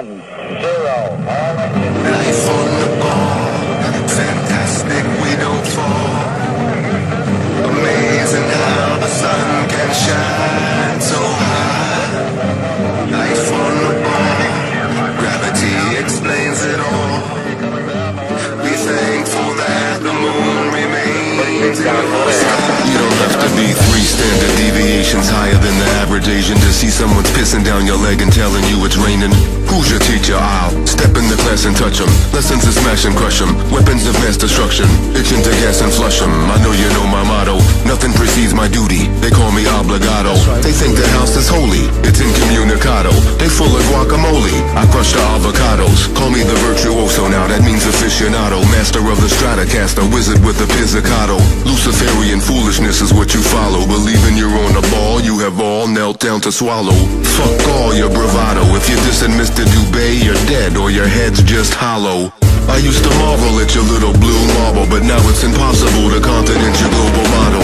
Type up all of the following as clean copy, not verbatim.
All engines. Life on the ball, fantastic, we don't fall. Amazing how the sun can shine so high. Life on the ball, gravity explains it all. Be thankful that the moon remains in your sky. You don't have to be 3 standard deviations higher than the average Asian to see someone's pissing down your leg and telling you it's raining. Who's your teacher? I'll step in the class and touch 'em. Lessons to smash and crush 'em. Weapons of mass destruction. Itching to gas and flush 'em. I know you know my motto. Nothing precedes my duty. They call me obligado. They think the house is holy. It's incommunicado. They full of guacamole. I crush the avocados. Call me the virtuoso now. That means aficionado. Master of the Stratocaster. Wizard with the pizzicato. Luciferian foolishness is what you follow. Believing you're on the ball. You have all knelt down to swallow. Fuck all your bravado. If you're dissing Mr. Dubay, you're dead or your head's just hollow. I used to marvel at your little blue marble, but now it's impossible to continent your global model.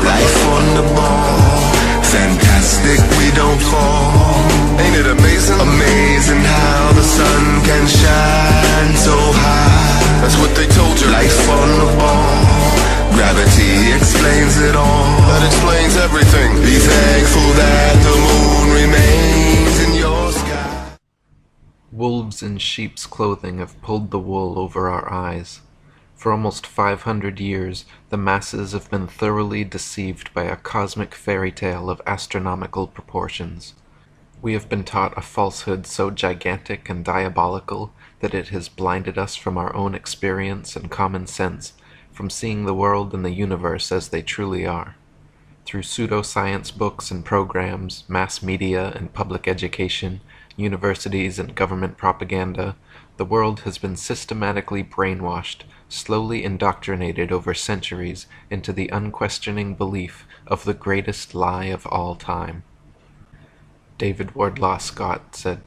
Life on the ball, fantastic, we don't fall. Ain't it amazing? Amazing how the sun can shine so high. That's what they told you. Life on the ball, gravity explains it all. That explains everything. Be thankful that the moon remains in your sky. Wolves in sheep's clothing have pulled the wool over our eyes. For almost 500 years, the masses have been thoroughly deceived by a cosmic fairy tale of astronomical proportions. We have been taught a falsehood so gigantic and diabolical that it has blinded us from our own experience and common sense, from seeing the world and the universe as they truly are. Through pseudoscience books and programs, mass media and public education, universities and government propaganda, the world has been systematically brainwashed, slowly indoctrinated over centuries into the unquestioning belief of the greatest lie of all time. David Wardlaw Scott said,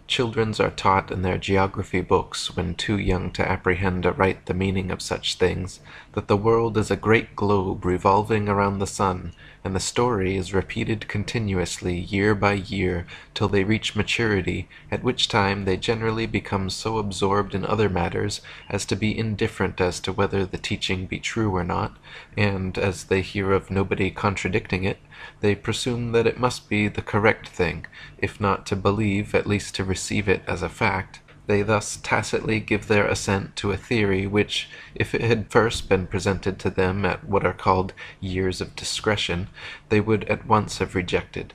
"Children are taught in their geography books, when too young to apprehend aright the meaning of such things, that the world is a great globe revolving around the sun, and the story is repeated continuously year by year till they reach maturity, at which time they generally become so absorbed in other matters as to be indifferent as to whether the teaching be true or not, and, as they hear of nobody contradicting it, they presume that it must be the correct thing, if not to believe, at least to receive it as a fact. They thus tacitly give their assent to a theory which, if it had first been presented to them at what are called years of discretion, they would at once have rejected.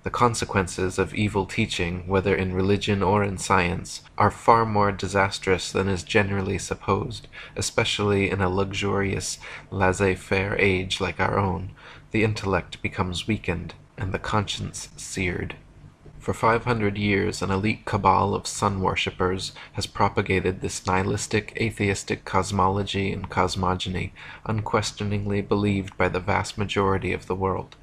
The consequences of evil teaching, whether in religion or in science, are far more disastrous than is generally supposed, especially in a luxurious, laissez-faire age like our own. The intellect becomes weakened, and the conscience seared. For 500 years, an elite cabal of sun-worshippers has propagated this nihilistic, atheistic cosmology and cosmogony, unquestioningly believed by the vast majority of the world.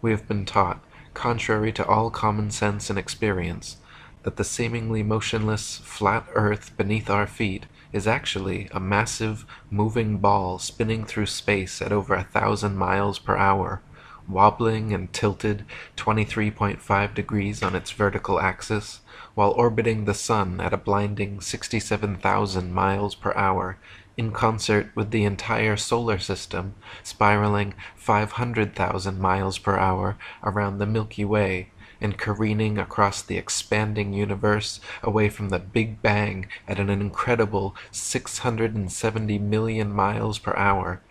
We have been taught, contrary to all common sense and experience, that the seemingly motionless, flat earth beneath our feet is actually a massive, moving ball spinning through space at over 1,000 miles per hour, wobbling and tilted 23.5 degrees on its vertical axis, while orbiting the sun at a blinding 67,000 miles per hour, in concert with the entire solar system, spiraling 500,000 miles per hour around the Milky Way, and careening across the expanding universe away from the Big Bang at an incredible 670 million miles per hour,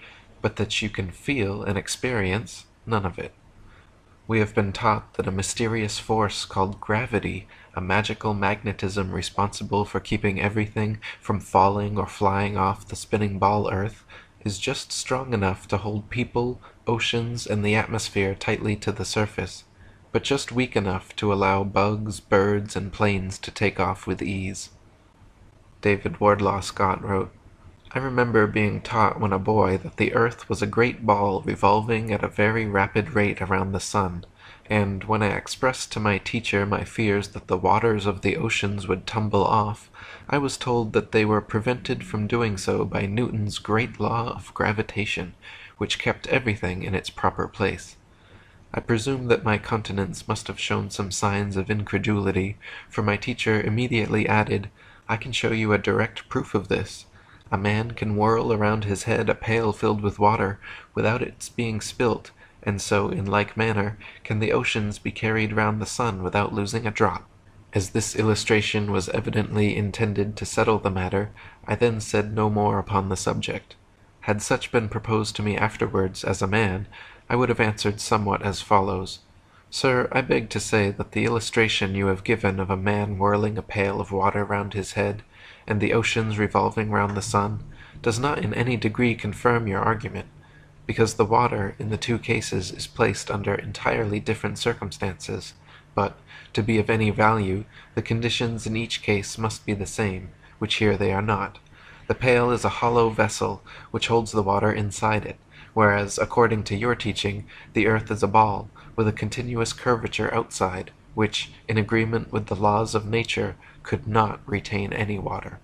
but that you can feel and experience none of it. We have been taught that a mysterious force called gravity, a magical magnetism responsible for keeping everything from falling or flying off the spinning ball Earth, is just strong enough to hold people, oceans, and the atmosphere tightly to the surface, but just weak enough to allow bugs, birds, and planes to take off with ease." David Wardlaw Scott wrote, "I remember being taught when a boy that the earth was a great ball revolving at a very rapid rate around the sun, and when I expressed to my teacher my fears that the waters of the oceans would tumble off, I was told that they were prevented from doing so by Newton's great law of gravitation, which kept everything in its proper place. I presume that my countenance must have shown some signs of incredulity, for my teacher immediately added, "I can show you a direct proof of this. A man can whirl around his head a pail filled with water without its being spilt, and so, in like manner, can the oceans be carried round the sun without losing a drop." As this illustration was evidently intended to settle the matter, I then said no more upon the subject. Had such been proposed to me afterwards as a man, I would have answered somewhat as follows: "Sir, I beg to say that the illustration you have given of a man whirling a pail of water round his head, and the oceans revolving round the sun, does not in any degree confirm your argument, because the water in the two cases is placed under entirely different circumstances, but, to be of any value, the conditions in each case must be the same, which here they are not. The pail is a hollow vessel which holds the water inside it, whereas, according to your teaching, the earth is a ball, with a continuous curvature outside, which, in agreement with the laws of nature, could not retain any water.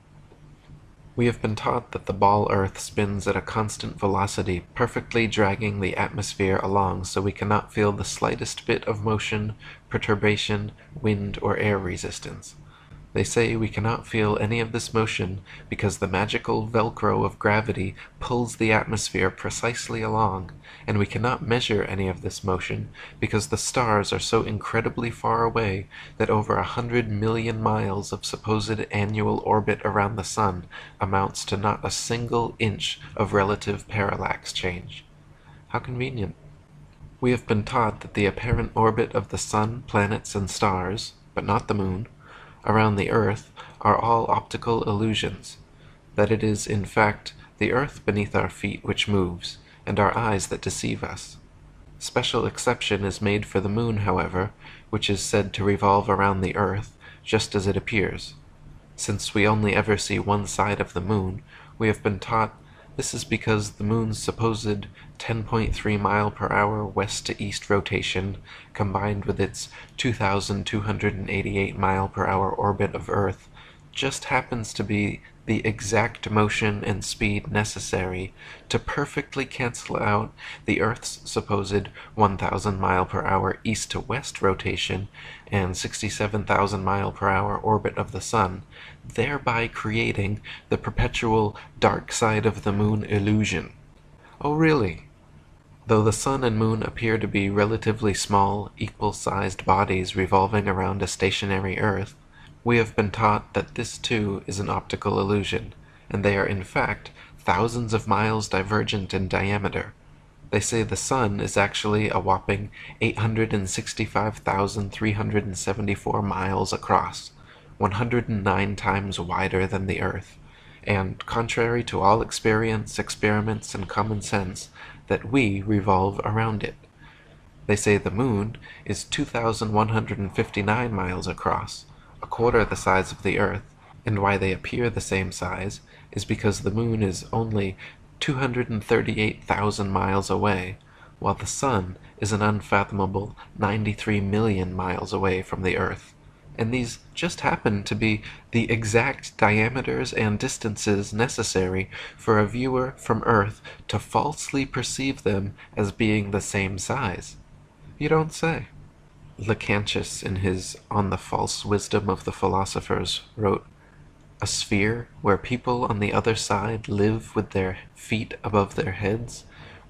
We have been taught that the ball earth spins at a constant velocity, perfectly dragging the atmosphere along so we cannot feel the slightest bit of motion, perturbation, wind, or air resistance. They say we cannot feel any of this motion because the magical velcro of gravity pulls the atmosphere precisely along, and we cannot measure any of this motion because the stars are so incredibly far away that over 100 million miles of supposed annual orbit around the sun amounts to not a single inch of relative parallax change. How convenient. We have been taught that the apparent orbit of the sun, planets, and stars, but not the moon, around the earth are all optical illusions, that it is, in fact, the earth beneath our feet which moves, and our eyes that deceive us. Special exception is made for the moon, however, which is said to revolve around the earth just as it appears. Since we only ever see one side of the moon, we have been taught this is because the moon's supposed 10.3 mile per hour west to east rotation, combined with its 2,288 mile per hour orbit of Earth, just happens to be the exact motion and speed necessary to perfectly cancel out the Earth's supposed 1,000 mile per hour east to west rotation and 67,000 mile per hour orbit of the Sun, thereby creating the perpetual dark side of the moon illusion. Oh, really? Though the Sun and Moon appear to be relatively small, equal-sized bodies revolving around a stationary Earth, we have been taught that this too is an optical illusion, and they are in fact thousands of miles divergent in diameter. They say the Sun is actually a whopping 865,374 miles across, 109 times wider than the Earth, and, contrary to all experience, experiments, and common sense, that we revolve around it. They say the Moon is 2,159 miles across, a quarter the size of the Earth, and why they appear the same size is because the Moon is only 238,000 miles away, while the Sun is an unfathomable 93 million miles away from the Earth, and these just happen to be the exact diameters and distances necessary for a viewer from Earth to falsely perceive them as being the same size. You don't say. Lactantius, in his On the False Wisdom of the Philosophers, wrote, "A sphere where people on the other side live with their feet above their heads,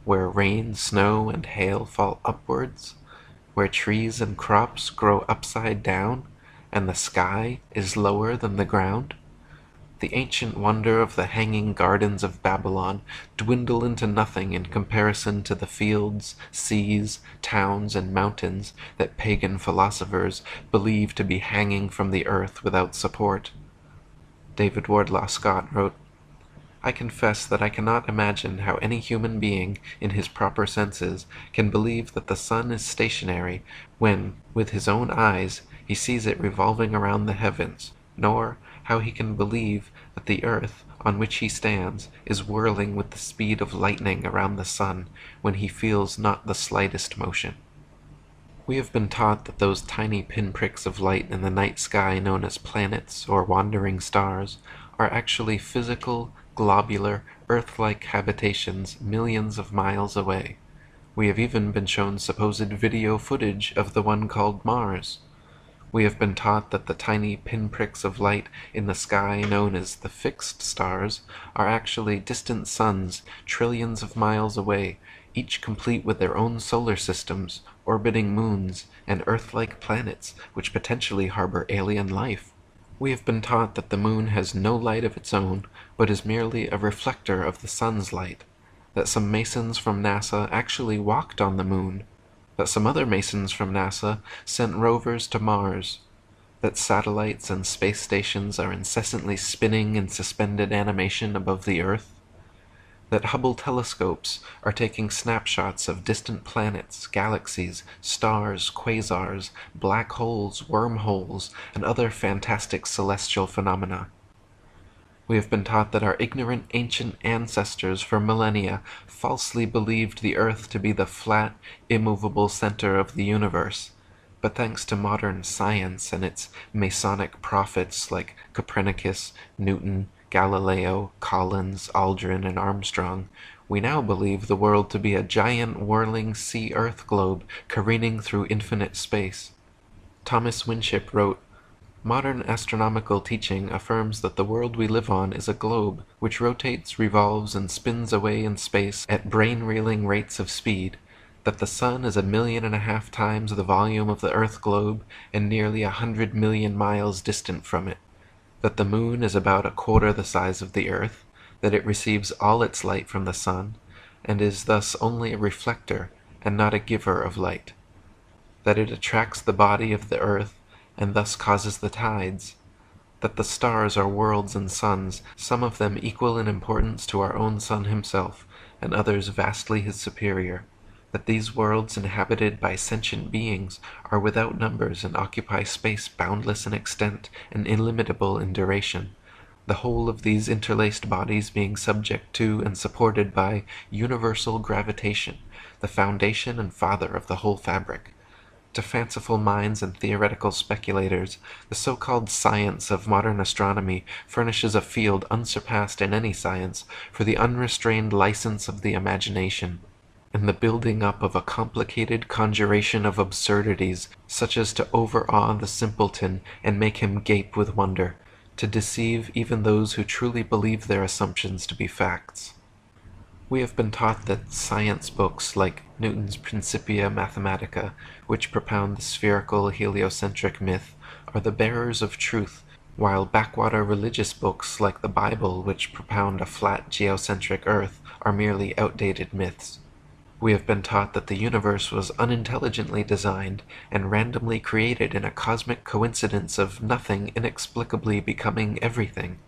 where rain, snow, and hail fall upwards, where trees and crops grow upside down, and the sky is lower than the ground. The ancient wonder of the hanging gardens of Babylon dwindle into nothing in comparison to the fields, seas, towns, and mountains that pagan philosophers believe to be hanging from the earth without support." David Wardlaw Scott wrote, "I confess that I cannot imagine how any human being, in his proper senses, can believe that the sun is stationary when, with his own eyes, he sees it revolving around the heavens, nor how he can believe that the earth on which he stands is whirling with the speed of lightning around the sun when he feels not the slightest motion." We have been taught that those tiny pinpricks of light in the night sky known as planets or wandering stars are actually physical, globular, Earth-like habitations millions of miles away. We have even been shown supposed video footage of the one called Mars. We have been taught that the tiny pinpricks of light in the sky known as the fixed stars are actually distant suns trillions of miles away, each complete with their own solar systems, orbiting moons, and Earth-like planets which potentially harbor alien life. We have been taught that the moon has no light of its own, but is merely a reflector of the sun's light, that some masons from NASA actually walked on the moon, that some other masons from NASA sent rovers to Mars, that satellites and space stations are incessantly spinning in suspended animation above the Earth, that Hubble telescopes are taking snapshots of distant planets, galaxies, stars, quasars, black holes, wormholes, and other fantastic celestial phenomena. We have been taught that our ignorant ancient ancestors for millennia falsely believed the Earth to be the flat, immovable center of the universe. But thanks to modern science and its Masonic prophets like Copernicus, Newton, Galileo, Collins, Aldrin, and Armstrong, we now believe the world to be a giant whirling sea-Earth globe careening through infinite space. Thomas Winship wrote, "Modern astronomical teaching affirms that the world we live on is a globe which rotates, revolves, and spins away in space at brain-reeling rates of speed, that the sun is 1.5 million times the volume of the Earth globe and nearly 100 million miles distant from it, that the moon is about 1/4 the size of the Earth, that it receives all its light from the sun, and is thus only a reflector and not a giver of light, that it attracts the body of the Earth and thus causes the tides, that the stars are worlds and suns, some of them equal in importance to our own sun himself, and others vastly his superior, that these worlds inhabited by sentient beings are without numbers and occupy space boundless in extent and illimitable in duration, the whole of these interlaced bodies being subject to and supported by universal gravitation, the foundation and father of the whole fabric. To fanciful minds and theoretical speculators, the so-called science of modern astronomy furnishes a field unsurpassed in any science for the unrestrained license of the imagination, and the building up of a complicated conjuration of absurdities, such as to overawe the simpleton and make him gape with wonder, to deceive even those who truly believe their assumptions to be facts. We have been taught that science books like Newton's Principia Mathematica, which propound the spherical heliocentric myth, are the bearers of truth, while backwater religious books like the Bible, which propound a flat geocentric Earth, are merely outdated myths. We have been taught that the universe was unintelligently designed and randomly created in a cosmic coincidence of nothing inexplicably becoming everything.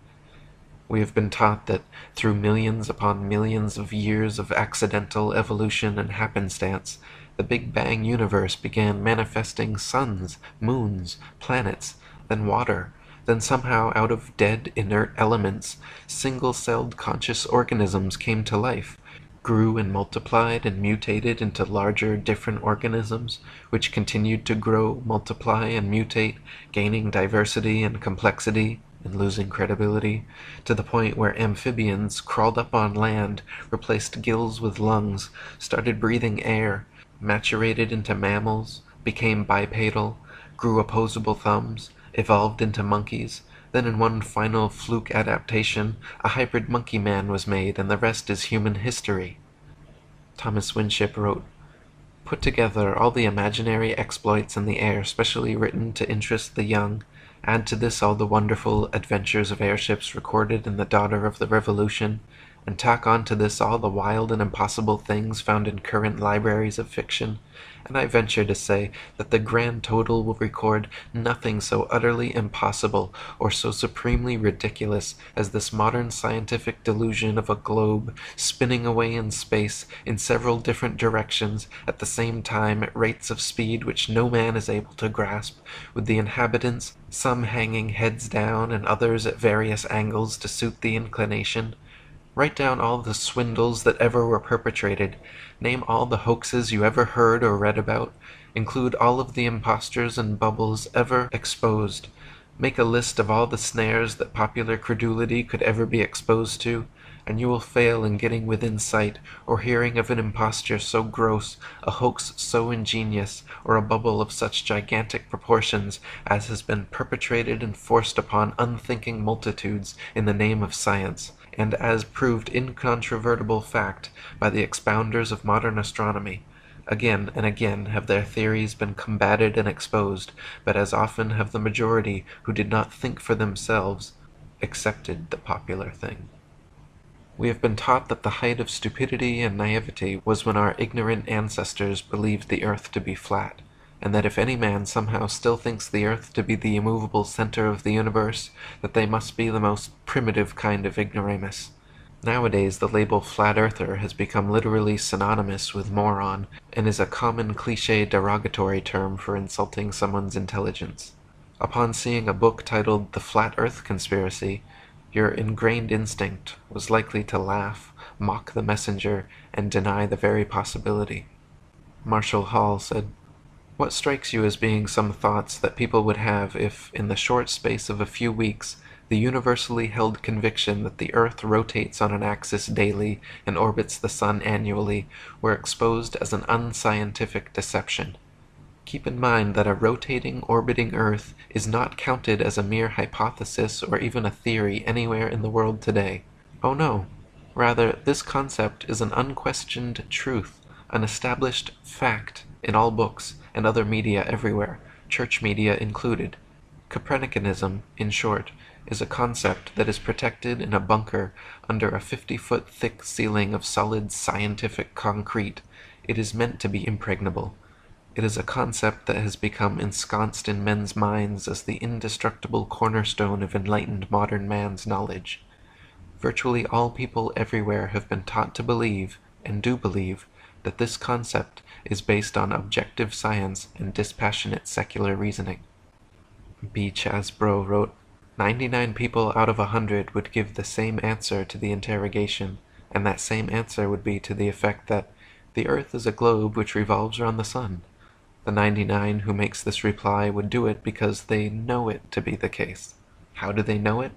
We have been taught that through millions upon millions of years of accidental evolution and happenstance, the Big Bang universe began manifesting suns, moons, planets, then water, then somehow out of dead, inert elements, single-celled conscious organisms came to life, grew and multiplied and mutated into larger, different organisms, which continued to grow, multiply, and mutate, gaining diversity and complexity, and losing credibility, to the point where amphibians crawled up on land, replaced gills with lungs, started breathing air, maturated into mammals, became bipedal, grew opposable thumbs, evolved into monkeys. Then in one final fluke adaptation, a hybrid monkey man was made, and the rest is human history. Thomas Winship wrote, "Put together all the imaginary exploits in the air specially written to interest the young, add to this all the wonderful adventures of airships recorded in The Daughter of the Revolution, and tack on to this all the wild and impossible things found in current libraries of fiction, and I venture to say that the grand total will record nothing so utterly impossible or so supremely ridiculous as this modern scientific delusion of a globe spinning away in space in several different directions at the same time at rates of speed which no man is able to grasp, with the inhabitants, some hanging heads down and others at various angles to suit the inclination. Write down all the swindles that ever were perpetrated. Name all the hoaxes you ever heard or read about. Include all of the impostors and bubbles ever exposed. Make a list of all the snares that popular credulity could ever be exposed to. and you will fail in getting within sight, or hearing of an imposture so gross, a hoax so ingenious, or a bubble of such gigantic proportions as has been perpetrated and forced upon unthinking multitudes in the name of science, and as proved incontrovertible fact by the expounders of modern astronomy. Again and again have their theories been combated and exposed, but as often have the majority, who did not think for themselves, accepted the popular thing. We have been taught that the height of stupidity and naivety was when our ignorant ancestors believed the earth to be flat, and that if any man somehow still thinks the earth to be the immovable center of the universe, that they must be the most primitive kind of ignoramus. Nowadays, the label flat earther has become literally synonymous with moron, and is a common cliché derogatory term for insulting someone's intelligence. Upon seeing a book titled The Flat Earth Conspiracy, your ingrained instinct was likely to laugh, mock the messenger, and deny the very possibility. Marshall Hall said, "What strikes you as being some thoughts that people would have if, in the short space of a few weeks, the universally held conviction that the earth rotates on an axis daily and orbits the sun annually were exposed as an unscientific deception? Keep in mind that a rotating, orbiting earth is not counted as a mere hypothesis or even a theory anywhere in the world today. Oh no, rather, this concept is an unquestioned truth, an established fact in all books and other media everywhere, church media included. Copernicanism, in short, is a concept that is protected in a bunker under a 50-foot thick ceiling of solid scientific concrete. It is meant to be impregnable. It is a concept that has become ensconced in men's minds as the indestructible cornerstone of enlightened modern man's knowledge. Virtually all people everywhere have been taught to believe, and do believe, that this concept is based on objective science and dispassionate secular reasoning." B. Chasbro wrote, 99 people out of 100 would give the same answer to the interrogation, and that same answer would be to the effect that the earth is a globe which revolves around the sun. The 99 who makes this reply would do it because they know it to be the case. How do they know it?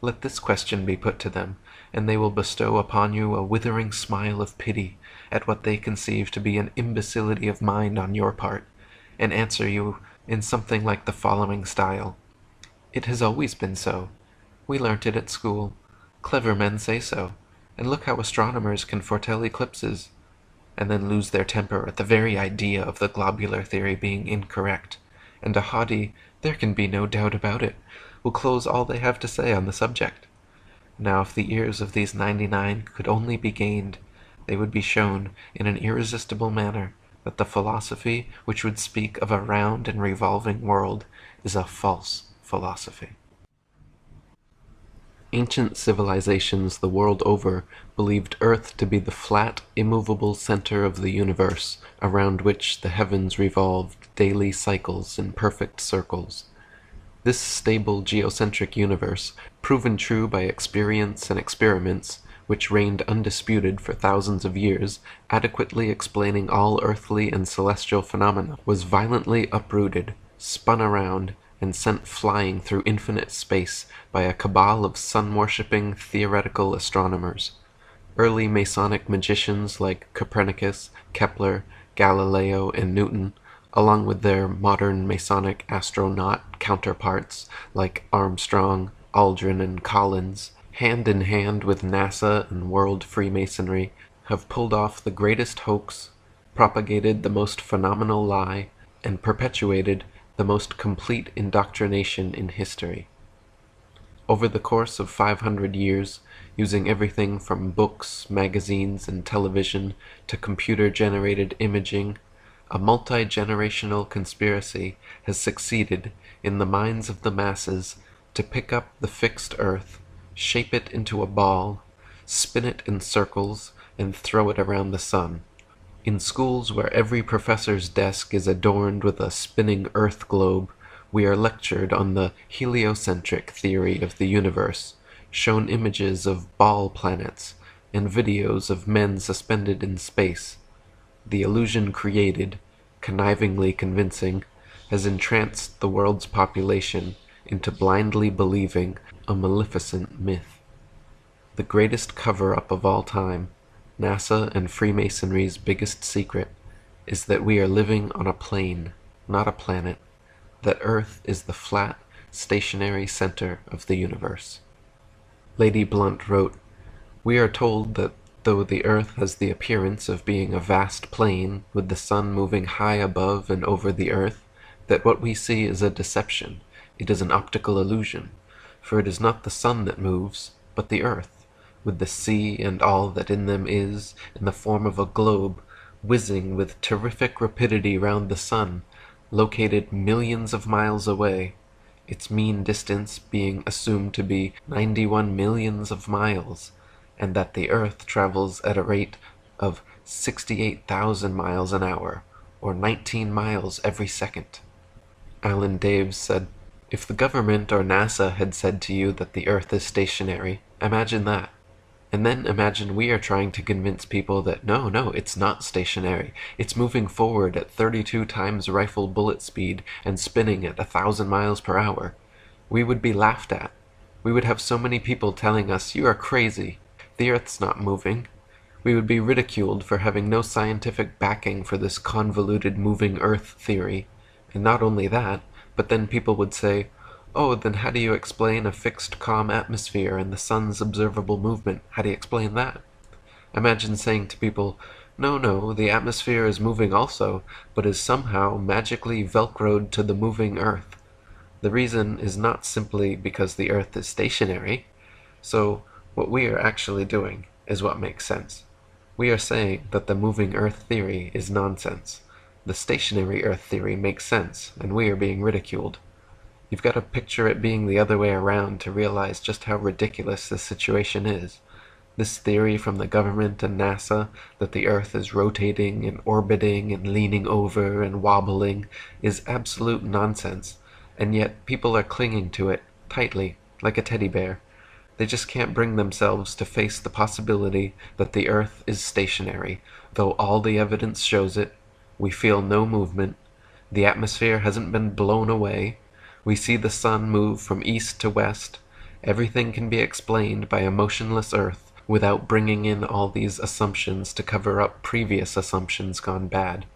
Let this question be put to them, and they will bestow upon you a withering smile of pity at what they conceive to be an imbecility of mind on your part, and answer you in something like the following style. "It has always been so. We learnt it at school. Clever men say so, and look how astronomers can foretell eclipses," and then lose their temper at the very idea of the globular theory being incorrect, and a haughty "there can be no doubt about it" will close all they have to say on the subject. Now if the ears of these 99 could only be gained, they would be shown, in an irresistible manner, that the philosophy which would speak of a round and revolving world is a false philosophy. Ancient civilizations the world over believed Earth to be the flat, immovable center of the universe, around which the heavens revolved daily cycles in perfect circles. This stable geocentric universe, proven true by experience and experiments, which reigned undisputed for thousands of years, adequately explaining all earthly and celestial phenomena, was violently uprooted, spun around, and sent flying through infinite space by a cabal of sun-worshipping theoretical astronomers. Early Masonic magicians like Copernicus, Kepler, Galileo, and Newton, along with their modern Masonic astronaut counterparts like Armstrong, Aldrin, and Collins, hand in hand with NASA and world Freemasonry, have pulled off the greatest hoax, propagated the most phenomenal lie, and perpetuated the most complete indoctrination in history. Over the course of 500 years, using everything from books, magazines, and television to computer-generated imaging, a multi-generational conspiracy has succeeded, in the minds of the masses, to pick up the fixed earth, shape it into a ball, spin it in circles, and throw it around the sun. In schools where every professor's desk is adorned with a spinning earth globe, we are lectured on the heliocentric theory of the universe, shown images of ball planets, and videos of men suspended in space. The illusion created, connivingly convincing, has entranced the world's population into blindly believing a maleficent myth. The greatest cover-up of all time, NASA and Freemasonry's biggest secret, is that we are living on a plane, not a planet, that Earth is the flat, stationary center of the universe. Lady Blunt wrote, "We are told that though the Earth has the appearance of being a vast plain, with the sun moving high above and over the Earth, that what we see is a deception, it is an optical illusion, for it is not the sun that moves, but the Earth, with the sea and all that in them is, in the form of a globe, whizzing with terrific rapidity round the sun, located millions of miles away, its mean distance being assumed to be 91 millions of miles, and that the Earth travels at a rate of 68,000 miles an hour, or 19 miles every second." Alan Daves said, "If the government or NASA had said to you that the Earth is stationary, imagine that. And then imagine we are trying to convince people that no, it's not stationary. It's moving forward at 32 times rifle bullet speed and spinning at 1,000 miles per hour. We would be laughed at. We would have so many people telling us, 'You are crazy. The Earth's not moving.' We would be ridiculed for having no scientific backing for this convoluted moving Earth theory. And not only that, but then people would say, 'Oh, then how do you explain a fixed calm atmosphere and the sun's observable movement? How do you explain that?' Imagine saying to people, 'No, the atmosphere is moving also, but is somehow magically velcroed to the moving Earth. The reason is not simply because the Earth is stationary.' So, what we are actually doing is what makes sense. We are saying that the moving Earth theory is nonsense. The stationary Earth theory makes sense, and we are being ridiculed. You've got to picture it being the other way around to realize just how ridiculous this situation is. This theory from the government and NASA that the Earth is rotating and orbiting and leaning over and wobbling is absolute nonsense, and yet people are clinging to it tightly, like a teddy bear. They just can't bring themselves to face the possibility that the Earth is stationary, though all the evidence shows it. We feel no movement. The atmosphere hasn't been blown away. We see the sun move from east to west. Everything can be explained by a motionless Earth without bringing in all these assumptions to cover up previous assumptions gone bad.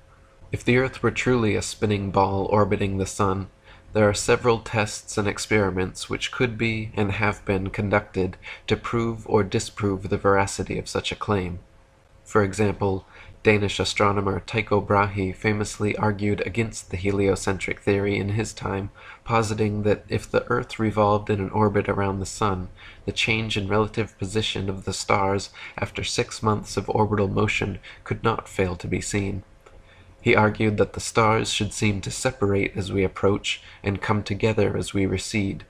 If the Earth were truly a spinning ball orbiting the sun, there are several tests and experiments which could be and have been conducted to prove or disprove the veracity of such a claim. For example, Danish astronomer Tycho Brahe famously argued against the heliocentric theory in his time, positing that if the Earth revolved in an orbit around the Sun, the change in relative position of the stars after 6 months of orbital motion could not fail to be seen. He argued that the stars should seem to separate as we approach and come together as we recede.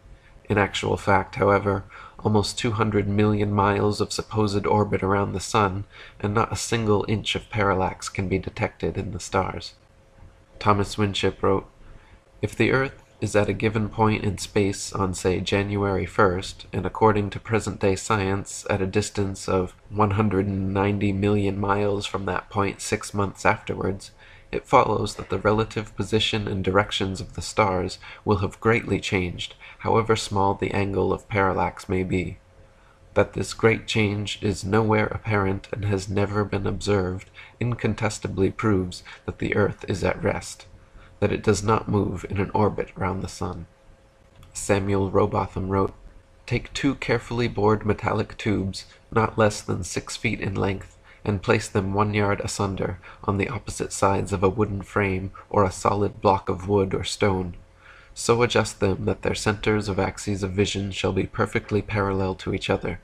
In actual fact, however, almost 200 million miles of supposed orbit around the Sun, and not a single inch of parallax can be detected in the stars. Thomas Winship wrote, "If the Earth is at a given point in space on, say, January 1st, and according to present-day science at a distance of 190 million miles from that point 6 months afterwards, it follows that the relative position and directions of the stars will have greatly changed, however small the angle of parallax may be. That this great change is nowhere apparent and has never been observed incontestably proves that the Earth is at rest, that it does not move in an orbit round the sun." Samuel Rowbotham wrote, "Take 2 carefully bored metallic tubes, not less than 6 feet in length, and place them 1 yard asunder on the opposite sides of a wooden frame or a solid block of wood or stone. So adjust them that their centers of axes of vision shall be perfectly parallel to each other.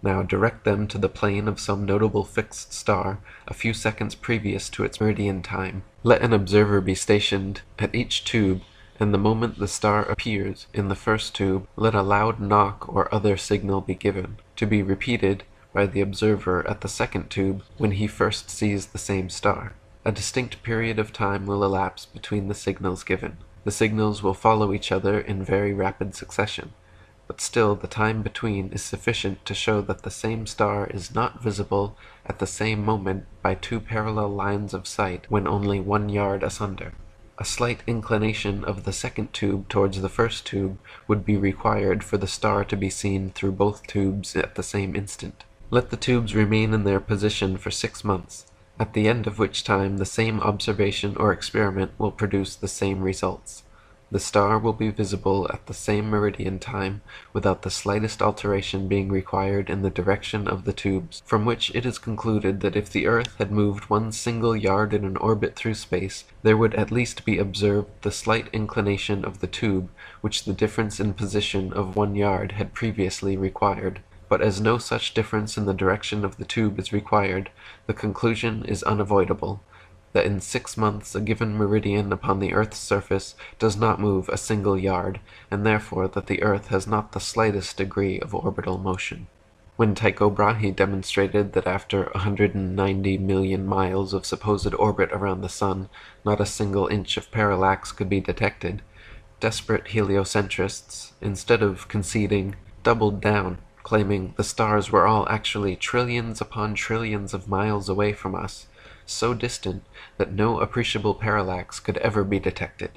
Now direct them to the plane of some notable fixed star a few seconds previous to its meridian time. Let an observer be stationed at each tube, and the moment the star appears in the first tube, let a loud knock or other signal be given, to be repeated by the observer at the second tube when he first sees the same star. A distinct period of time will elapse between the signals given. The signals will follow each other in very rapid succession, but still the time between is sufficient to show that the same star is not visible at the same moment by 2 parallel lines of sight when only 1 yard asunder. A slight inclination of the second tube towards the first tube would be required for the star to be seen through both tubes at the same instant. Let the tubes remain in their position for 6 months, at the end of which time the same observation or experiment will produce the same results. The star will be visible at the same meridian time without the slightest alteration being required in the direction of the tubes, from which it is concluded that if the Earth had moved 1 single yard in an orbit through space, there would at least be observed the slight inclination of the tube which the difference in position of 1 yard had previously required. But as no such difference in the direction of the tube is required, the conclusion is unavoidable, that in 6 months a given meridian upon the Earth's surface does not move a single yard, and therefore that the Earth has not the slightest degree of orbital motion. When Tycho Brahe demonstrated that after 190 million miles of supposed orbit around the Sun, not a single inch of parallax could be detected, desperate heliocentrists, instead of conceding, doubled down, claiming the stars were all actually trillions upon trillions of miles away from us, so distant that no appreciable parallax could ever be detected.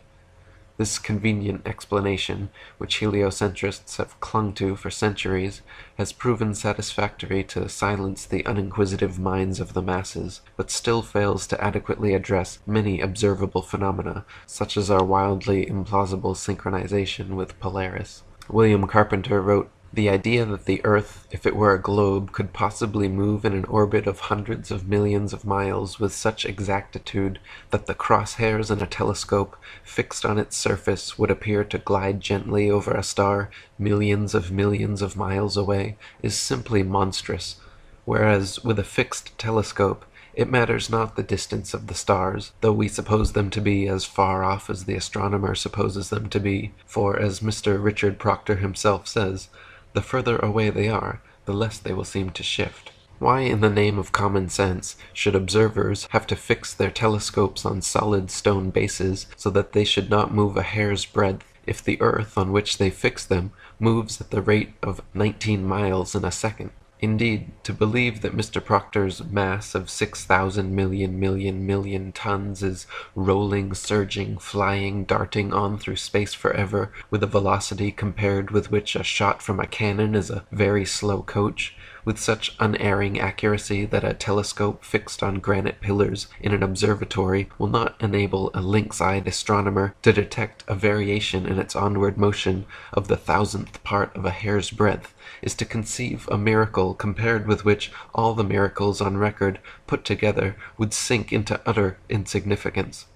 This convenient explanation, which heliocentrists have clung to for centuries, has proven satisfactory to silence the uninquisitive minds of the masses, but still fails to adequately address many observable phenomena, such as our wildly implausible synchronization with Polaris. William Carpenter wrote, "The idea that the Earth, if it were a globe, could possibly move in an orbit of hundreds of millions of miles with such exactitude that the crosshairs in a telescope fixed on its surface would appear to glide gently over a star millions of miles away, is simply monstrous, whereas with a fixed telescope it matters not the distance of the stars, though we suppose them to be as far off as the astronomer supposes them to be, for, as Mr. Richard Proctor himself says, the further away they are, the less they will seem to shift. Why in the name of common sense should observers have to fix their telescopes on solid stone bases so that they should not move a hair's breadth, if the Earth on which they fix them moves at the rate of 19 miles in a second? Indeed, to believe that Mr. Proctor's mass of 6,000 million tons is rolling, surging, flying, darting on through space forever, with a velocity compared with which a shot from a cannon is a very slow coach, with such unerring accuracy that a telescope fixed on granite pillars in an observatory will not enable a lynx-eyed astronomer to detect a variation in its onward motion of the 1,000th part of a hair's breadth, is to conceive a miracle compared with which all the miracles on record put together would sink into utter insignificance.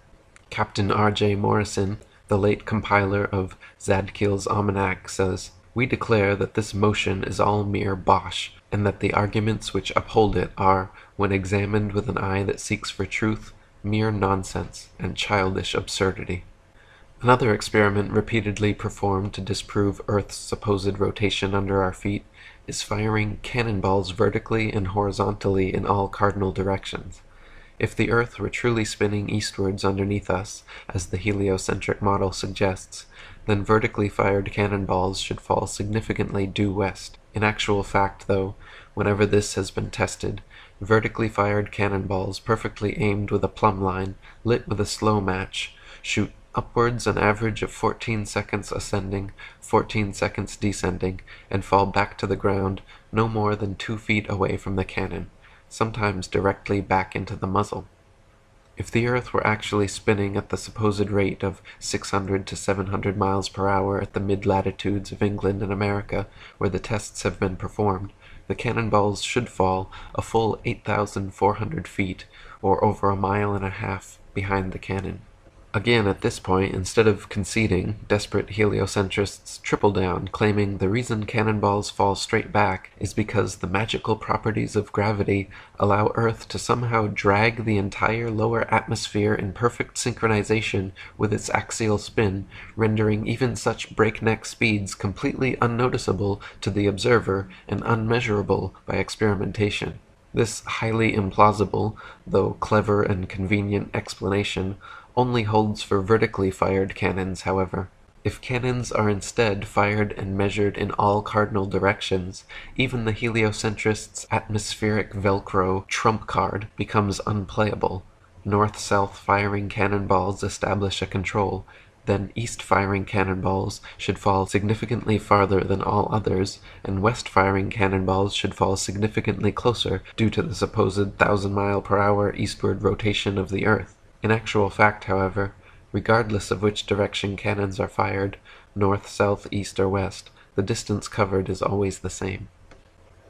Captain R.J. Morrison, the late compiler of Zadkiel's Almanac, says, "We declare that this motion is all mere bosh, and that the arguments which uphold it are, when examined with an eye that seeks for truth, mere nonsense and childish absurdity." Another experiment repeatedly performed to disprove Earth's supposed rotation under our feet is firing cannonballs vertically and horizontally in all cardinal directions. If the Earth were truly spinning eastwards underneath us, as the heliocentric model suggests, then vertically fired cannonballs should fall significantly due west. In actual fact, though, whenever this has been tested, vertically fired cannonballs perfectly aimed with a plumb line, lit with a slow match, shoot upwards an average of 14 seconds ascending, 14 seconds descending, and fall back to the ground no more than 2 feet away from the cannon, sometimes directly back into the muzzle. If the Earth were actually spinning at the supposed rate of 600 to 700 miles per hour at the mid-latitudes of England and America, where the tests have been performed, the cannonballs should fall a full 8,400 feet, or over a mile and a half, behind the cannon. Again, at this point, instead of conceding, desperate heliocentrists triple down, claiming the reason cannonballs fall straight back is because the magical properties of gravity allow Earth to somehow drag the entire lower atmosphere in perfect synchronization with its axial spin, rendering even such breakneck speeds completely unnoticeable to the observer and unmeasurable by experimentation. This highly implausible, though clever and convenient explanation only holds for vertically fired cannons, however. If cannons are instead fired and measured in all cardinal directions, even the heliocentrist's atmospheric Velcro trump card becomes unplayable. north-south firing cannonballs establish a control, then east-firing cannonballs should fall significantly farther than all others, and west-firing cannonballs should fall significantly closer due to the supposed 1,000-mile-per-hour eastward rotation of the Earth. In actual fact, however, regardless of which direction cannons are fired, north, south, east, or west, the distance covered is always the same.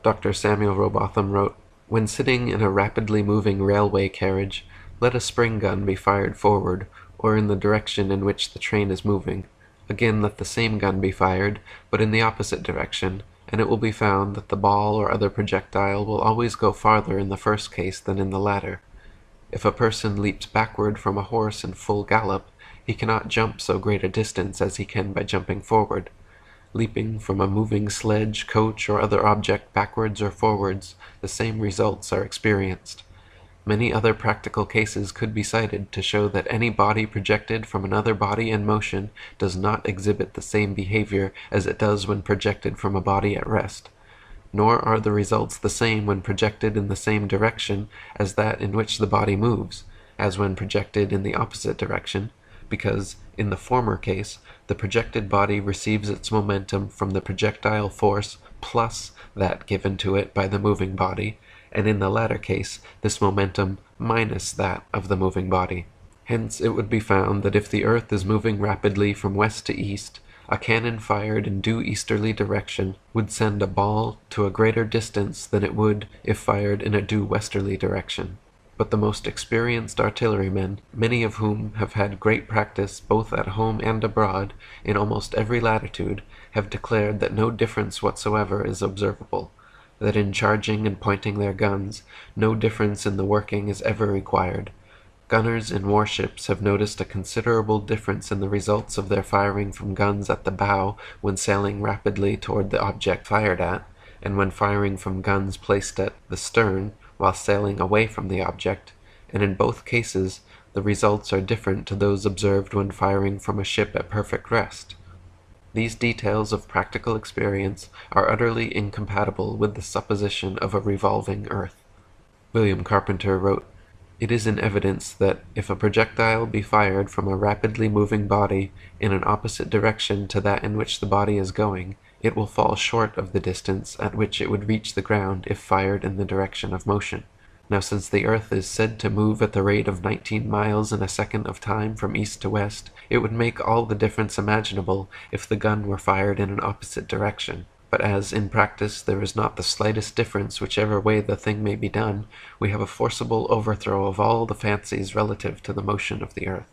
Dr. Samuel Robotham wrote, "When sitting in a rapidly moving railway carriage, let a spring gun be fired forward, or in the direction in which the train is moving. Again let the same gun be fired, but in the opposite direction, and it will be found that the ball or other projectile will always go farther in the first case than in the latter. If a person leaps backward from a horse in full gallop, he cannot jump so great a distance as he can by jumping forward. Leaping from a moving sledge, coach, or other object backwards or forwards, the same results are experienced. Many other practical cases could be cited to show that any body projected from another body in motion does not exhibit the same behavior as it does when projected from a body at rest. Nor are the results the same when projected in the same direction as that in which the body moves, as when projected in the opposite direction, because, in the former case, the projected body receives its momentum from the projectile force plus that given to it by the moving body, and in the latter case, this momentum minus that of the moving body. Hence it would be found that if the Earth is moving rapidly from west to east, a cannon fired in due easterly direction would send a ball to a greater distance than it would if fired in a due westerly direction. But the most experienced artillerymen, many of whom have had great practice both at home and abroad, in almost every latitude, have declared that no difference whatsoever is observable, that in charging and pointing their guns, no difference in the working is ever required. Gunners in warships have noticed a considerable difference in the results of their firing from guns at the bow when sailing rapidly toward the object fired at, and when firing from guns placed at the stern while sailing away from the object, and in both cases the results are different to those observed when firing from a ship at perfect rest. These details of practical experience are utterly incompatible with the supposition of a revolving earth." William Carpenter wrote, "It is in evidence that if a projectile be fired from a rapidly moving body in an opposite direction to that in which the body is going, it will fall short of the distance at which it would reach the ground if fired in the direction of motion. Now since the Earth is said to move at the rate of 19 miles in a second of time from east to west, it would make all the difference imaginable if the gun were fired in an opposite direction. But as, in practice, there is not the slightest difference whichever way the thing may be done, we have a forcible overthrow of all the fancies relative to the motion of the Earth."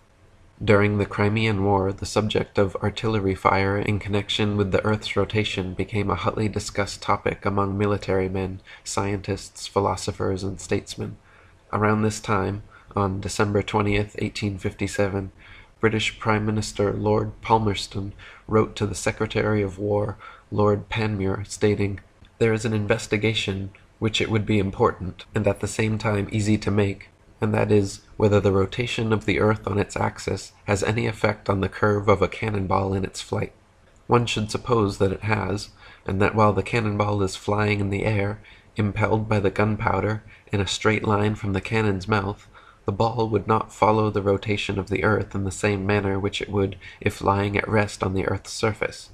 During the Crimean War, the subject of artillery fire in connection with the Earth's rotation became a hotly discussed topic among military men, scientists, philosophers, and statesmen. Around this time, on December 20th, 1857, British Prime Minister Lord Palmerston wrote to the Secretary of War, Lord Panmure, stating, "There is an investigation which it would be important, and at the same time easy to make, and that is, whether the rotation of the Earth on its axis has any effect on the curve of a cannonball in its flight. One should suppose that it has, and that while the cannonball is flying in the air, impelled by the gunpowder, in a straight line from the cannon's mouth, the ball would not follow the rotation of the Earth in the same manner which it would if lying at rest on the Earth's surface.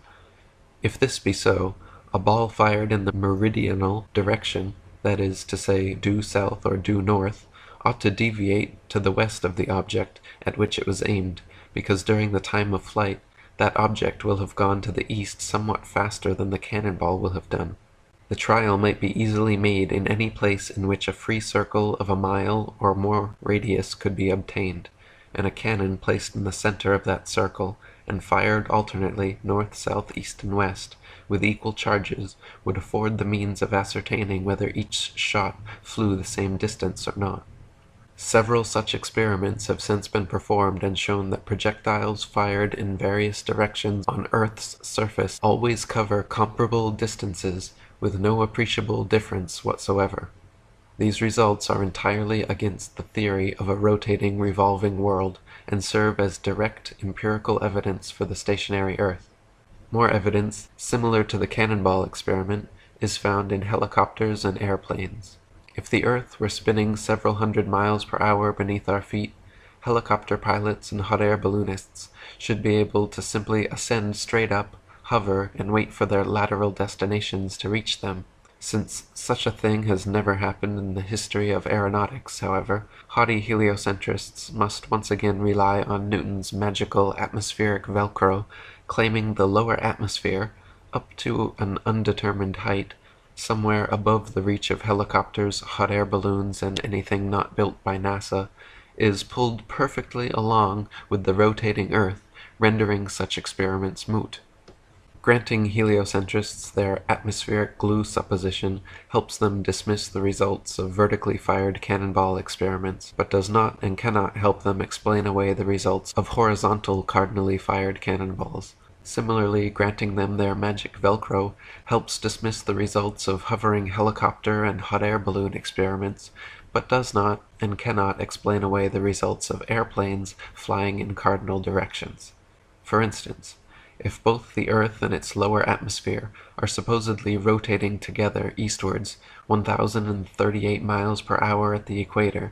If this be so, a ball fired in the meridional direction, that is to say, due south or due north, ought to deviate to the west of the object at which it was aimed, because during the time of flight that object will have gone to the east somewhat faster than the cannonball will have done. The trial might be easily made in any place in which a free circle of a mile or more radius could be obtained, and a cannon placed in the center of that circle, and fired alternately north, south, east, and west, with equal charges, would afford the means of ascertaining whether each shot flew the same distance or not. Several such experiments have since been performed and shown that projectiles fired in various directions on Earth's surface always cover comparable distances with no appreciable difference whatsoever. These results are entirely against the theory of a rotating, revolving world, and serve as direct empirical evidence for the stationary Earth. More evidence, similar to the cannonball experiment, is found in helicopters and airplanes. If the Earth were spinning several hundred miles per hour beneath our feet, helicopter pilots and hot air balloonists should be able to simply ascend straight up, hover, and wait for their lateral destinations to reach them. Since such a thing has never happened in the history of aeronautics, however, haughty heliocentrists must once again rely on Newton's magical atmospheric Velcro, claiming the lower atmosphere, up to an undetermined height, somewhere above the reach of helicopters, hot air balloons, and anything not built by NASA, is pulled perfectly along with the rotating Earth, rendering such experiments moot. Granting heliocentrists their atmospheric glue supposition helps them dismiss the results of vertically fired cannonball experiments, but does not and cannot help them explain away the results of horizontal cardinally fired cannonballs. Similarly, granting them their magic Velcro helps dismiss the results of hovering helicopter and hot air balloon experiments, but does not and cannot explain away the results of airplanes flying in cardinal directions. For instance, if both the Earth and its lower atmosphere are supposedly rotating together eastwards 1,038 miles per hour at the equator,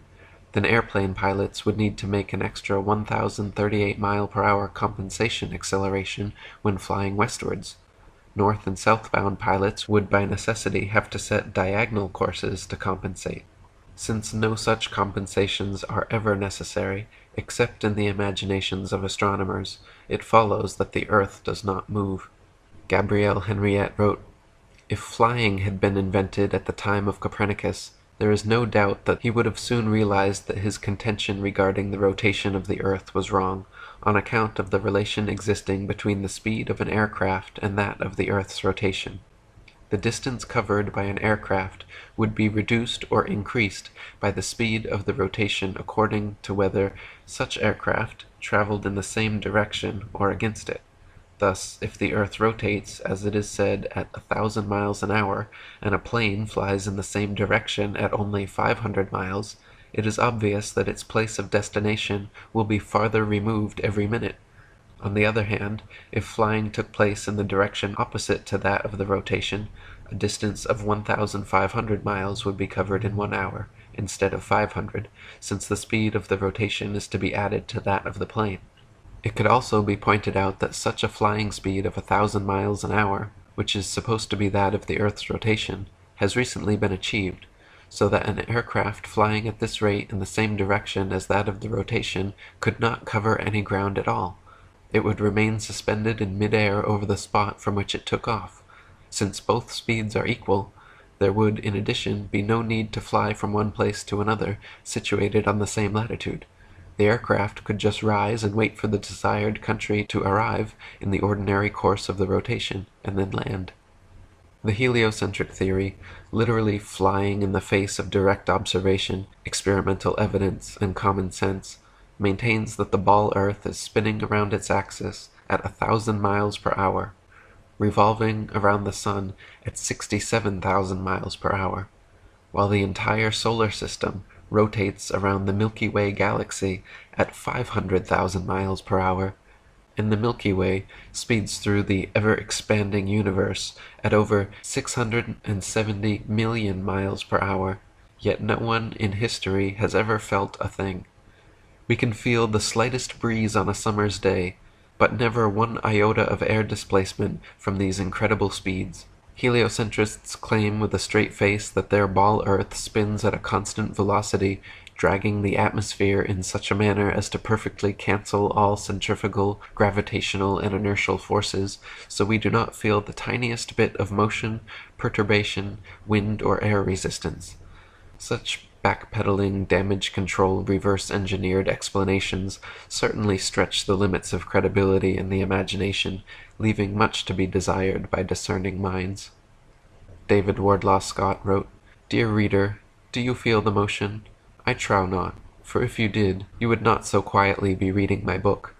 then airplane pilots would need to make an extra 1,038 mile per hour compensation acceleration when flying westwards. North and southbound pilots would by necessity have to set diagonal courses to compensate. Since no such compensations are ever necessary, except in the imaginations of astronomers, it follows that the Earth does not move. Gabrielle Henriette wrote, "If flying had been invented at the time of Copernicus, there is no doubt that he would have soon realized that his contention regarding the rotation of the Earth was wrong, on account of the relation existing between the speed of an aircraft and that of the Earth's rotation. The distance covered by an aircraft would be reduced or increased by the speed of the rotation according to whether such aircraft traveled in the same direction or against it. Thus, if the Earth rotates, as it is said, at 1,000 miles an hour, and a plane flies in the same direction at only 500 miles, it is obvious that its place of destination will be farther removed every minute. On the other hand, if flying took place in the direction opposite to that of the rotation, a distance of 1,500 miles would be covered in 1 hour, instead of 500, since the speed of the rotation is to be added to that of the plane. It could also be pointed out that such a flying speed of 1,000 miles an hour, which is supposed to be that of the Earth's rotation, has recently been achieved, so that an aircraft flying at this rate in the same direction as that of the rotation could not cover any ground at all. It would remain suspended in mid-air over the spot from which it took off. Since both speeds are equal, there would, in addition, be no need to fly from one place to another situated on the same latitude. The aircraft could just rise and wait for the desired country to arrive in the ordinary course of the rotation, and then land. The heliocentric theory, literally flying in the face of direct observation, experimental evidence, and common sense, maintains that the ball Earth is spinning around its axis at 1,000 miles per hour, revolving around the Sun at 67,000 miles per hour, while the entire solar system rotates around the Milky Way galaxy at 500,000 miles per hour, and the Milky Way speeds through the ever-expanding universe at over 670 million miles per hour, yet no one in history has ever felt a thing. We can feel the slightest breeze on a summer's day, but never one iota of air displacement from these incredible speeds. Heliocentrists claim with a straight face that their ball Earth spins at a constant velocity, dragging the atmosphere in such a manner as to perfectly cancel all centrifugal, gravitational, and inertial forces, so we do not feel the tiniest bit of motion, perturbation, wind, or air resistance. Such backpedaling, damage control, reverse-engineered explanations certainly stretch the limits of credibility in the imagination, leaving much to be desired by discerning minds. David Wardlaw Scott wrote, "Dear reader, do you feel the motion? I trow not, for if you did, you would not so quietly be reading my book.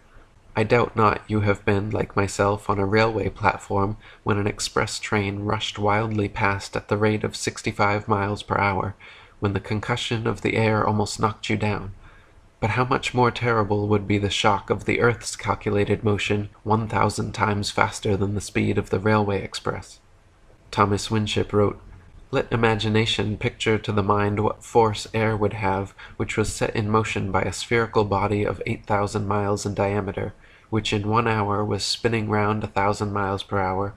I doubt not you have been, like myself, on a railway platform when an express train rushed wildly past at the rate of 65 miles per hour, when the concussion of the air almost knocked you down. But how much more terrible would be the shock of the Earth's calculated motion 1,000 times faster than the speed of the railway express." Thomas Winship wrote, Let imagination picture to the mind what force air would have which was set in motion by a spherical body of 8,000 miles in diameter, which in 1 hour was spinning round 1,000 miles per hour,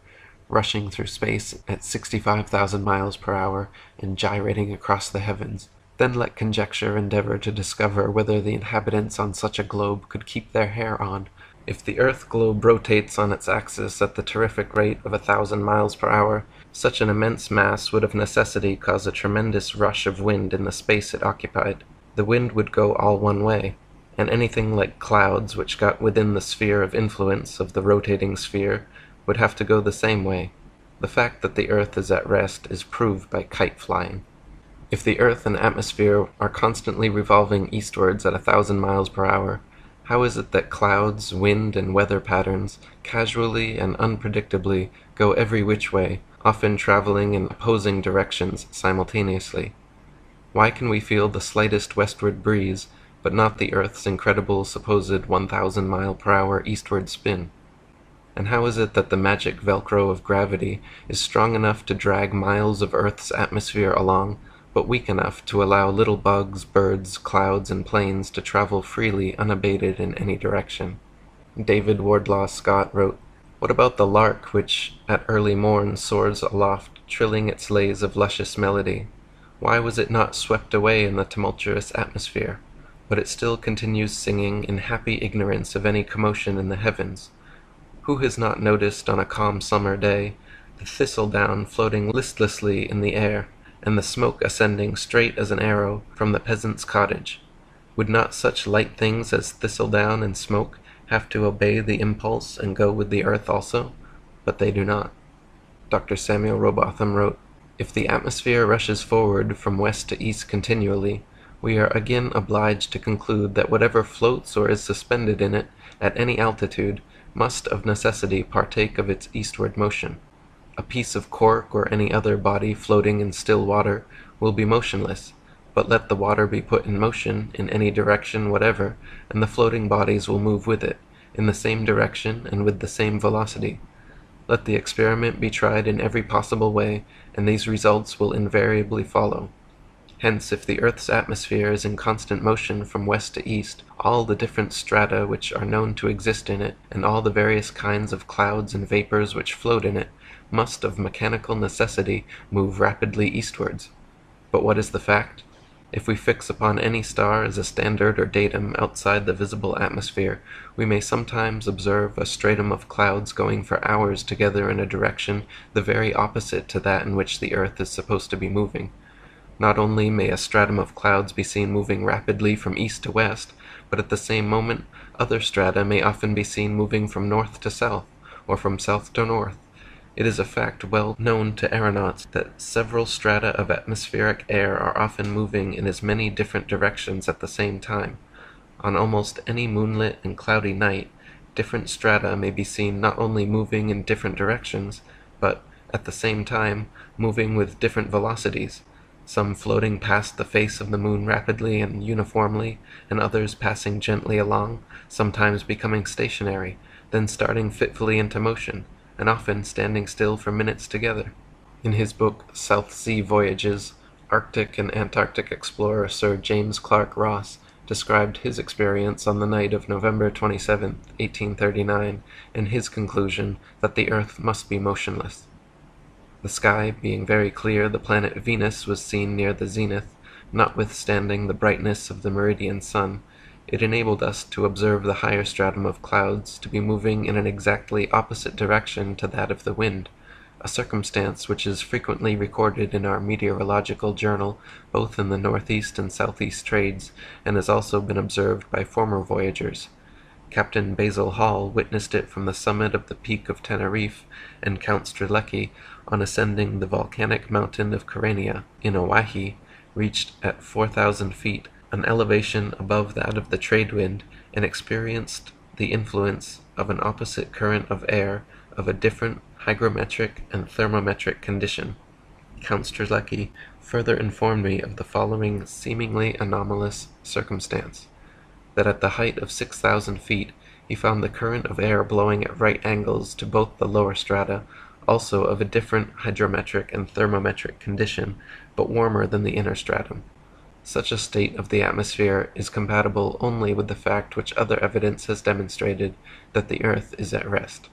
rushing through space at 65,000 miles per hour, and gyrating across the heavens. Then let conjecture endeavor to discover whether the inhabitants on such a globe could keep their hair on. If the earth globe rotates on its axis at the terrific rate of 1,000 miles per hour, such an immense mass would of necessity cause a tremendous rush of wind in the space it occupied. The wind would go all one way, and anything like clouds which got within the sphere of influence of the rotating sphere would have to go the same way. The fact that the earth is at rest is proved by kite flying. If the earth and atmosphere are constantly revolving eastwards at 1,000 miles per hour, how is it that clouds, wind, and weather patterns casually and unpredictably go every which way, often traveling in opposing directions simultaneously? Why can we feel the slightest westward breeze, but not the earth's incredible supposed 1,000 mile per hour eastward spin? And how is it that the magic velcro of gravity is strong enough to drag miles of Earth's atmosphere along, but weak enough to allow little bugs, birds, clouds, and planes to travel freely unabated in any direction? David Wardlaw Scott wrote, "What about the lark which at early morn soars aloft, trilling its lays of luscious melody? Why was it not swept away in the tumultuous atmosphere? But it still continues singing in happy ignorance of any commotion in the heavens. Who has not noticed on a calm summer day the thistledown floating listlessly in the air, and the smoke ascending straight as an arrow from the peasant's cottage? Would not such light things as thistledown and smoke have to obey the impulse and go with the earth also? But they do not." Dr. Samuel Robotham wrote, "If the atmosphere rushes forward from west to east continually, we are again obliged to conclude that whatever floats or is suspended in it at any altitude must of necessity partake of its eastward motion. A piece of cork or any other body floating in still water will be motionless, but let the water be put in motion in any direction whatever, and the floating bodies will move with it, in the same direction and with the same velocity. Let the experiment be tried in every possible way, and these results will invariably follow. Hence, if the earth's atmosphere is in constant motion from west to east, all the different strata which are known to exist in it, and all the various kinds of clouds and vapors which float in it, must of mechanical necessity move rapidly eastwards. But what is the fact? If we fix upon any star as a standard or datum outside the visible atmosphere, we may sometimes observe a stratum of clouds going for hours together in a direction the very opposite to that in which the earth is supposed to be moving. Not only may a stratum of clouds be seen moving rapidly from east to west, but at the same moment other strata may often be seen moving from north to south, or from south to north. It is a fact well known to aeronauts that several strata of atmospheric air are often moving in as many different directions at the same time. On almost any moonlit and cloudy night, different strata may be seen not only moving in different directions, but, at the same time, moving with different velocities, some floating past the face of the moon rapidly and uniformly, and others passing gently along, sometimes becoming stationary, then starting fitfully into motion, and often standing still for minutes together." In his book South Sea Voyages, Arctic and Antarctic explorer Sir James Clark Ross described his experience on the night of November 27, 1839, and his conclusion that the earth must be motionless. The sky being very clear, the planet Venus was seen near the zenith. Notwithstanding the brightness of the meridian sun, it enabled us to observe the higher stratum of clouds to be moving in an exactly opposite direction to that of the wind, a circumstance which is frequently recorded in our meteorological journal, both in the northeast and southeast trades, and has also been observed by former voyagers. Captain Basil Hall witnessed it from the summit of the Peak of Teneriffe, and Count Strzelecki, on ascending the volcanic mountain of Kyrenia, in Oahe, reached at 4,000 feet, an elevation above that of the trade wind, and experienced the influence of an opposite current of air of a different hygrometric and thermometric condition. Count Strzelecki further informed me of the following seemingly anomalous circumstance: that at the height of 6,000 feet he found the current of air blowing at right angles to both the lower strata, also of a different hydrometric and thermometric condition, but warmer than the inner stratum. Such a state of the atmosphere is compatible only with the fact which other evidence has demonstrated, that the earth is at rest.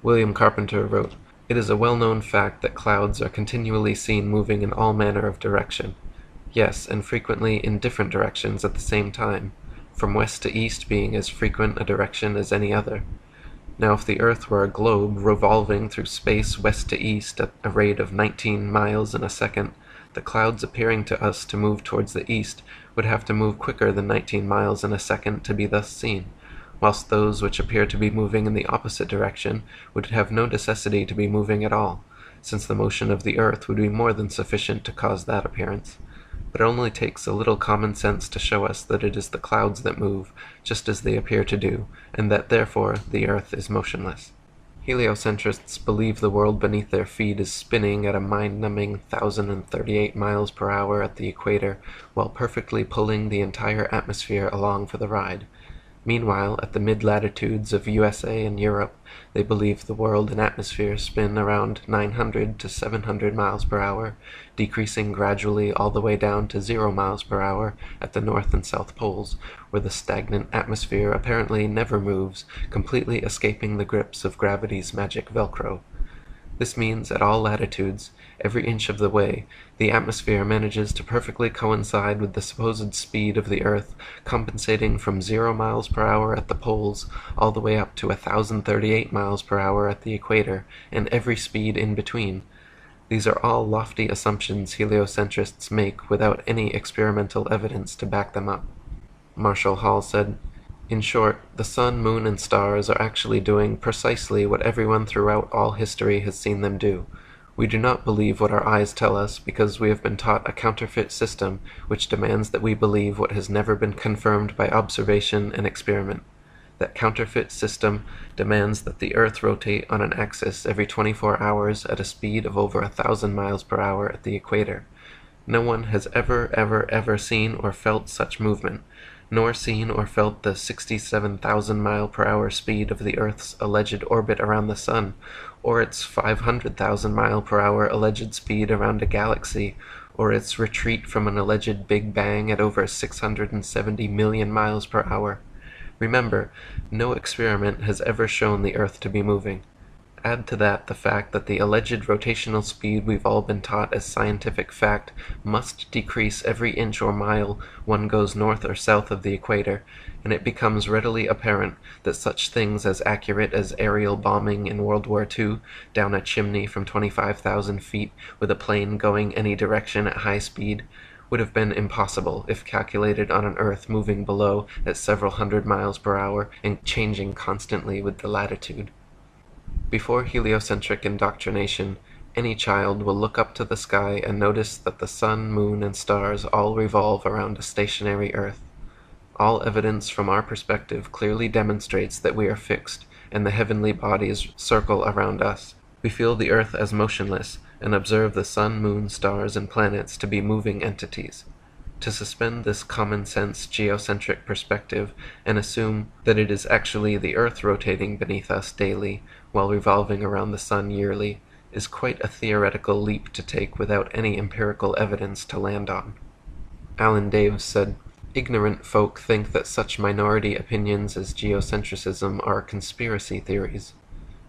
William Carpenter wrote, "It is a well-known fact that clouds are continually seen moving in all manner of direction. Yes, and frequently in different directions at the same time, from west to east being as frequent a direction as any other. Now if the earth were a globe revolving through space west to east at a rate of 19 miles in a second, the clouds appearing to us to move towards the east would have to move quicker than 19 miles in a second to be thus seen, whilst those which appear to be moving in the opposite direction would have no necessity to be moving at all, since the motion of the earth would be more than sufficient to cause that appearance. But it only takes a little common sense to show us that it is the clouds that move, just as they appear to do, and that therefore the earth is motionless." Heliocentrists believe the world beneath their feet is spinning at a mind-numbing 1,038 miles per hour at the equator, while perfectly pulling the entire atmosphere along for the ride. Meanwhile, at the mid-latitudes of USA and Europe, they believe the world and atmosphere spin around 900 to 700 miles per hour, decreasing gradually all the way down to 0 miles per hour at the North and South Poles, where the stagnant atmosphere apparently never moves, completely escaping the grips of gravity's magic Velcro. This means at all latitudes, every inch of the way, the atmosphere manages to perfectly coincide with the supposed speed of the earth, compensating from 0 miles per hour at the poles all the way up to 1,038 miles per hour at the equator, and every speed in between. These are all lofty assumptions heliocentrists make without any experimental evidence to back them up. Marshall Hall said, "In short, the sun, moon, and stars are actually doing precisely what everyone throughout all history has seen them do. We do not believe what our eyes tell us because we have been taught a counterfeit system which demands that we believe what has never been confirmed by observation and experiment. That counterfeit system demands that the earth rotate on an axis every 24 hours at a speed of over 1,000 miles per hour at the equator. No one has ever seen or felt such movement, nor seen or felt the 67,000 mile per hour speed of the Earth's alleged orbit around the Sun, or its 500,000 mile per hour alleged speed around a galaxy, or its retreat from an alleged Big Bang at over 670 million miles per hour. Remember, no experiment has ever shown the Earth to be moving. Add to that the fact that the alleged rotational speed we've all been taught as scientific fact must decrease every inch or mile one goes north or south of the equator, and it becomes readily apparent that such things as accurate as aerial bombing in World War II down a chimney from 25,000 feet with a plane going any direction at high speed would have been impossible if calculated on an Earth moving below at several hundred miles per hour and changing constantly with the latitude. Before heliocentric indoctrination, any child will look up to the sky and notice that the sun, moon, and stars all revolve around a stationary Earth. All evidence from our perspective clearly demonstrates that we are fixed, and the heavenly bodies circle around us. We feel the Earth as motionless, and observe the sun, moon, stars, and planets to be moving entities. To suspend this common-sense geocentric perspective and assume that it is actually the Earth rotating beneath us daily while revolving around the Sun yearly is quite a theoretical leap to take without any empirical evidence to land on." Alan Daves said, "Ignorant folk think that such minority opinions as geocentrism are conspiracy theories.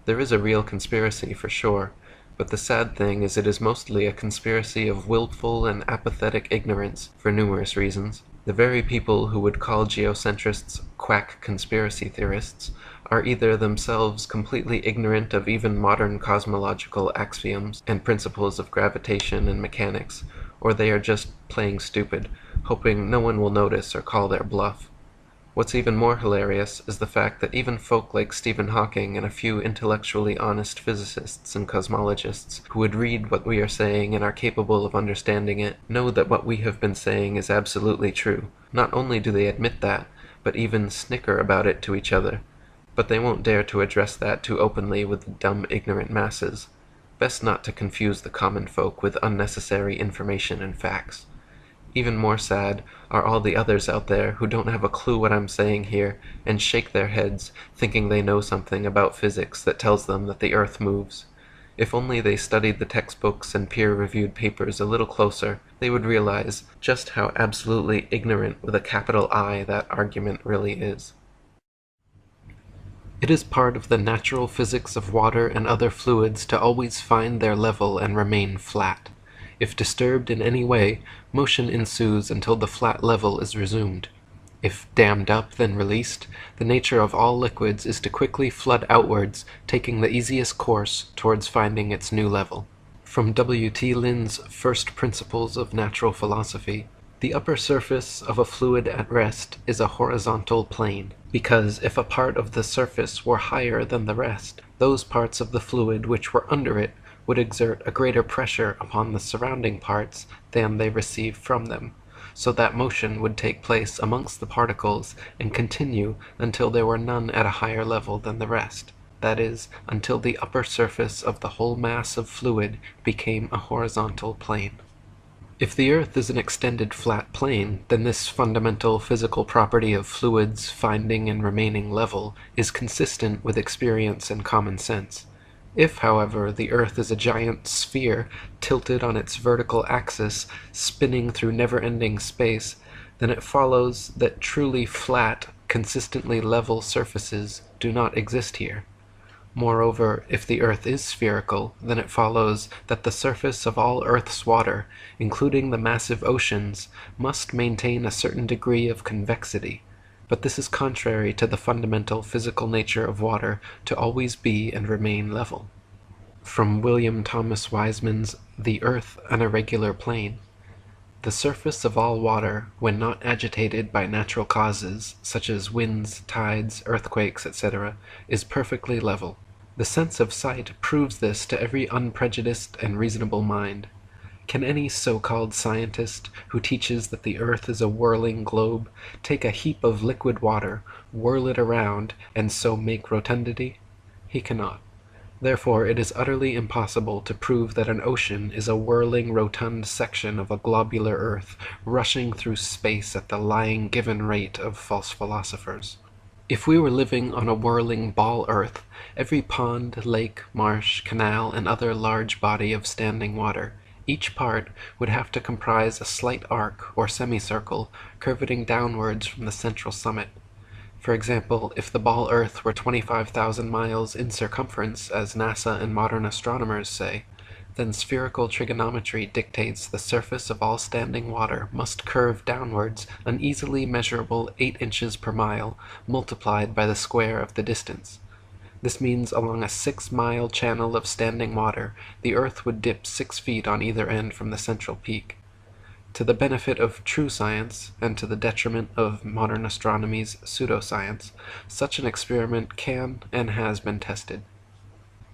There is a real conspiracy for sure, but the sad thing is it is mostly a conspiracy of willful and apathetic ignorance for numerous reasons. The very people who would call geocentrists quack conspiracy theorists are either themselves completely ignorant of even modern cosmological axioms and principles of gravitation and mechanics, or they are just playing stupid, hoping no one will notice or call their bluff. What's even more hilarious is the fact that even folk like Stephen Hawking and a few intellectually honest physicists and cosmologists who would read what we are saying and are capable of understanding it know that what we have been saying is absolutely true. Not only do they admit that, but even snicker about it to each other. But they won't dare to address that too openly with the dumb, ignorant masses. Best not to confuse the common folk with unnecessary information and facts. Even more sad are all the others out there who don't have a clue what I'm saying here and shake their heads, thinking they know something about physics that tells them that the Earth moves. If only they studied the textbooks and peer-reviewed papers a little closer, they would realize just how absolutely ignorant with a capital I that argument really is. It is part of the natural physics of water and other fluids to always find their level and remain flat. If disturbed in any way, motion ensues until the flat level is resumed. If dammed up, then released, the nature of all liquids is to quickly flood outwards, taking the easiest course towards finding its new level. From W. T. Lynn's First Principles of Natural Philosophy, the upper surface of a fluid at rest is a horizontal plane, because if a part of the surface were higher than the rest, those parts of the fluid which were under it would exert a greater pressure upon the surrounding parts than they receive from them, so that motion would take place amongst the particles and continue until there were none at a higher level than the rest, that is, until the upper surface of the whole mass of fluid became a horizontal plane. If the earth is an extended flat plane, then this fundamental physical property of fluids finding and remaining level is consistent with experience and common sense. If, however, the earth is a giant sphere tilted on its vertical axis, spinning through never-ending space, then it follows that truly flat, consistently level surfaces do not exist here. Moreover, if the earth is spherical, then it follows that the surface of all Earth's water, including the massive oceans, must maintain a certain degree of convexity. But this is contrary to the fundamental physical nature of water to always be and remain level. From William Thomas Wiseman's The Earth an Irregular Plane. The surface of all water, when not agitated by natural causes, such as winds, tides, earthquakes, etc., is perfectly level. The sense of sight proves this to every unprejudiced and reasonable mind. Can any so-called scientist, who teaches that the earth is a whirling globe, take a heap of liquid water, whirl it around, and so make rotundity? He cannot. Therefore it is utterly impossible to prove that an ocean is a whirling rotund section of a globular earth, rushing through space at the lying given rate of false philosophers. If we were living on a whirling ball earth, every pond, lake, marsh, canal, and other large body of standing water, each part would have to comprise a slight arc or semicircle curveting downwards from the central summit. For example, if the ball earth were 25,000 miles in circumference, as NASA and modern astronomers say, then spherical trigonometry dictates the surface of all standing water must curve downwards an easily measurable 8 inches per mile, multiplied by the square of the distance. This means along a 6-mile channel of standing water, the earth would dip 6 feet on either end from the central peak. To the benefit of true science, and to the detriment of modern astronomy's pseudoscience, such an experiment can and has been tested.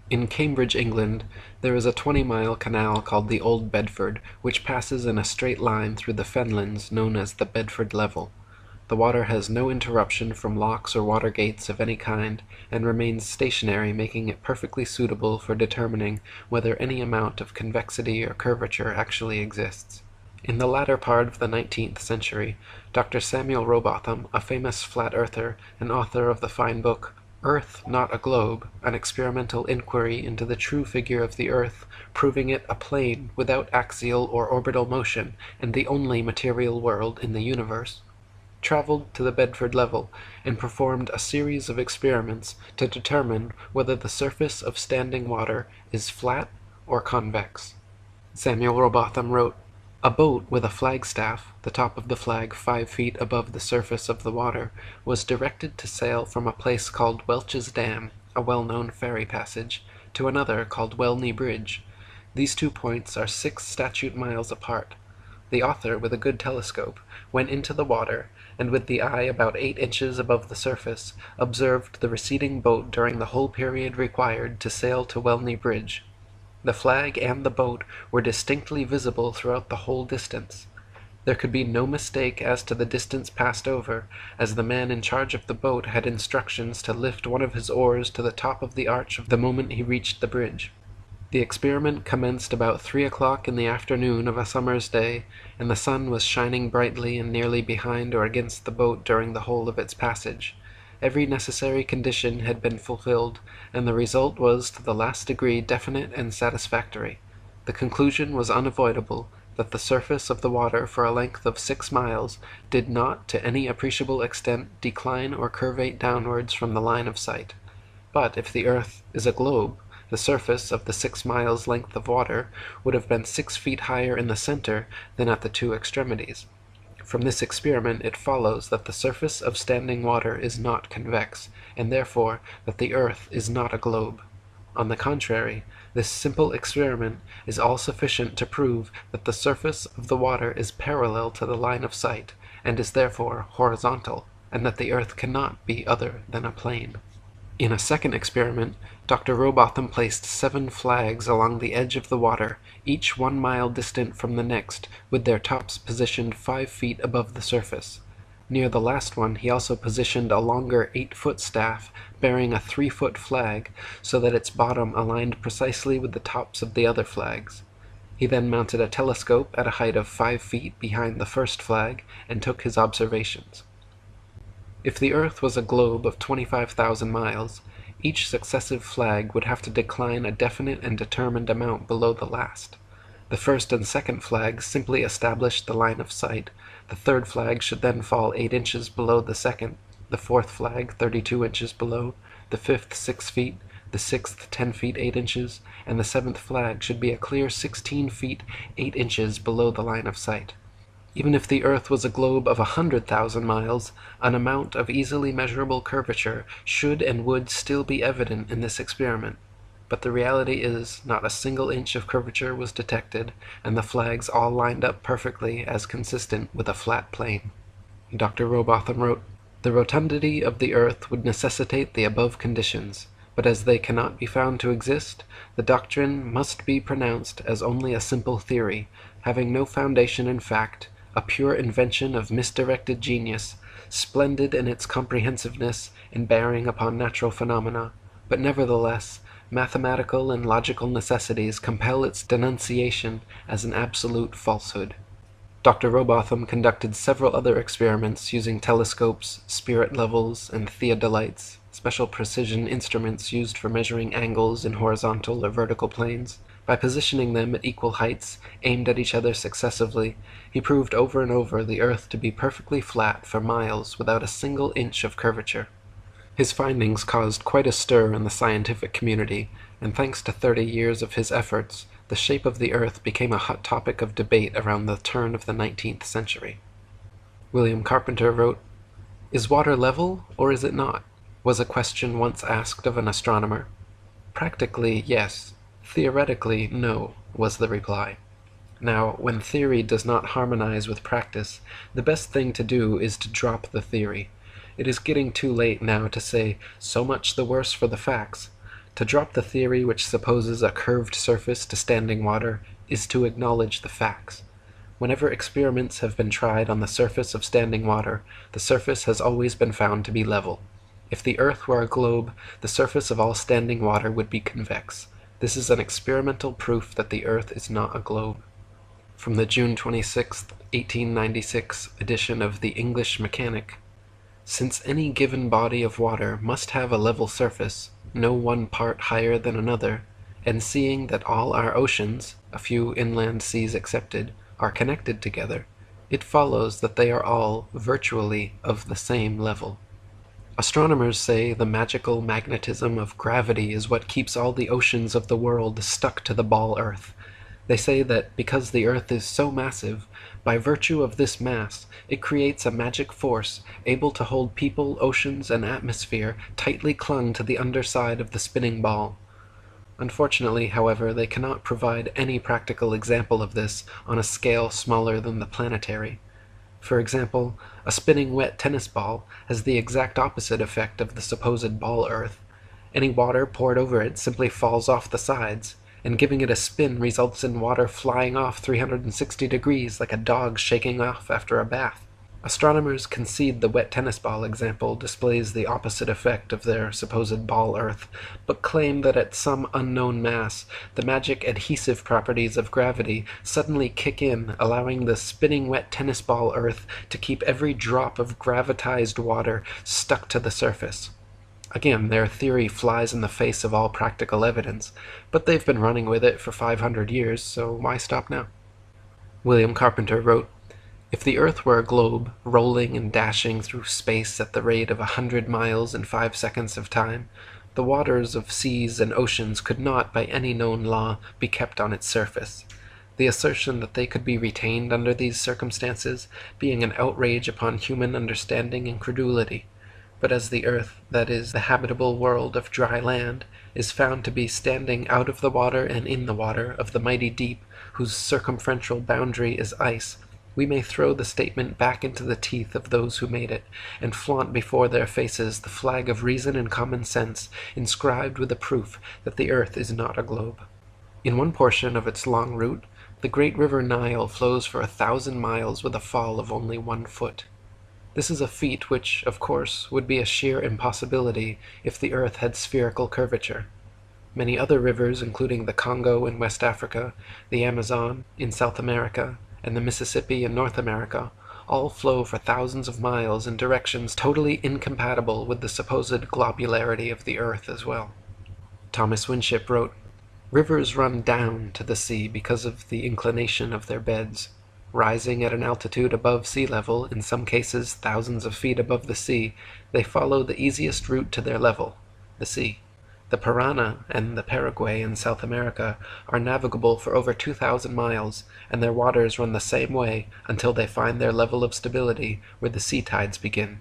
In Cambridge, England, there is a 20-mile canal called the Old Bedford, which passes in a straight line through the fenlands known as the Bedford Level. The water has no interruption from locks or water gates of any kind, and remains stationary, making it perfectly suitable for determining whether any amount of convexity or curvature actually exists. In the latter part of the 19th century, Dr. Samuel Rowbotham, a famous flat-earther and author of the fine book Earth Not a Globe, an experimental inquiry into the true figure of the earth, proving it a plane without axial or orbital motion and the only material world in the universe, traveled to the Bedford Level and performed a series of experiments to determine whether the surface of standing water is flat or convex. Samuel Rowbotham wrote, "A boat with a flagstaff, the top of the flag 5 feet above the surface of the water, was directed to sail from a place called Welch's Dam, a well-known ferry passage, to another called Welney Bridge. These 2 points are 6 statute miles apart. The author, with a good telescope, went into the water, and with the eye about 8 inches above the surface, observed the receding boat during the whole period required to sail to Welney Bridge. The flag and the boat were distinctly visible throughout the whole distance. There could be no mistake as to the distance passed over, as the man in charge of the boat had instructions to lift one of his oars to the top of the arch the moment he reached the bridge. The experiment commenced about 3 o'clock in the afternoon of a summer's day, and the sun was shining brightly and nearly behind or against the boat during the whole of its passage. Every necessary condition had been fulfilled, and the result was to the last degree definite and satisfactory. The conclusion was unavoidable, that the surface of the water for a length of 6 miles did not to any appreciable extent decline or curvate downwards from the line of sight. But if the earth is a globe, the surface of the 6 miles length of water would have been 6 feet higher in the center than at the two extremities. From this experiment it follows that the surface of standing water is not convex, and therefore that the earth is not a globe. On the contrary, this simple experiment is all sufficient to prove that the surface of the water is parallel to the line of sight, and is therefore horizontal, and that the earth cannot be other than a plane. In a second experiment, Dr. Rowbotham placed 7 flags along the edge of the water, each 1 mile distant from the next, with their tops positioned 5 feet above the surface. Near the last one he also positioned a longer 8-foot staff bearing a 3-foot flag, so that its bottom aligned precisely with the tops of the other flags. He then mounted a telescope at a height of 5 feet behind the first flag, and took his observations. If the earth was a globe of 25,000 miles, each successive flag would have to decline a definite and determined amount below the last. The first and second flags simply established the line of sight. The third flag should then fall 8 inches below the second, the fourth flag 32 inches below, the fifth 6 feet, the sixth 10 feet 8 inches, and the seventh flag should be a clear 16 feet 8 inches below the line of sight. Even if the earth was a globe of 100,000 miles, an amount of easily measurable curvature should and would still be evident in this experiment. But the reality is, not a single inch of curvature was detected, and the flags all lined up perfectly as consistent with a flat plane. Dr. Rowbotham wrote, "The rotundity of the earth would necessitate the above conditions, but as they cannot be found to exist, the doctrine must be pronounced as only a simple theory, having no foundation in fact, a pure invention of misdirected genius, splendid in its comprehensiveness and bearing upon natural phenomena, but nevertheless mathematical and logical necessities compel its denunciation as an absolute falsehood." Dr. Rowbotham conducted several other experiments using telescopes, spirit levels, and theodolites, special precision instruments used for measuring angles in horizontal or vertical planes. By positioning them at equal heights, aimed at each other successively, he proved over and over the earth to be perfectly flat for miles without a single inch of curvature. His findings caused quite a stir in the scientific community, and thanks to 30 years of his efforts, the shape of the earth became a hot topic of debate around the turn of the 19th century. William Carpenter wrote, "Is water level, or is it not?" was a question once asked of an astronomer. "Practically, yes. Theoretically, no," was the reply. Now, when theory does not harmonize with practice, the best thing to do is to drop the theory. It is getting too late now to say, "so much the worse for the facts." To drop the theory which supposes a curved surface to standing water is to acknowledge the facts. Whenever experiments have been tried on the surface of standing water, the surface has always been found to be level. If the earth were a globe, the surface of all standing water would be convex. This is an experimental proof that the earth is not a globe. From the June 26, 1896 edition of the English Mechanic, "Since any given body of water must have a level surface, no one part higher than another, and seeing that all our oceans, a few inland seas excepted, are connected together, it follows that they are all, virtually, of the same level." Astronomers say the magical magnetism of gravity is what keeps all the oceans of the world stuck to the ball earth. They say that because the earth is so massive, by virtue of this mass, it creates a magic force able to hold people, oceans, and atmosphere tightly clung to the underside of the spinning ball. Unfortunately, however, they cannot provide any practical example of this on a scale smaller than the planetary. For example, a spinning wet tennis ball has the exact opposite effect of the supposed ball earth. Any water poured over it simply falls off the sides, and giving it a spin results in water flying off 360 degrees like a dog shaking off after a bath. Astronomers concede the wet tennis ball example displays the opposite effect of their supposed ball Earth, but claim that at some unknown mass, the magic adhesive properties of gravity suddenly kick in, allowing the spinning wet tennis ball Earth to keep every drop of gravitized water stuck to the surface. Again, their theory flies in the face of all practical evidence, but they've been running with it for 500 years, so why stop now? William Carpenter wrote, "If the Earth were a globe, rolling and dashing through space at the rate of 100 miles in 5 seconds of time, the waters of seas and oceans could not, by any known law, be kept on its surface. The assertion that they could be retained under these circumstances, being an outrage upon human understanding and credulity. But as the earth, that is, the habitable world of dry land, is found to be standing out of the water and in the water of the mighty deep, whose circumferential boundary is ice, we may throw the statement back into the teeth of those who made it, and flaunt before their faces the flag of reason and common sense, inscribed with a proof that the earth is not a globe. In one portion of its long route, the great river Nile flows for 1,000 miles with a fall of only 1 foot. This is a feat which, of course, would be a sheer impossibility if the earth had spherical curvature. Many other rivers, including the Congo in West Africa, the Amazon in South America, and the Mississippi in North America, all flow for thousands of miles in directions totally incompatible with the supposed globularity of the earth as well." Thomas Winship wrote, "Rivers run down to the sea because of the inclination of their beds. Rising at an altitude above sea level, in some cases thousands of feet above the sea, they follow the easiest route to their level, the sea. The Parana and the Paraguay in South America are navigable for over 2,000 miles, and their waters run the same way until they find their level of stability where the sea tides begin.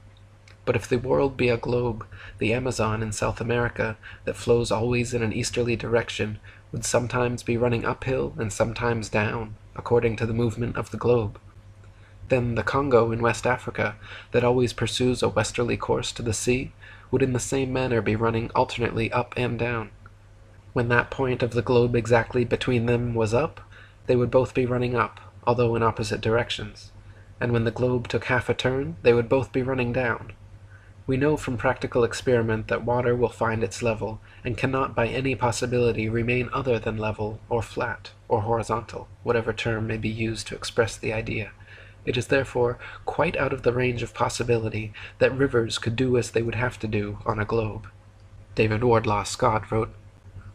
But if the world be a globe, the Amazon in South America, that flows always in an easterly direction, would sometimes be running uphill and sometimes down, according to the movement of the globe. Then the Congo in West Africa, that always pursues a westerly course to the sea, would in the same manner be running alternately up and down. When that point of the globe exactly between them was up, they would both be running up, although in opposite directions. And when the globe took half a turn, they would both be running down. We know from practical experiment that water will find its level, and cannot by any possibility remain other than level, or flat, or horizontal, whatever term may be used to express the idea. It is therefore quite out of the range of possibility that rivers could do as they would have to do on a globe." David Wardlaw Scott wrote,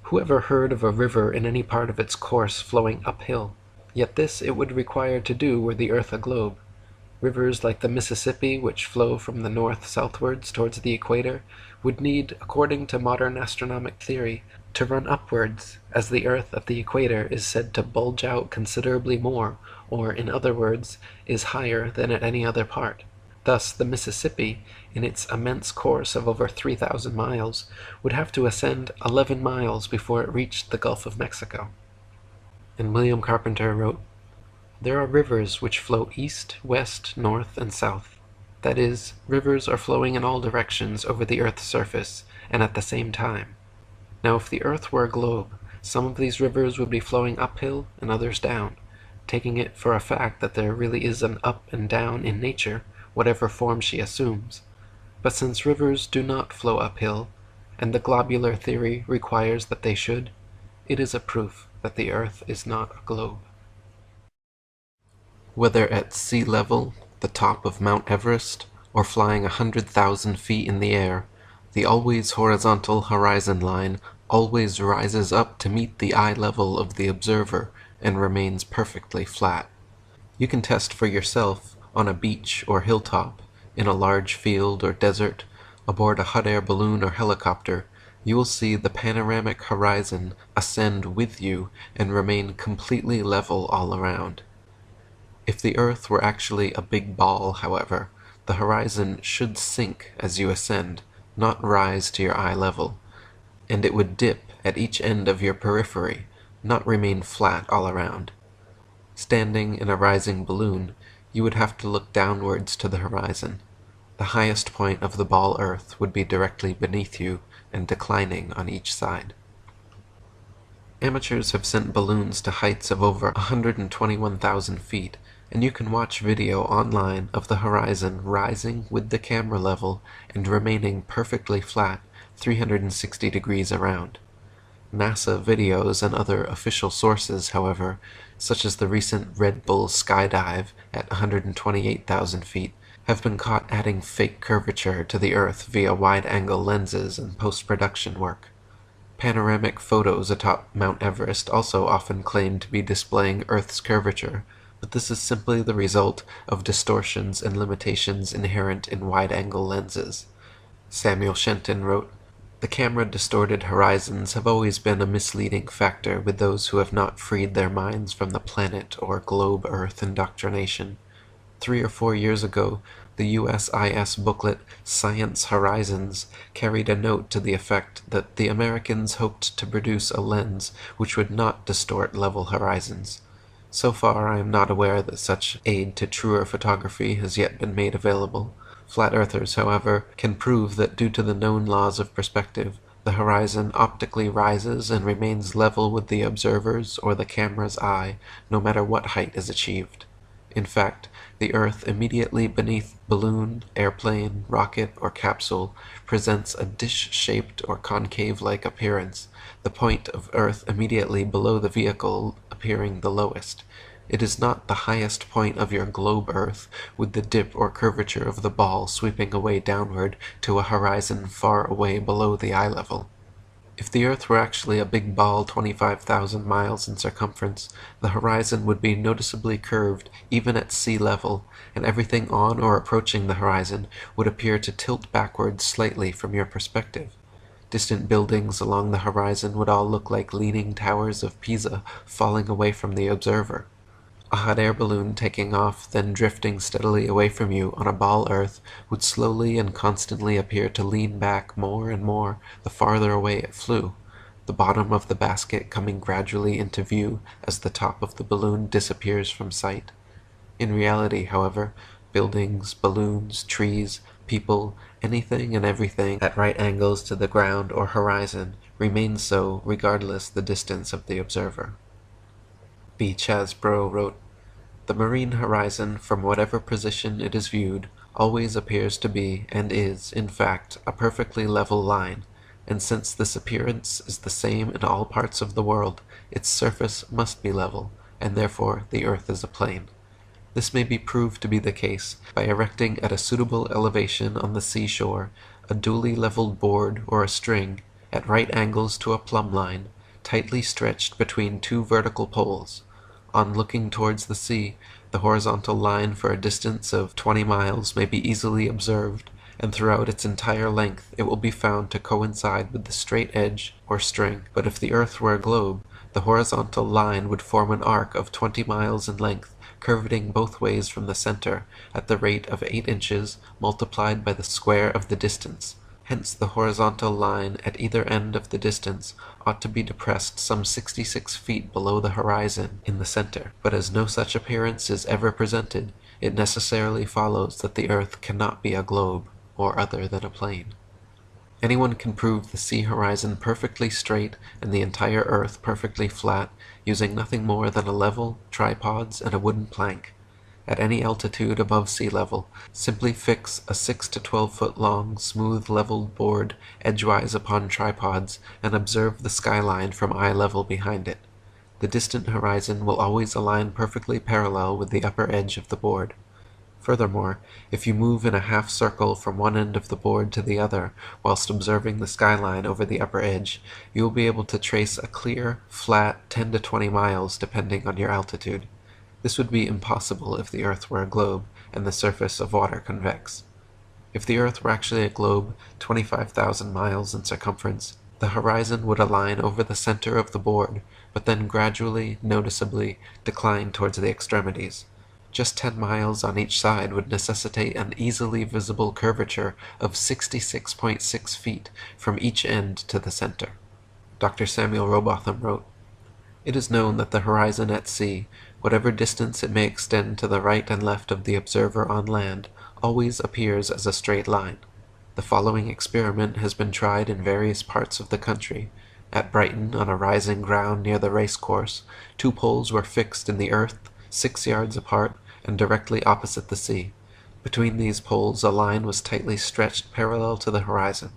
"Who ever heard of a river in any part of its course flowing uphill? Yet this it would require to do were the earth a globe. Rivers like the Mississippi, which flow from the north southwards towards the equator, would need, according to modern astronomic theory, to run upwards, as the earth at the equator is said to bulge out considerably more, or, in other words, is higher than at any other part. Thus the Mississippi, in its immense course of over 3,000 miles, would have to ascend 11 miles before it reached the Gulf of Mexico." And William Carpenter wrote, "There are rivers which flow east, west, north, and south. That is, rivers are flowing in all directions over the earth's surface, and at the same time. Now if the earth were a globe, some of these rivers would be flowing uphill and others down, taking it for a fact that there really is an up and down in nature, whatever form she assumes. But since rivers do not flow uphill, and the globular theory requires that they should, it is a proof that the earth is not a globe." Whether at sea level, the top of Mount Everest, or flying 100,000 feet in the air, the always horizontal horizon line always rises up to meet the eye level of the observer and remains perfectly flat. You can test for yourself on a beach or hilltop, in a large field or desert, aboard a hot air balloon or helicopter. You will see the panoramic horizon ascend with you and remain completely level all around. If the earth were actually a big ball, however, the horizon should sink as you ascend, not rise to your eye level, and it would dip at each end of your periphery, not remain flat all around. Standing in a rising balloon, you would have to look downwards to the horizon. The highest point of the ball earth would be directly beneath you and declining on each side. Amateurs have sent balloons to heights of over 121,000 feet, and you can watch video online of the horizon rising with the camera level and remaining perfectly flat 360 degrees around. NASA videos and other official sources, however, such as the recent Red Bull skydive at 128,000 feet, have been caught adding fake curvature to the Earth via wide-angle lenses and post-production work. Panoramic photos atop Mount Everest also often claim to be displaying Earth's curvature, but this is simply the result of distortions and limitations inherent in wide-angle lenses. Samuel Shenton wrote, "The camera-distorted horizons have always been a misleading factor with those who have not freed their minds from the planet or globe Earth indoctrination. 3 or 4 years ago, the USIS booklet Science Horizons carried a note to the effect that the Americans hoped to produce a lens which would not distort level horizons. So far, I am not aware that such aid to truer photography has yet been made available. Flat earthers, however, can prove that due to the known laws of perspective, the horizon optically rises and remains level with the observer's or the camera's eye, no matter what height is achieved. In fact, the Earth immediately beneath balloon, airplane, rocket, or capsule presents a dish-shaped or concave-like appearance, the point of Earth immediately below the vehicle appearing the lowest. It is not the highest point of your globe Earth, with the dip or curvature of the ball sweeping away downward to a horizon far away below the eye level. If the Earth were actually a big ball 25,000 miles in circumference, the horizon would be noticeably curved even at sea level, and everything on or approaching the horizon would appear to tilt backwards slightly from your perspective. Distant buildings along the horizon would all look like leaning towers of Pisa falling away from the observer. A hot air balloon taking off, then drifting steadily away from you on a ball Earth, would slowly and constantly appear to lean back more and more the farther away it flew, the bottom of the basket coming gradually into view as the top of the balloon disappears from sight. In reality, however, buildings, balloons, trees, people, anything and everything at right angles to the ground or horizon remains so regardless the distance of the observer." B. Chasbro wrote, "The marine horizon, from whatever position it is viewed, always appears to be, and is, in fact, a perfectly level line, and since this appearance is the same in all parts of the world, its surface must be level, and therefore the earth is a plane. This may be proved to be the case by erecting at a suitable elevation on the seashore a duly leveled board or a string, at right angles to a plumb line, tightly stretched between two vertical poles. On looking towards the sea, the horizontal line for a distance of 20 miles may be easily observed, and throughout its entire length it will be found to coincide with the straight edge or string. But if the earth were a globe, the horizontal line would form an arc of 20 miles in length, curveting both ways from the center, at the rate of 8 inches multiplied by the square of the distance. Hence the horizontal line at either end of the distance ought to be depressed some 66 feet below the horizon in the center. But as no such appearance is ever presented, it necessarily follows that the earth cannot be a globe, or other than a plane. Anyone can prove the sea horizon perfectly straight and the entire earth perfectly flat, using nothing more than a level, tripods, and a wooden plank. At any altitude above sea level, simply fix a 6 to 12 foot long, smooth leveled board edgewise upon tripods, and observe the skyline from eye level behind it. The distant horizon will always align perfectly parallel with the upper edge of the board. Furthermore, if you move in a half circle from one end of the board to the other, whilst observing the skyline over the upper edge, you will be able to trace a clear, flat 10 to 20 miles depending on your altitude. This would be impossible if the earth were a globe and the surface of water convex. If the earth were actually a globe 25,000 miles in circumference, the horizon would align over the center of the board, but then gradually, noticeably, decline towards the extremities. Just 10 miles on each side would necessitate an easily visible curvature of 66.6 feet from each end to the center." Dr. Samuel Robotham wrote, "It is known that the horizon at sea, whatever distance it may extend to the right and left of the observer on land, always appears as a straight line. The following experiment has been tried in various parts of the country. At Brighton, on a rising ground near the race course, 2 poles were fixed in the earth 6 yards apart, and directly opposite the sea. Between these poles a line was tightly stretched parallel to the horizon.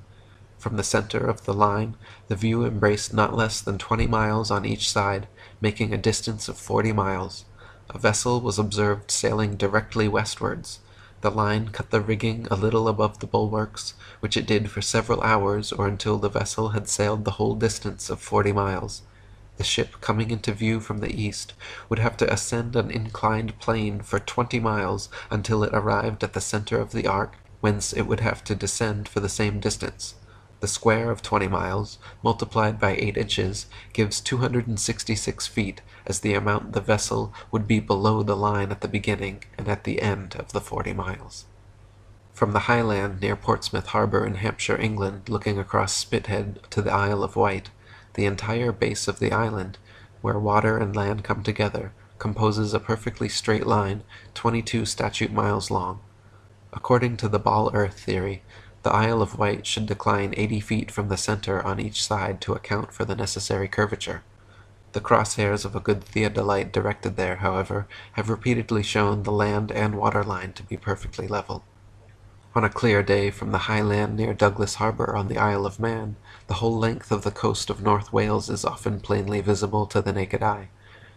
From the center of the line, the view embraced not less than 20 miles on each side, making a distance of 40 miles. A vessel was observed sailing directly westwards. The line cut the rigging a little above the bulwarks, which it did for several hours or until the vessel had sailed the whole distance of 40 miles. The ship coming into view from the east would have to ascend an inclined plane for 20 miles until it arrived at the center of the arc, whence it would have to descend for the same distance. The square of 20 miles, multiplied by 8 inches, gives 266 feet as the amount the vessel would be below the line at the beginning and at the end of the 40 miles. From the high land near Portsmouth Harbour in Hampshire, England, looking across Spithead to the Isle of Wight, the entire base of the island, where water and land come together, composes a perfectly straight line 22 statute miles long. According to the ball earth theory, the Isle of Wight should decline 80 feet from the center on each side to account for the necessary curvature. The crosshairs of a good theodolite directed there, however, have repeatedly shown the land and water line to be perfectly level. On a clear day from the high land near Douglas Harbour on the Isle of Man, the whole length of the coast of North Wales is often plainly visible to the naked eye.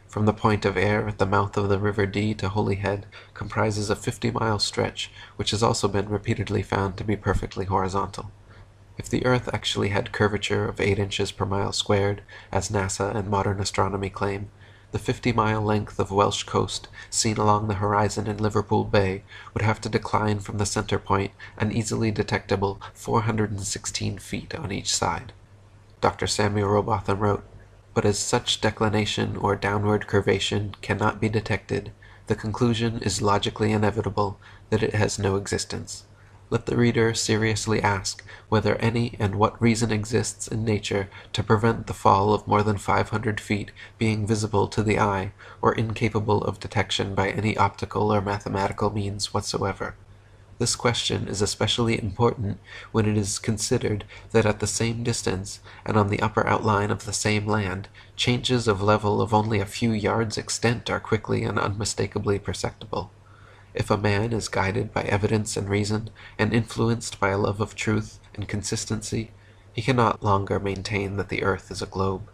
From the point of Ayr at the mouth of the River Dee to Holyhead comprises a 50-mile stretch, which has also been repeatedly found to be perfectly horizontal. If the Earth actually had curvature of 8 inches per mile squared, as NASA and modern astronomy claim, the 50-mile length of Welsh coast, seen along the horizon in Liverpool Bay, would have to decline from the center point an easily detectable 416 feet on each side. Dr. Samuel Robotham wrote, "But as such declination or downward curvation cannot be detected, the conclusion is logically inevitable that it has no existence. Let the reader seriously ask whether any and what reason exists in nature to prevent the fall of more than 500 feet being visible to the eye, or incapable of detection by any optical or mathematical means whatsoever. This question is especially important when it is considered that at the same distance, and on the upper outline of the same land, changes of level of only a few yards' extent are quickly and unmistakably perceptible. If a man is guided by evidence and reason, and influenced by a love of truth and consistency, he cannot longer maintain that the earth is a globe.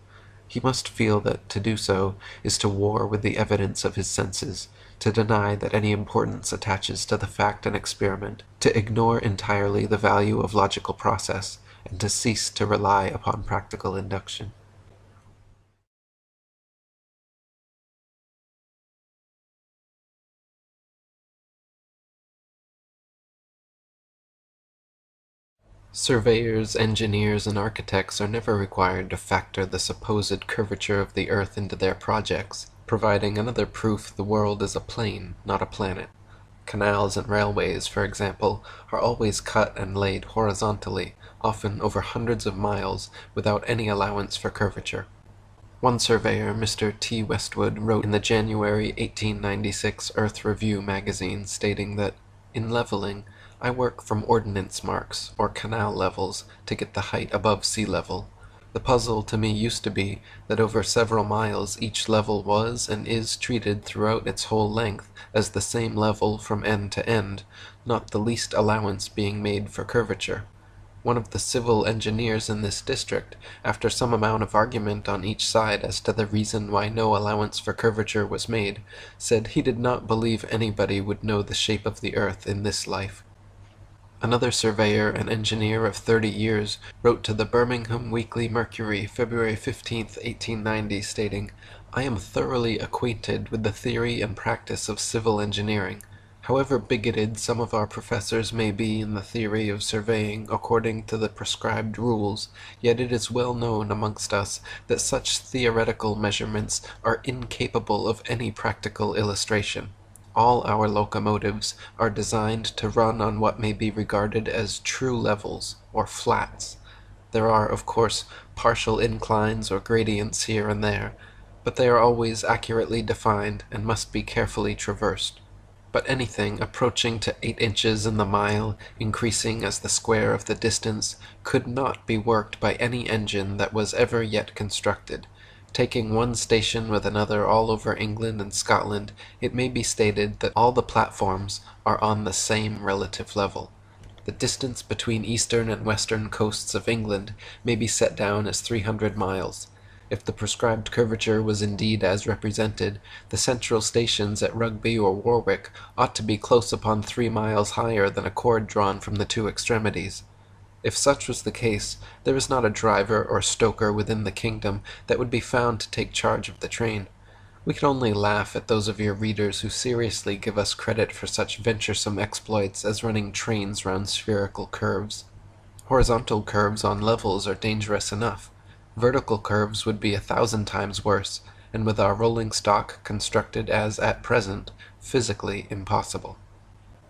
He must feel that to do so is to war with the evidence of his senses, to deny that any importance attaches to the fact and experiment, to ignore entirely the value of logical process, and to cease to rely upon practical induction." Surveyors, engineers, and architects are never required to factor the supposed curvature of the earth into their projects, providing another proof the world is a plane, not a planet. Canals and railways, for example, are always cut and laid horizontally, often over hundreds of miles, without any allowance for curvature. One surveyor, Mr. T. Westwood, wrote in the January 1896 Earth Review magazine, stating that, "In leveling, I work from ordnance marks, or canal levels, to get the height above sea level. The puzzle to me used to be that over several miles each level was and is treated throughout its whole length as the same level from end to end, not the least allowance being made for curvature. One of the civil engineers in this district, after some amount of argument on each side as to the reason why no allowance for curvature was made, said he did not believe anybody would know the shape of the earth in this life." Another surveyor and engineer of 30 years wrote to the Birmingham Weekly Mercury, February 15, 1890, stating, "I am thoroughly acquainted with the theory and practice of civil engineering. However bigoted some of our professors may be in the theory of surveying according to the prescribed rules, yet it is well known amongst us that such theoretical measurements are incapable of any practical illustration. All our locomotives are designed to run on what may be regarded as true levels, or flats. There are, of course, partial inclines or gradients here and there, but they are always accurately defined and must be carefully traversed. But anything approaching to 8 inches in the mile, increasing as the square of the distance, could not be worked by any engine that was ever yet constructed. Taking one station with another all over England and Scotland, it may be stated that all the platforms are on the same relative level. The distance between eastern and western coasts of England may be set down as 300 miles. If the prescribed curvature was indeed as represented, the central stations at Rugby or Warwick ought to be close upon 3 miles higher than a cord drawn from the two extremities. If such was the case, there is not a driver or stoker within the kingdom that would be found to take charge of the train. We can only laugh at those of your readers who seriously give us credit for such venturesome exploits as running trains round spherical curves. Horizontal curves on levels are dangerous enough. Vertical curves would be 1,000 times worse, and with our rolling stock constructed as at present, physically impossible.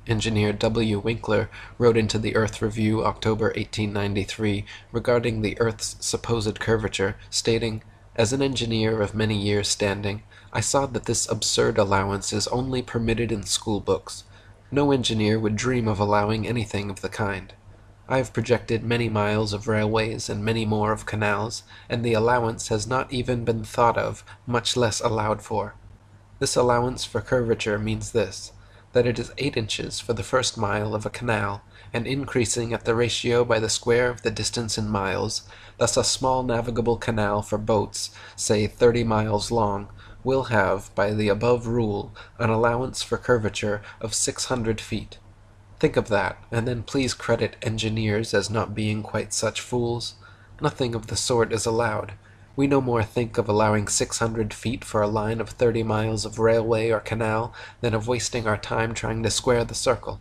Engineer W. Winkler wrote into the Earth Review, October 1893, regarding the Earth's supposed curvature, stating, "As an engineer of many years' standing, I saw that this absurd allowance is only permitted in school books. No engineer would dream of allowing anything of the kind. I have projected many miles of railways and many more of canals, and the allowance has not even been thought of, much less allowed for. This allowance for curvature means this, that it is 8 inches for the first mile of a canal, and increasing at the ratio by the square of the distance in miles. Thus a small navigable canal for boats, say 30 miles long, will have, by the above rule, an allowance for curvature of 600 feet. Think of that, and then please credit engineers as not being quite such fools. Nothing of the sort is allowed. We no more think of allowing 600 feet for a line of 30 miles of railway or canal than of wasting our time trying to square the circle.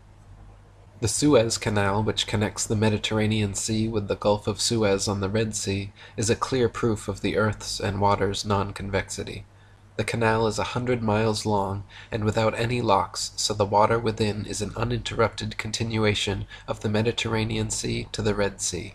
The Suez Canal, which connects the Mediterranean Sea with the Gulf of Suez on the Red Sea, is a clear proof of the earth's and water's non-convexity. The canal is 100 miles long, and without any locks, so the water within is an uninterrupted continuation of the Mediterranean Sea to the Red Sea.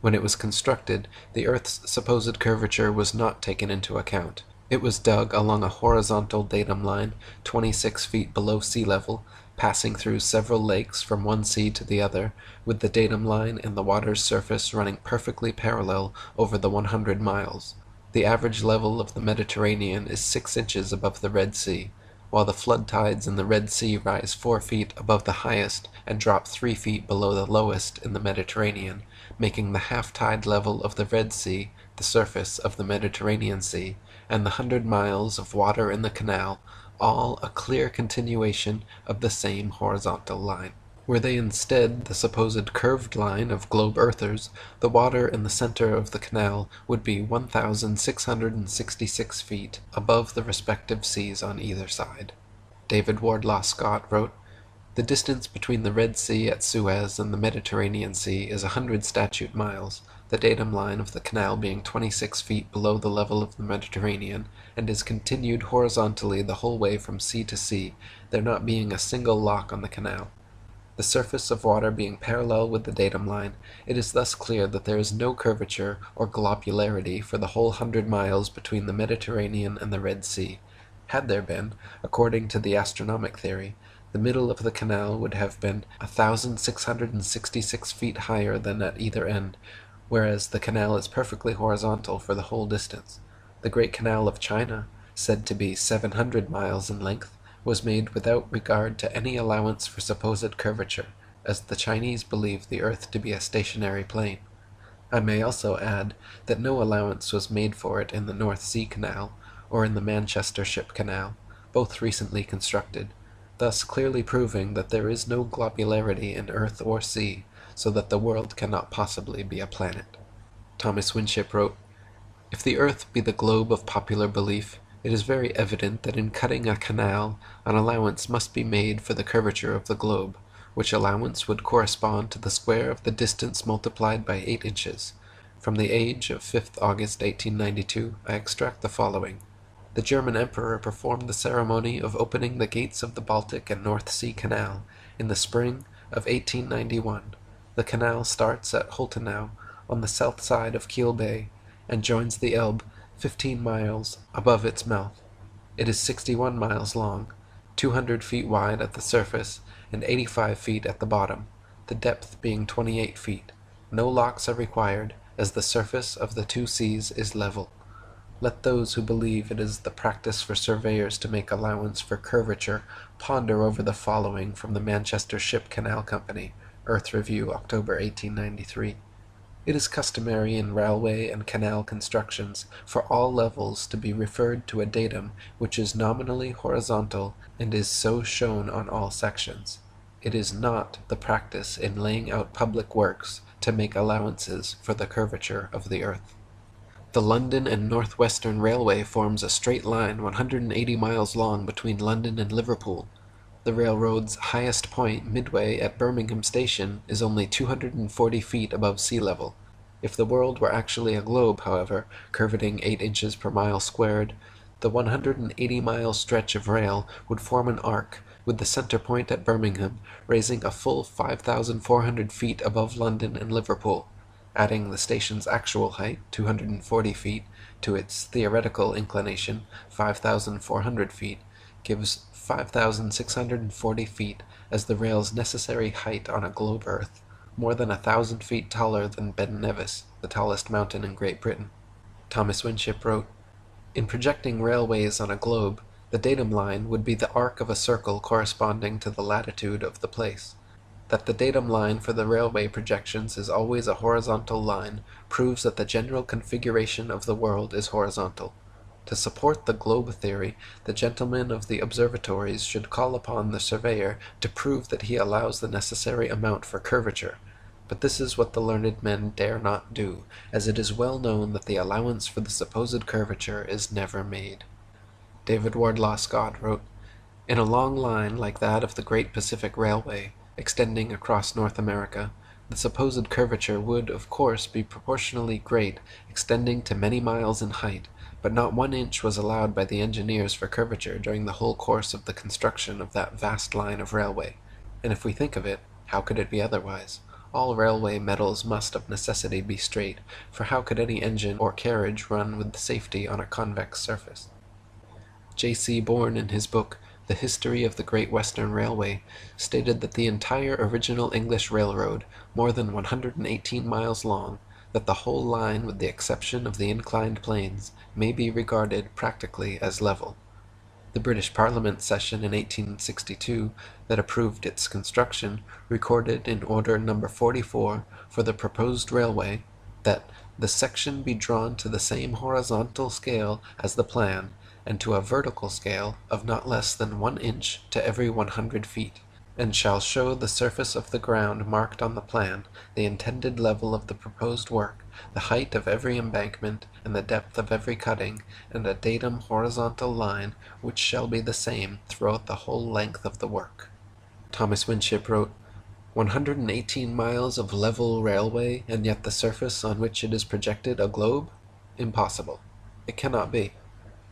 When it was constructed, the earth's supposed curvature was not taken into account. It was dug along a horizontal datum line, 26 feet below sea level, passing through several lakes from one sea to the other, with the datum line and the water's surface running perfectly parallel over the 100 miles. The average level of the Mediterranean is 6 inches above the Red Sea, while the flood tides in the Red Sea rise 4 feet above the highest and drop 3 feet below the lowest in the Mediterranean, making the half-tide level of the Red Sea the surface of the Mediterranean Sea, and the 100 miles of water in the canal all a clear continuation of the same horizontal line. Were they instead the supposed curved line of globe-earthers, the water in the center of the canal would be 1,666 feet above the respective seas on either side. David Wardlaw Scott wrote, "The distance between the Red Sea at Suez and the Mediterranean Sea is 100 statute miles, the datum line of the canal being 26 feet below the level of the Mediterranean, and is continued horizontally the whole way from sea to sea, there not being a single lock on the canal. The surface of water being parallel with the datum line, it is thus clear that there is no curvature or globularity for the whole 100 miles between the Mediterranean and the Red Sea. Had there been, according to the astronomic theory, the middle of the canal would have been 1,666 feet higher than at either end, whereas the canal is perfectly horizontal for the whole distance. The Great Canal of China, said to be 700 miles in length, was made without regard to any allowance for supposed curvature, as the Chinese believe the earth to be a stationary plane. I may also add that no allowance was made for it in the North Sea Canal, or in the Manchester Ship Canal, both recently constructed, thus clearly proving that there is no globularity in earth or sea, so that the world cannot possibly be a planet." Thomas Winship wrote, "If the earth be the globe of popular belief, it is very evident that in cutting a canal an allowance must be made for the curvature of the globe, which allowance would correspond to the square of the distance multiplied by 8 inches. From the Age of 5th August 1892 I extract the following. The German Emperor performed the ceremony of opening the gates of the Baltic and North Sea Canal in the spring of 1891. The canal starts at Holtenau on the south side of Kiel Bay and joins the Elbe 15 miles above its mouth. It is 61 miles long, 200 feet wide at the surface, and 85 feet at the bottom, the depth being 28 feet. No locks are required, as the surface of the two seas is level. Let those who believe it is the practice for surveyors to make allowance for curvature ponder over the following from the Manchester Ship Canal Company, Earth Review, October 1893. It is customary in railway and canal constructions for all levels to be referred to a datum which is nominally horizontal and is so shown on all sections. It is not the practice in laying out public works to make allowances for the curvature of the earth. The London and North Western Railway forms a straight line 180 miles long between London and Liverpool. The railroad's highest point, midway at Birmingham Station, is only 240 feet above sea level. If the world were actually a globe, however, curveting 8 inches per mile squared, the 180-mile stretch of rail would form an arc, with the center point at Birmingham raising a full 5,400 feet above London and Liverpool. Adding the station's actual height, 240 feet, to its theoretical inclination, 5,400 feet, gives 5,640 feet as the rail's necessary height on a globe Earth, more than 1,000 feet taller than Ben Nevis, the tallest mountain in Great Britain. Thomas Winship wrote, "In projecting railways on a globe, the datum line would be the arc of a circle corresponding to the latitude of the place. That the datum line for the railway projections is always a horizontal line proves that the general configuration of the world is horizontal. To support the globe theory, the gentlemen of the observatories should call upon the surveyor to prove that he allows the necessary amount for curvature. But this is what the learned men dare not do, as it is well known that the allowance for the supposed curvature is never made." David Wardlaw Scott wrote, "In a long line like that of the Great Pacific Railway, extending across North America, the supposed curvature would, of course, be proportionally great, extending to many miles in height, but not 1 inch was allowed by the engineers for curvature during the whole course of the construction of that vast line of railway. And if we think of it, how could it be otherwise? All railway metals must of necessity be straight, for how could any engine or carriage run with safety on a convex surface?" J.C. Bourne, in his book The History of the Great Western Railway, stated that the entire original English railroad, more than 118 miles long, that the whole line with the exception of the inclined planes, may be regarded practically as level. The British Parliament session in 1862, that approved its construction, recorded in Order No. 44 for the proposed railway, that "the section be drawn to the same horizontal scale as the plan, and to a vertical scale of not less than 1 inch to every 100 feet, and shall show the surface of the ground marked on the plan, the intended level of the proposed work, the height of every embankment, and the depth of every cutting, and a datum horizontal line which shall be the same throughout the whole length of the work." Thomas Winship wrote, 118 miles of level railway, and yet the surface on which it is projected a globe? Impossible. It cannot be.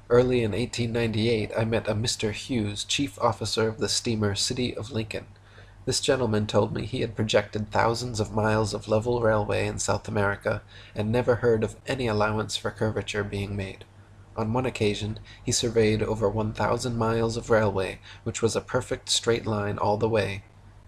Early in 1898 I met a Mr. Hughes, chief officer of the steamer City of Lincoln. This gentleman told me he had projected thousands of miles of level railway in South America, and never heard of any allowance for curvature being made. On one occasion he surveyed over 1,000 miles of railway, which was a perfect straight line all the way.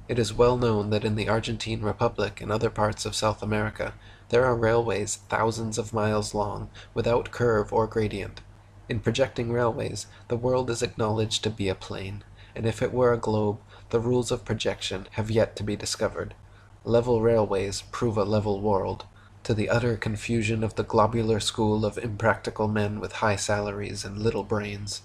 It is well known that in the Argentine Republic and other parts of South America there are railways thousands of miles long, without curve or gradient. In projecting railways, the world is acknowledged to be a plane, and if it were a globe, the rules of projection have yet to be discovered. Level railways prove a level world, to the utter confusion of the globular school of impractical men with high salaries and little brains.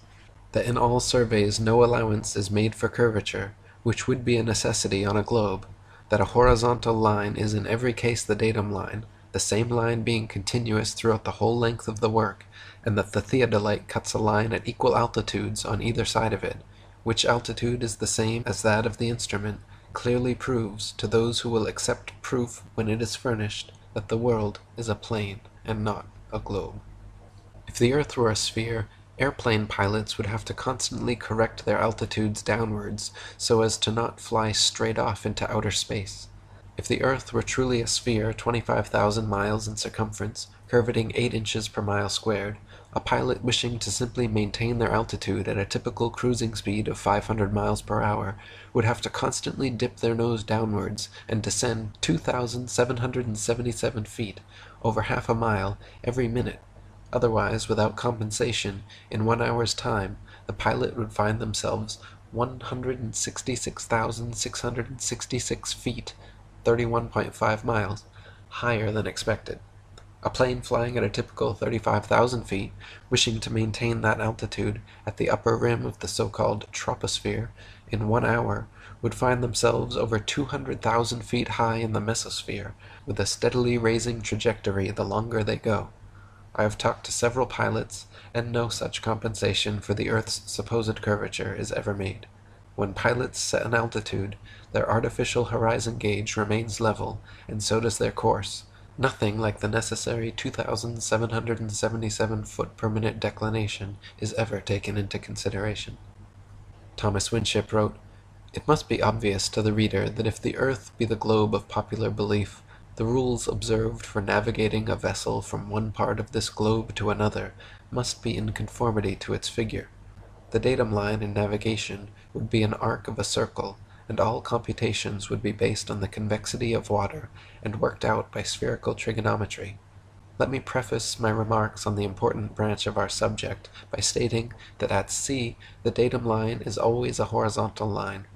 That in all surveys no allowance is made for curvature, which would be a necessity on a globe, that a horizontal line is in every case the datum line, the same line being continuous throughout the whole length of the work, and that the theodolite cuts a line at equal altitudes on either side of it, which altitude is the same as that of the instrument, clearly proves, to those who will accept proof when it is furnished, that the world is a plane and not a globe. If the earth were a sphere, airplane pilots would have to constantly correct their altitudes downwards so as to not fly straight off into outer space. If the earth were truly a sphere 25,000 miles in circumference, curvating 8 inches per mile squared, a pilot wishing to simply maintain their altitude at a typical cruising speed of 500 miles per hour would have to constantly dip their nose downwards and descend 2,777 feet, over half a mile, every minute, Otherwise, without compensation, in 1 hour's time, the pilot would find themselves 166,666 feet, 31.5 miles, higher than expected. A plane flying at a typical 35,000 feet, wishing to maintain that altitude at the upper rim of the so-called troposphere in 1 hour, would find themselves over 200,000 feet high in the mesosphere, with a steadily raising trajectory the longer they go. I have talked to several pilots, and no such compensation for the Earth's supposed curvature is ever made. When pilots set an altitude, their artificial horizon gauge remains level, and so does their course. Nothing like the necessary 2,777 foot per minute declination is ever taken into consideration. Thomas Winship wrote, "It must be obvious to the reader that if the earth be the globe of popular belief, the rules observed for navigating a vessel from one part of this globe to another must be in conformity to its figure. The datum line in navigation would be an arc of a circle, and all computations would be based on the convexity of water and worked out by spherical trigonometry. Let me preface my remarks on the important branch of our subject by stating that at sea the datum line is always a horizontal line.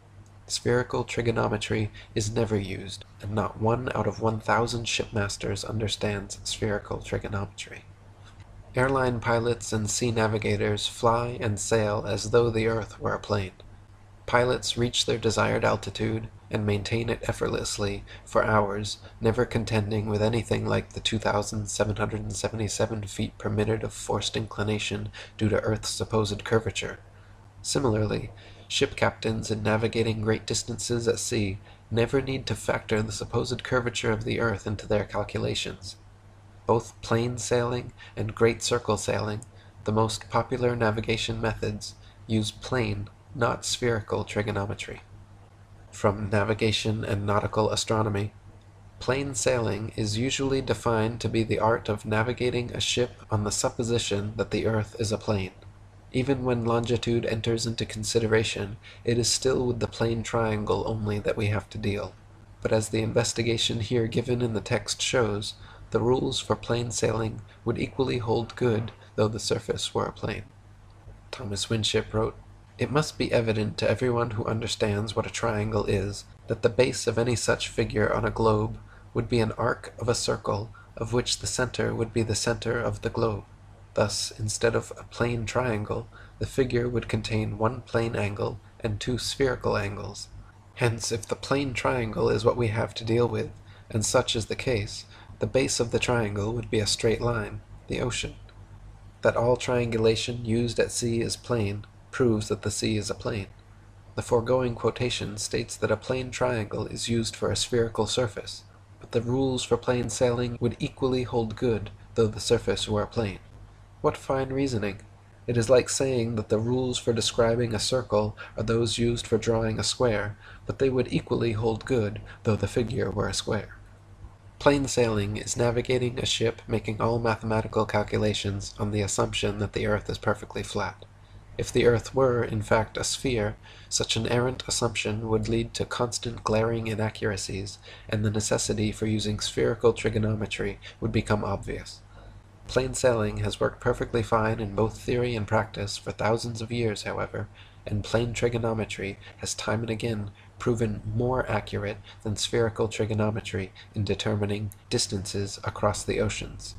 Spherical trigonometry is never used, and not 1 out of 1,000 shipmasters understands spherical trigonometry. Airline pilots and sea navigators fly and sail as though the earth were a plane. Pilots reach their desired altitude and maintain it effortlessly for hours, never contending with anything like the 2,777 feet per minute of forced inclination due to Earth's supposed curvature. Similarly, ship captains in navigating great distances at sea never need to factor the supposed curvature of the Earth into their calculations. Both plain sailing and great circle sailing, the most popular navigation methods, use plane, not spherical trigonometry." From Navigation and Nautical Astronomy, "Plain sailing is usually defined to be the art of navigating a ship on the supposition that the earth is a plane. Even when longitude enters into consideration, it is still with the plane triangle only that we have to deal. But as the investigation here given in the text shows, the rules for plain sailing would equally hold good though the surface were a plane." Thomas Winship wrote, "It must be evident to everyone who understands what a triangle is, that the base of any such figure on a globe would be an arc of a circle, of which the center would be the center of the globe. Thus, instead of a plane triangle, the figure would contain one plane angle and two spherical angles. Hence, if the plane triangle is what we have to deal with, and such is the case, the base of the triangle would be a straight line, the ocean. That all triangulation used at sea is plane proves that the sea is a plane. The foregoing quotation states that a plane triangle is used for a spherical surface, but the rules for plane sailing would equally hold good though the surface were a plane. What fine reasoning! It is like saying that the rules for describing a circle are those used for drawing a square, but they would equally hold good though the figure were a square. Plain sailing is navigating a ship making all mathematical calculations on the assumption that the earth is perfectly flat. If the earth were, in fact, a sphere, such an errant assumption would lead to constant glaring inaccuracies, and the necessity for using spherical trigonometry would become obvious. Plain sailing has worked perfectly fine in both theory and practice for thousands of years, however, and plane trigonometry has time and again proven more accurate than spherical trigonometry in determining distances across the oceans.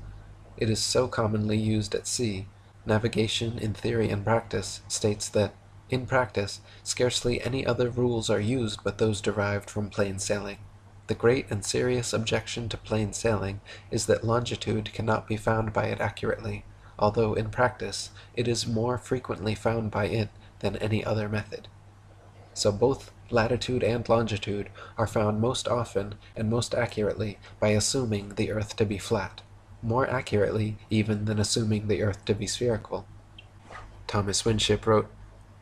It is so commonly used at sea. Navigation in Theory and Practice states that, in practice, scarcely any other rules are used but those derived from plain sailing. The great and serious objection to plain sailing is that longitude cannot be found by it accurately, although in practice it is more frequently found by it than any other method. So both latitude and longitude are found most often and most accurately by assuming the earth to be flat, more accurately even than assuming the earth to be spherical. Thomas Winship wrote,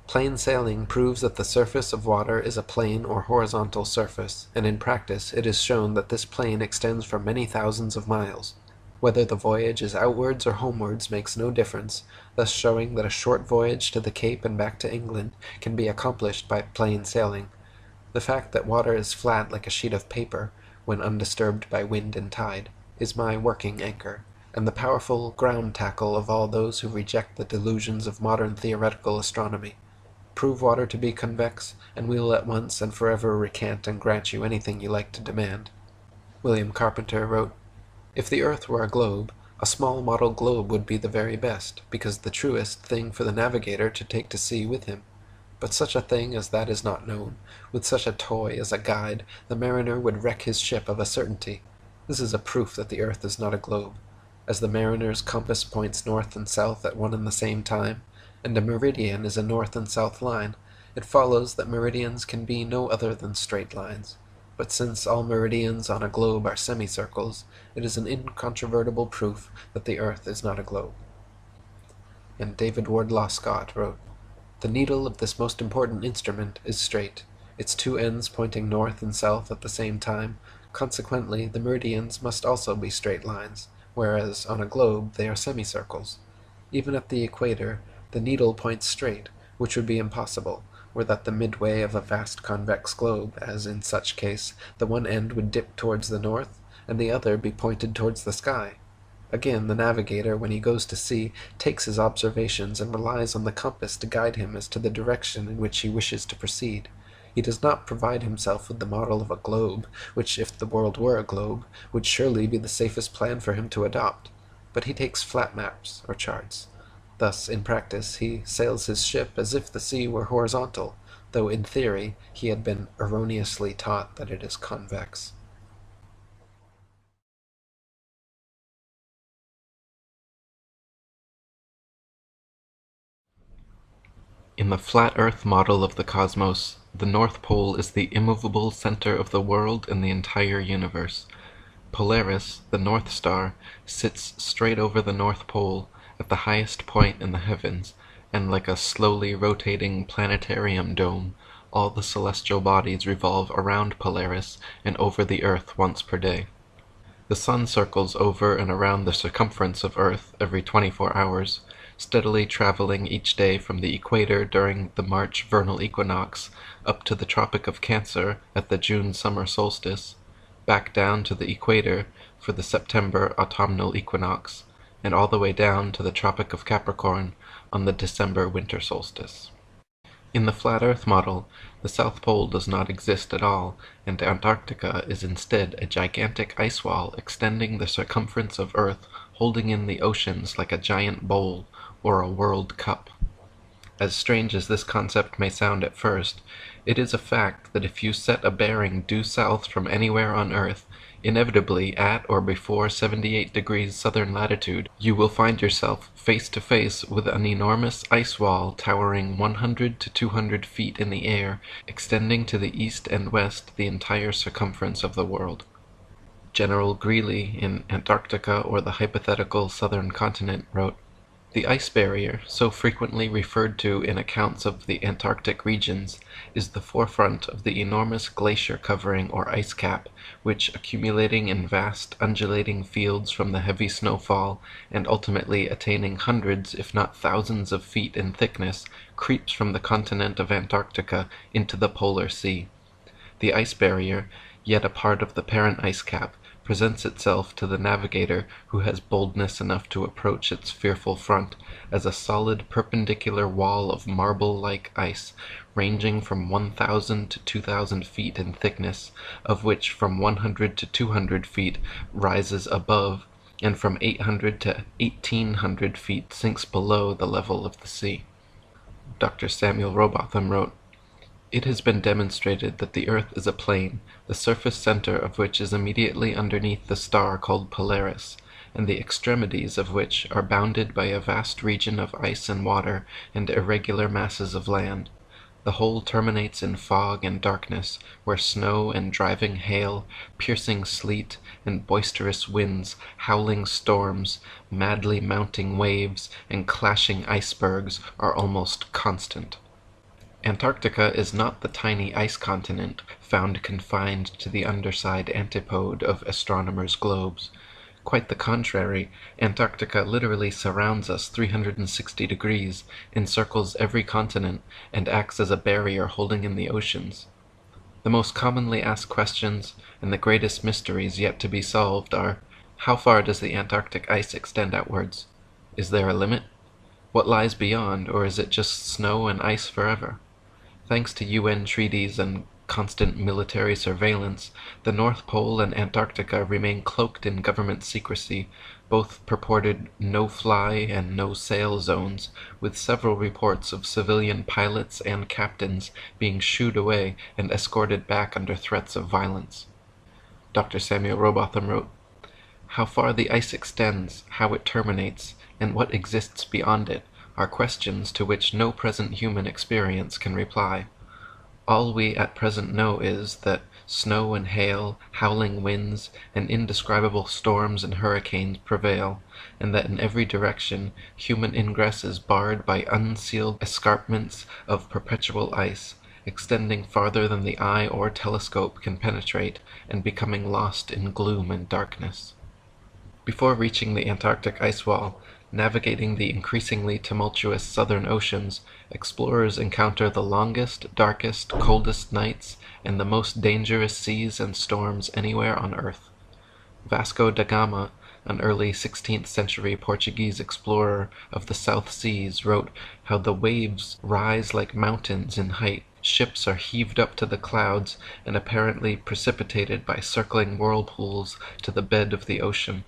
"Plain sailing proves that the surface of water is a plane or horizontal surface, and in practice it is shown that this plane extends for many thousands of miles. Whether the voyage is outwards or homewards makes no difference, thus showing that a short voyage to the Cape and back to England can be accomplished by plain sailing. The fact that water is flat like a sheet of paper, when undisturbed by wind and tide, is my working anchor. and the powerful ground tackle of all those who reject the delusions of modern theoretical astronomy. Prove water to be convex, and we will at once and forever recant and grant you anything you like to demand. William Carpenter wrote, "If the earth were a globe, a small model globe would be the very best, because the truest thing for the navigator to take to sea with him. But such a thing as that is not known. With such a toy as a guide, the mariner would wreck his ship of a certainty. This is a proof that the earth is not a globe. As the mariner's compass points north and south at one and the same time, and a meridian is a north and south line, it follows that meridians can be no other than straight lines. But since all meridians on a globe are semicircles, it is an incontrovertible proof that the earth is not a globe." And David Wardlaw Scott wrote, "The needle of this most important instrument is straight, its two ends pointing north and south at the same time. Consequently, the meridians must also be straight lines, whereas on a globe they are semicircles. Even at the equator, the needle points straight, which would be impossible, were that the midway of a vast convex globe, as in such case the one end would dip towards the north, and the other be pointed towards the sky. Again, the navigator, when he goes to sea, takes his observations and relies on the compass to guide him as to the direction in which he wishes to proceed. He does not provide himself with the model of a globe, which, if the world were a globe, would surely be the safest plan for him to adopt, but he takes flat maps or charts. Thus, in practice, he sails his ship as if the sea were horizontal, though in theory he had been erroneously taught that it is convex." In the flat Earth model of the cosmos, the North Pole is the immovable center of the world and the entire universe. Polaris, the North Star, sits straight over the North Pole, at the highest point in the heavens, and like a slowly rotating planetarium dome, all the celestial bodies revolve around Polaris and over the Earth once per day. The sun circles over and around the circumference of Earth every 24 hours, steadily traveling each day from the equator during the March vernal equinox up to the Tropic of Cancer at the June summer solstice, back down to the equator for the September autumnal equinox, and all the way down to the Tropic of Capricorn on the December winter solstice. In the flat Earth model, the South Pole does not exist at all, and Antarctica is instead a gigantic ice wall extending the circumference of Earth, holding in the oceans like a giant bowl or a world cup. As strange as this concept may sound at first, it is a fact that if you set a bearing due south from anywhere on Earth, inevitably at or before 78 degrees southern latitude, you will find yourself face to face with an enormous ice wall towering 100 to 200 feet in the air, extending to the east and west the entire circumference of the world. General Greely in Antarctica, or the Hypothetical Southern Continent, wrote, "The ice barrier, so frequently referred to in accounts of the Antarctic regions, is the forefront of the enormous glacier covering or ice cap, which, accumulating in vast undulating fields from the heavy snowfall, and ultimately attaining hundreds if not thousands of feet in thickness, creeps from the continent of Antarctica into the polar sea. The ice barrier, yet a part of the parent ice cap, presents itself to the navigator who has boldness enough to approach its fearful front, as a solid perpendicular wall of marble-like ice, ranging from 1,000 to 2,000 feet in thickness, of which from 100 to 200 feet rises above, and from 800 to 1,800 feet sinks below the level of the sea." Dr. Samuel Robotham wrote, "It has been demonstrated that the Earth is a plane, the surface center of which is immediately underneath the star called Polaris, and the extremities of which are bounded by a vast region of ice and water and irregular masses of land. The whole terminates in fog and darkness, where snow and driving hail, piercing sleet, and boisterous winds, howling storms, madly mounting waves, and clashing icebergs are almost constant. Antarctica is not the tiny ice continent found confined to the underside antipode of astronomers' globes. Quite the contrary, Antarctica literally surrounds us 360 degrees, encircles every continent, and acts as a barrier holding in the oceans. The most commonly asked questions, and the greatest mysteries yet to be solved, are: How far does the Antarctic ice extend outwards? Is there a limit? What lies beyond, or is it just snow and ice forever? Thanks to UN treaties and constant military surveillance, the North Pole and Antarctica remain cloaked in government secrecy, both purported no-fly and no-sail zones, with several reports of civilian pilots and captains being shooed away and escorted back under threats of violence. Dr. Samuel Robotham wrote, "How far the ice extends, how it terminates, and what exists beyond it, are questions to which no present human experience can reply. All we at present know is that snow and hail, howling winds, and indescribable storms and hurricanes prevail, and that in every direction human ingress is barred by unsealed escarpments of perpetual ice, extending farther than the eye or telescope can penetrate, and becoming lost in gloom and darkness." Before reaching the Antarctic ice wall, navigating the increasingly tumultuous southern oceans, explorers encounter the longest, darkest, coldest nights and the most dangerous seas and storms anywhere on Earth. Vasco da Gama, an early 16th century Portuguese explorer of the South Seas, wrote how the waves rise like mountains in height, ships are heaved up to the clouds and apparently precipitated by circling whirlpools to the bed of the ocean.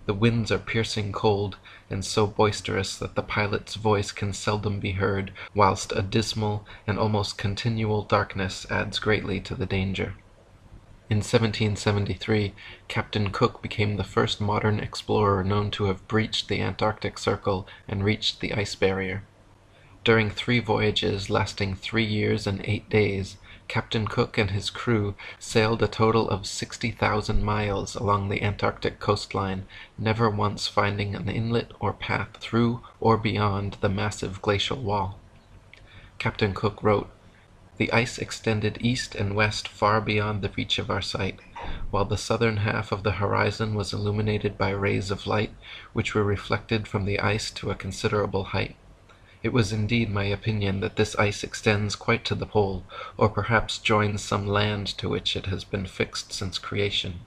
The winds are piercing cold, and so boisterous that the pilot's voice can seldom be heard, whilst a dismal and almost continual darkness adds greatly to the danger. In 1773, Captain Cook became the first modern explorer known to have breached the Antarctic Circle and reached the ice barrier. During 3 voyages lasting 3 years and 8 days, Captain Cook and his crew sailed a total of 60,000 miles along the Antarctic coastline, never once finding an inlet or path through or beyond the massive glacial wall. Captain Cook wrote, "The ice extended east and west far beyond the reach of our sight, while the southern half of the horizon was illuminated by rays of light, which were reflected from the ice to a considerable height. It was indeed my opinion that this ice extends quite to the pole, or perhaps joins some land to which it has been fixed since creation."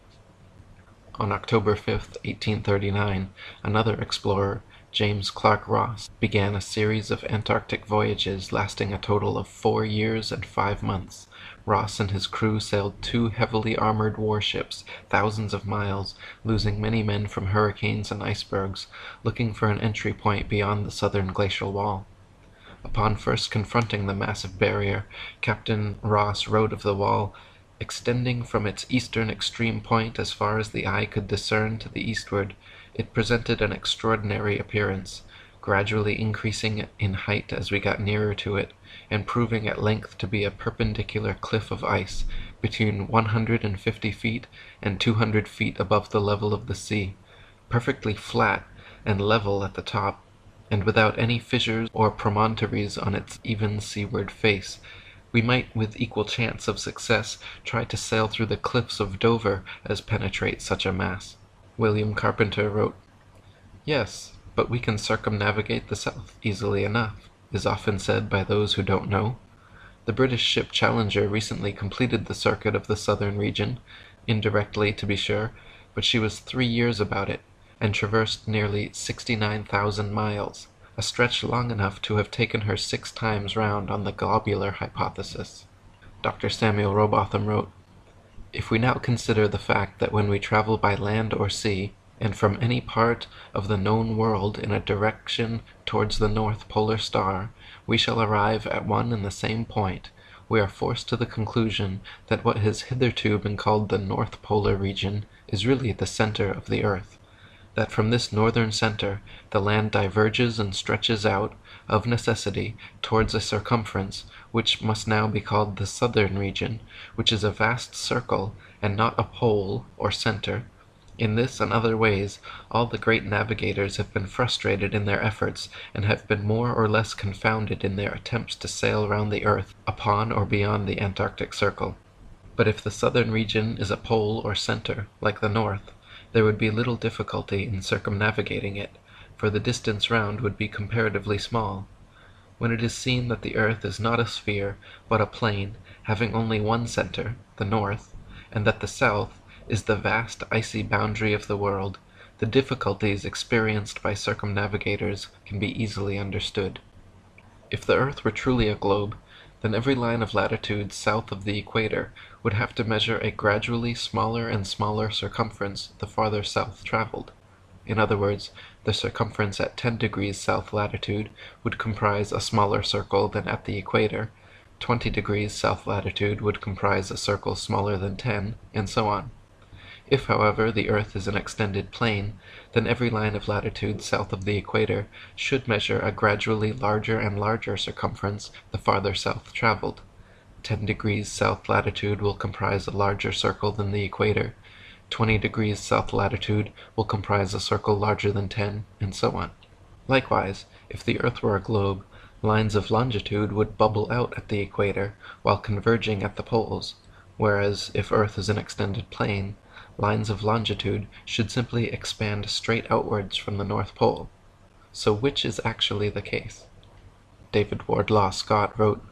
On October 5, 1839, another explorer, James Clark Ross, began a series of Antarctic voyages lasting a total of 4 years and 5 months. Ross and his crew sailed 2 heavily armored warships thousands of miles, losing many men from hurricanes and icebergs, looking for an entry point beyond the southern glacial wall. Upon first confronting the massive barrier, Captain Ross wrote of the wall, "Extending from its eastern extreme point as far as the eye could discern to the eastward, it presented an extraordinary appearance, gradually increasing in height as we got nearer to it, and proving at length to be a perpendicular cliff of ice, between 150 feet and 200 feet above the level of the sea, perfectly flat and level at the top, and without any fissures or promontories on its even seaward face. We might with equal chance of success try to sail through the cliffs of Dover as penetrate such a mass." William Carpenter wrote, "Yes, but we can circumnavigate the south easily enough, is often said by those who don't know. The British ship Challenger recently completed the circuit of the southern region, indirectly to be sure, but she was 3 years about it, and traversed nearly 69,000 miles, a stretch long enough to have taken her 6 times round on the globular hypothesis." Dr. Samuel Robotham wrote, "If we now consider the fact that when we travel by land or sea, and from any part of the known world in a direction towards the North Polar Star, we shall arrive at one and the same point, we are forced to the conclusion that what has hitherto been called the North Polar region is really the center of the earth, that from this northern center the land diverges and stretches out, of necessity, towards a circumference, which must now be called the southern region, which is a vast circle, and not a pole or center. In this and other ways, all the great navigators have been frustrated in their efforts, and have been more or less confounded in their attempts to sail round the earth upon or beyond the Antarctic Circle. But if the southern region is a pole or center, like the north, there would be little difficulty in circumnavigating it, for the distance round would be comparatively small. When it is seen that the earth is not a sphere, but a plane, having only one center, the north, and that the south is the vast icy boundary of the world, The difficulties experienced by circumnavigators can be easily understood. If the Earth were truly a globe, then every line of latitude south of the equator would have to measure a gradually smaller and smaller circumference the farther south traveled. In other words, the circumference at 10 degrees south latitude would comprise a smaller circle than at the equator, 20 degrees south latitude would comprise a circle smaller than 10, and so on. If, however, the Earth is an extended plane, then every line of latitude south of the equator should measure a gradually larger and larger circumference the farther south traveled. 10 degrees south latitude will comprise a larger circle than the equator, 20 degrees south latitude will comprise a circle larger than 10, and so on. Likewise, if the Earth were a globe, lines of longitude would bubble out at the equator while converging at the poles, whereas if Earth is an extended plane, lines of longitude should simply expand straight outwards from the North Pole. So which is actually the case? David Wardlaw Scott wrote,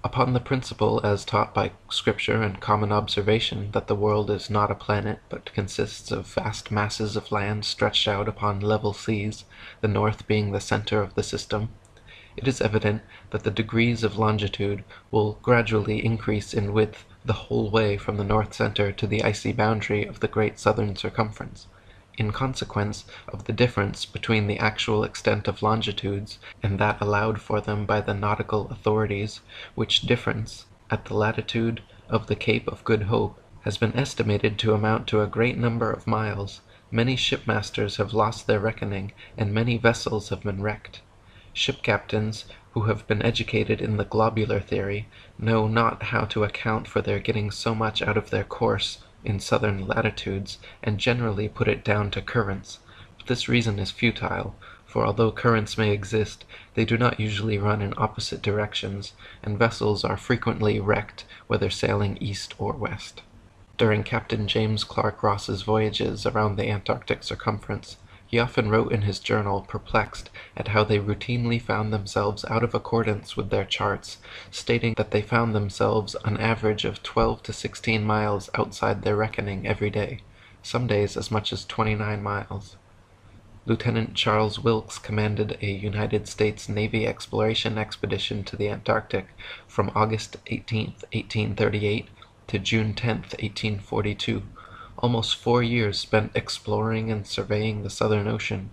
"Upon the principle as taught by Scripture and common observation that the world is not a planet but consists of vast masses of land stretched out upon level seas, the north being the center of the system, it is evident that the degrees of longitude will gradually increase in width the whole way from the north center to the icy boundary of the great southern circumference, in consequence of the difference between the actual extent of longitudes and that allowed for them by the nautical authorities, which difference, at the latitude of the Cape of Good Hope, has been estimated to amount to a great number of miles. Many shipmasters have lost their reckoning, and many vessels have been wrecked. Ship captains, who have been educated in the globular theory, know not how to account for their getting so much out of their course in southern latitudes, and generally put it down to currents. But this reason is futile, for although currents may exist, they do not usually run in opposite directions, and vessels are frequently wrecked whether sailing east or west." During Captain James Clark Ross's voyages around the Antarctic circumference, he often wrote in his journal, perplexed at how they routinely found themselves out of accordance with their charts, stating that they found themselves an average of 12 to 16 miles outside their reckoning every day, some days as much as 29 miles. Lieutenant Charles Wilkes commanded a United States Navy exploration expedition to the Antarctic from August 18, 1838 to June 10, 1842, almost 4 years spent exploring and surveying the Southern Ocean.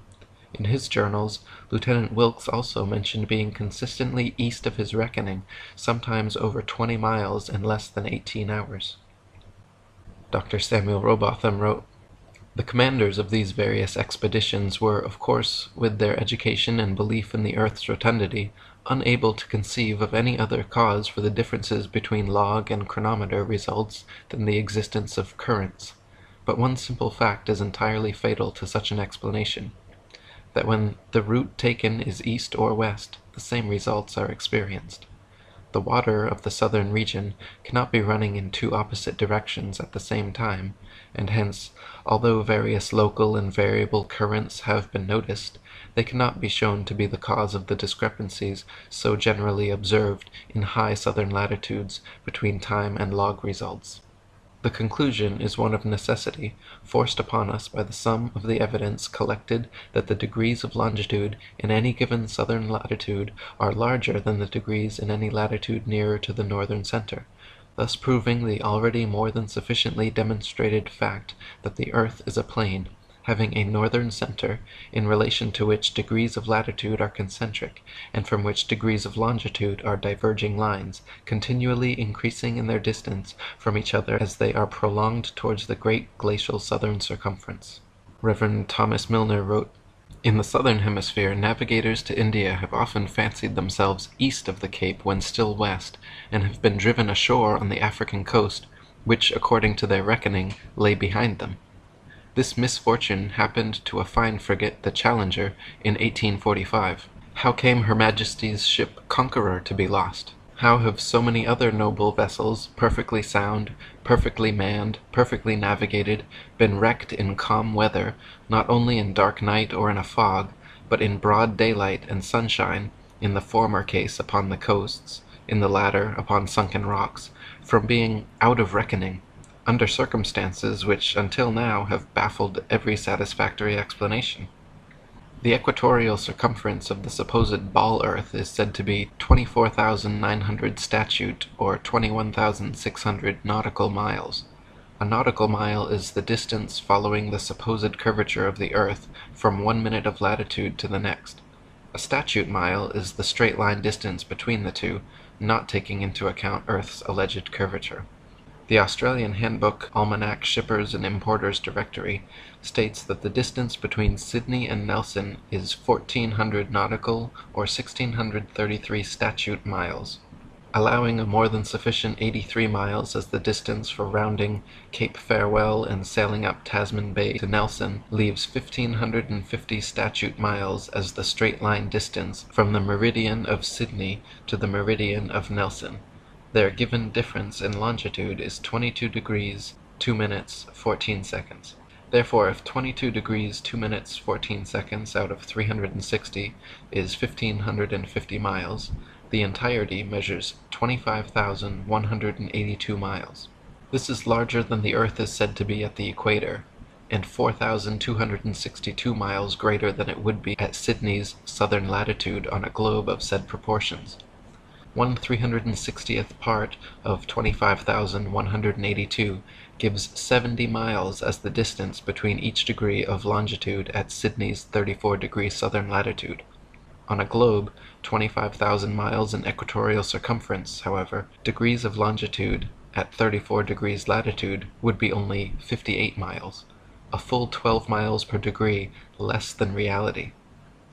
In his journals, Lieutenant Wilkes also mentioned being consistently east of his reckoning, sometimes over 20 miles in less than 18 hours. Dr. Samuel Robotham wrote, "The commanders of these various expeditions were, of course, with their education and belief in the Earth's rotundity, unable to conceive of any other cause for the differences between log and chronometer results than the existence of currents. But one simple fact is entirely fatal to such an explanation, that when the route taken is east or west, the same results are experienced. The water of the southern region cannot be running in two opposite directions at the same time, and hence, although various local and variable currents have been noticed, they cannot be shown to be the cause of the discrepancies so generally observed in high southern latitudes between time and log results. The conclusion is one of necessity, forced upon us by the sum of the evidence collected that the degrees of longitude in any given southern latitude are larger than the degrees in any latitude nearer to the northern center, thus proving the already more than sufficiently demonstrated fact that the Earth is a plane, having a northern center, in relation to which degrees of latitude are concentric, and from which degrees of longitude are diverging lines, continually increasing in their distance from each other as they are prolonged towards the great glacial southern circumference." Reverend Thomas Milner wrote, "In the southern hemisphere, navigators to India have often fancied themselves east of the Cape when still west, and have been driven ashore on the African coast, which, according to their reckoning, lay behind them. This misfortune happened to a fine frigate, the Challenger, in 1845. How came Her Majesty's ship Conqueror to be lost? How have so many other noble vessels, perfectly sound, perfectly manned, perfectly navigated, been wrecked in calm weather, not only in dark night or in a fog, but in broad daylight and sunshine, in the former case upon the coasts, in the latter upon sunken rocks, from being out of reckoning? under circumstances which until now have baffled every satisfactory explanation. The equatorial circumference of the supposed ball Earth is said to be 24,900 statute, or 21,600 nautical miles. A nautical mile is the distance following the supposed curvature of the Earth from 1 minute of latitude to the next. A statute mile is the straight line distance between the two, not taking into account Earth's alleged curvature. The Australian Handbook Almanac Shippers and Importers Directory states that the distance between Sydney and Nelson is 1,400 nautical, or 1,633 statute miles, allowing a more than sufficient 83 miles as the distance for rounding Cape Farewell and sailing up Tasman Bay to Nelson leaves 1,550 statute miles as the straight line distance from the meridian of Sydney to the meridian of Nelson. Their given difference in longitude is 22 degrees, 2 minutes, 14 seconds. Therefore, if 22 degrees, 2 minutes, 14 seconds out of 360 is 1,550 miles, the entirety measures 25,182 miles. This is larger than the Earth is said to be at the equator, and 4,262 miles greater than it would be at Sydney's southern latitude on a globe of said proportions. 1/360th part of 25,182 gives 70 miles as the distance between each degree of longitude at Sydney's 34° southern latitude. On a globe 25,000 miles in equatorial circumference, however, degrees of longitude at 34° latitude would be only 58 miles, a full 12 miles per degree less than reality.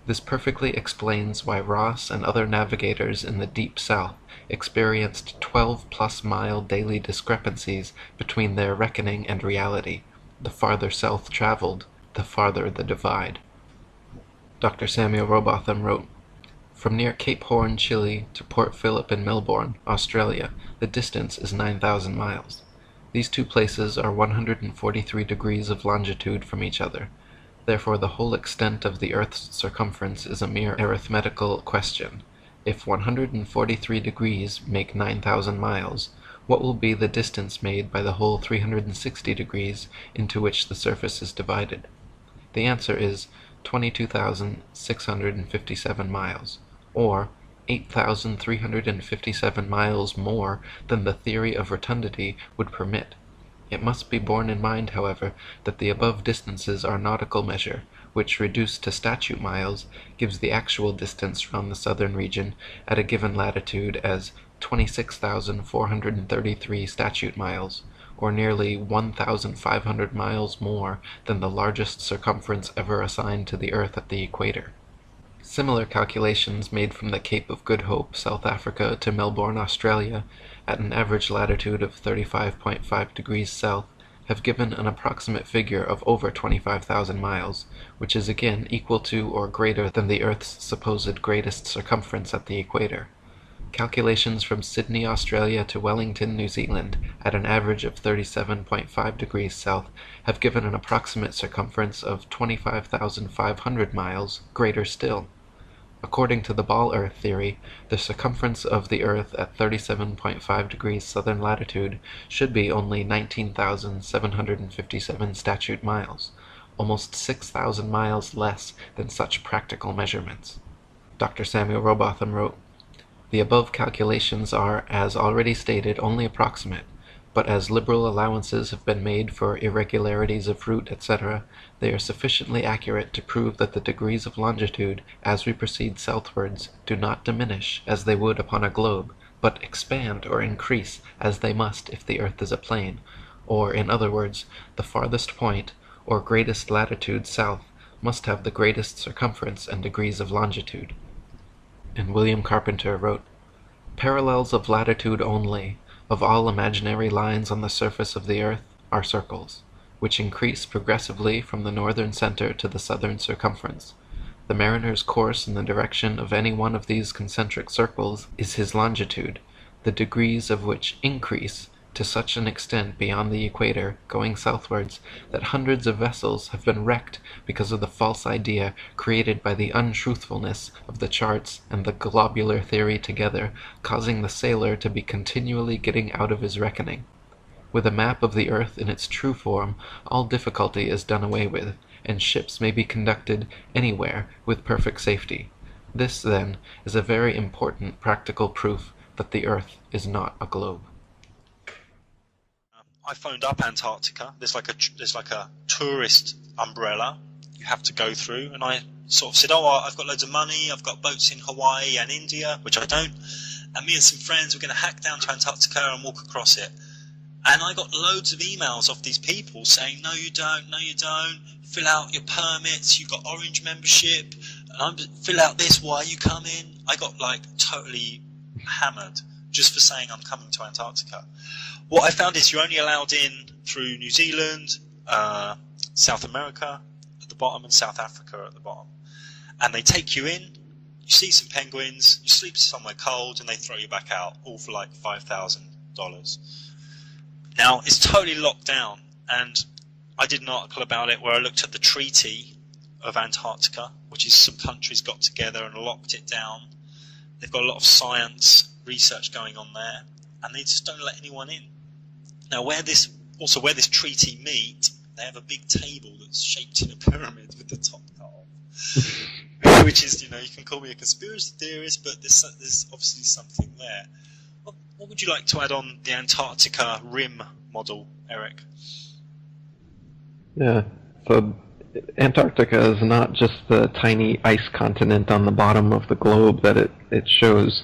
This perfectly explains why Ross and other navigators in the deep south experienced 12+ mile daily discrepancies between their reckoning and reality. The farther south traveled, the farther the divide. Dr. Samuel Robotham wrote, "From near Cape Horn, Chile, to Port Phillip in Melbourne, Australia, the distance is 9,000 miles. These two places are 143 degrees of longitude from each other. Therefore the whole extent of the Earth's circumference is a mere arithmetical question. If 143 degrees make 9,000 miles, what will be the distance made by the whole 360 degrees into which the surface is divided? The answer is 22,657 miles, or 8,357 miles more than the theory of rotundity would permit. It must be borne in mind, however, that the above distances are nautical measure, which, reduced to statute miles, gives the actual distance round the southern region at a given latitude as 26,433 statute miles, or nearly 1,500 miles more than the largest circumference ever assigned to the Earth at the equator. Similar calculations made from the Cape of Good Hope, South Africa, to Melbourne, Australia, at an average latitude of 35.5 degrees south, have given an approximate figure of over 25,000 miles, which is again equal to or greater than the Earth's supposed greatest circumference at the equator. Calculations from Sydney, Australia, to Wellington, New Zealand, at an average of 37.5 degrees south, have given an approximate circumference of 25,500 miles, greater still. According to the ball Earth theory, the circumference of the Earth at 37.5 degrees southern latitude should be only 19,757 statute miles, almost 6,000 miles less than such practical measurements. Dr. Samuel Robotham wrote, "The above calculations are, as already stated, only approximate, but as liberal allowances have been made for irregularities of route, etc., they are sufficiently accurate to prove that the degrees of longitude, as we proceed southwards, do not diminish, as they would upon a globe, but expand or increase, as they must if the Earth is a plane, or, in other words, the farthest point, or greatest latitude south, must have the greatest circumference and degrees of longitude." And William Carpenter wrote, "Parallels of latitude only, of all imaginary lines on the surface of the Earth, are circles, which increase progressively from the northern center to the southern circumference. The mariner's course in the direction of any one of these concentric circles is his longitude, the degrees of which increase to such an extent beyond the equator, going southwards, that hundreds of vessels have been wrecked because of the false idea created by the untruthfulness of the charts and the globular theory together, causing the sailor to be continually getting out of his reckoning. With a map of the Earth in its true form, all difficulty is done away with, and ships may be conducted anywhere with perfect safety. This, then, is a very important practical proof that the Earth is not a globe. I phoned up Antarctica. There's like a tourist umbrella you have to go through, and I sort of said, "Oh, I've got loads of money. I've got boats in Hawaii and India," which I don't. And me and some friends were going to hack down to Antarctica and walk across it. And I got loads of emails off these people saying, "No, you don't. No, you don't. Fill out your permits. You've got Orange membership. Fill out this. Why are you coming?" I got like totally hammered just for saying I'm coming to Antarctica. What I found is you're only allowed in through New Zealand, South America at the bottom, and South Africa at the bottom. And they take you in, you see some penguins, you sleep somewhere cold, and they throw you back out, all for like $5,000. Now, it's totally locked down, and I did an article about it where I looked at the Treaty of Antarctica, which is some countries got together and locked it down. They've got a lot of science research going on there, and they just don't let anyone in. Now, where this treaty meet, they have a big table that's shaped in a pyramid with the top cut off. Which is, you can call me a conspiracy theorist, but there's obviously something there. What would you like to add on the Antarctica rim model, Eric? Yeah, so Antarctica is not just the tiny ice continent on the bottom of the globe that it shows,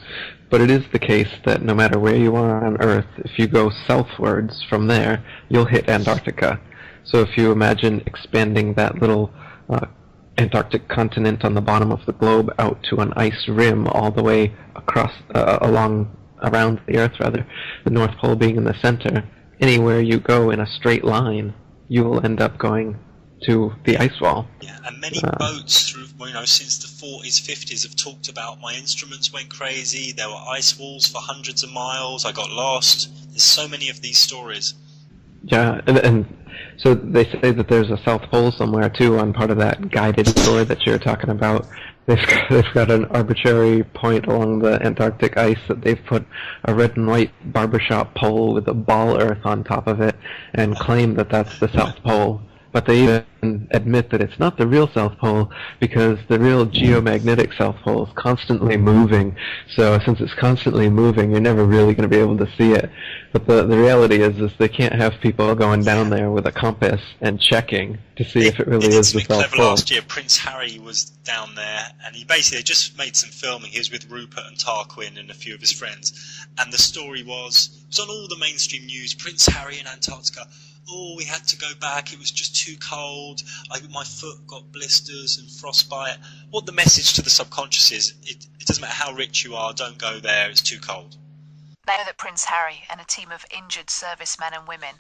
but it is the case that no matter where you are on Earth, if you go southwards from there, you'll hit Antarctica. So if you imagine expanding that little Antarctic continent on the bottom of the globe out to an ice rim all the way across, around the Earth, the North Pole being in the center, anywhere you go in a straight line, you will end up going to the ice wall. Yeah, and many boats through, since the 40s, 50s have talked about my instruments went crazy, there were ice walls for hundreds of miles, I got lost. There's so many of these stories. Yeah, and so they say that there's a South Pole somewhere too on part of that guided tour that you're talking about. They've got an arbitrary point along the Antarctic ice that they've put a red and white barbershop pole with a ball earth on top of it and claim that that's the South Pole. But they even admit that it's not the real South Pole because the real geomagnetic South Pole is constantly moving. So since it's constantly moving, you're never really going to be able to see it. But the reality is they can't have people going down there with a compass and checking to see if it really is the South Pole. Last year, Prince Harry was down there, and he basically just made some filming. He was with Rupert and Tarquin and a few of his friends, and the story was, it was on all the mainstream news, Prince Harry in Antarctica. Oh, we had to go back, it was just too cold, my foot got blisters and frostbite. What the message to the subconscious is, it doesn't matter how rich you are, don't go there, it's too cold. They know that Prince Harry and a team of injured servicemen and women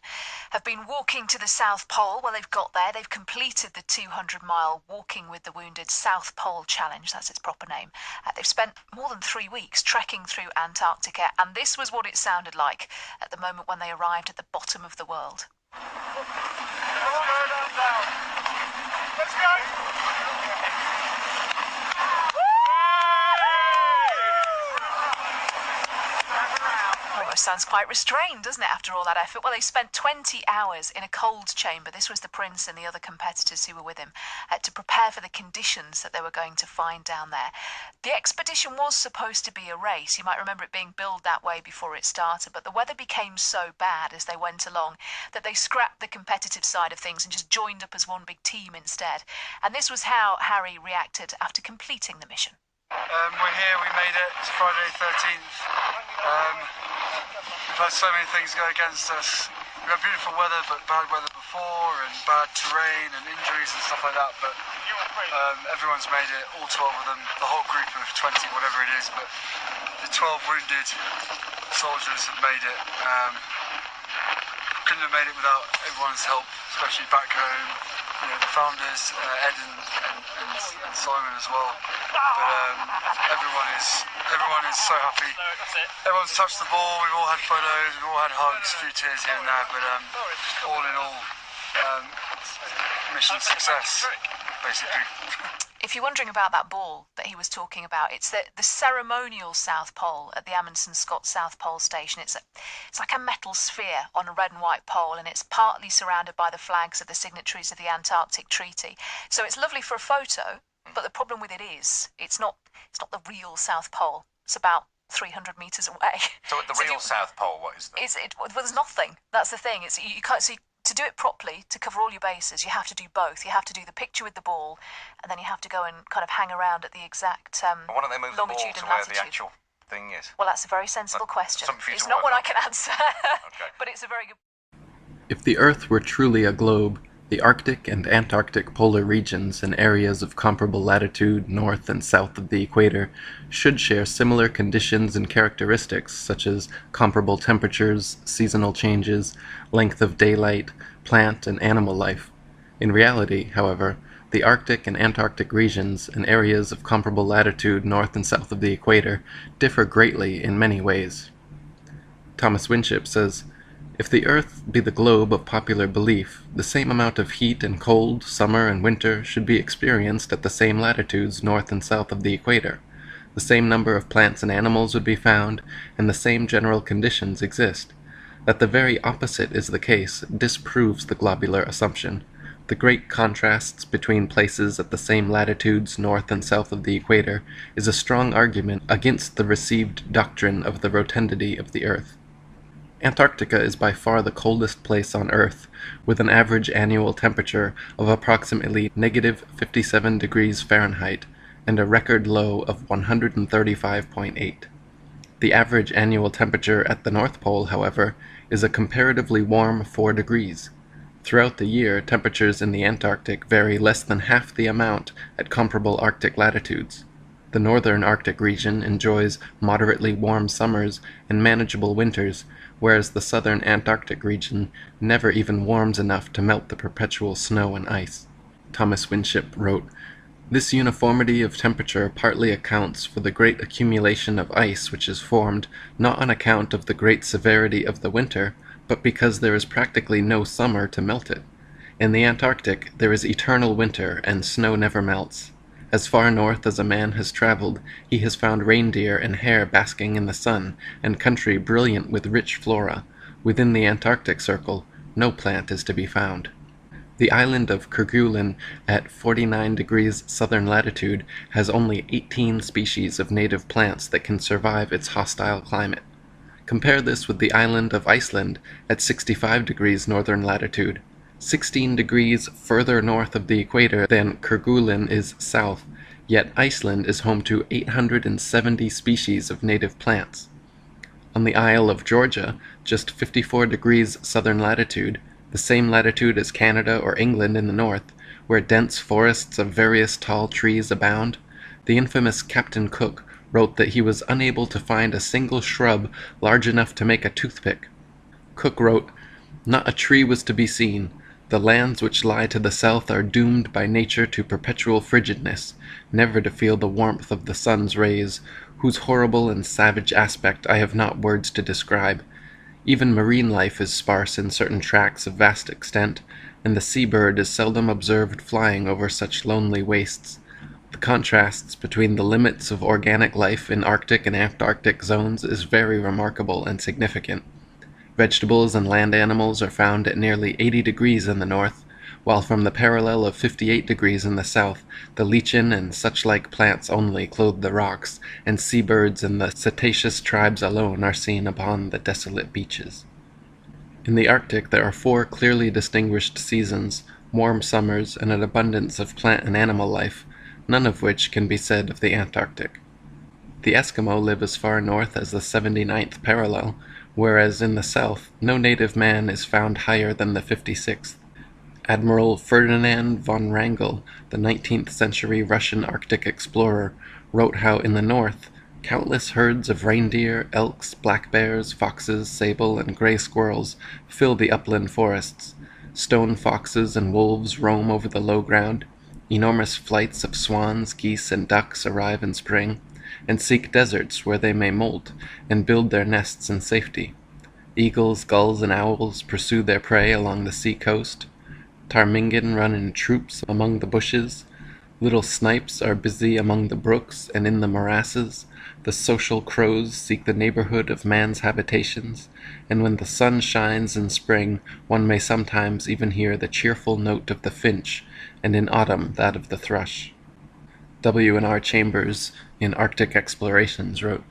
have been walking to the South Pole. Well, they've got there, they've completed the 200-mile Walking with the Wounded South Pole Challenge, that's its proper name. They've spent more than 3 weeks trekking through Antarctica, and this was what it sounded like at the moment when they arrived at the bottom of the world. Let's go! Almost sounds quite restrained, doesn't it, after all that effort? Well, they spent 20 hours in a cold chamber. This was the prince and the other competitors who were with him to prepare for the conditions that they were going to find down there. The expedition was supposed to be a race. You might remember it being billed that way before it started, but the weather became so bad as they went along that they scrapped the competitive side of things and just joined up as one big team instead. And this was how Harry reacted after completing the mission. We're here, we made it. It's Friday the 13th. We've had so many things go against us. We've had beautiful weather, but bad weather before, and bad terrain and injuries and stuff like that. But everyone's made it, all 12 of them, the whole group of 20, whatever it is. But the 12 wounded soldiers have made it. Couldn't have made it without everyone's help, especially back home. The founders, Ed and Simon as well. But everyone is so happy. Everyone's touched the ball. We've all had photos. We've all had hugs, a few tears here and there. But all in all, mission success, basically. if you're wondering about that ball that he was talking about, it's the ceremonial South Pole at the Amundsen Scott South Pole Station. It's like a metal sphere on a red and white pole, and it's partly surrounded by the flags of the signatories of the Antarctic Treaty. So it's lovely for a photo, but the problem with it is it's not the real South Pole. It's about 300 metres away. So at the real South Pole, what is that? Well, there's nothing. That's the thing. You can't see. To do it properly, to cover all your bases, you have to do both. You have to do the picture with the ball, and then you have to go and kind of hang around at the exact Why don't they move the ball longitude to and where latitude. the actual thing is? Well, that's a very sensible question. something for you It's to not work one I on. can answer, Okay. but it's a very good. If the Earth were truly a globe, the Arctic and Antarctic polar regions and areas of comparable latitude north and south of the equator should share similar conditions and characteristics such as comparable temperatures, seasonal changes, length of daylight, plant and animal life. In reality, however, the Arctic and Antarctic regions and areas of comparable latitude north and south of the equator differ greatly in many ways. Thomas Winship says, "If the Earth be the globe of popular belief, the same amount of heat and cold, summer and winter, should be experienced at the same latitudes north and south of the equator. The same number of plants and animals would be found, and the same general conditions exist. That the very opposite is the case disproves the globular assumption. The great contrasts between places at the same latitudes north and south of the equator is a strong argument against the received doctrine of the rotundity of the Earth. Antarctica is by far the coldest place on Earth, with an average annual temperature of approximately negative 57 degrees Fahrenheit and a record low of 135.8. The average annual temperature at the North Pole, however, is a comparatively warm 4 degrees. Throughout the year, temperatures in the Antarctic vary less than half the amount at comparable Arctic latitudes. The northern Arctic region enjoys moderately warm summers and manageable winters, whereas the southern Antarctic region never even warms enough to melt the perpetual snow and ice." Thomas Winship wrote, "This uniformity of temperature partly accounts for the great accumulation of ice which is formed, not on account of the great severity of the winter, but because there is practically no summer to melt it. In the Antarctic there is eternal winter, and snow never melts. As far north as a man has traveled, he has found reindeer and hare basking in the sun, and country brilliant with rich flora. Within the Antarctic Circle, no plant is to be found. The island of Kerguelen at 49 degrees southern latitude has only 18 species of native plants that can survive its hostile climate. Compare this with the island of Iceland at 65 degrees northern latitude. 16 degrees further north of the equator than Kerguelen is south, yet Iceland is home to 870 species of native plants. On the Isle of Georgia, just 54 degrees southern latitude, the same latitude as Canada or England in the north, where dense forests of various tall trees abound, the infamous Captain Cook wrote that he was unable to find a single shrub large enough to make a toothpick. Cook wrote, "Not a tree was to be seen. The lands which lie to the south are doomed by nature to perpetual frigidness, never to feel the warmth of the sun's rays, whose horrible and savage aspect I have not words to describe. Even marine life is sparse in certain tracts of vast extent, and the sea-bird is seldom observed flying over such lonely wastes. The contrasts between the limits of organic life in Arctic and Antarctic zones is very remarkable and significant. Vegetables and land animals are found at nearly 80 degrees in the north, while from the parallel of 58 degrees in the south, the lichen and such-like plants only clothe the rocks, and seabirds and the cetaceous tribes alone are seen upon the desolate beaches. In the Arctic there are 4 clearly distinguished seasons, warm summers, and an abundance of plant and animal life, none of which can be said of the Antarctic. The Eskimo live as far north as the 79th parallel, whereas in the south no native man is found higher than the 56th. Admiral Ferdinand von Wrangel, the 19th century Russian Arctic explorer, wrote how in the north countless herds of reindeer, elks, black bears, foxes, sable, and gray squirrels fill the upland forests. Stone foxes and wolves roam over the low ground. Enormous flights of swans, geese, and ducks arrive in spring, and seek deserts where they may molt and build their nests in safety. Eagles, gulls, and owls pursue their prey along the sea coast. Ptarmigan run in troops among the bushes. Little snipes are busy among the brooks and in the morasses, the social crows seek the neighborhood of man's habitations, and when the sun shines in spring one may sometimes even hear the cheerful note of the finch, and in autumn that of the thrush. W.N.R. Chambers, in Arctic Explorations, wrote,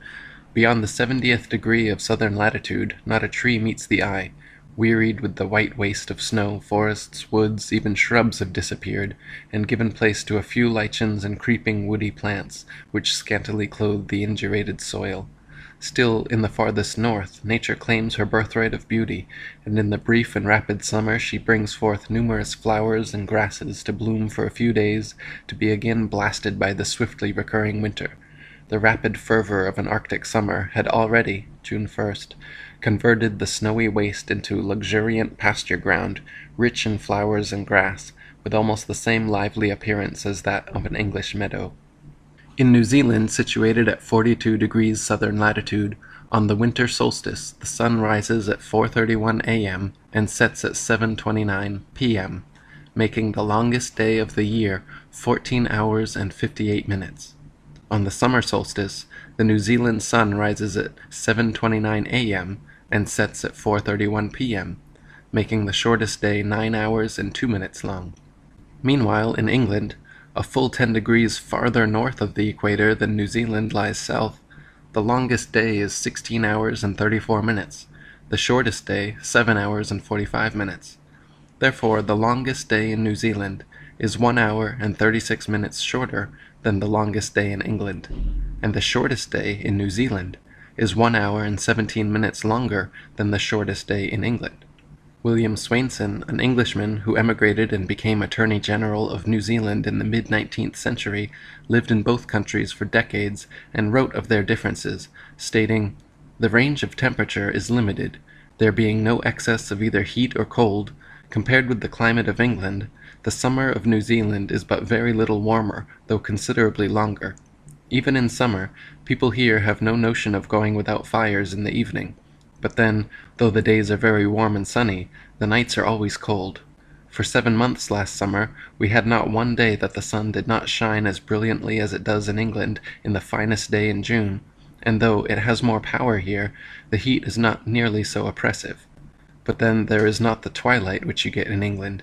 "Beyond the 70th degree of southern latitude, not a tree meets the eye. Wearied with the white waste of snow, forests, woods, even shrubs have disappeared, and given place to a few lichens and creeping woody plants, which scantily clothe the indurated soil. Still, in the farthest north, nature claims her birthright of beauty, and in the brief and rapid summer she brings forth numerous flowers and grasses to bloom for a few days, to be again blasted by the swiftly recurring winter. The rapid fervor of an Arctic summer had already, June 1st, converted the snowy waste into luxuriant pasture ground, rich in flowers and grass, with almost the same lively appearance as that of an English meadow." In New Zealand, situated at 42 degrees southern latitude, on the winter solstice the sun rises at 4:31 a.m. and sets at 7:29 p.m., making the longest day of the year 14 hours and 58 minutes. On the summer solstice, the New Zealand sun rises at 7:29 a.m. and sets at 4:31 p.m., making the shortest day 9 hours and 2 minutes long. Meanwhile, in England, a full 10 degrees farther north of the equator than New Zealand lies south, the longest day is 16 hours and 34 minutes, the shortest day 7 hours and 45 minutes. Therefore, the longest day in New Zealand is 1 hour and 36 minutes shorter than the longest day in England, and the shortest day in New Zealand is 1 hour and 17 minutes longer than the shortest day in England. William Swainson, an Englishman who emigrated and became Attorney General of New Zealand in the mid-19th century, lived in both countries for decades and wrote of their differences, stating, "The range of temperature is limited, there being no excess of either heat or cold. Compared with the climate of England, the summer of New Zealand is but very little warmer, though considerably longer. Even in summer, people here have no notion of going without fires in the evening. But then, though the days are very warm and sunny, the nights are always cold. For 7 months last summer, we had not one day that the sun did not shine as brilliantly as it does in England in the finest day in June, and though it has more power here, the heat is not nearly so oppressive. But then there is not the twilight which you get in England.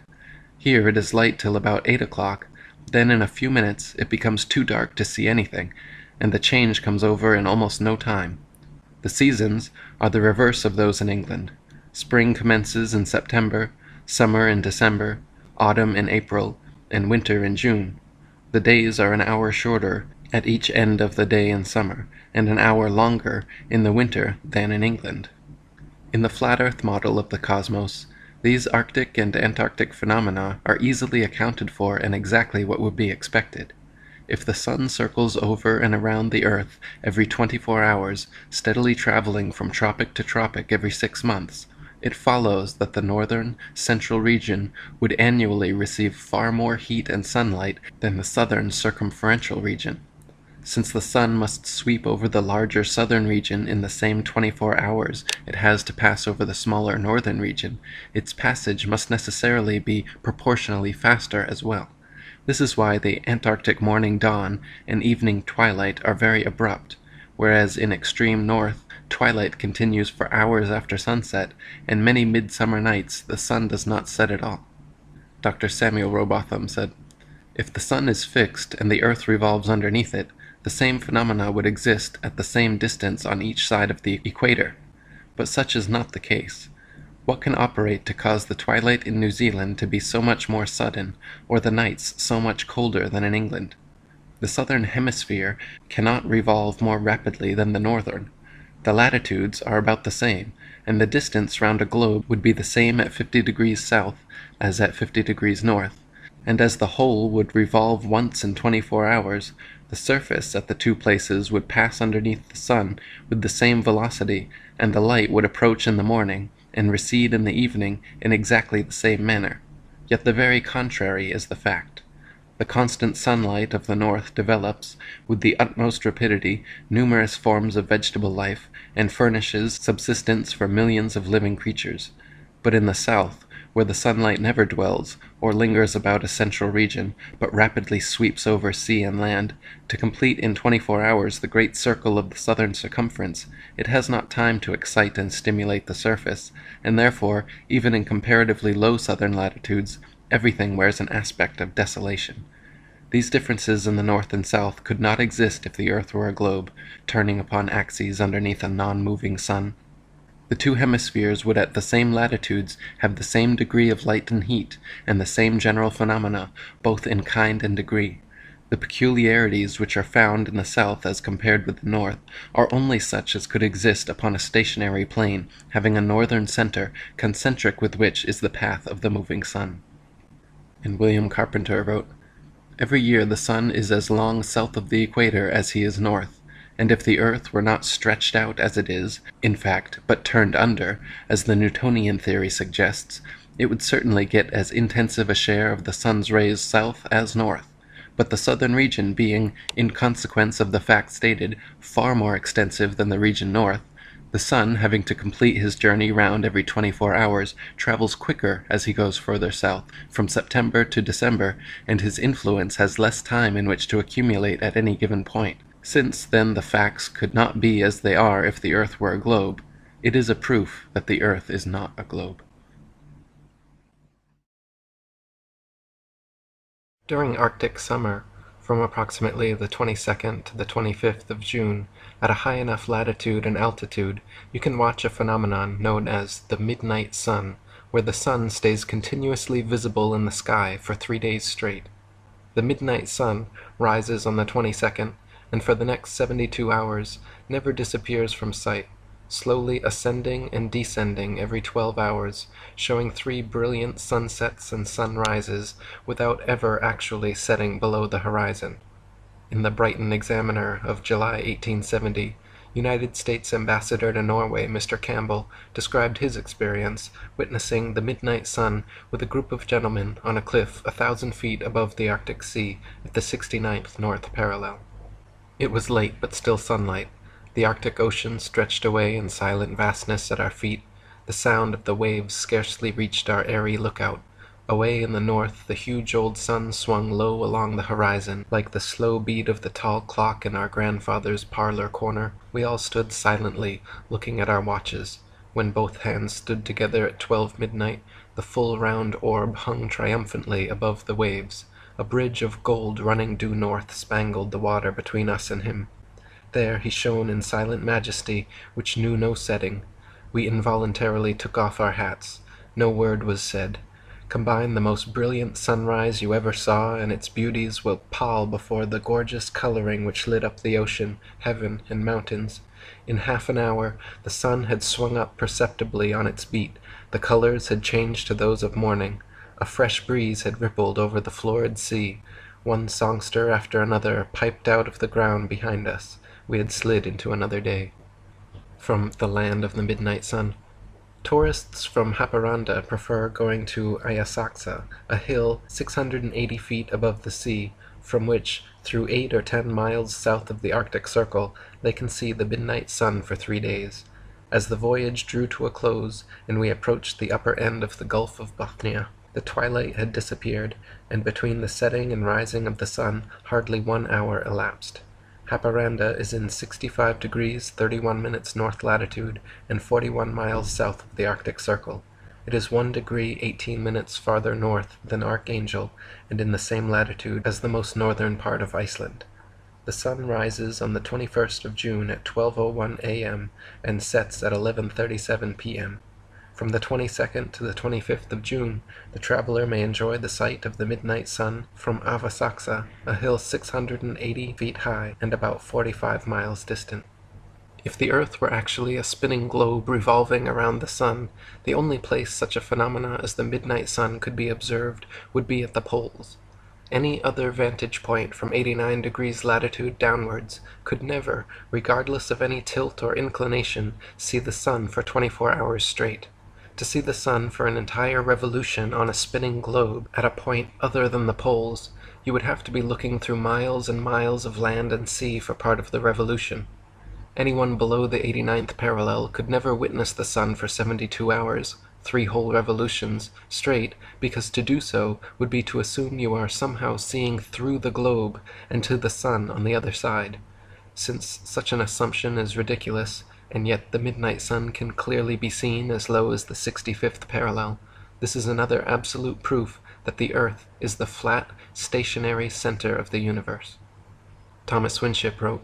Here it is light till about 8 o'clock, then in a few minutes it becomes too dark to see anything, and the change comes over in almost no time. The seasons are the reverse of those in England. Spring commences in September, summer in December, autumn in April, and winter in June. The days are an hour shorter at each end of the day in summer, and an hour longer in the winter than in England." In the flat earth model of the cosmos, these Arctic and Antarctic phenomena are easily accounted for and exactly what would be expected. If the sun circles over and around the earth every 24 hours, steadily traveling from tropic to tropic every 6 months, it follows that the northern, central region would annually receive far more heat and sunlight than the southern circumferential region. Since the sun must sweep over the larger southern region in the same 24 hours it has to pass over the smaller northern region, its passage must necessarily be proportionally faster as well. This is why the Antarctic morning dawn and evening twilight are very abrupt, whereas in extreme north, twilight continues for hours after sunset, and many midsummer nights the sun does not set at all. Dr. Samuel Robotham said, "If the sun is fixed and the earth revolves underneath it, the same phenomena would exist at the same distance on each side of the equator. But such is not the case. What can operate to cause the twilight in New Zealand to be so much more sudden, or the nights so much colder than in England? The southern hemisphere cannot revolve more rapidly than the northern. The latitudes are about the same, and the distance round a globe would be the same at 50 degrees south as at 50 degrees north, and as the whole would revolve once in 24 hours, the surface at the two places would pass underneath the sun with the same velocity, and the light would approach in the morning and recede in the evening in exactly the same manner. Yet the very contrary is the fact. The constant sunlight of the north develops, with the utmost rapidity, numerous forms of vegetable life, and furnishes subsistence for millions of living creatures. But in the south, where the sunlight never dwells or lingers about a central region, but rapidly sweeps over sea and land, to complete in 24 hours the great circle of the southern circumference, it has not time to excite and stimulate the surface, and therefore, even in comparatively low southern latitudes, everything wears an aspect of desolation. These differences in the north and south could not exist if the earth were a globe, turning upon axes underneath a non-moving sun. The two hemispheres would at the same latitudes have the same degree of light and heat, and the same general phenomena, both in kind and degree. The peculiarities which are found in the south as compared with the north are only such as could exist upon a stationary plane, having a northern center, concentric with which is the path of the moving sun. And William Carpenter wrote, "Every year the sun is as long south of the equator as he is north, and if the earth were not stretched out as it is, in fact, but turned under, as the Newtonian theory suggests, it would certainly get as intensive a share of the sun's rays south as north, but the southern region being, in consequence of the fact stated, far more extensive than the region north, the sun, having to complete his journey round every 24 hours, travels quicker as he goes further south, from September to December, and his influence has less time in which to accumulate at any given point. Since, then, the facts could not be as they are if the earth were a globe, it is a proof that the earth is not a globe." During Arctic summer, from approximately the 22nd to the 25th of June, at a high enough latitude and altitude, you can watch a phenomenon known as the midnight sun, where the sun stays continuously visible in the sky for 3 days straight. The midnight sun rises on the 22nd, and for the next 72 hours never disappears from sight, slowly ascending and descending every 12 hours, showing 3 brilliant sunsets and sunrises without ever actually setting below the horizon. In the Brighton Examiner of July 1870, United States Ambassador to Norway Mr. Campbell described his experience witnessing the midnight sun with a group of gentlemen on a cliff 1,000 feet above the Arctic Sea at the 69th north parallel. It was late but still sunlight. The Arctic Ocean stretched away in silent vastness at our feet. The sound of the waves scarcely reached our airy lookout. Away in the north the huge old sun swung low along the horizon, like the slow beat of the tall clock in our grandfather's parlor corner. We all stood silently, looking at our watches. When both hands stood together at 12 midnight, the full round orb hung triumphantly above the waves. A bridge of gold running due north spangled the water between us and him. There he shone in silent majesty, which knew no setting. We involuntarily took off our hats. No word was said. Combine the most brilliant sunrise you ever saw, and its beauties will pall before the gorgeous coloring which lit up the ocean, heaven, and mountains. In half an hour the sun had swung up perceptibly on its beat. The colors had changed to those of morning. A fresh breeze had rippled over the florid sea. One songster after another piped out of the ground behind us. We had slid into another day. From the land of the midnight sun. Tourists from Haparanda prefer going to Ayasaksa, a hill 680 feet above the sea, from which, through 8 or 10 miles south of the Arctic Circle, they can see the midnight sun for 3 days. As the voyage drew to a close, and we approached the upper end of the Gulf of Bothnia, the twilight had disappeared, and between the setting and rising of the sun hardly 1 hour elapsed. Haparanda is in 65 degrees 31 minutes north latitude and 41 miles south of the Arctic Circle. It is 1 degree 18 minutes farther north than Archangel and in the same latitude as the most northern part of Iceland. The sun rises on the 21st of June at 12:01 a.m. and sets at 11:37 p.m. From the 22nd to the 25th of June, the traveler may enjoy the sight of the midnight sun from Avasaksa, a hill 680 feet high and about 45 miles distant. If the earth were actually a spinning globe revolving around the sun, the only place such a phenomena as the midnight sun could be observed would be at the poles. Any other vantage point from 89 degrees latitude downwards could never, regardless of any tilt or inclination, see the sun for 24 hours straight. To see the sun for an entire revolution on a spinning globe at a point other than the poles, you would have to be looking through miles and miles of land and sea for part of the revolution. Anyone below the 89th parallel could never witness the sun for 72 hours, 3 whole revolutions, straight, because to do so would be to assume you are somehow seeing through the globe and to the sun on the other side. Since such an assumption is ridiculous, and yet the midnight sun can clearly be seen as low as the 65th parallel, this is another absolute proof that the Earth is the flat, stationary center of the universe. Thomas Winship wrote,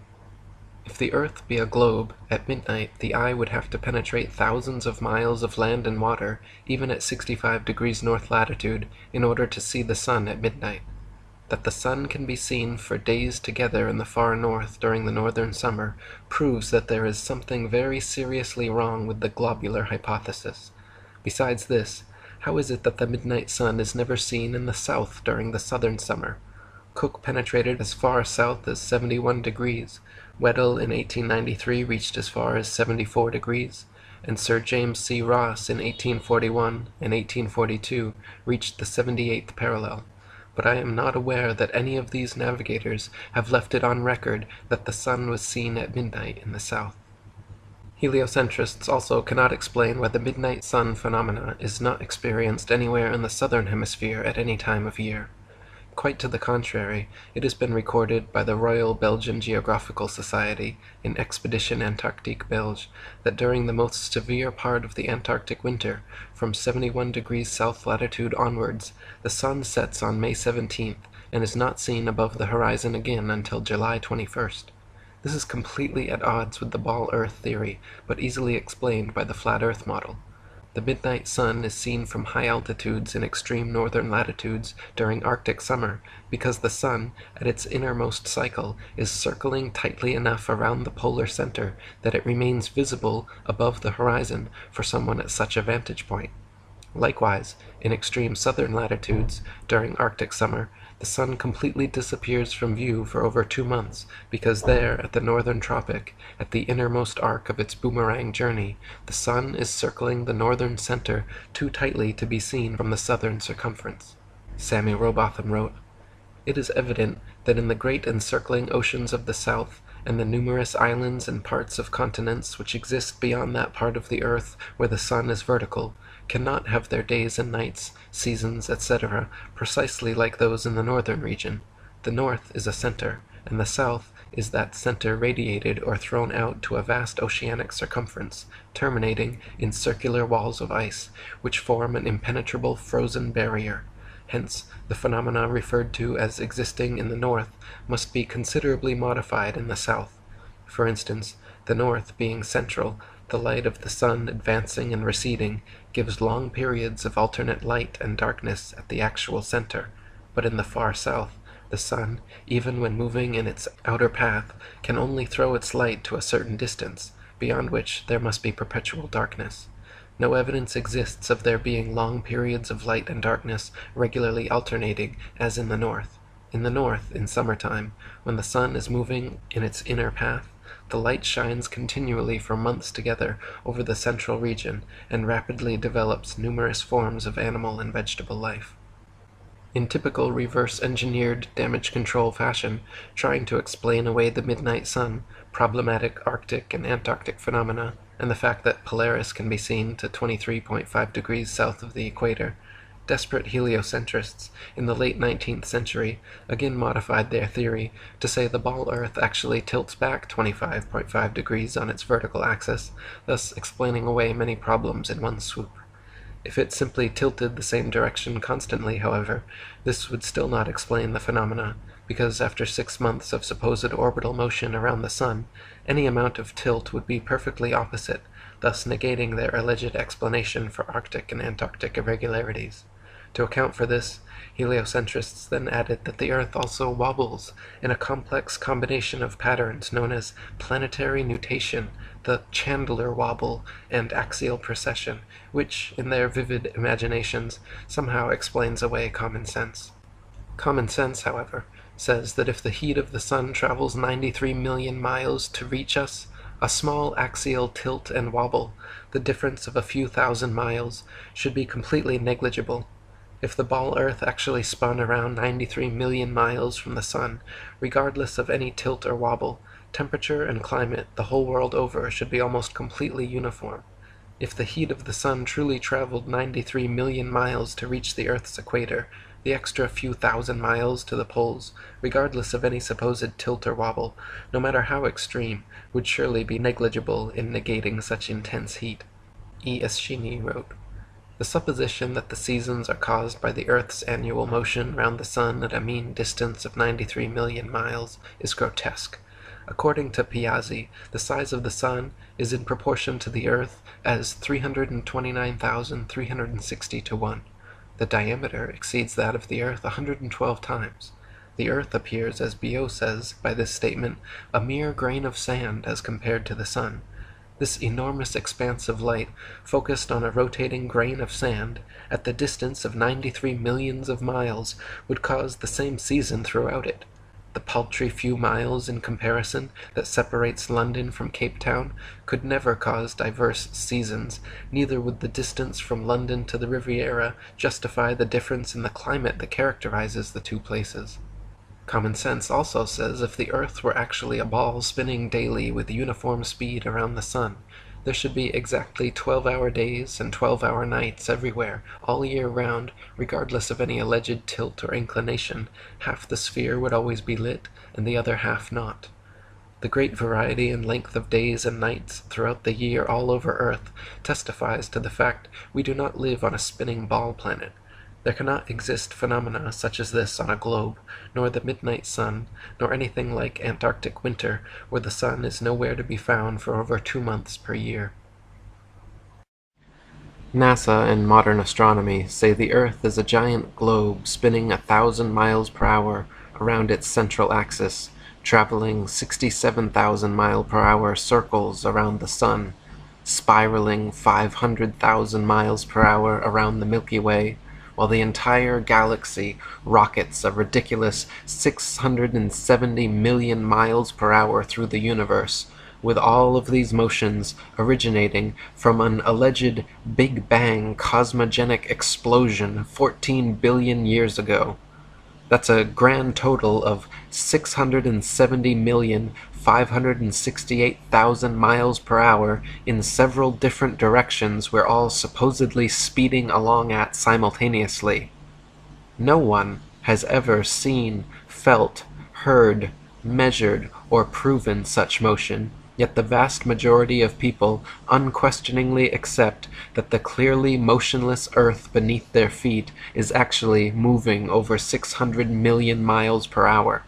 "If the Earth be a globe, at midnight the eye would have to penetrate thousands of miles of land and water, even at 65 degrees north latitude, in order to see the sun at midnight. That the sun can be seen for days together in the far north during the northern summer proves that there is something very seriously wrong with the globular hypothesis. Besides this, how is it that the midnight sun is never seen in the south during the southern summer? Cook penetrated as far south as 71 degrees, Weddell in 1893 reached as far as 74 degrees, and Sir James C. Ross in 1841 and 1842 reached the 78th parallel. But I am not aware that any of these navigators have left it on record that the sun was seen at midnight in the south." Heliocentrists also cannot explain why the midnight sun phenomena is not experienced anywhere in the southern hemisphere at any time of year. Quite to the contrary, it has been recorded by the Royal Belgian Geographical Society in Expedition Antarctique Belge that during the most severe part of the Antarctic winter, from 71 degrees south latitude onwards, the sun sets on May 17th and is not seen above the horizon again until July 21st. This is completely at odds with the ball Earth theory, but easily explained by the flat Earth model. The midnight sun is seen from high altitudes in extreme northern latitudes during Arctic summer because the sun, at its innermost cycle, is circling tightly enough around the polar center that it remains visible above the horizon for someone at such a vantage point. Likewise, in extreme southern latitudes, during Arctic summer, the sun completely disappears from view for over 2 months, because there, at the northern tropic, at the innermost arc of its boomerang journey, the sun is circling the northern center too tightly to be seen from the southern circumference. Samuel Rowbotham wrote, "It is evident that in the great encircling oceans of the south, and the numerous islands and parts of continents which exist beyond that part of the earth where the sun is vertical, cannot have their days and nights, seasons, etc., precisely like those in the northern region. The north is a center, and the south is that center radiated or thrown out to a vast oceanic circumference, terminating in circular walls of ice, which form an impenetrable frozen barrier. Hence, the phenomena referred to as existing in the north must be considerably modified in the south. For instance, the north being central, the light of the sun advancing and receding gives long periods of alternate light and darkness at the actual center, but in the far south, the sun, even when moving in its outer path, can only throw its light to a certain distance, beyond which there must be perpetual darkness. No evidence exists of there being long periods of light and darkness regularly alternating as in the north. In the north, in summertime, when the sun is moving in its inner path, the light shines continually for months together over the central region and rapidly develops numerous forms of animal and vegetable life." In typical reverse-engineered damage control fashion, trying to explain away the midnight sun, problematic Arctic and Antarctic phenomena, and the fact that Polaris can be seen to 23.5 degrees south of the equator, desperate heliocentrists in the late 19th century again modified their theory to say the ball Earth actually tilts back 25.5 degrees on its vertical axis, thus explaining away many problems in one swoop. If it simply tilted the same direction constantly, however, this would still not explain the phenomena, because after 6 months of supposed orbital motion around the sun, any amount of tilt would be perfectly opposite, thus negating their alleged explanation for Arctic and Antarctic irregularities. To account for this, heliocentrists then added that the Earth also wobbles in a complex combination of patterns known as planetary nutation, the Chandler wobble, and axial precession, which, in their vivid imaginations, somehow explains away common sense. Common sense, however, says that if the heat of the sun travels 93 million miles to reach us, a small axial tilt and wobble, the difference of a few thousand miles, should be completely negligible. If the ball Earth actually spun around 93 million miles from the sun, regardless of any tilt or wobble, temperature and climate the whole world over should be almost completely uniform. If the heat of the sun truly traveled 93 million miles to reach the Earth's equator, the extra few thousand miles to the poles, regardless of any supposed tilt or wobble, no matter how extreme, would surely be negligible in negating such intense heat. E. Eschini wrote, "The supposition that the seasons are caused by the Earth's annual motion round the sun at a mean distance of 93 million miles is grotesque. According to Piazzi, the size of the sun is in proportion to the Earth as 329,360 to 1. The diameter exceeds that of the Earth 112 times. The Earth appears, as Biot says, by this statement, a mere grain of sand as compared to the sun. This enormous expanse of light, focused on a rotating grain of sand, at the distance of 93 millions of miles, would cause the same season throughout it. The paltry few miles, in comparison, that separates London from Cape Town could never cause diverse seasons, neither would the distance from London to the Riviera justify the difference in the climate that characterizes the two places. Common sense also says if the Earth were actually a ball spinning daily with uniform speed around the sun, there should be exactly 12-hour days and 12-hour nights everywhere, all year round, regardless of any alleged tilt or inclination. Half the sphere would always be lit, and the other half not. The great variety and length of days and nights throughout the year all over Earth testifies to the fact we do not live on a spinning ball planet. There cannot exist phenomena such as this on a globe, nor the midnight sun, nor anything like Antarctic winter, where the sun is nowhere to be found for over 2 months per year. NASA and modern astronomy say the Earth is a giant globe spinning 1,000 miles per hour around its central axis, traveling 67,000 mile per hour circles around the sun, spiraling 500,000 miles per hour around the Milky Way, while the entire galaxy rockets a ridiculous 670 million miles per hour through the universe, with all of these motions originating from an alleged Big Bang cosmogenic explosion 14 billion years ago. That's a grand total of 670,568,000 miles per hour in several different directions we're all supposedly speeding along at simultaneously. No one has ever seen, felt, heard, measured, or proven such motion, yet the vast majority of people unquestioningly accept that the clearly motionless Earth beneath their feet is actually moving over 600 million miles per hour.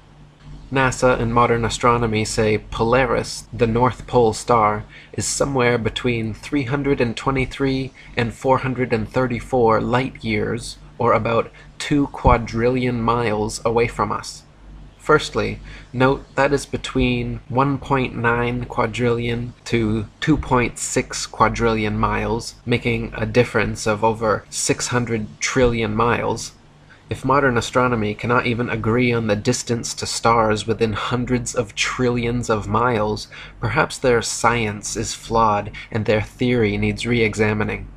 NASA and modern astronomy say Polaris, the North Pole star, is somewhere between 323 and 434 light-years, or about 2 quadrillion miles away from us. Firstly, note that is between 1.9 quadrillion to 2.6 quadrillion miles, making a difference of over 600 trillion miles. If modern astronomy cannot even agree on the distance to stars within hundreds of trillions of miles, perhaps their science is flawed and their theory needs re-examining.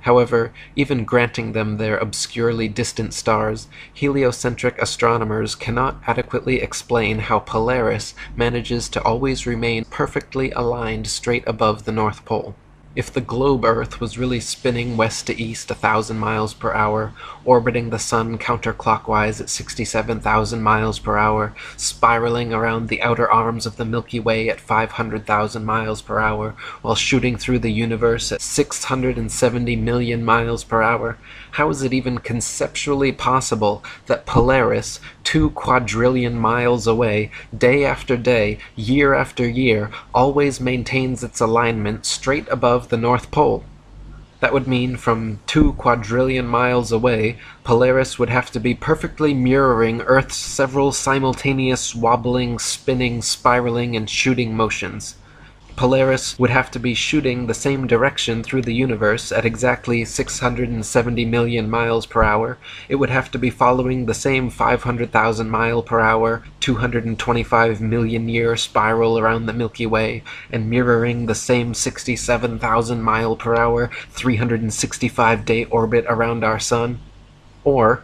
However, even granting them their obscurely distant stars, heliocentric astronomers cannot adequately explain how Polaris manages to always remain perfectly aligned straight above the North Pole. If the globe Earth was really spinning west to east 1,000 miles per hour, orbiting the sun counterclockwise at 67,000 miles per hour, spiraling around the outer arms of the Milky Way at 500,000 miles per hour, while shooting through the universe at 670 million miles per hour, how is it even conceptually possible that Polaris, 2 quadrillion miles away, day after day, year after year, always maintains its alignment straight above the North Pole? That would mean from 2 quadrillion miles away, Polaris would have to be perfectly mirroring Earth's several simultaneous wobbling, spinning, spiraling, and shooting motions. Polaris would have to be shooting the same direction through the universe at exactly 670 million miles per hour. It would have to be following the same 500,000 mile per hour, 225 million year spiral around the Milky Way, and mirroring the same 67,000 mile per hour, 365-day orbit around our sun. Or,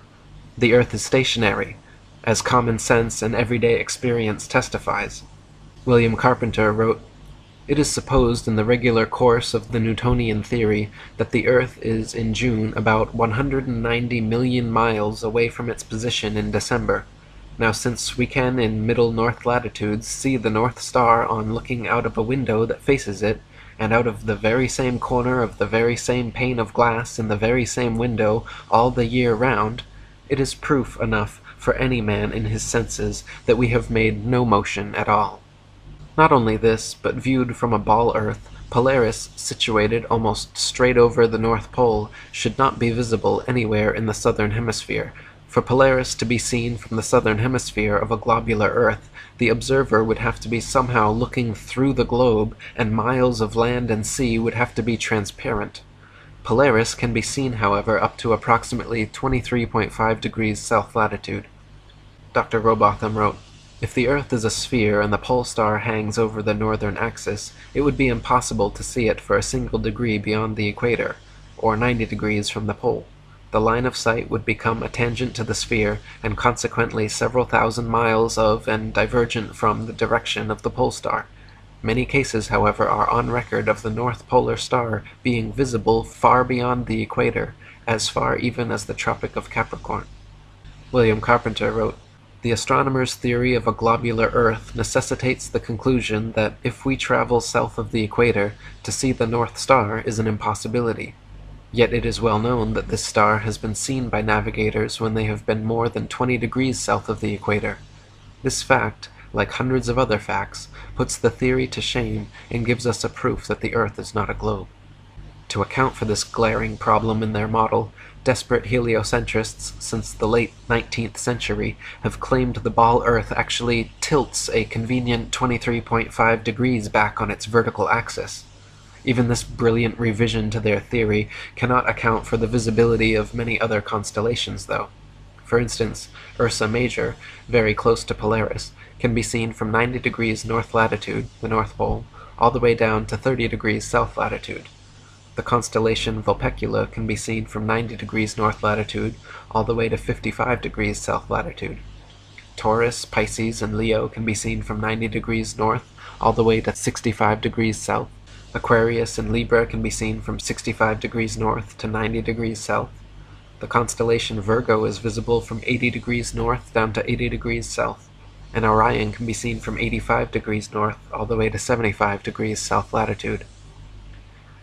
the Earth is stationary, as common sense and everyday experience testifies. William Carpenter wrote, It is supposed in the regular course of the Newtonian theory that the Earth is in June about 190 million miles away from its position in December. Now, since we can in middle north latitudes see the North Star on looking out of a window that faces it, and out of the very same corner of the very same pane of glass in the very same window all the year round, it is proof enough for any man in his senses that we have made no motion at all. Not only this, but viewed from a ball Earth, Polaris, situated almost straight over the North Pole, should not be visible anywhere in the southern hemisphere. For Polaris to be seen from the southern hemisphere of a globular Earth, the observer would have to be somehow looking through the globe, and miles of land and sea would have to be transparent. Polaris can be seen, however, up to approximately 23.5 degrees south latitude. Dr. Robotham wrote, "If the Earth is a sphere and the pole star hangs over the northern axis, it would be impossible to see it for a single degree beyond the equator, or 90 degrees from the pole. The line of sight would become a tangent to the sphere, and consequently several thousand miles of and divergent from the direction of the pole star. Many cases, however, are on record of the North Polar Star being visible far beyond the equator, as far even as the Tropic of Capricorn." William Carpenter wrote, "The astronomer's theory of a globular Earth necessitates the conclusion that if we travel south of the equator, to see the North Star is an impossibility. Yet it is well known that this star has been seen by navigators when they have been more than 20 degrees south of the equator. This fact, like hundreds of other facts, puts the theory to shame and gives us a proof that the Earth is not a globe." To account for this glaring problem in their model, desperate heliocentrists since the late 19th century have claimed the ball Earth actually tilts a convenient 23.5 degrees back on its vertical axis. Even this brilliant revision to their theory cannot account for the visibility of many other constellations, though. For instance, Ursa Major, very close to Polaris, can be seen from 90 degrees north latitude, the North Pole, all the way down to 30 degrees south latitude. The constellation Vulpecula can be seen from 90 degrees north latitude all the way to 55 degrees south latitude. Taurus, Pisces, and Leo can be seen from 90 degrees north all the way to 65 degrees south. Aquarius and Libra can be seen from 65 degrees north to 90 degrees south. The constellation Virgo is visible from 80 degrees north down to 80 degrees south, and Orion can be seen from 85 degrees north all the way to 75 degrees south latitude.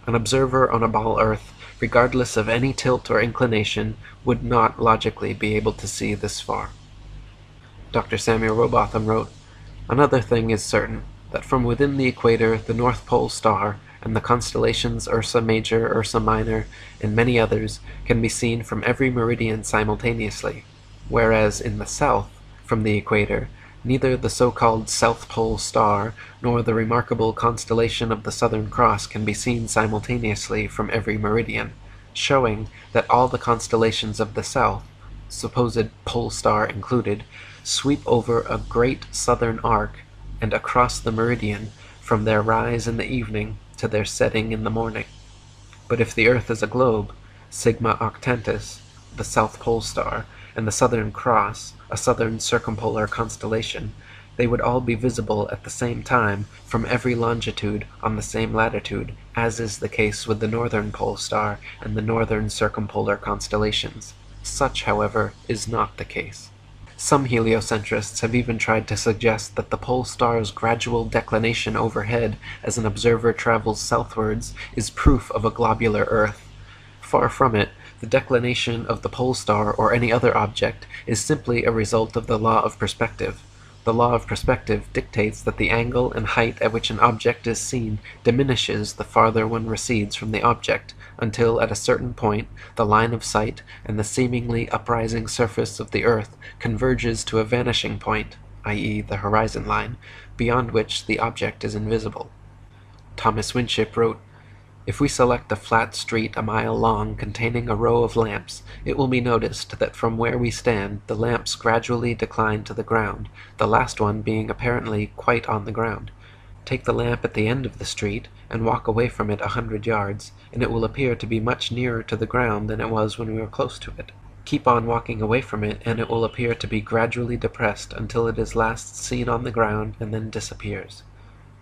An observer on a ball Earth, regardless of any tilt or inclination, would not logically be able to see this far. Dr. Samuel Robotham wrote, "Another thing is certain, that from within the equator the North Pole Star and the constellations Ursa Major, Ursa Minor, and many others can be seen from every meridian simultaneously, whereas in the south, from the equator, neither the so-called South Pole Star nor the remarkable constellation of the Southern Cross can be seen simultaneously from every meridian, showing that all the constellations of the south, supposed pole star included, sweep over a great southern arc and across the meridian from their rise in the evening to their setting in the morning. But if the Earth is a globe, Sigma Octantis, the South Pole Star, and the Southern Cross, a southern circumpolar constellation, they would all be visible at the same time from every longitude on the same latitude, as is the case with the Northern Pole Star and the northern circumpolar constellations. Such, however, is not the case. Some heliocentrists have even tried to suggest that the pole star's gradual declination overhead as an observer travels southwards is proof of a globular Earth. Far from it. The declination of the pole star or any other object is simply a result of the law of perspective. The law of perspective dictates that the angle and height at which an object is seen diminishes the farther one recedes from the object, until at a certain point the line of sight and the seemingly uprising surface of the Earth converges to a vanishing point, i.e. the horizon line, beyond which the object is invisible. Thomas Winship wrote, "If we select a flat street a mile long containing a row of lamps, it will be noticed that from where we stand the lamps gradually decline to the ground, the last one being apparently quite on the ground. Take the lamp at the end of the street and walk away from it 100 yards, and it will appear to be much nearer to the ground than it was when we were close to it. Keep on walking away from it, and it will appear to be gradually depressed until it is last seen on the ground and then disappears.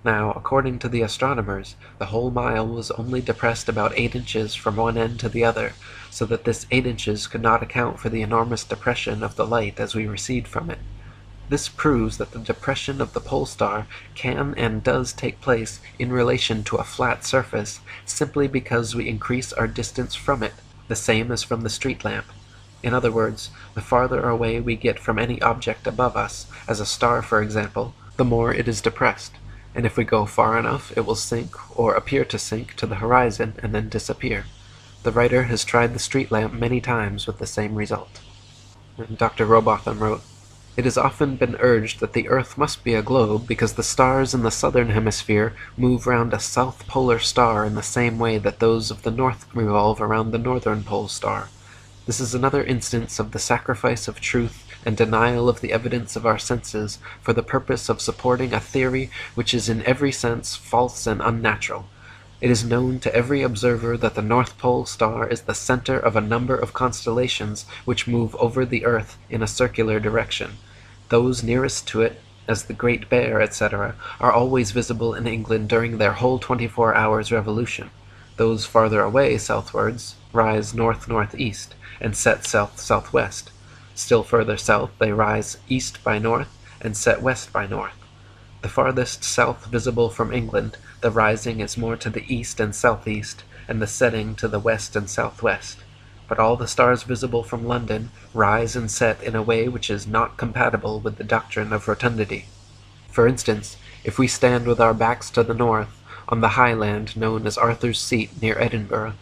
Now, according to the astronomers, the whole mile was only depressed about 8 inches from one end to the other, so that this 8 inches could not account for the enormous depression of the light as we recede from it. This proves that the depression of the pole star can and does take place in relation to a flat surface, simply because we increase our distance from it, the same as from the street lamp. In other words, the farther away we get from any object above us, as a star for example, the more it is depressed, and if we go far enough it will sink, or appear to sink, to the horizon and then disappear. The writer has tried the street lamp many times with the same result. And Dr. Robotham wrote, "It has often been urged that the Earth must be a globe because the stars in the southern hemisphere move round a south polar star in the same way that those of the north revolve around the northern pole star. This is another instance of the sacrifice of truth and denial of the evidence of our senses for the purpose of supporting a theory which is in every sense false and unnatural. It is known to every observer that the North Pole star is the center of a number of constellations which move over the earth in a circular direction. Those nearest to it, as the Great Bear, etc., are always visible in England during their whole 24 hours revolution. Those farther away southwards rise north-northeast and set south-southwest. Still further south they rise east by north and set west by north. The farthest south visible from England, the rising is more to the east and southeast, and the setting to the west and southwest. But all the stars visible from London rise and set in a way which is not compatible with the doctrine of rotundity. For instance, if we stand with our backs to the north, on the high land known as Arthur's Seat near Edinburgh,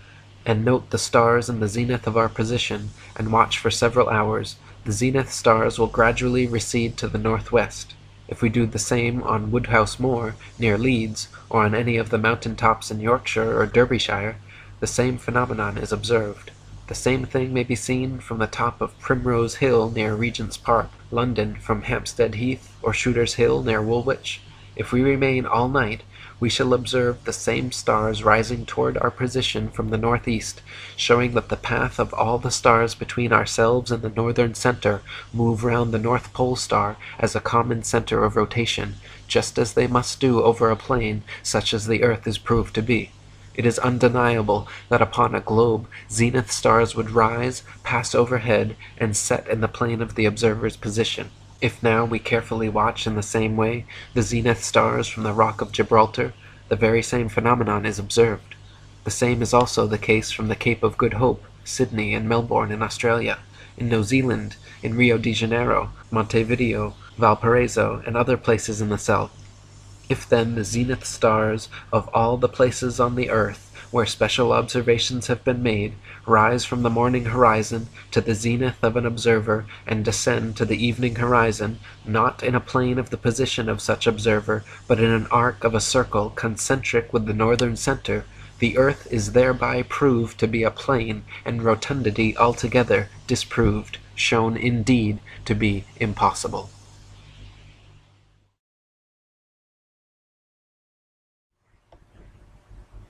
and note the stars in the zenith of our position, and watch for several hours, the zenith stars will gradually recede to the northwest. If we do the same on Woodhouse Moor, near Leeds, or on any of the mountain tops in Yorkshire or Derbyshire, the same phenomenon is observed. The same thing may be seen from the top of Primrose Hill near Regent's Park, London, from Hampstead Heath or Shooter's Hill near Woolwich. If we remain all night, we shall observe the same stars rising toward our position from the northeast, showing that the path of all the stars between ourselves and the northern center move round the North Pole star as a common center of rotation, just as they must do over a plane such as the earth is proved to be. It is undeniable that upon a globe zenith stars would rise, pass overhead, and set in the plane of the observer's position. If now we carefully watch in the same way the zenith stars from the Rock of Gibraltar, the very same phenomenon is observed. The same is also the case from the Cape of Good Hope, Sydney, and Melbourne in Australia, in New Zealand, in Rio de Janeiro, Montevideo, Valparaiso, and other places in the south. If then the zenith stars of all the places on the earth where special observations have been made, rise from the morning horizon to the zenith of an observer and descend to the evening horizon, not in a plane of the position of such observer, but in an arc of a circle concentric with the northern center, the earth is thereby proved to be a plane, and rotundity altogether disproved, shown indeed to be impossible.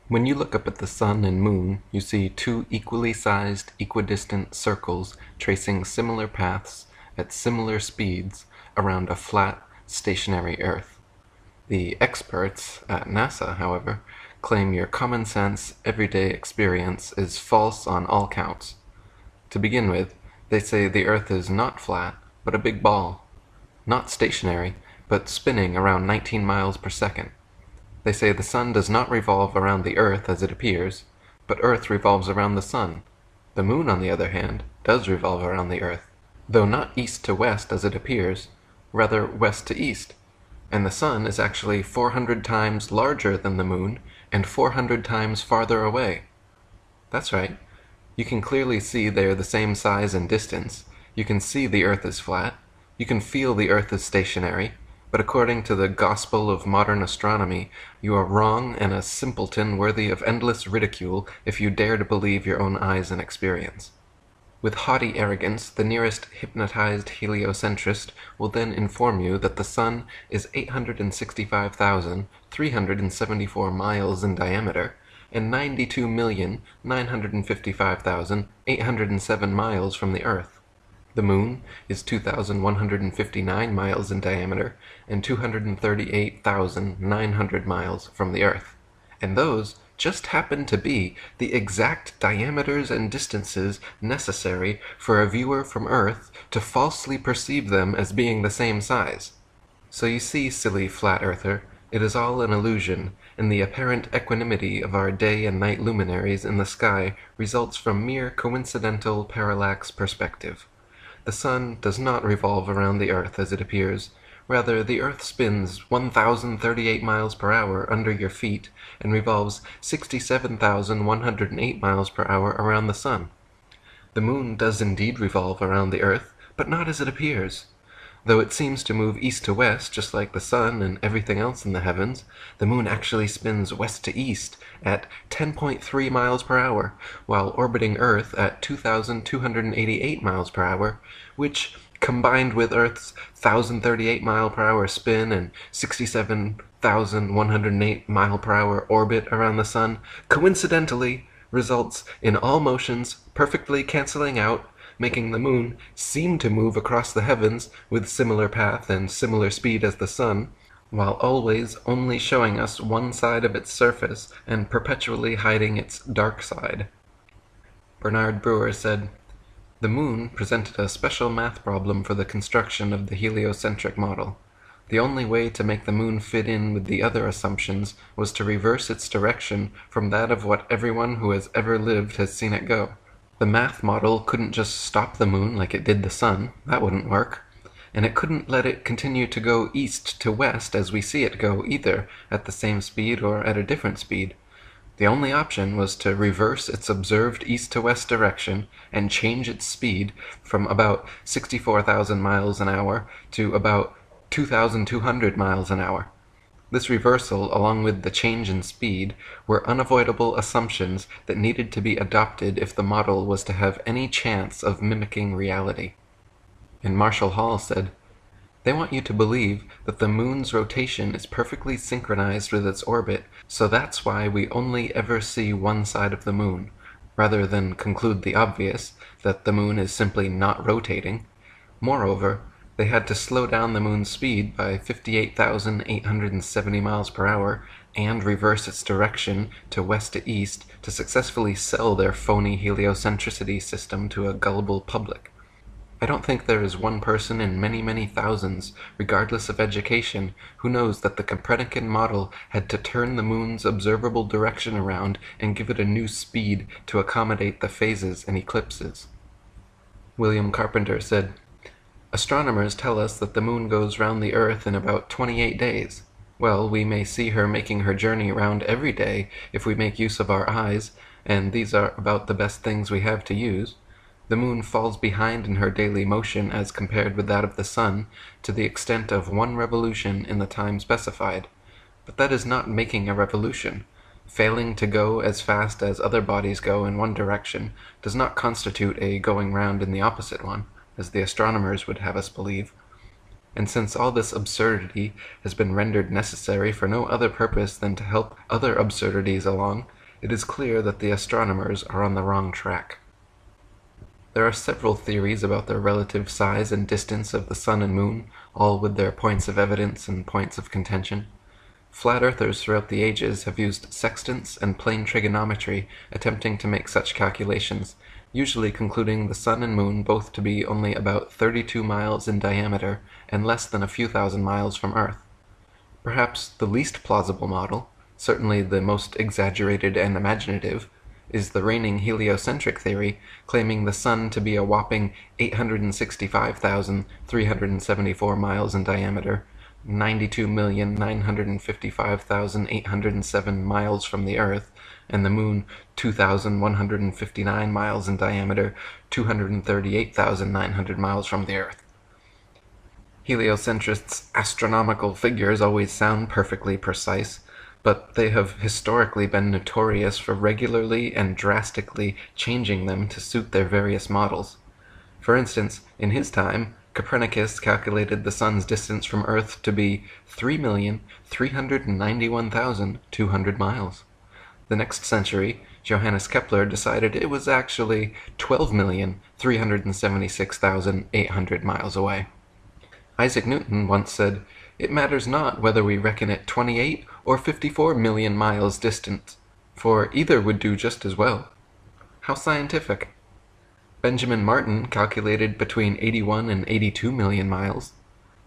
When you look up at the sun and moon, you see two equally sized, equidistant circles tracing similar paths at similar speeds around a flat, stationary Earth. The experts at NASA, however, claim your common sense, everyday experience is false on all counts. To begin with, they say the Earth is not flat, but a big ball. Not stationary, but spinning around 19 miles per second. They say the sun does not revolve around the earth as it appears, but earth revolves around the sun. The moon, on the other hand, does revolve around the earth, though not east to west as it appears, rather west to east, and the sun is actually 400 times larger than the moon and 400 times farther away. That's right. You can clearly see they are the same size and distance. You can see the earth is flat. You can feel the earth is stationary. But according to the gospel of modern astronomy, you are wrong and a simpleton worthy of endless ridicule if you dare to believe your own eyes and experience. With haughty arrogance, the nearest hypnotized heliocentrist will then inform you that the sun is 865,374 miles in diameter and 92,955,807 miles from the earth. The Moon is 2,159 miles in diameter and 238,900 miles from the Earth, and those just happen to be the exact diameters and distances necessary for a viewer from Earth to falsely perceive them as being the same size. So you see, silly flat earther, it is all an illusion, and the apparent equanimity of our day and night luminaries in the sky results from mere coincidental parallax perspective. The sun does not revolve around the Earth as it appears. Rather, the Earth spins 1,038 miles per hour under your feet and revolves 67,108 miles per hour around the sun. The Moon does indeed revolve around the Earth, but not as it appears. Though it seems to move east to west, just like the sun and everything else in the heavens, the Moon actually spins west to east at 10.3 miles per hour, while orbiting Earth at 2,288 miles per hour, which, combined with Earth's 1,038 mile per hour spin and 67,108 mile per hour orbit around the sun, coincidentally results in all motions perfectly canceling out, making the Moon seem to move across the heavens with similar path and similar speed as the sun, while always only showing us one side of its surface and perpetually hiding its dark side. Bernard Brewer said, "The Moon presented a special math problem for the construction of the heliocentric model. The only way to make the Moon fit in with the other assumptions was to reverse its direction from that of what everyone who has ever lived has seen it go. The math model couldn't just stop the Moon like it did the sun, that wouldn't work. And it couldn't let it continue to go east to west as we see it go either, at the same speed or at a different speed. The only option was to reverse its observed east to west direction and change its speed from about 64,000 miles an hour to about 2,200 miles an hour. This reversal, along with the change in speed, were unavoidable assumptions that needed to be adopted if the model was to have any chance of mimicking reality." And Marshall Hall said, "They want you to believe that the Moon's rotation is perfectly synchronized with its orbit, so that's why we only ever see one side of the Moon, rather than conclude the obvious, that the Moon is simply not rotating. Moreover, they had to slow down the Moon's speed by 58,870 miles per hour and reverse its direction to west to east to successfully sell their phony heliocentricity system to a gullible public. I don't think there is one person in many, many thousands, regardless of education, who knows that the Copernican model had to turn the Moon's observable direction around and give it a new speed to accommodate the phases and eclipses." William Carpenter said, "Astronomers tell us that the Moon goes round the Earth in about 28 days. Well, we may see her making her journey round every day if we make use of our eyes, and these are about the best things we have to use. The Moon falls behind in her daily motion as compared with that of the Sun, to the extent of 1 revolution in the time specified. But that is not making a revolution. Failing to go as fast as other bodies go in one direction does not constitute a going round in the opposite one, as the astronomers would have us believe. And since all this absurdity has been rendered necessary for no other purpose than to help other absurdities along, it is clear that the astronomers are on the wrong track." There are several theories about the relative size and distance of the Sun and Moon, all with their points of evidence and points of contention. Flat earthers throughout the ages have used sextants and plane trigonometry attempting to make such calculations, usually concluding the Sun and Moon both to be only about 32 miles in diameter and less than a few thousand miles from Earth. Perhaps the least plausible model, certainly the most exaggerated and imaginative, is the reigning heliocentric theory, claiming the Sun to be a whopping 865,374 miles in diameter, 92,955,807 miles from the Earth, and the Moon 2,159 miles in diameter, 238,900 miles from the Earth. Heliocentrists' astronomical figures always sound perfectly precise, but they have historically been notorious for regularly and drastically changing them to suit their various models. For instance, in his time, Copernicus calculated the Sun's distance from Earth to be 3,391,200 miles. The next century, Johannes Kepler decided it was actually 12,376,800 miles away. Isaac Newton once said, "It matters not whether we reckon it 28 or 54 million miles distant, for either would do just as well." How scientific! Benjamin Martin calculated between 81 and 82 million miles.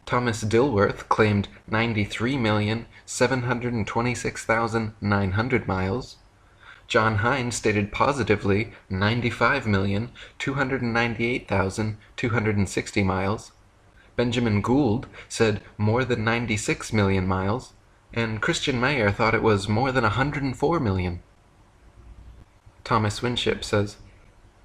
Thomas Dilworth claimed 93,726,900 miles. John Hind stated positively 95,298,260 miles. Benjamin Gould said more than 96 million miles, and Christian Mayer thought it was more than 104 million. Thomas Winship says,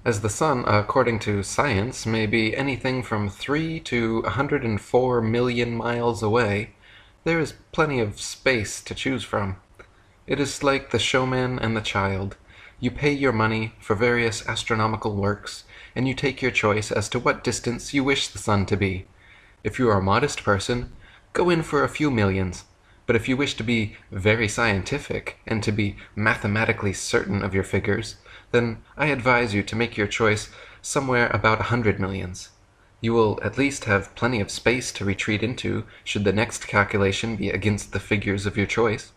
"As the sun, according to science, may be anything from 3 to 104 million miles away, there is plenty of space to choose from. It is like the showman and the child. You pay your money for various astronomical works, and you take your choice as to what distance you wish the sun to be. If you are a modest person, go in for a few millions, but if you wish to be very scientific and to be mathematically certain of your figures, then I advise you to make your choice somewhere about 100 millions. You will at least have plenty of space to retreat into should the next calculation be against the figures of your choice.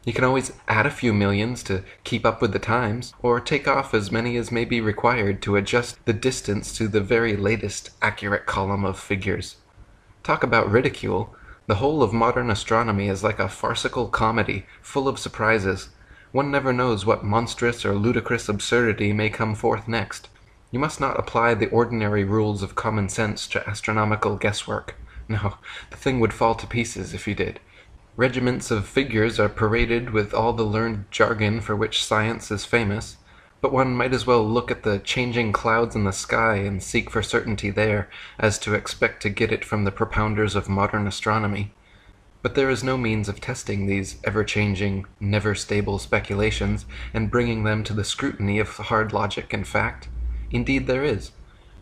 You can always add a few millions to keep up with the times, or take off as many as may be required to adjust the distance to the very latest accurate column of figures. Talk about ridicule. The whole of modern astronomy is like a farcical comedy, full of surprises. One never knows what monstrous or ludicrous absurdity may come forth next. You must not apply the ordinary rules of common sense to astronomical guesswork. No, the thing would fall to pieces if you did. Regiments of figures are paraded with all the learned jargon for which science is famous, but one might as well look at the changing clouds in the sky and seek for certainty there, as to expect to get it from the propounders of modern astronomy. But there is no means of testing these ever-changing, never-stable speculations and bringing them to the scrutiny of hard logic and fact. Indeed there is.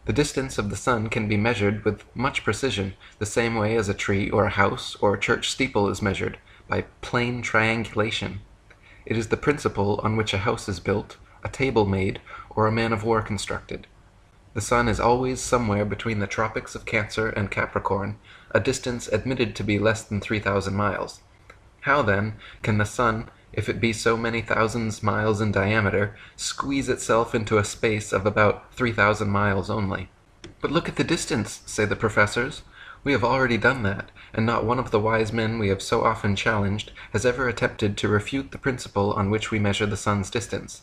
The distance of the sun can be measured with much precision, the same way as a tree or a house or a church steeple is measured, by plain triangulation. It is the principle on which a house is built, a table made, or a man-of-war constructed. The sun is always somewhere between the tropics of Cancer and Capricorn, a distance admitted to be less than 3,000 miles. How, then, can the sun, if it be so many thousands miles in diameter, squeeze itself into a space of about 3,000 miles only? "But look at the distance," say the professors. We have already done that, and not one of the wise men we have so often challenged has ever attempted to refute the principle on which we measure the sun's distance.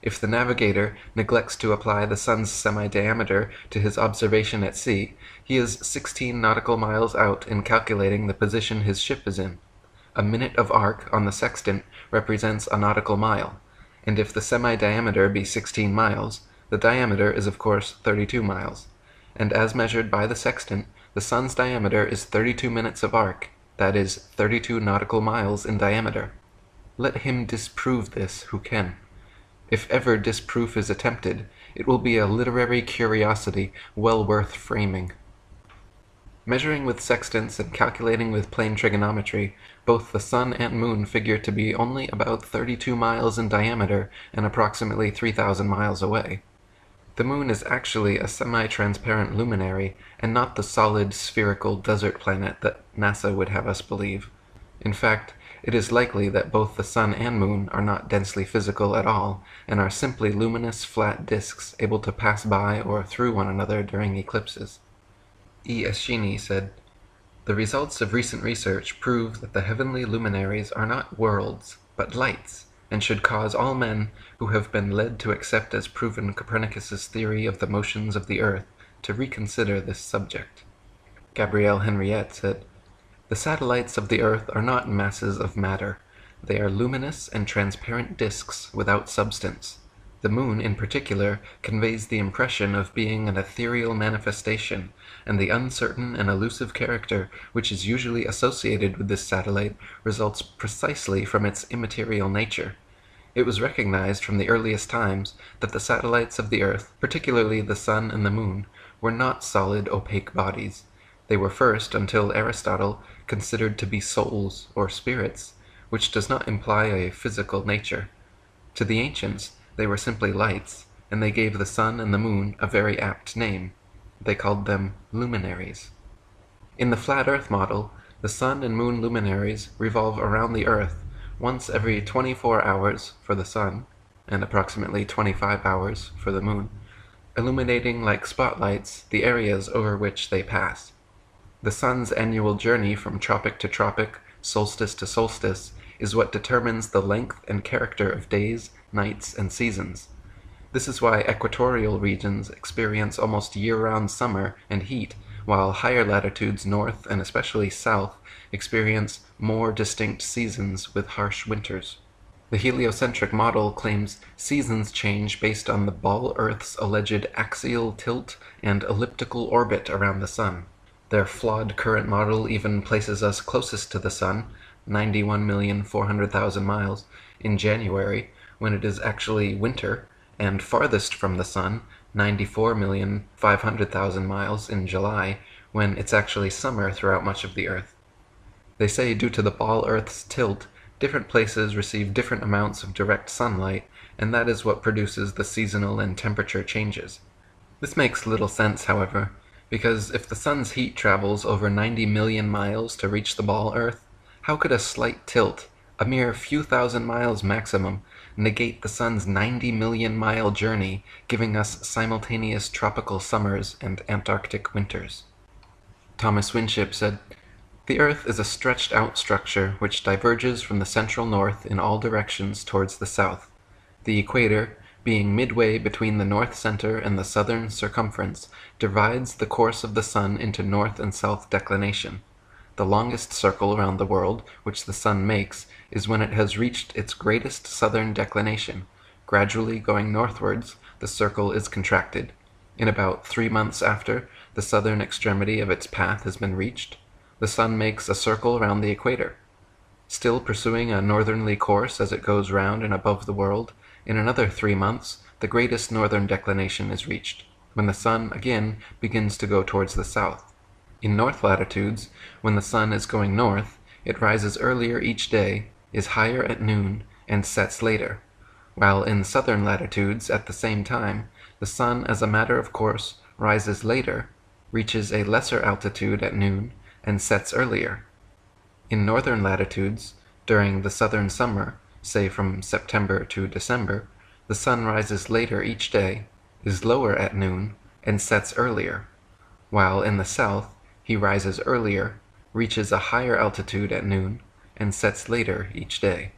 If the navigator neglects to apply the sun's semi-diameter to his observation at sea, he is 16 nautical miles out in calculating the position his ship is in. A minute of arc on the sextant represents a nautical mile, and if the semi-diameter be 16 miles, the diameter is of course 32 miles, and as measured by the sextant, the sun's diameter is 32 minutes of arc, that is 32 nautical miles in diameter. Let him disprove this who can. If ever disproof is attempted, it will be a literary curiosity well worth framing. Measuring with sextants and calculating with plane trigonometry, both the sun and moon figure to be only about 32 miles in diameter and approximately 3,000 miles away. The moon is actually a semi-transparent luminary, and not the solid, spherical desert planet that NASA would have us believe. In fact, it is likely that both the sun and moon are not densely physical at all, and are simply luminous flat disks able to pass by or through one another during eclipses. E. Eschini said, "The results of recent research prove that the heavenly luminaries are not worlds, but lights, and should cause all men who have been led to accept as proven Copernicus's theory of the motions of the earth to reconsider this subject." Gabrielle Henriette said, "The satellites of the earth are not masses of matter. They are luminous and transparent disks without substance. The moon, in particular, conveys the impression of being an ethereal manifestation, and the uncertain and elusive character which is usually associated with this satellite results precisely from its immaterial nature. It was recognized from the earliest times that the satellites of the earth, particularly the sun and the moon, were not solid opaque bodies. They were first, until Aristotle, considered to be souls or spirits, which does not imply a physical nature. To the ancients, they were simply lights, and they gave the sun and the moon a very apt name. They called them luminaries. In the flat Earth model, the sun and moon luminaries revolve around the Earth once every 24 hours for the sun, and approximately 25 hours for the moon, illuminating like spotlights the areas over which they pass. The sun's annual journey from tropic to tropic, solstice to solstice, is what determines the length and character of days, nights, and seasons. This is why equatorial regions experience almost year-round summer and heat, while higher latitudes north and especially south experience more distinct seasons with harsh winters. The heliocentric model claims seasons change based on the ball Earth's alleged axial tilt and elliptical orbit around the sun. Their flawed current model even places us closest to the sun, 91,400,000 miles, in January, when it is actually winter, and farthest from the sun, 94,500,000 miles, in July, when it's actually summer throughout much of the Earth. They say due to the ball Earth's tilt, different places receive different amounts of direct sunlight, and that is what produces the seasonal and temperature changes. This makes little sense, however, because if the sun's heat travels over 90 million miles to reach the ball Earth, how could a slight tilt, a mere few thousand miles maximum, negate the sun's 90 million mile journey, giving us simultaneous tropical summers and Antarctic winters? Thomas Winship said, "The Earth is a stretched-out structure which diverges from the central north in all directions towards the south. The equator, being midway between the north center and the southern circumference, divides the course of the sun into north and south declination. The longest circle around the world which the sun makes is when it has reached its greatest southern declination. Gradually going northwards, the circle is contracted. In about 3 months after the southern extremity of its path has been reached, the sun makes a circle round the equator. Still pursuing a northerly course as it goes round and above the world, in another 3 months the greatest northern declination is reached, when the sun again begins to go towards the south. In north latitudes, when the sun is going north, it rises earlier each day, is higher at noon, and sets later, while in southern latitudes at the same time, the sun as a matter of course rises later, reaches a lesser altitude at noon, and sets earlier. In northern latitudes, during the southern summer, say from September to December, the sun rises later each day, is lower at noon, and sets earlier, while in the south he rises earlier, reaches a higher altitude at noon, and sets later each day.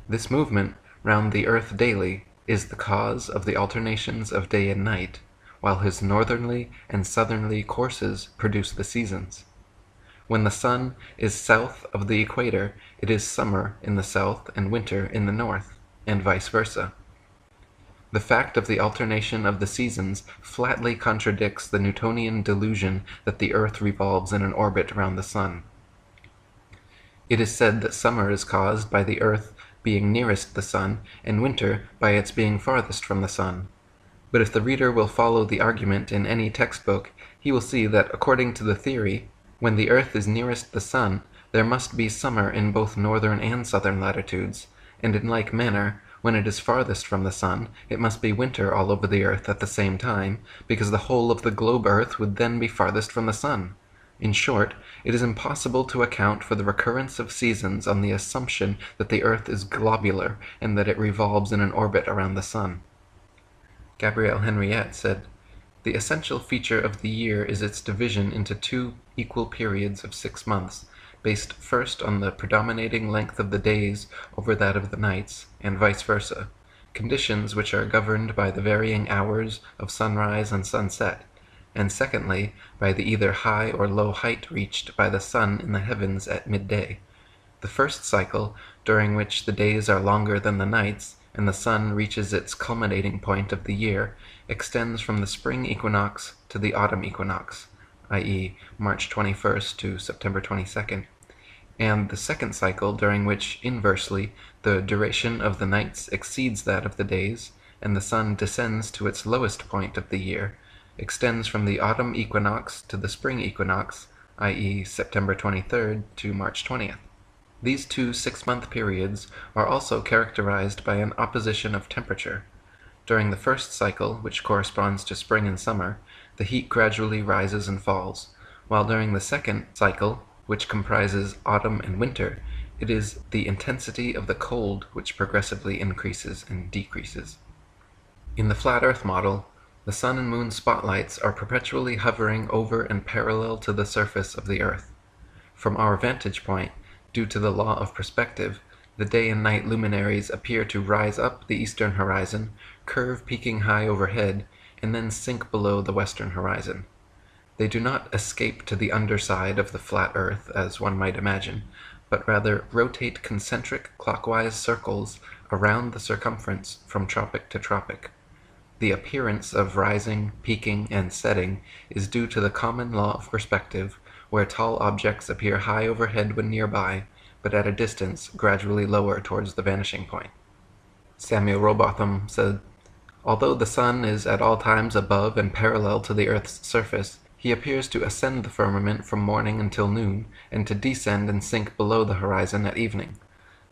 This movement round the earth daily is the cause of the alternations of day and night, while his northerly and southerly courses produce the seasons. When the sun is south of the equator, it is summer in the south and winter in the north, and vice versa. The fact of the alternation of the seasons flatly contradicts the Newtonian delusion that the earth revolves in an orbit round the sun. It is said that summer is caused by the earth being nearest the sun, and winter by its being farthest from the sun. But if the reader will follow the argument in any textbook, he will see that according to the theory, when the earth is nearest the sun, there must be summer in both northern and southern latitudes, and in like manner, when it is farthest from the sun, it must be winter all over the earth at the same time, because the whole of the globe earth would then be farthest from the sun. In short, it is impossible to account for the recurrence of seasons on the assumption that the earth is globular and that it revolves in an orbit around the sun. Gabrielle Henriette said, "The essential feature of the year is its division into 2 equal periods of 6 months, based first on the predominating length of the days over that of the nights, and vice versa, conditions which are governed by the varying hours of sunrise and sunset, and secondly, by the either high or low height reached by the sun in the heavens at midday. The first cycle, during which the days are longer than the nights, and the sun reaches its culminating point of the year, extends from the spring equinox to the autumn equinox, i.e. March 21st to September 22nd, and the second cycle, during which, inversely, the duration of the nights exceeds that of the days, and the sun descends to its lowest point of the year, extends from the autumn equinox to the spring equinox, i.e. September 23rd to March 20th. These two 6-month periods are also characterized by an opposition of temperature. During the first cycle, which corresponds to spring and summer, the heat gradually rises and falls, while during the second cycle, which comprises autumn and winter, it is the intensity of the cold which progressively increases and decreases. In the flat Earth model, the sun and moon spotlights are perpetually hovering over and parallel to the surface of the Earth. From our vantage point, due to the law of perspective, the day and night luminaries appear to rise up the eastern horizon, curve peaking high overhead, and then sink below the western horizon. They do not escape to the underside of the flat Earth, as one might imagine, but rather rotate concentric clockwise circles around the circumference from tropic to tropic. The appearance of rising, peaking, and setting is due to the common law of perspective, where tall objects appear high overhead when nearby, but at a distance gradually lower towards the vanishing point. Samuel Rowbotham said, "Although the sun is at all times above and parallel to the Earth's surface, he appears to ascend the firmament from morning until noon, and to descend and sink below the horizon at evening.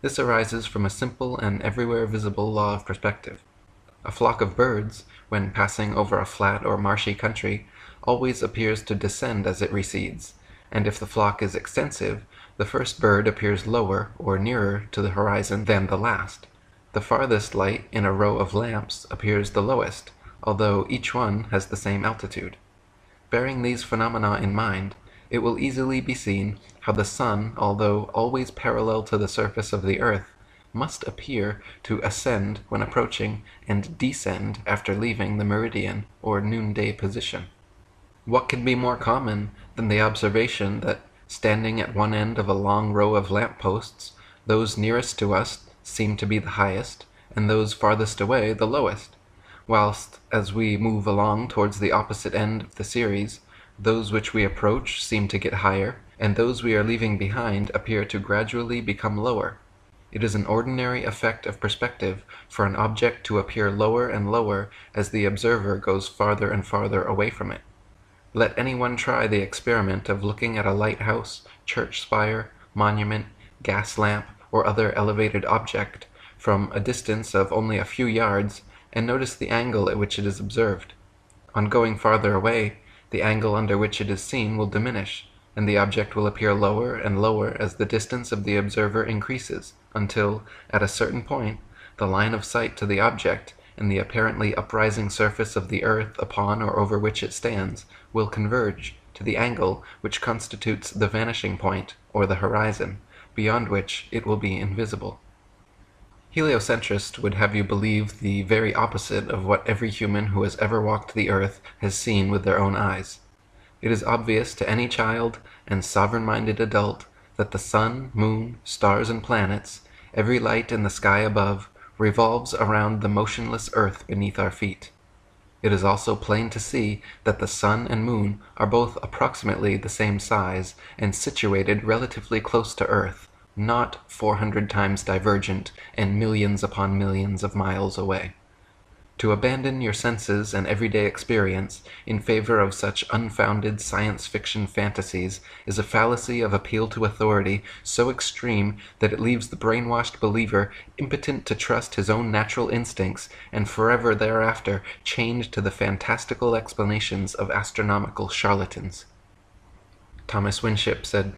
This arises from a simple and everywhere visible law of perspective. A flock of birds, when passing over a flat or marshy country, always appears to descend as it recedes, and if the flock is extensive, the first bird appears lower or nearer to the horizon than the last. The farthest light in a row of lamps appears the lowest, although each one has the same altitude. Bearing these phenomena in mind, it will easily be seen how the sun, although always parallel to the surface of the Earth, must appear to ascend when approaching and descend after leaving the meridian or noonday position. What can be more common than the observation that, standing at one end of a long row of lamp-posts, those nearest to us seem to be the highest, and those farthest away the lowest, whilst, as we move along towards the opposite end of the series, those which we approach seem to get higher, and those we are leaving behind appear to gradually become lower. It is an ordinary effect of perspective for an object to appear lower and lower as the observer goes farther and farther away from it. Let anyone try the experiment of looking at a lighthouse, church spire, monument, gas lamp, or other elevated object from a distance of only a few yards, and notice the angle at which it is observed. On going farther away, the angle under which it is seen will diminish, and the object will appear lower and lower as the distance of the observer increases, until, at a certain point, the line of sight to the object and the apparently uprising surface of the Earth upon or over which it stands will converge to the angle which constitutes the vanishing point, or the horizon, beyond which it will be invisible. Heliocentrists would have you believe the very opposite of what every human who has ever walked the Earth has seen with their own eyes. It is obvious to any child and sovereign-minded adult that the sun, moon, stars, and planets, every light in the sky above, revolves around the motionless earth beneath our feet. It is also plain to see that the sun and moon are both approximately the same size and situated relatively close to Earth, not 400 times divergent and millions upon millions of miles away. To abandon your senses and everyday experience in favor of such unfounded science fiction fantasies is a fallacy of appeal to authority so extreme that it leaves the brainwashed believer impotent to trust his own natural instincts and forever thereafter chained to the fantastical explanations of astronomical charlatans." Thomas Winship said,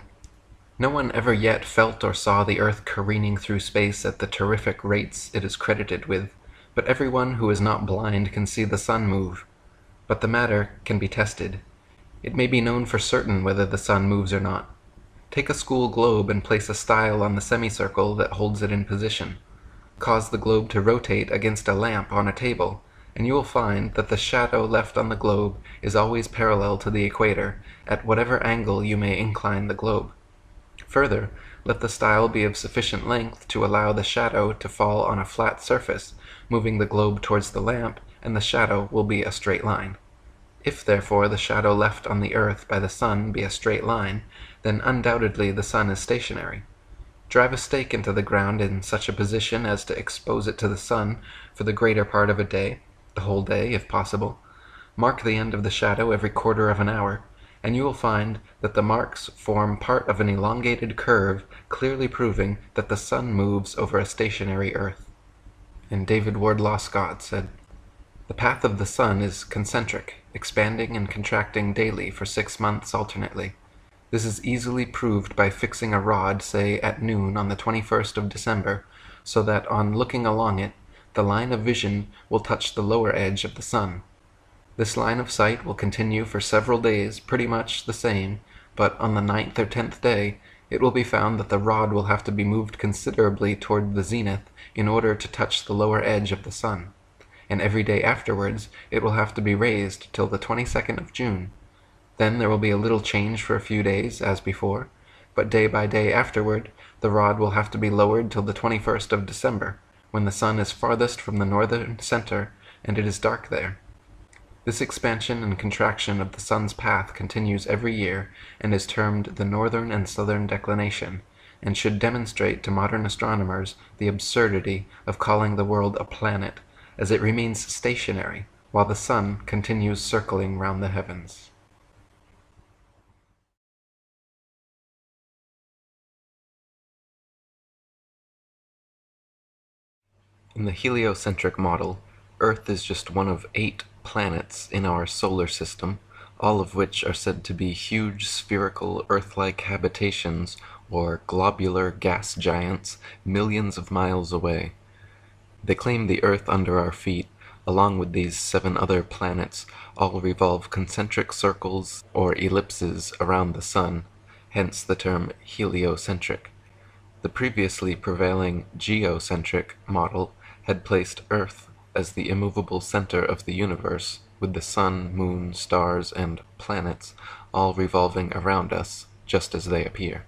"No one ever yet felt or saw the Earth careening through space at the terrific rates it is credited with, but everyone who is not blind can see the sun move. But the matter can be tested. It may be known for certain whether the sun moves or not. Take a school globe and place a style on the semicircle that holds it in position. Cause the globe to rotate against a lamp on a table, and you will find that the shadow left on the globe is always parallel to the equator, at whatever angle you may incline the globe. Further, let the style be of sufficient length to allow the shadow to fall on a flat surface, moving the globe towards the lamp, and the shadow will be a straight line. If, therefore, the shadow left on the earth by the sun be a straight line, then undoubtedly the sun is stationary. Drive a stake into the ground in such a position as to expose it to the sun for the greater part of a day, the whole day if possible. Mark the end of the shadow every quarter of an hour, and you will find that the marks form part of an elongated curve, clearly proving that the sun moves over a stationary Earth. And David Wardlaw Scott said, "The path of the sun is concentric, expanding and contracting daily for 6 months alternately. This is easily proved by fixing a rod, say, at noon on the 21st of December, so that on looking along it, the line of vision will touch the lower edge of the sun. This line of sight will continue for several days pretty much the same, but on the 9th or 10th day, it will be found that the rod will have to be moved considerably toward the zenith in order to touch the lower edge of the sun, and every day afterwards it will have to be raised till the 22nd of June. Then there will be a little change for a few days, as before, but day by day afterward the rod will have to be lowered till the 21st of December, when the sun is farthest from the northern center and it is dark there. This expansion and contraction of the sun's path continues every year, and is termed the northern and southern declination, and should demonstrate to modern astronomers the absurdity of calling the world a planet, as it remains stationary, while the sun continues circling round the heavens." In the heliocentric model, Earth is just one of 8 planets in our solar system, all of which are said to be huge spherical Earth-like habitations or globular gas giants millions of miles away. They claim the Earth under our feet, along with these 7 other planets, all revolve concentric circles or ellipses around the sun, hence the term heliocentric. The previously prevailing geocentric model had placed Earth as the immovable center of the universe, with the sun, moon, stars, and planets all revolving around us, just as they appear.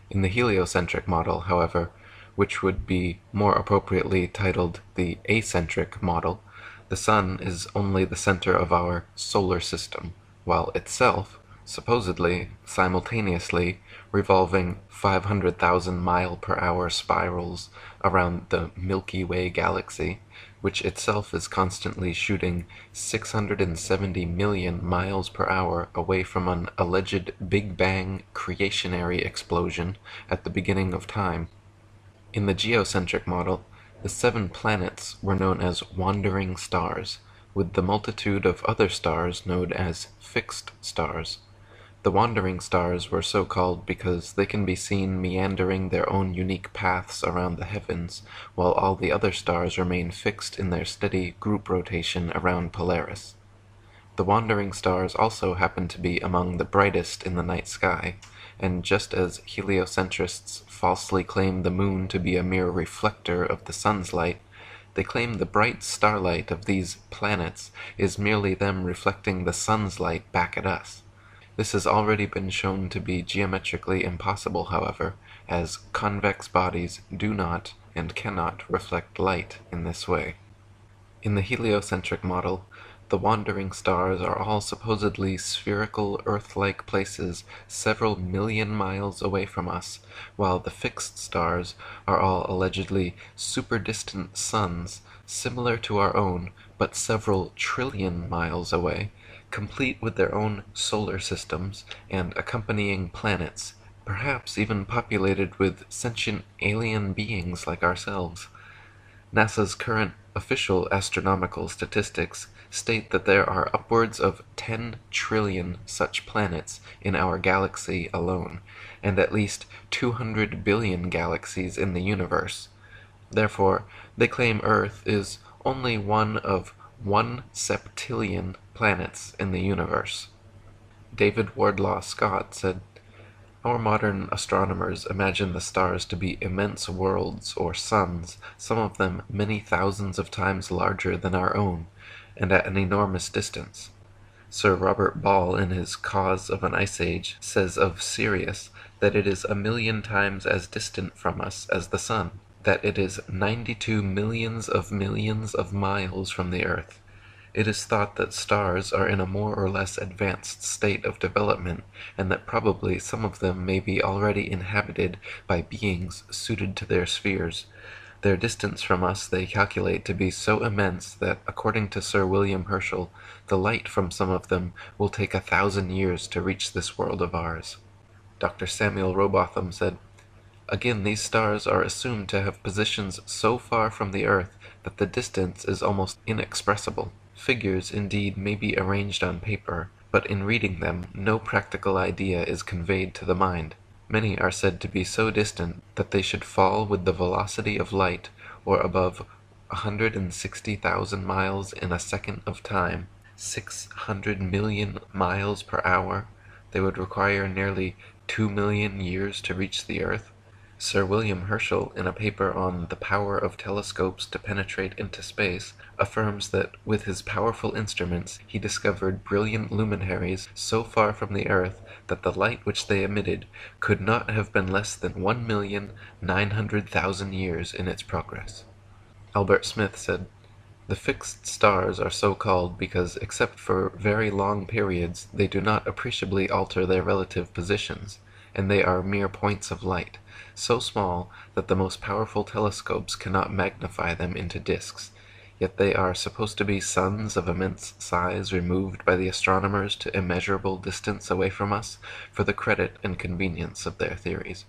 In the heliocentric model, however, which would be more appropriately titled the acentric model, the sun is only the center of our solar system, while itself, supposedly simultaneously, revolving 500,000 mile-per-hour spirals around the Milky Way galaxy, which itself is constantly shooting 670 million miles per hour away from an alleged Big Bang creationary explosion at the beginning of time. In the geocentric model, the 7 planets were known as wandering stars, with the multitude of other stars known as fixed stars. The wandering stars were so called because they can be seen meandering their own unique paths around the heavens, while all the other stars remain fixed in their steady group rotation around Polaris. The wandering stars also happen to be among the brightest in the night sky, and just as heliocentrists falsely claim the moon to be a mere reflector of the sun's light, they claim the bright starlight of these planets is merely them reflecting the sun's light back at us. This has already been shown to be geometrically impossible, however, as convex bodies do not and cannot reflect light in this way. In the heliocentric model, the wandering stars are all supposedly spherical Earth-like places several million miles away from us, while the fixed stars are all allegedly super-distant suns, similar to our own, but several trillion miles away, complete with their own solar systems and accompanying planets, perhaps even populated with sentient alien beings like ourselves. NASA's current official astronomical statistics state that there are upwards of 10 trillion such planets in our galaxy alone, and at least 200 billion galaxies in the universe. Therefore, they claim Earth is only one of 1 septillion planets in the universe. David Wardlaw Scott said, "Our modern astronomers imagine the stars to be immense worlds or suns, some of them many thousands of times larger than our own, and at an enormous distance. Sir Robert Ball, in his Cause of an Ice Age, says of Sirius that it is 1,000,000 times as distant from us as the sun, that it is 92 millions of miles from the earth. It is thought that stars are in a more or less advanced state of development, and that probably some of them may be already inhabited by beings suited to their spheres. Their distance from us they calculate to be so immense that, according to Sir William Herschel, the light from some of them will take 1,000 years to reach this world of ours. Dr. Samuel Robotham said, "Again, these stars are assumed to have positions so far from the Earth that the distance is almost inexpressible. Figures, indeed, may be arranged on paper, but in reading them no practical idea is conveyed to the mind. Many are said to be so distant that they should fall with the velocity of light, or above 160,000 miles in a second of time, 600,000,000 miles per hour. They would require nearly 2,000,000 years to reach the Earth." Sir William Herschel, in a paper on the power of telescopes to penetrate into space, affirms that with his powerful instruments he discovered brilliant luminaries so far from the Earth that the light which they emitted could not have been less than 1,900,000 years in its progress. Albert Smith said, "The fixed stars are so called because, except for very long periods, they do not appreciably alter their relative positions, and they are mere points of light, so small that the most powerful telescopes cannot magnify them into disks. Yet they are supposed to be suns of immense size removed by the astronomers to immeasurable distance away from us for the credit and convenience of their theories."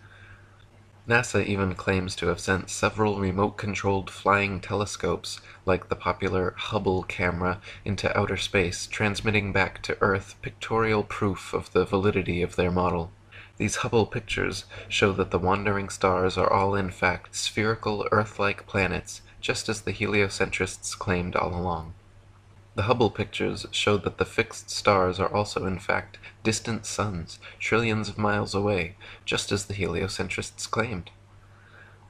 NASA even claims to have sent several remote-controlled flying telescopes, like the popular Hubble camera, into outer space, transmitting back to Earth pictorial proof of the validity of their model. These Hubble pictures show that the wandering stars are all in fact spherical Earth-like planets, just as the heliocentrists claimed all along. The Hubble pictures show that the fixed stars are also in fact distant suns, trillions of miles away, just as the heliocentrists claimed.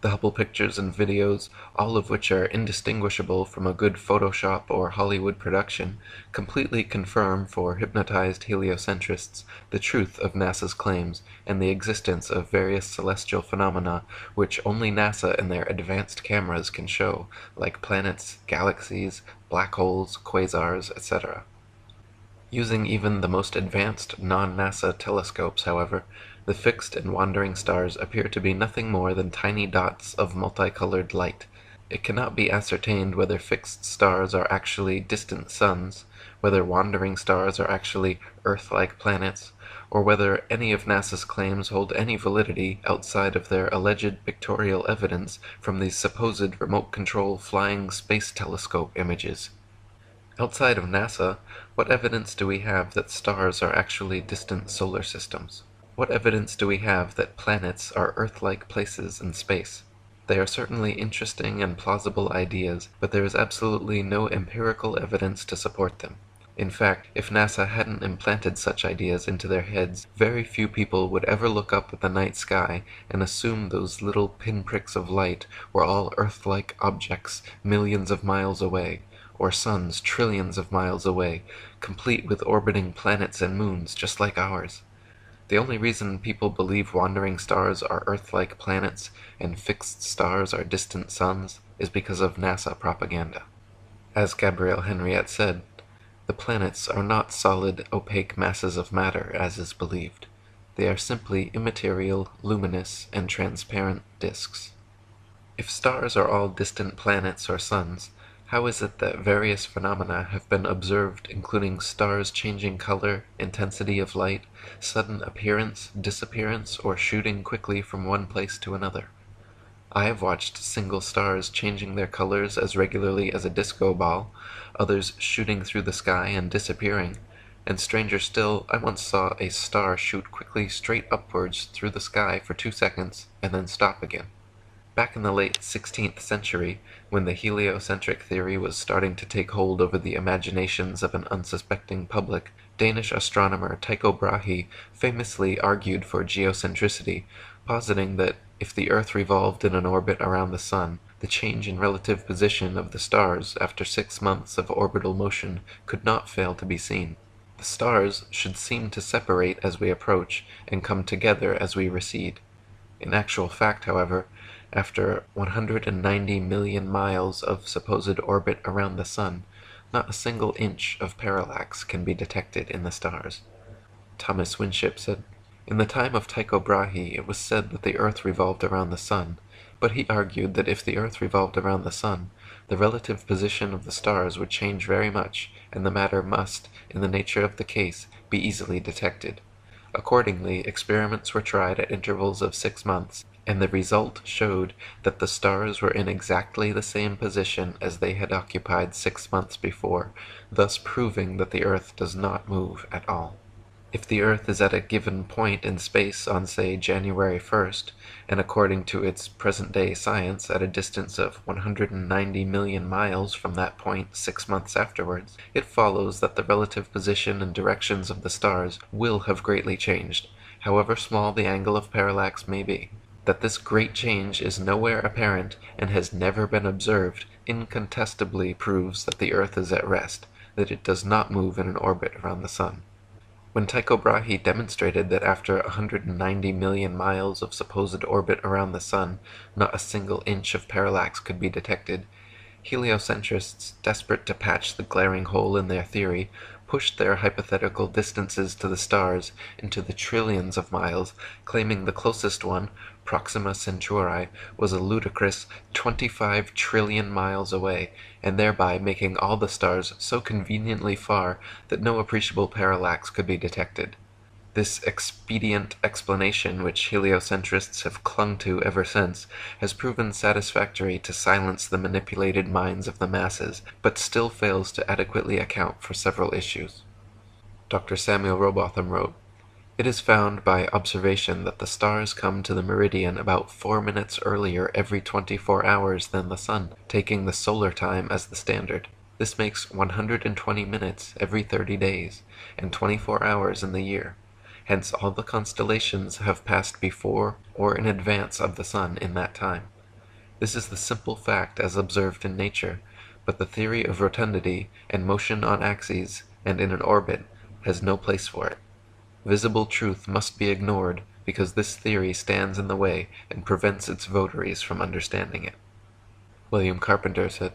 The Hubble pictures and videos, all of which are indistinguishable from a good Photoshop or Hollywood production, completely confirm for hypnotized heliocentrists the truth of NASA's claims and the existence of various celestial phenomena which only NASA and their advanced cameras can show, like planets, galaxies, black holes, quasars, etc. Using even the most advanced non-NASA telescopes, however, the fixed and wandering stars appear to be nothing more than tiny dots of multicolored light. It cannot be ascertained whether fixed stars are actually distant suns, whether wandering stars are actually Earth-like planets, or whether any of NASA's claims hold any validity outside of their alleged pictorial evidence from these supposed remote-control flying space telescope images. Outside of NASA, what evidence do we have that stars are actually distant solar systems? What evidence do we have that planets are Earth-like places in space? They are certainly interesting and plausible ideas, but there is absolutely no empirical evidence to support them. In fact, if NASA hadn't implanted such ideas into their heads, very few people would ever look up at the night sky and assume those little pinpricks of light were all Earth-like objects millions of miles away, or suns trillions of miles away, complete with orbiting planets and moons just like ours. The only reason people believe wandering stars are Earth-like planets and fixed stars are distant suns is because of NASA propaganda. As Gabrielle Henriette said, the planets are not solid, opaque masses of matter, as is believed. They are simply immaterial, luminous, and transparent disks. If stars are all distant planets or suns, how is it that various phenomena have been observed, including stars changing color, intensity of light, sudden appearance, disappearance, or shooting quickly from one place to another? I have watched single stars changing their colors as regularly as a disco ball, others shooting through the sky and disappearing, and stranger still, I once saw a star shoot quickly straight upwards through the sky for 2 seconds and then stop again. Back in the late 16th century, when the heliocentric theory was starting to take hold over the imaginations of an unsuspecting public, Danish astronomer Tycho Brahe famously argued for geocentricity, positing that if the Earth revolved in an orbit around the Sun, the change in relative position of the stars after 6 months of orbital motion could not fail to be seen. The stars should seem to separate as we approach and come together as we recede. In actual fact, however, after 190 million miles of supposed orbit around the Sun, not a single inch of parallax can be detected in the stars. Thomas Winship said, "In the time of Tycho Brahe, it was said that the Earth revolved around the Sun, But he argued that if the Earth revolved around the Sun, the relative position of the stars would change very much, and the matter must, in the nature of the case, be easily detected. Accordingly, experiments were tried at intervals of 6 months, and the result showed that the stars were in exactly the same position as they had occupied 6 months before, thus proving that the Earth does not move at all. If the Earth is at a given point in space on, say, January 1st, and according to its present-day science at a distance of 190 million miles from that point 6 months afterwards, it follows that the relative position and directions of the stars will have greatly changed, however small the angle of parallax may be. That this great change is nowhere apparent and has never been observed incontestably proves that the Earth is at rest, that it does not move in an orbit around the Sun. When Tycho Brahe demonstrated that after 190 million miles of supposed orbit around the Sun, not a single inch of parallax could be detected, heliocentrists, desperate to patch the glaring hole in their theory, pushed their hypothetical distances to the stars into the trillions of miles, claiming the closest one, Proxima Centauri, was a ludicrous 25 trillion miles away, and thereby making all the stars so conveniently far that no appreciable parallax could be detected. This expedient explanation, which heliocentrists have clung to ever since, has proven satisfactory to silence the manipulated minds of the masses, but still fails to adequately account for several issues. Dr. Samuel Rowbotham wrote, "It is found by observation that the stars come to the meridian about 4 minutes earlier every 24 hours than the Sun, taking the solar time as the standard. This makes 120 minutes every 30 days, and 24 hours in the year. Hence all the constellations have passed before or in advance of the Sun in that time. This is the simple fact as observed in nature, but the theory of rotundity and motion on axes and in an orbit has no place for it. Visible truth must be ignored because this theory stands in the way and prevents its votaries from understanding it." William Carpenter said,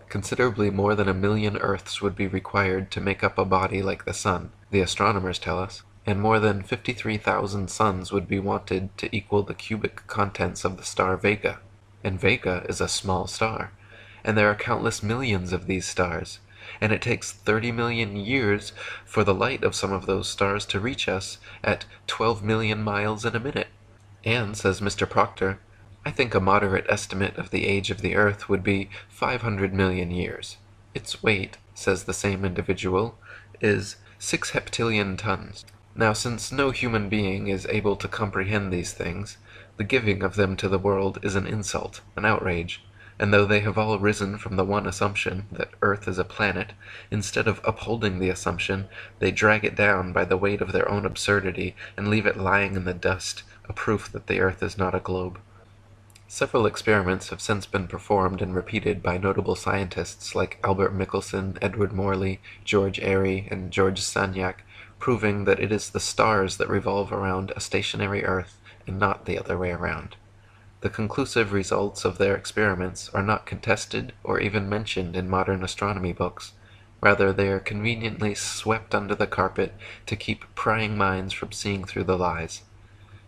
"Considerably more than 1,000,000 Earths would be required to make up a body like the Sun, the astronomers tell us, and more than 53,000 suns would be wanted to equal the cubic contents of the star Vega. And Vega is a small star, and there are countless millions of these stars, and it takes 30 million years for the light of some of those stars to reach us at 12 million miles in a minute. And, says Mr. Proctor, I think a moderate estimate of the age of the Earth would be 500 million years. Its weight, says the same individual, is 6 heptillion tons. Now, since no human being is able to comprehend these things, the giving of them to the world is an insult, an outrage, and though they have all risen from the one assumption that Earth is a planet, instead of upholding the assumption, they drag it down by the weight of their own absurdity and leave it lying in the dust, a proof that the Earth is not a globe. Several experiments have since been performed and repeated by notable scientists like Albert Michelson, Edward Morley, George Airy, and George Sagnac, proving that it is the stars that revolve around a stationary Earth and not the other way around. The conclusive results of their experiments are not contested or even mentioned in modern astronomy books. Rather, they are conveniently swept under the carpet to keep prying minds from seeing through the lies.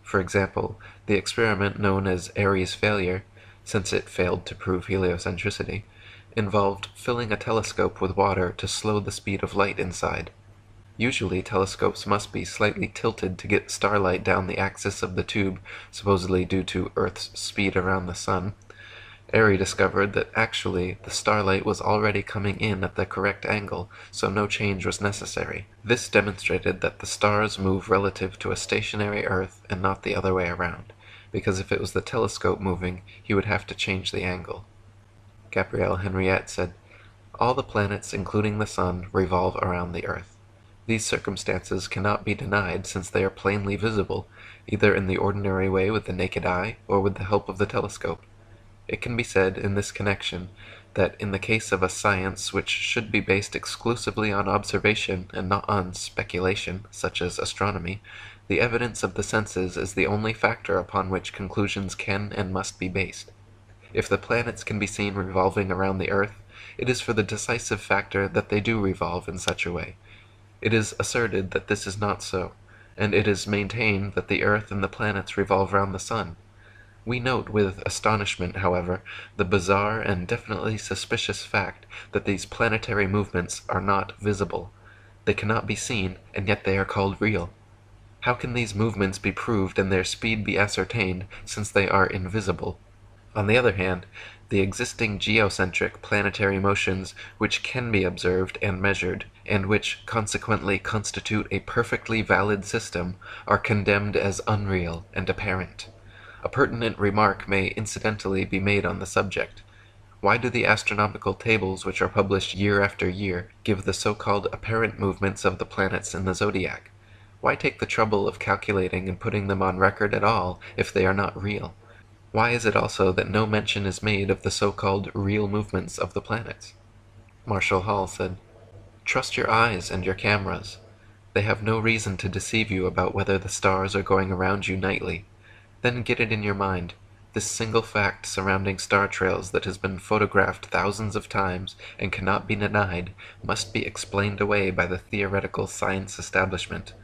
For example, the experiment known as Airy's failure, since it failed to prove heliocentricity, involved filling a telescope with water to slow the speed of light inside. Usually, telescopes must be slightly tilted to get starlight down the axis of the tube, supposedly due to Earth's speed around the Sun. Airy discovered that actually the starlight was already coming in at the correct angle, so no change was necessary. This demonstrated that the stars move relative to a stationary Earth and not the other way around, because if it was the telescope moving, he would have to change the angle. Gabrielle Henriette said, "All the planets, including the Sun, revolve around the Earth. These circumstances cannot be denied since they are plainly visible, either in the ordinary way with the naked eye or with the help of the telescope. It can be said in this connection that in the case of a science which should be based exclusively on observation and not on speculation, such as astronomy, the evidence of the senses is the only factor upon which conclusions can and must be based. If the planets can be seen revolving around the Earth, it is for the decisive factor that they do revolve in such a way. It is asserted that this is not so, and it is maintained that the Earth and the planets revolve round the Sun. We note with astonishment, however, the bizarre and definitely suspicious fact that these planetary movements are not visible. They cannot be seen, and yet they are called real. How can these movements be proved and their speed be ascertained, since they are invisible? On the other hand, the existing geocentric planetary motions which can be observed and measured, and which consequently constitute a perfectly valid system, are condemned as unreal and apparent. A pertinent remark may incidentally be made on the subject. Why do the astronomical tables which are published year after year give the so-called apparent movements of the planets in the zodiac? Why take the trouble of calculating and putting them on record at all if they are not real? Why is it also that no mention is made of the so-called real movements of the planets? Marshall Hall said, "Trust your eyes and your cameras. They have no reason to deceive you about whether the stars are going around you nightly. Then get it in your mind. This single fact surrounding star trails that has been photographed thousands of times and cannot be denied must be explained away by the theoretical science establishment.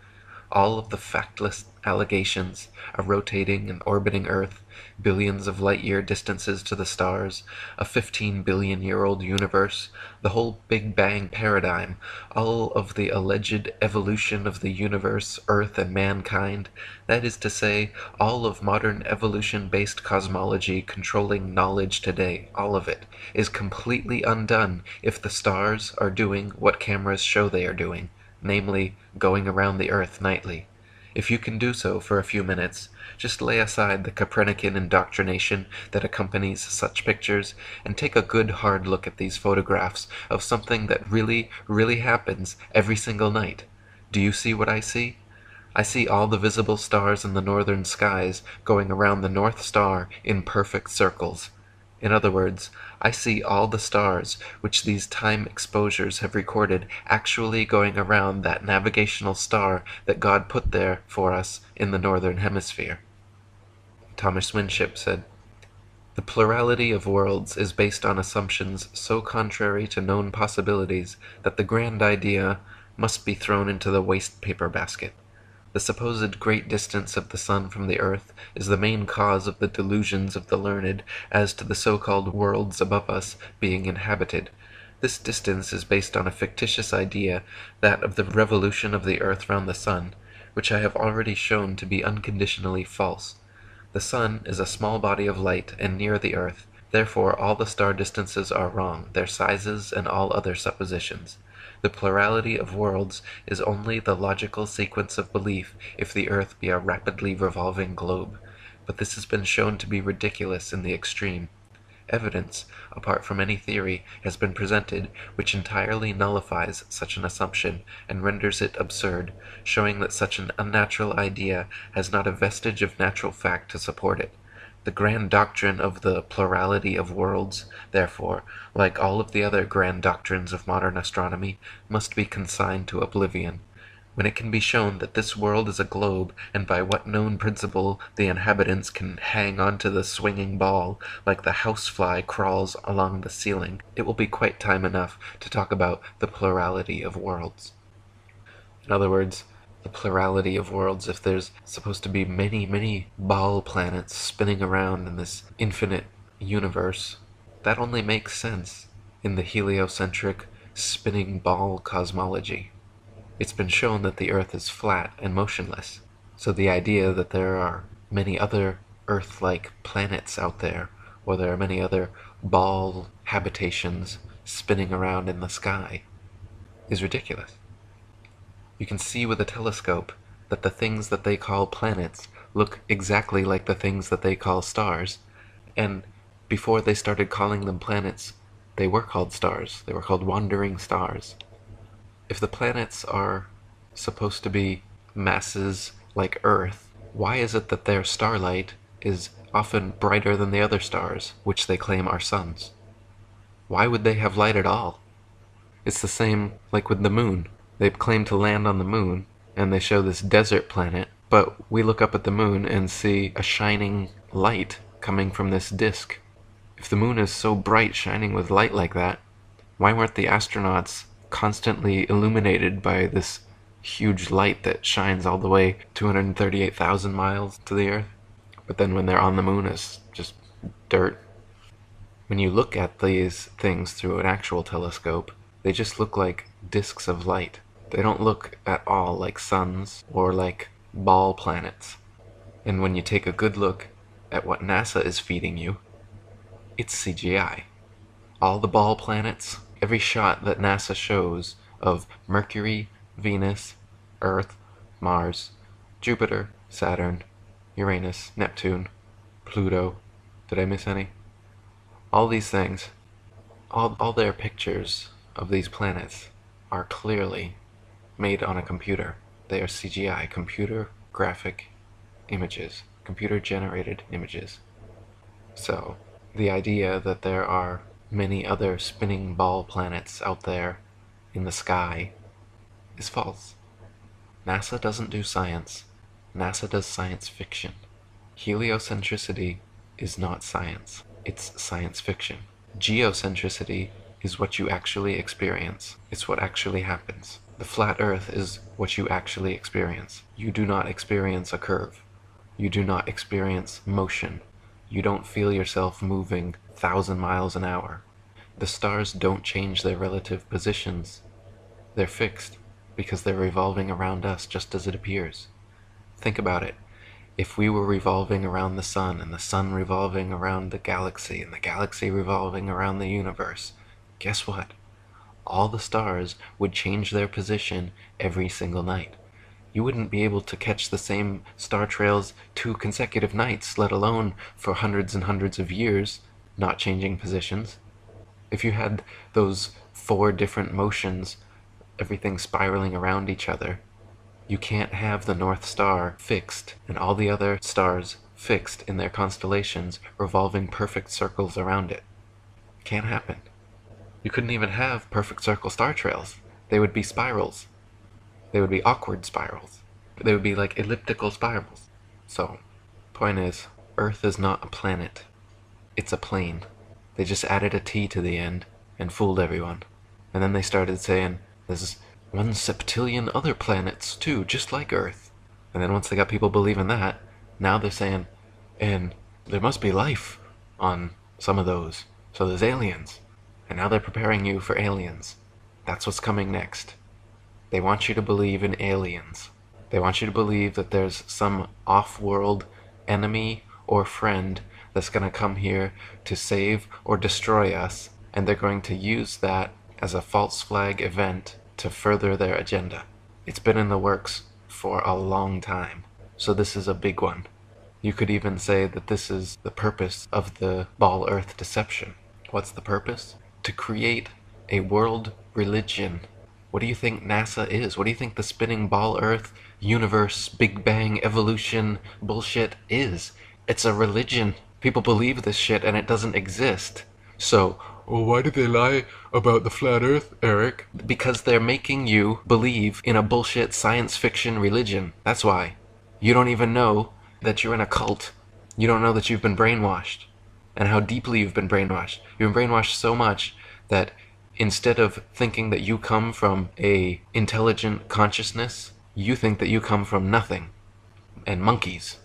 All of the factless allegations, a rotating and orbiting Earth, billions of light-year distances to the stars, a 15-billion-year-old universe, the whole Big Bang paradigm, all of the alleged evolution of the universe, Earth, and mankind, that is to say, all of modern evolution-based cosmology controlling knowledge today, all of it, is completely undone if the stars are doing what cameras show they are doing, namely, going around the Earth nightly. If you can do so for a few minutes, just lay aside the Copernican indoctrination that accompanies such pictures, and take a good hard look at these photographs of something that really, really happens every single night. Do you see what I see? I see all the visible stars in the northern skies going around the North Star in perfect circles. In other words, I see all the stars which these time exposures have recorded actually going around that navigational star that God put there for us in the northern hemisphere." Thomas Winship said, "The plurality of worlds is based on assumptions so contrary to known possibilities that the grand idea must be thrown into the waste paper basket. The supposed great distance of the sun from the earth is the main cause of the delusions of the learned as to the so-called worlds above us being inhabited. This distance is based on a fictitious idea, that of the revolution of the earth round the sun, which I have already shown to be unconditionally false. The sun is a small body of light and near the earth, therefore all the star distances are wrong, their sizes and all other suppositions. The plurality of worlds is only the logical sequence of belief if the earth be a rapidly revolving globe, but this has been shown to be ridiculous in the extreme. Evidence, apart from any theory, has been presented which entirely nullifies such an assumption and renders it absurd, showing that such an unnatural idea has not a vestige of natural fact to support it. The grand doctrine of the plurality of worlds, therefore, like all of the other grand doctrines of modern astronomy, must be consigned to oblivion. When it can be shown that this world is a globe, and by what known principle the inhabitants can hang onto the swinging ball, like the housefly crawls along the ceiling, it will be quite time enough to talk about the plurality of worlds." In other words, the plurality of worlds, if there's supposed to be many, many ball planets spinning around in this infinite universe, that only makes sense in the heliocentric spinning ball cosmology. It's been shown that the Earth is flat and motionless, so the idea that there are many other Earth-like planets out there, or there are many other ball habitations spinning around in the sky, is ridiculous. You can see with a telescope that the things that they call planets look exactly like the things that they call stars, and before they started calling them planets, they were called stars. They were called wandering stars. If the planets are supposed to be masses like Earth, why is it that their starlight is often brighter than the other stars, which they claim are suns? Why would they have light at all? It's the same like with the moon. They claim to land on the moon, and they show this desert planet, but we look up at the moon and see a shining light coming from this disk. If the moon is so bright, shining with light like that, why weren't the astronauts constantly illuminated by this huge light that shines all the way 238,000 miles to the Earth? But then when they're on the moon, it's just dirt. When you look at these things through an actual telescope, they just look like disks of light. They don't look at all like suns or like ball planets. And when you take a good look at what NASA is feeding you, it's CGI. All the ball planets, every shot that NASA shows of Mercury, Venus, Earth, Mars, Jupiter, Saturn, Uranus, Neptune, Pluto, did I miss any? All these things, all their pictures of these planets are clearly made on a computer. They are CGI, computer graphic images, computer generated images. So, the idea that there are many other spinning ball planets out there in the sky is false. NASA doesn't do science. NASA does science fiction. Heliocentricity is not science. It's science fiction. Geocentricity is what you actually experience. It's what actually happens. The flat Earth is what you actually experience. You do not experience a curve. You do not experience motion. You don't feel yourself moving 1,000 miles an hour. The stars don't change their relative positions. They're fixed because they're revolving around us just as it appears. Think about it. If we were revolving around the sun, and the sun revolving around the galaxy, and the galaxy revolving around the universe, guess what? All the stars would change their position every single night. You wouldn't be able to catch the same star trails 2 consecutive nights, let alone for hundreds and hundreds of years, not changing positions. If you had those 4 different motions, everything spiraling around each other, you can't have the North Star fixed and all the other stars fixed in their constellations revolving perfect circles around it. Can't happen. You couldn't even have perfect circle star trails. They would be spirals. They would be awkward spirals. They would be like elliptical spirals. So, point is, Earth is not a planet. It's a plane. They just added a T to the end and fooled everyone. And then they started saying, there's 1 septillion other planets too, just like Earth. And then once they got people believing that, now they're saying, and there must be life on some of those. So there's aliens. And now they're preparing you for aliens. That's what's coming next. They want you to believe in aliens. They want you to believe that there's some off-world enemy or friend that's going to come here to save or destroy us, and they're going to use that as a false flag event to further their agenda. It's been in the works for a long time, so this is a big one. You could even say that this is the purpose of the Ball Earth deception. What's the purpose? To create a world religion. What do you think NASA is? What do you think the spinning ball Earth, universe, Big Bang, evolution bullshit is? It's a religion. People believe this shit and it doesn't exist. So, well, why did they lie about the flat Earth, Eric? Because they're making you believe in a bullshit science fiction religion. That's why. You don't even know that you're in a cult. You don't know that you've been brainwashed. And how deeply you've been brainwashed. You've been brainwashed so much that instead of thinking that you come from a intelligent consciousness, you think that you come from nothing and monkeys.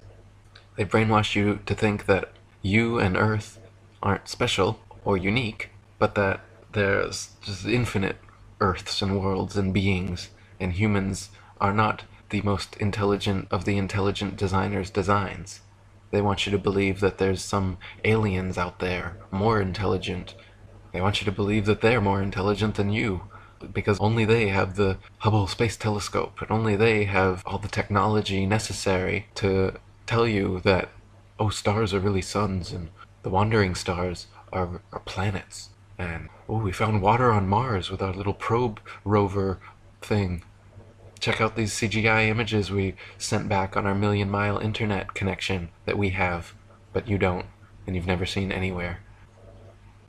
They brainwashed you to think that you and Earth aren't special or unique, but that there's just infinite Earths and worlds and beings, and humans are not the most intelligent of the intelligent designers' designs. They want you to believe that there's some aliens out there, more intelligent. They want you to believe that they're more intelligent than you, because only they have the Hubble Space Telescope, and only they have all the technology necessary to tell you that, oh, stars are really suns, and the wandering stars are planets, and, oh, we found water on Mars with our little probe rover thing. Check out these CGI images we sent back on our million-mile internet connection that we have, but you don't, and you've never seen anywhere.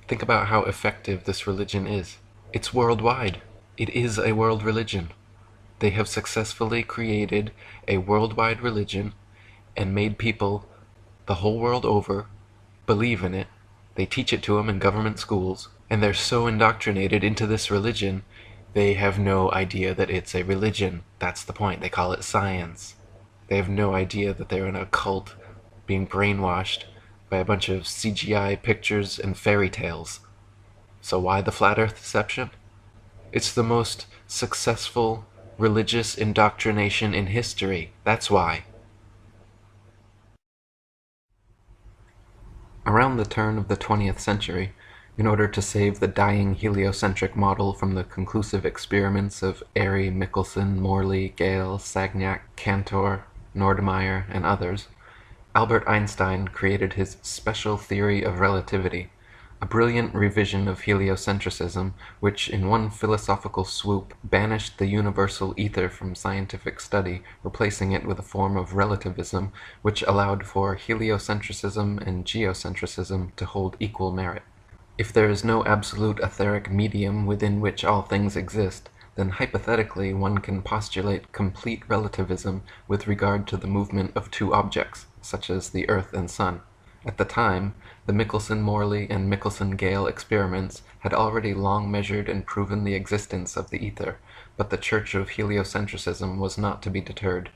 Think about how effective this religion is. It's worldwide. It is a world religion. They have successfully created a worldwide religion and made people the whole world over believe in it. They teach it to them in government schools, and they're so indoctrinated into this religion, they have no idea that it's a religion. That's the point. They call it science. They have no idea that they're in a cult being brainwashed by a bunch of CGI pictures and fairy tales. So why the flat earth deception? It's the most successful religious indoctrination in history. That's why. Around the turn of the 20th century, in order to save the dying heliocentric model from the conclusive experiments of Airy, Michelson, Morley, Gale, Sagnac, Cantor, Nordmeyer, and others, Albert Einstein created his special theory of relativity, a brilliant revision of heliocentrism which in one philosophical swoop banished the universal ether from scientific study, replacing it with a form of relativism which allowed for heliocentrism and geocentrism to hold equal merit. If there is no absolute etheric medium within which all things exist, then hypothetically one can postulate complete relativism with regard to the movement of two objects, such as the Earth and Sun. At the time, the Michelson-Morley and Michelson-Gale experiments had already long measured and proven the existence of the ether, but the Church of Heliocentrism was not to be deterred.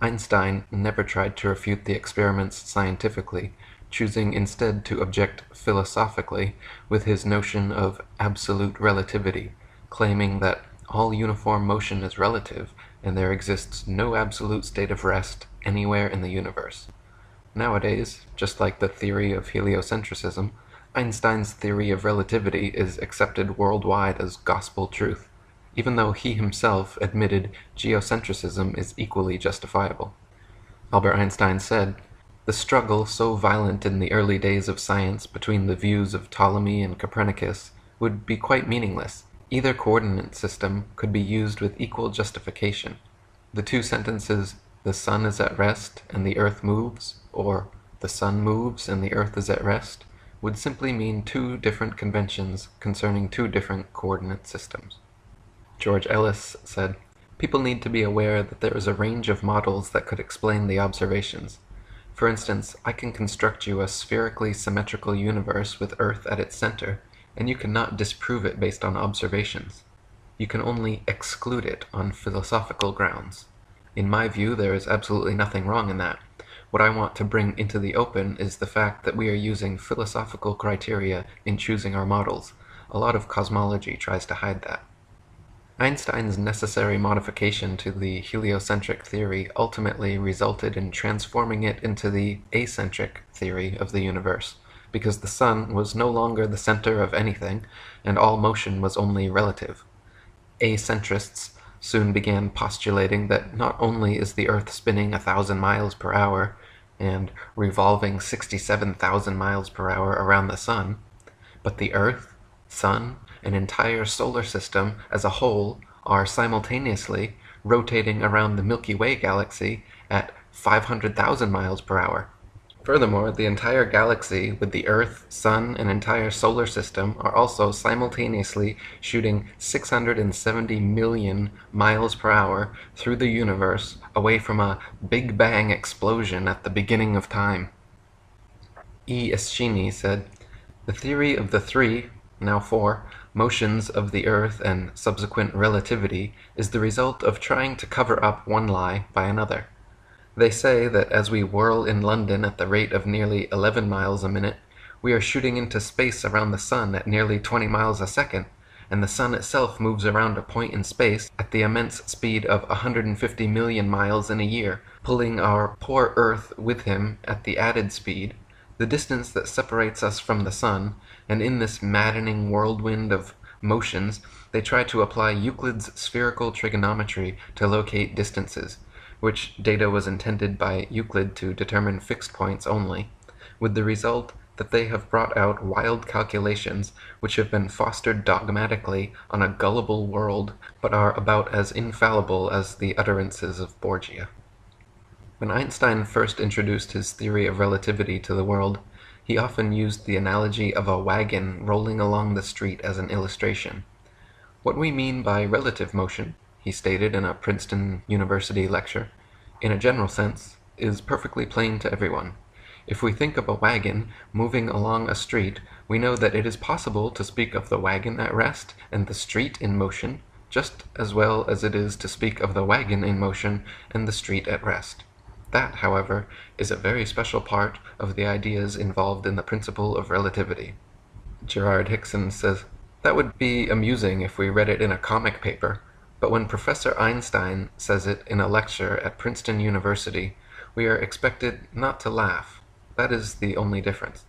Einstein never tried to refute the experiments scientifically, choosing instead to object philosophically with his notion of absolute relativity, claiming that all uniform motion is relative, and there exists no absolute state of rest anywhere in the universe. Nowadays, just like the theory of heliocentrism, Einstein's theory of relativity is accepted worldwide as gospel truth, even though he himself admitted geocentrism is equally justifiable. Albert Einstein said, "The struggle so violent in the early days of science between the views of Ptolemy and Copernicus would be quite meaningless. Either coordinate system could be used with equal justification. The two sentences, 'the sun is at rest and the earth moves,' or 'the sun moves and the earth is at rest,' would simply mean two different conventions concerning two different coordinate systems." George Ellis said, "People need to be aware that there is a range of models that could explain the observations. For instance, I can construct you a spherically symmetrical universe with Earth at its center, and you cannot disprove it based on observations. You can only exclude it on philosophical grounds. In my view, there is absolutely nothing wrong in that. What I want to bring into the open is the fact that we are using philosophical criteria in choosing our models. A lot of cosmology tries to hide that." Einstein's necessary modification to the heliocentric theory ultimately resulted in transforming it into the acentric theory of the universe, because the sun was no longer the center of anything, and all motion was only relative. Acentrists soon began postulating that not only is the Earth spinning 1,000 miles per hour and revolving 67,000 miles per hour around the sun, but the Earth, Sun, and entire solar system as a whole are simultaneously rotating around the Milky Way galaxy at 500,000 miles per hour. Furthermore, the entire galaxy with the Earth, Sun, and entire solar system are also simultaneously shooting 670 million miles per hour through the universe away from a Big Bang explosion at the beginning of time. E. Eschini said, "The theory of the three, now four, motions of the Earth and subsequent relativity is the result of trying to cover up one lie by another. They say that as we whirl in London at the rate of nearly 11 miles a minute, we are shooting into space around the sun at nearly 20 miles a second, and the sun itself moves around a point in space at the immense speed of 150 million miles in a year, pulling our poor Earth with him at the added speed, the distance that separates us from the sun, and in this maddening whirlwind of motions, they try to apply Euclid's spherical trigonometry to locate distances, which data was intended by Euclid to determine fixed points only, with the result that they have brought out wild calculations which have been fostered dogmatically on a gullible world, but are about as infallible as the utterances of Borgia." When Einstein first introduced his theory of relativity to the world, he often used the analogy of a wagon rolling along the street as an illustration. "What we mean by relative motion," he stated in a Princeton University lecture, "in a general sense, is perfectly plain to everyone. If we think of a wagon moving along a street, we know that it is possible to speak of the wagon at rest and the street in motion, just as well as it is to speak of the wagon in motion and the street at rest. That, however, is a very special part of the ideas involved in the principle of relativity. Gerard Hickson says, "That would be amusing if we read it in a comic paper, but when Professor Einstein says it in a lecture at Princeton University, we are expected not to laugh. That is the only difference.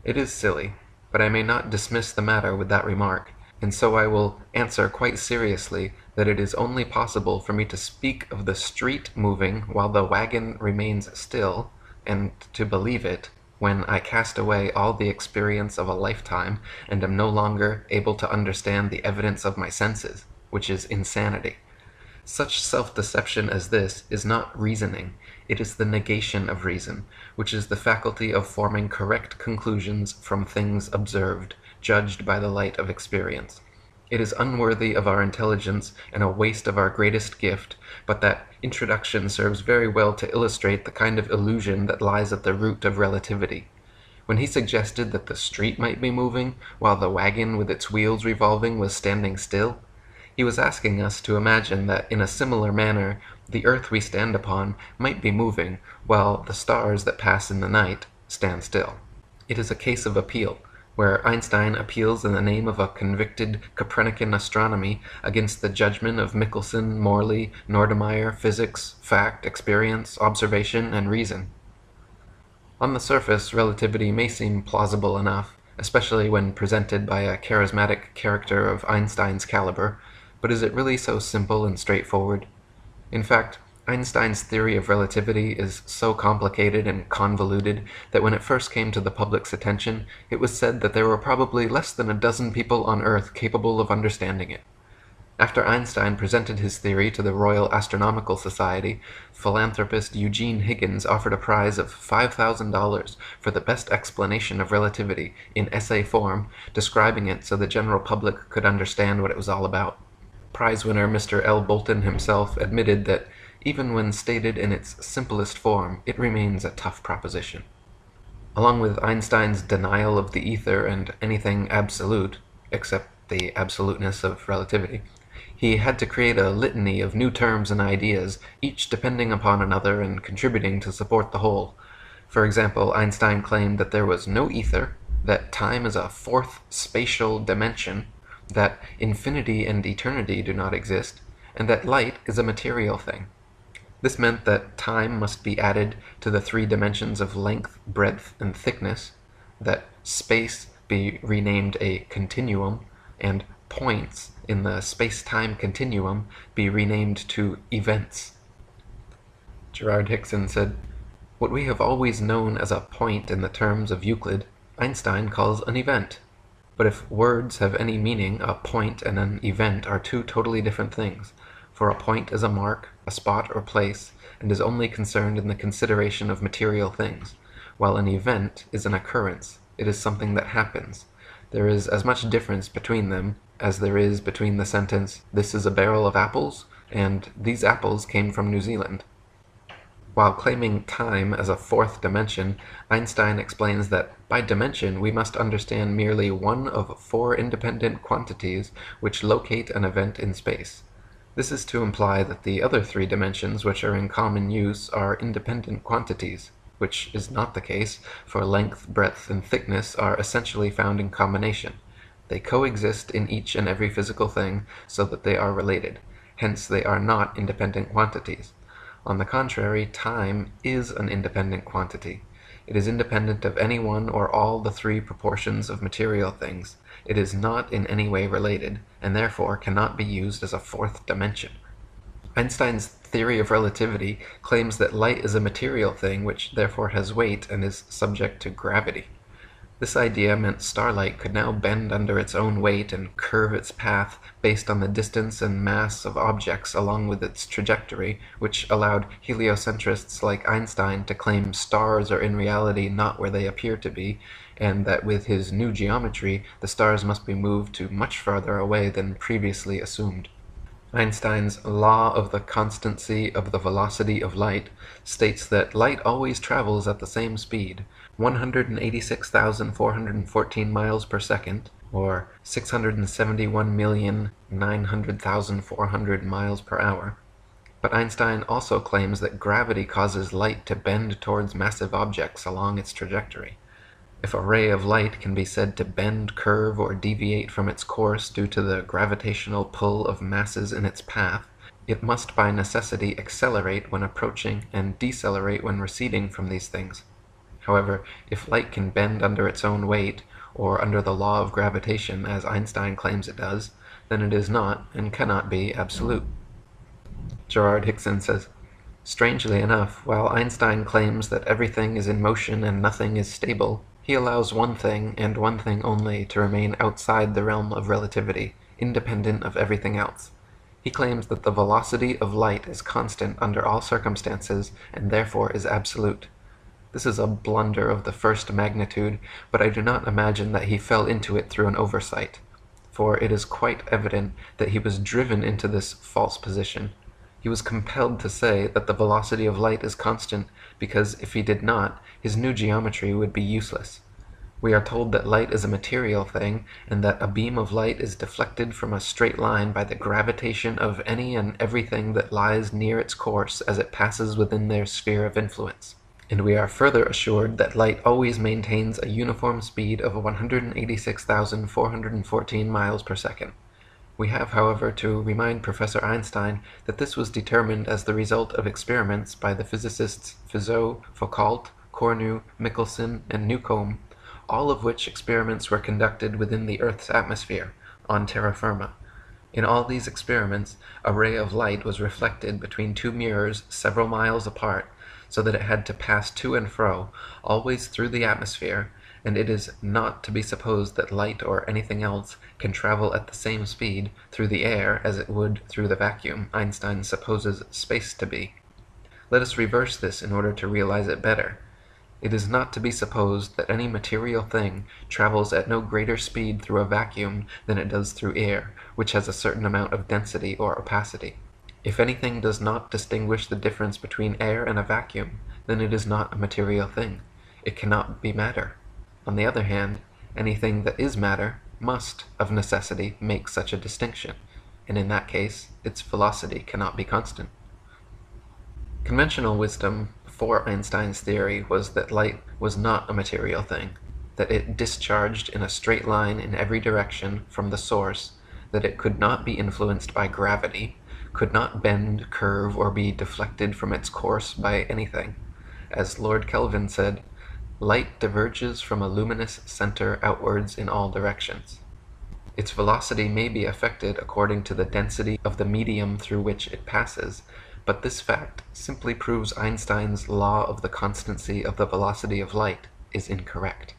It is silly, but I may not dismiss the matter with that remark, and so I will answer quite seriously that it is only possible for me to speak of the street moving while the wagon remains still, and to believe it, when I cast away all the experience of a lifetime and am no longer able to understand the evidence of my senses, which is insanity. Such self-deception as this is not reasoning, it is the negation of reason, which is the faculty of forming correct conclusions from things observed, judged by the light of experience. It is unworthy of our intelligence and a waste of our greatest gift, but that introduction serves very well to illustrate the kind of illusion that lies at the root of relativity. When he suggested that the street might be moving, while the wagon with its wheels revolving was standing still, he was asking us to imagine that in a similar manner the earth we stand upon might be moving, while the stars that pass in the night stand still. It is a case of appeal, where Einstein appeals in the name of a convicted Copernican astronomy against the judgment of Michelson, Morley, Nordemeyer, physics, fact, experience, observation, and reason. On the surface, relativity may seem plausible enough, especially when presented by a charismatic character of Einstein's caliber, but is it really so simple and straightforward? In fact, Einstein's theory of relativity is so complicated and convoluted that when it first came to the public's attention, it was said that there were probably less than a dozen people on Earth capable of understanding it. After Einstein presented his theory to the Royal Astronomical Society, philanthropist Eugene Higgins offered a prize of $5,000 for the best explanation of relativity in essay form, describing it so the general public could understand what it was all about. Prize winner Mr. L. Bolton himself admitted that even when stated in its simplest form, it remains a tough proposition. Along with Einstein's denial of the ether and anything absolute, except the absoluteness of relativity, he had to create a litany of new terms and ideas, each depending upon another and contributing to support the whole. For example, Einstein claimed that there was no ether, that time is a fourth spatial dimension, that infinity and eternity do not exist, and that light is a material thing. This meant that time must be added to the three dimensions of length, breadth, and thickness, that space be renamed a continuum, and points in the space-time continuum be renamed to events. Gerard Hickson said, "What we have always known as a point in the terms of Euclid, Einstein calls an event. But if words have any meaning, a point and an event are two totally different things, for a point is a mark, a spot or place, and is only concerned in the consideration of material things, while an event is an occurrence, it is something that happens. There is as much difference between them as there is between the sentence, 'This is a barrel of apples,' and 'These apples came from New Zealand.'" While claiming time as a fourth dimension, Einstein explains that by dimension we must understand merely one of four independent quantities which locate an event in space. This is to imply that the other three dimensions which are in common use are independent quantities, which is not the case, for length, breadth, and thickness are essentially found in combination. They coexist in each and every physical thing so that they are related. Hence they are not independent quantities. On the contrary, time is an independent quantity. It is independent of any one or all the three proportions of material things. It is not in any way related, and therefore cannot be used as a fourth dimension. Einstein's theory of relativity claims that light is a material thing which therefore has weight and is subject to gravity. This idea meant starlight could now bend under its own weight and curve its path based on the distance and mass of objects along with its trajectory, which allowed heliocentrists like Einstein to claim stars are in reality not where they appear to be, and that with his new geometry, the stars must be moved to much farther away than previously assumed. Einstein's law of the constancy of the velocity of light states that light always travels at the same speed, 186,414 miles per second, or 671,900,400 miles per hour. But Einstein also claims that gravity causes light to bend towards massive objects along its trajectory. If a ray of light can be said to bend, curve, or deviate from its course due to the gravitational pull of masses in its path, it must by necessity accelerate when approaching and decelerate when receding from these things. However, if light can bend under its own weight, or under the law of gravitation as Einstein claims it does, then it is not and cannot be absolute. Gerard Hickson says, strangely enough, while Einstein claims that everything is in motion and nothing is stable, he allows one thing, and one thing only, to remain outside the realm of relativity, independent of everything else. He claims that the velocity of light is constant under all circumstances, and therefore is absolute. This is a blunder of the first magnitude, but I do not imagine that he fell into it through an oversight, for it is quite evident that he was driven into this false position. He was compelled to say that the velocity of light is constant, because if he did not, his new geometry would be useless. We are told that light is a material thing, and that a beam of light is deflected from a straight line by the gravitation of any and everything that lies near its course as it passes within their sphere of influence. And we are further assured that light always maintains a uniform speed of 186,414 miles per second. We have, however, to remind Professor Einstein that this was determined as the result of experiments by the physicists Fizeau, Foucault, Cornu, Michelson, and Newcomb, all of which experiments were conducted within the Earth's atmosphere, on terra firma. In all these experiments, a ray of light was reflected between two mirrors several miles apart, so that it had to pass to and fro, always through the atmosphere, and it is not to be supposed that light or anything else can travel at the same speed through the air as it would through the vacuum Einstein supposes space to be. Let us reverse this in order to realize it better. It is not to be supposed that any material thing travels at no greater speed through a vacuum than it does through air, which has a certain amount of density or opacity. If anything does not distinguish the difference between air and a vacuum, then it is not a material thing. It cannot be matter. On the other hand, anything that is matter must, of necessity, make such a distinction, and in that case, its velocity cannot be constant. Conventional wisdom before Einstein's theory was that light was not a material thing, that it discharged in a straight line in every direction from the source, that it could not be influenced by gravity, could not bend, curve, or be deflected from its course by anything. As Lord Kelvin said, light diverges from a luminous center outwards in all directions. Its velocity may be affected according to the density of the medium through which it passes, but this fact simply proves Einstein's law of the constancy of the velocity of light is incorrect.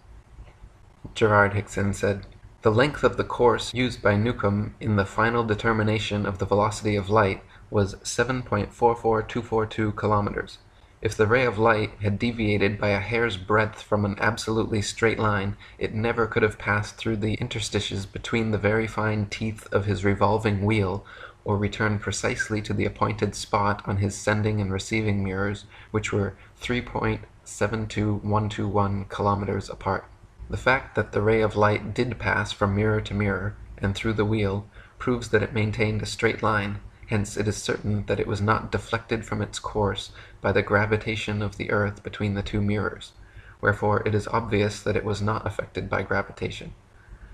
Gerard Hickson said, the length of the course used by Newcomb in the final determination of the velocity of light was 7.44242 kilometers. If the ray of light had deviated by a hair's breadth from an absolutely straight line, it never could have passed through the interstices between the very fine teeth of his revolving wheel, or returned precisely to the appointed spot on his sending and receiving mirrors, which were 3.72121 kilometers apart. The fact that the ray of light did pass from mirror to mirror, and through the wheel, proves that it maintained a straight line. Hence it is certain that it was not deflected from its course by the gravitation of the earth between the two mirrors, wherefore it is obvious that it was not affected by gravitation.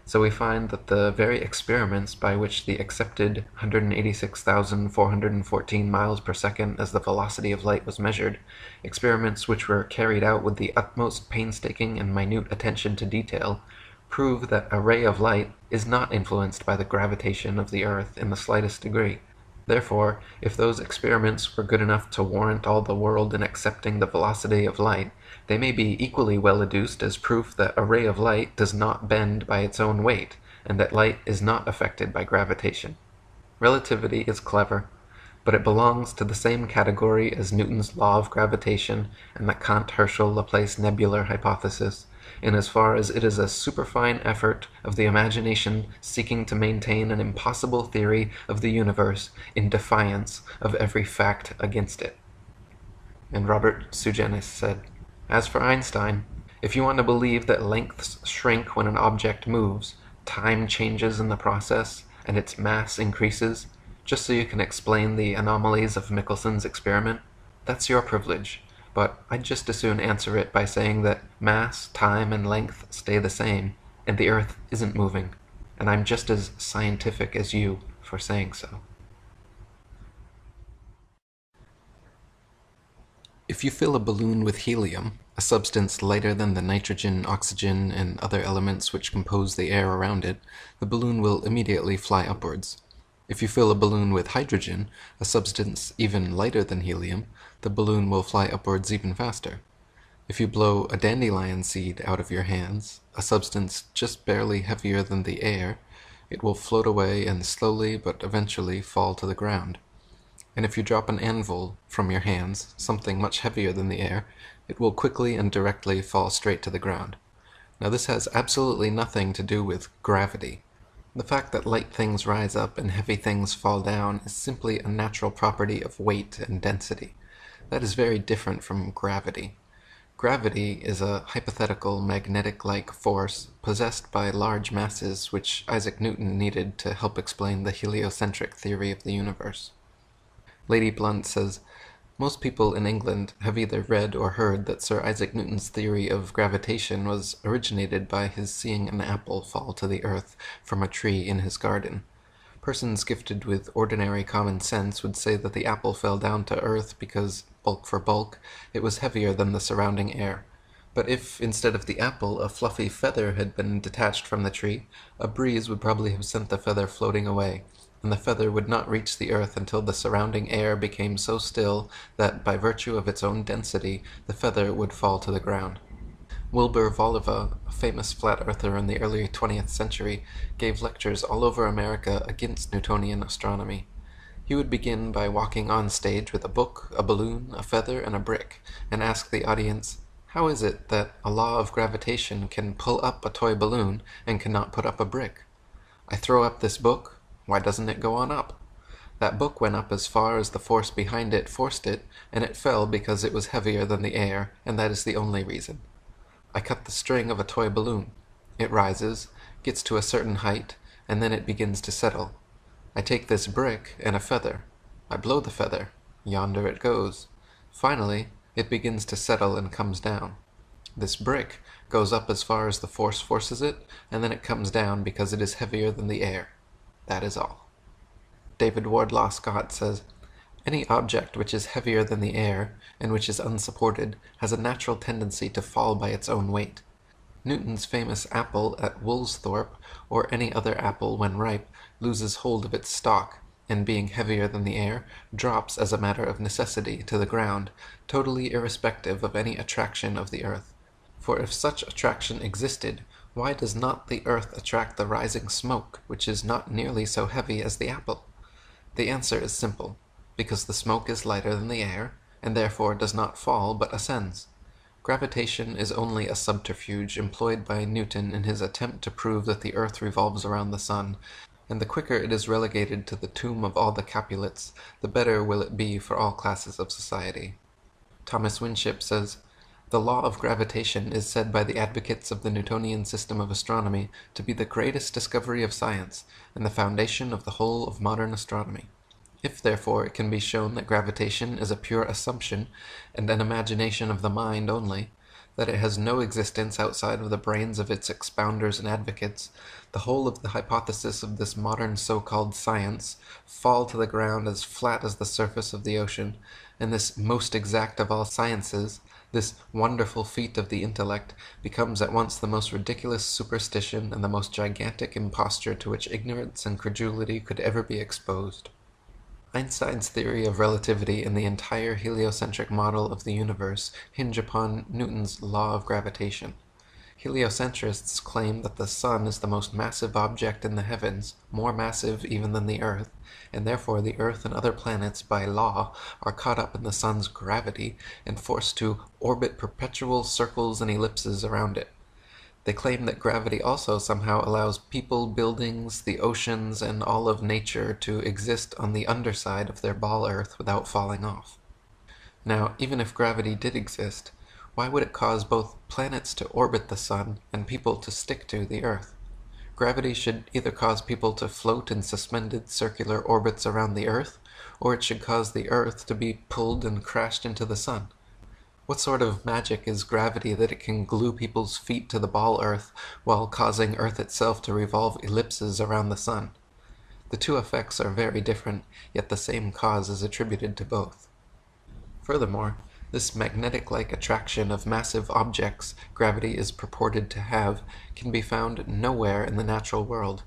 So we find that the very experiments by which the accepted 186,414 miles per second as the velocity of light was measured, experiments which were carried out with the utmost painstaking and minute attention to detail, prove that a ray of light is not influenced by the gravitation of the earth in the slightest degree. Therefore, if those experiments were good enough to warrant all the world in accepting the velocity of light, they may be equally well adduced as proof that a ray of light does not bend by its own weight, and that light is not affected by gravitation. Relativity is clever, but it belongs to the same category as Newton's law of gravitation and the Kant-Herschel-Laplace nebular hypothesis, in as far as it is a superfine effort of the imagination seeking to maintain an impossible theory of the universe in defiance of every fact against it. And Robert Sugenis said, as for Einstein, if you want to believe that lengths shrink when an object moves, time changes in the process, and its mass increases, just so you can explain the anomalies of Mickelson's experiment? That's your privilege, but I'd just as soon answer it by saying that mass, time, and length stay the same, and the Earth isn't moving, and I'm just as scientific as you for saying so. If you fill a balloon with helium, a substance lighter than the nitrogen, oxygen, and other elements which compose the air around it, the balloon will immediately fly upwards. If you fill a balloon with hydrogen, a substance even lighter than helium, the balloon will fly upwards even faster. If you blow a dandelion seed out of your hands, a substance just barely heavier than the air, it will float away and slowly but eventually fall to the ground. And if you drop an anvil from your hands, something much heavier than the air, it will quickly and directly fall straight to the ground. Now this has absolutely nothing to do with gravity. The fact that light things rise up and heavy things fall down is simply a natural property of weight and density. That is very different from gravity. Gravity is a hypothetical magnetic-like force possessed by large masses which Isaac Newton needed to help explain the heliocentric theory of the universe. Lady Blunt says, most people in England have either read or heard that Sir Isaac Newton's theory of gravitation was originated by his seeing an apple fall to the earth from a tree in his garden. Persons gifted with ordinary common sense would say that the apple fell down to earth because, bulk for bulk, it was heavier than the surrounding air. But if, instead of the apple, a fluffy feather had been detached from the tree, a breeze would probably have sent the feather floating away, and the feather would not reach the earth until the surrounding air became so still that, by virtue of its own density, the feather would fall to the ground. Wilbur Voliva, a famous flat-earther in the early 20th century, gave lectures all over America against Newtonian astronomy. He would begin by walking on stage with a book, a balloon, a feather, and a brick, and ask the audience, "How is it that a law of gravitation can pull up a toy balloon and cannot put up a brick? I throw up this book. Why doesn't it go on up? That book went up as far as the force behind it forced it, and it fell because it was heavier than the air, and that is the only reason. I cut the string of a toy balloon. It rises, gets to a certain height, and then it begins to settle. I take this brick and a feather. I blow the feather. Yonder it goes. Finally, it begins to settle and comes down. This brick goes up as far as the force forces it, and then it comes down because it is heavier than the air. That is all." David Wardlaw Scott says, "Any object which is heavier than the air, and which is unsupported, has a natural tendency to fall by its own weight. Newton's famous apple at Woolsthorpe, or any other apple when ripe, loses hold of its stalk, and being heavier than the air, drops as a matter of necessity to the ground, totally irrespective of any attraction of the earth. For if such attraction existed, why does not the earth attract the rising smoke, which is not nearly so heavy as the apple? The answer is simple, because the smoke is lighter than the air, and therefore does not fall but ascends. Gravitation is only a subterfuge employed by Newton in his attempt to prove that the earth revolves around the sun, and the quicker it is relegated to the tomb of all the Capulets, the better will it be for all classes of society." Thomas Winship says, "The law of gravitation is said by the advocates of the Newtonian system of astronomy to be the greatest discovery of science, and the foundation of the whole of modern astronomy. If, therefore, it can be shown that gravitation is a pure assumption, and an imagination of the mind only, that it has no existence outside of the brains of its expounders and advocates, the whole of the hypothesis of this modern so-called science fall to the ground as flat as the surface of the ocean, and this most exact of all sciences, this wonderful feat of the intellect, becomes at once the most ridiculous superstition and the most gigantic imposture to which ignorance and credulity could ever be exposed." Einstein's theory of relativity and the entire heliocentric model of the universe hinge upon Newton's law of gravitation. Heliocentrists claim that the sun is the most massive object in the heavens, more massive even than the earth, and therefore the earth and other planets, by law, are caught up in the sun's gravity and forced to orbit perpetual circles and ellipses around it. They claim that gravity also somehow allows people, buildings, the oceans, and all of nature to exist on the underside of their ball earth without falling off. Now, even if gravity did exist, why would it cause both planets to orbit the sun and people to stick to the earth? Gravity should either cause people to float in suspended circular orbits around the Earth, or it should cause the Earth to be pulled and crashed into the Sun. What sort of magic is gravity that it can glue people's feet to the ball Earth while causing Earth itself to revolve ellipses around the Sun? The two effects are very different, yet the same cause is attributed to both. Furthermore, this magnetic-like attraction of massive objects gravity is purported to have can be found nowhere in the natural world.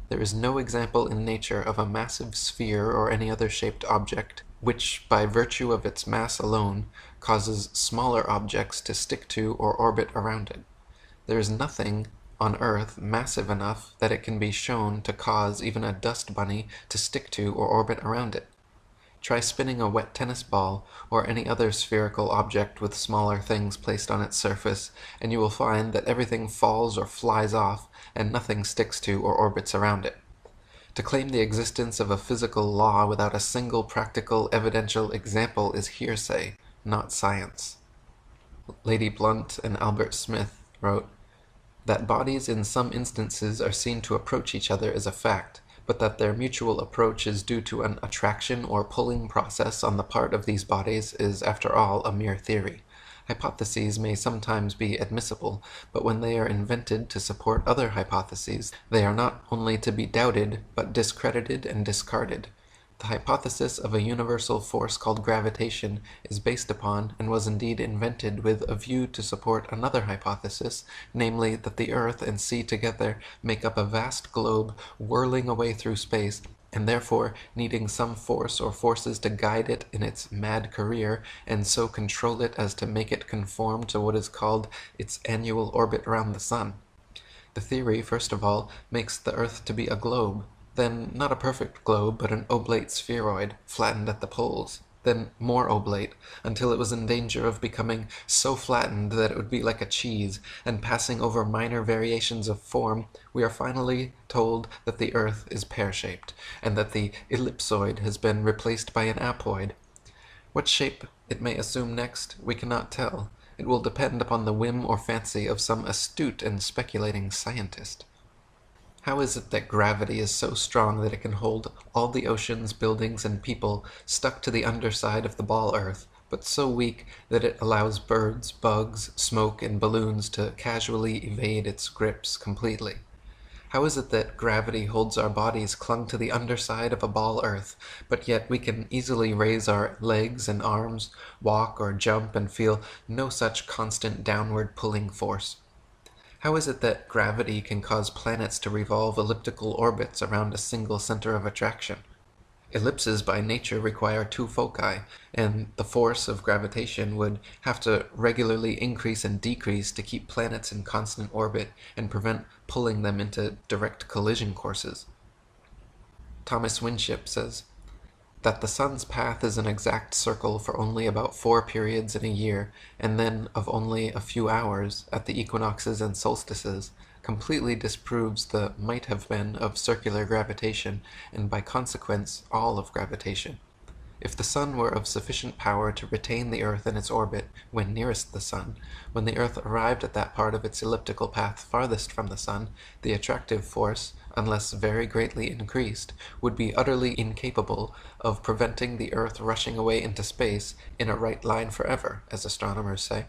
There is no example in nature of a massive sphere or any other shaped object which, by virtue of its mass alone, causes smaller objects to stick to or orbit around it. There is nothing on Earth massive enough that it can be shown to cause even a dust bunny to stick to or orbit around it. Try spinning a wet tennis ball or any other spherical object with smaller things placed on its surface, and you will find that everything falls or flies off and nothing sticks to or orbits around it. To claim the existence of a physical law without a single practical evidential example is hearsay, not science. Lady Blunt and Albert Smith wrote, "That bodies in some instances are seen to approach each other is a fact, but that their mutual approach is due to an attraction or pulling process on the part of these bodies is, after all, a mere theory. Hypotheses may sometimes be admissible, but when they are invented to support other hypotheses, they are not only to be doubted, but discredited and discarded. The hypothesis of a universal force called gravitation is based upon, and was indeed invented with a view to support another hypothesis, namely that the earth and sea together make up a vast globe whirling away through space, and therefore needing some force or forces to guide it in its mad career, and so control it as to make it conform to what is called its annual orbit round the sun. The theory, first of all, makes the earth to be a globe, then not a perfect globe, but an oblate spheroid, flattened at the poles, then more oblate, until it was in danger of becoming so flattened that it would be like a cheese, and passing over minor variations of form, we are finally told that the earth is pear-shaped, and that the ellipsoid has been replaced by an apoid. What shape it may assume next, we cannot tell. It will depend upon the whim or fancy of some astute and speculating scientist. How is it that gravity is so strong that it can hold all the oceans, buildings, and people stuck to the underside of the ball Earth, but so weak that it allows birds, bugs, smoke, and balloons to casually evade its grips completely? How is it that gravity holds our bodies clung to the underside of a ball Earth, but yet we can easily raise our legs and arms, walk or jump, and feel no such constant downward pulling force? How is it that gravity can cause planets to revolve elliptical orbits around a single center of attraction? Ellipses by nature require two foci, and the force of gravitation would have to regularly increase and decrease to keep planets in constant orbit and prevent pulling them into direct collision courses. Thomas Winship says that the sun's path is an exact circle for only about 4 periods in a year, and then of only a few hours at the equinoxes and solstices, completely disproves the might have been of circular gravitation, and by consequence all of gravitation. If the sun were of sufficient power to retain the earth in its orbit when nearest the sun, when the earth arrived at that part of its elliptical path farthest from the sun, the attractive force, unless very greatly increased, would be utterly incapable of preventing the earth rushing away into space in a right line forever, as astronomers say.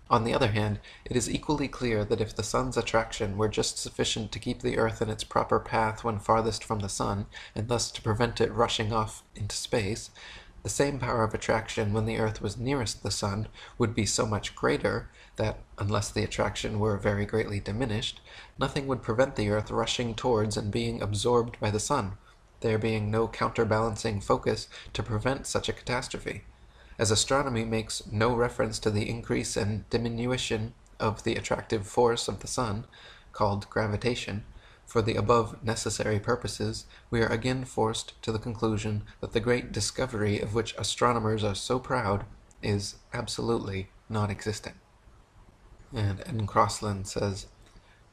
On the other hand, it is equally clear that if the sun's attraction were just sufficient to keep the earth in its proper path when farthest from the sun, and thus to prevent it rushing off into space, the same power of attraction when the earth was nearest the sun would be so much greater that, unless the attraction were very greatly diminished, nothing would prevent the earth rushing towards and being absorbed by the sun, there being no counterbalancing focus to prevent such a catastrophe. As astronomy makes no reference to the increase and diminution of the attractive force of the sun, called gravitation, for the above necessary purposes, we are again forced to the conclusion that the great discovery of which astronomers are so proud is absolutely non-existent. And Ed Crossland says,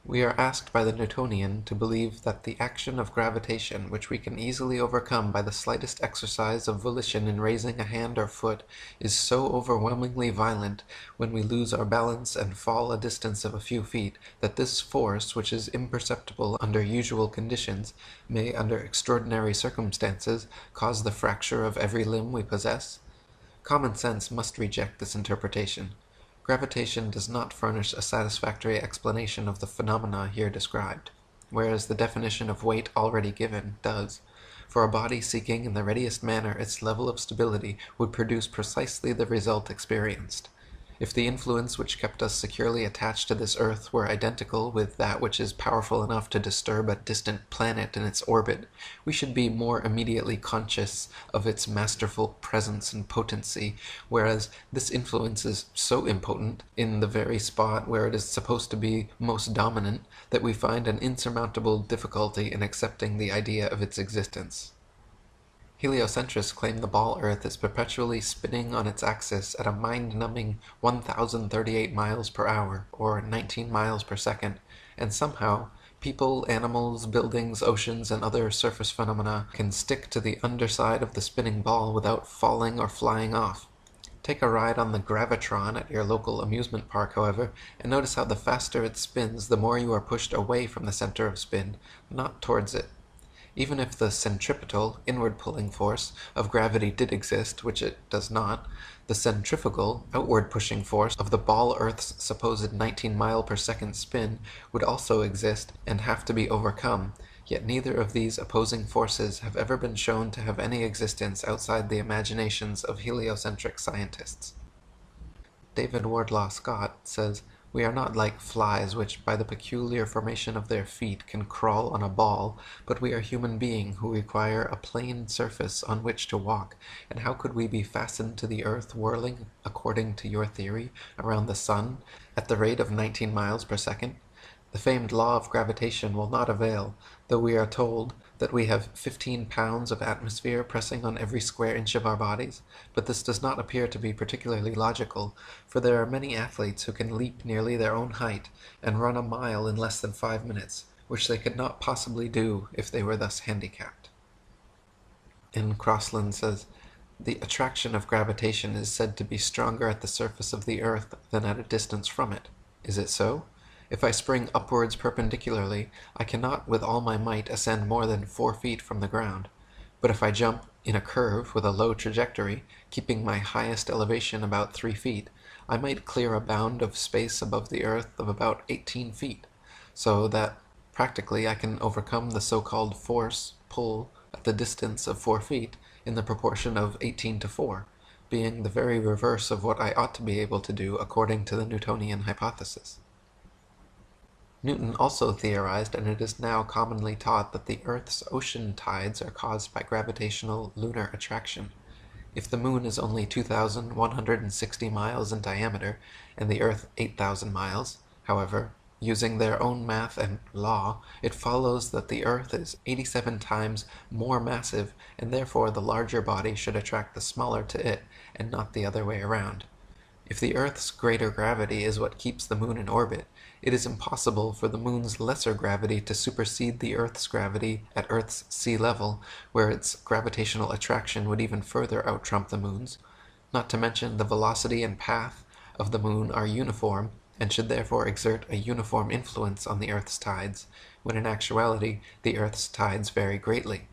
We are asked by the Newtonian to believe that the action of gravitation, which we can easily overcome by the slightest exercise of volition in raising a hand or foot, is so overwhelmingly violent when we lose our balance and fall a distance of a few feet, that this force, which is imperceptible under usual conditions, may, under extraordinary circumstances, cause the fracture of every limb we possess. Common sense must reject this interpretation. Gravitation does not furnish a satisfactory explanation of the phenomena here described, whereas the definition of weight already given does, for a body seeking in the readiest manner its level of stability would produce precisely the result experienced. If the influence which kept us securely attached to this earth were identical with that which is powerful enough to disturb a distant planet in its orbit, we should be more immediately conscious of its masterful presence and potency, whereas this influence is so impotent in the very spot where it is supposed to be most dominant that we find an insurmountable difficulty in accepting the idea of its existence. Heliocentrists claim the ball Earth is perpetually spinning on its axis at a mind-numbing 1,038 miles per hour, or 19 miles per second, and somehow people, animals, buildings, oceans, and other surface phenomena can stick to the underside of the spinning ball without falling or flying off. Take a ride on the gravitron at your local amusement park, however, and notice how the faster it spins, the more you are pushed away from the center of spin, not towards it. Even if the centripetal, inward pulling force of gravity did exist, which it does not, the centrifugal, outward pushing force of the ball Earth's supposed 19 mile per second spin would also exist and have to be overcome, yet neither of these opposing forces have ever been shown to have any existence outside the imaginations of heliocentric scientists. David Wardlaw Scott says, "We are not like flies which, by the peculiar formation of their feet, can crawl on a ball, but we are human beings who require a plane surface on which to walk, and how could we be fastened to the earth whirling, according to your theory, around the sun, at the rate of 19 miles per second? The famed law of gravitation will not avail, though we are told that we have 15 pounds of atmosphere pressing on every square inch of our bodies, but this does not appear to be particularly logical, for there are many athletes who can leap nearly their own height and run a mile in less than 5 minutes, which they could not possibly do if they were thus handicapped." And Crossland says, "The attraction of gravitation is said to be stronger at the surface of the earth than at a distance from it. Is it so? If I spring upwards perpendicularly, I cannot with all my might ascend more than 4 feet from the ground. But if I jump in a curve with a low trajectory, keeping my highest elevation about 3 feet, I might clear a bound of space above the earth of about 18 feet, so that practically I can overcome the so-called force, pull, at the distance of 4 feet, in the proportion of 18 to 4, being the very reverse of what I ought to be able to do according to the Newtonian hypothesis." Newton also theorized, and it is now commonly taught, that the Earth's ocean tides are caused by gravitational lunar attraction. If the moon is only 2,160 miles in diameter, and the Earth 8,000 miles, however, using their own math and law, it follows that the Earth is 87 times more massive, and therefore the larger body should attract the smaller to it, and not the other way around. If the Earth's greater gravity is what keeps the moon in orbit, it is impossible for the moon's lesser gravity to supersede the Earth's gravity at Earth's sea level, where its gravitational attraction would even further outtrump the moon's. Not to mention the velocity and path of the moon are uniform, and should therefore exert a uniform influence on the Earth's tides, when in actuality the Earth's tides vary greatly.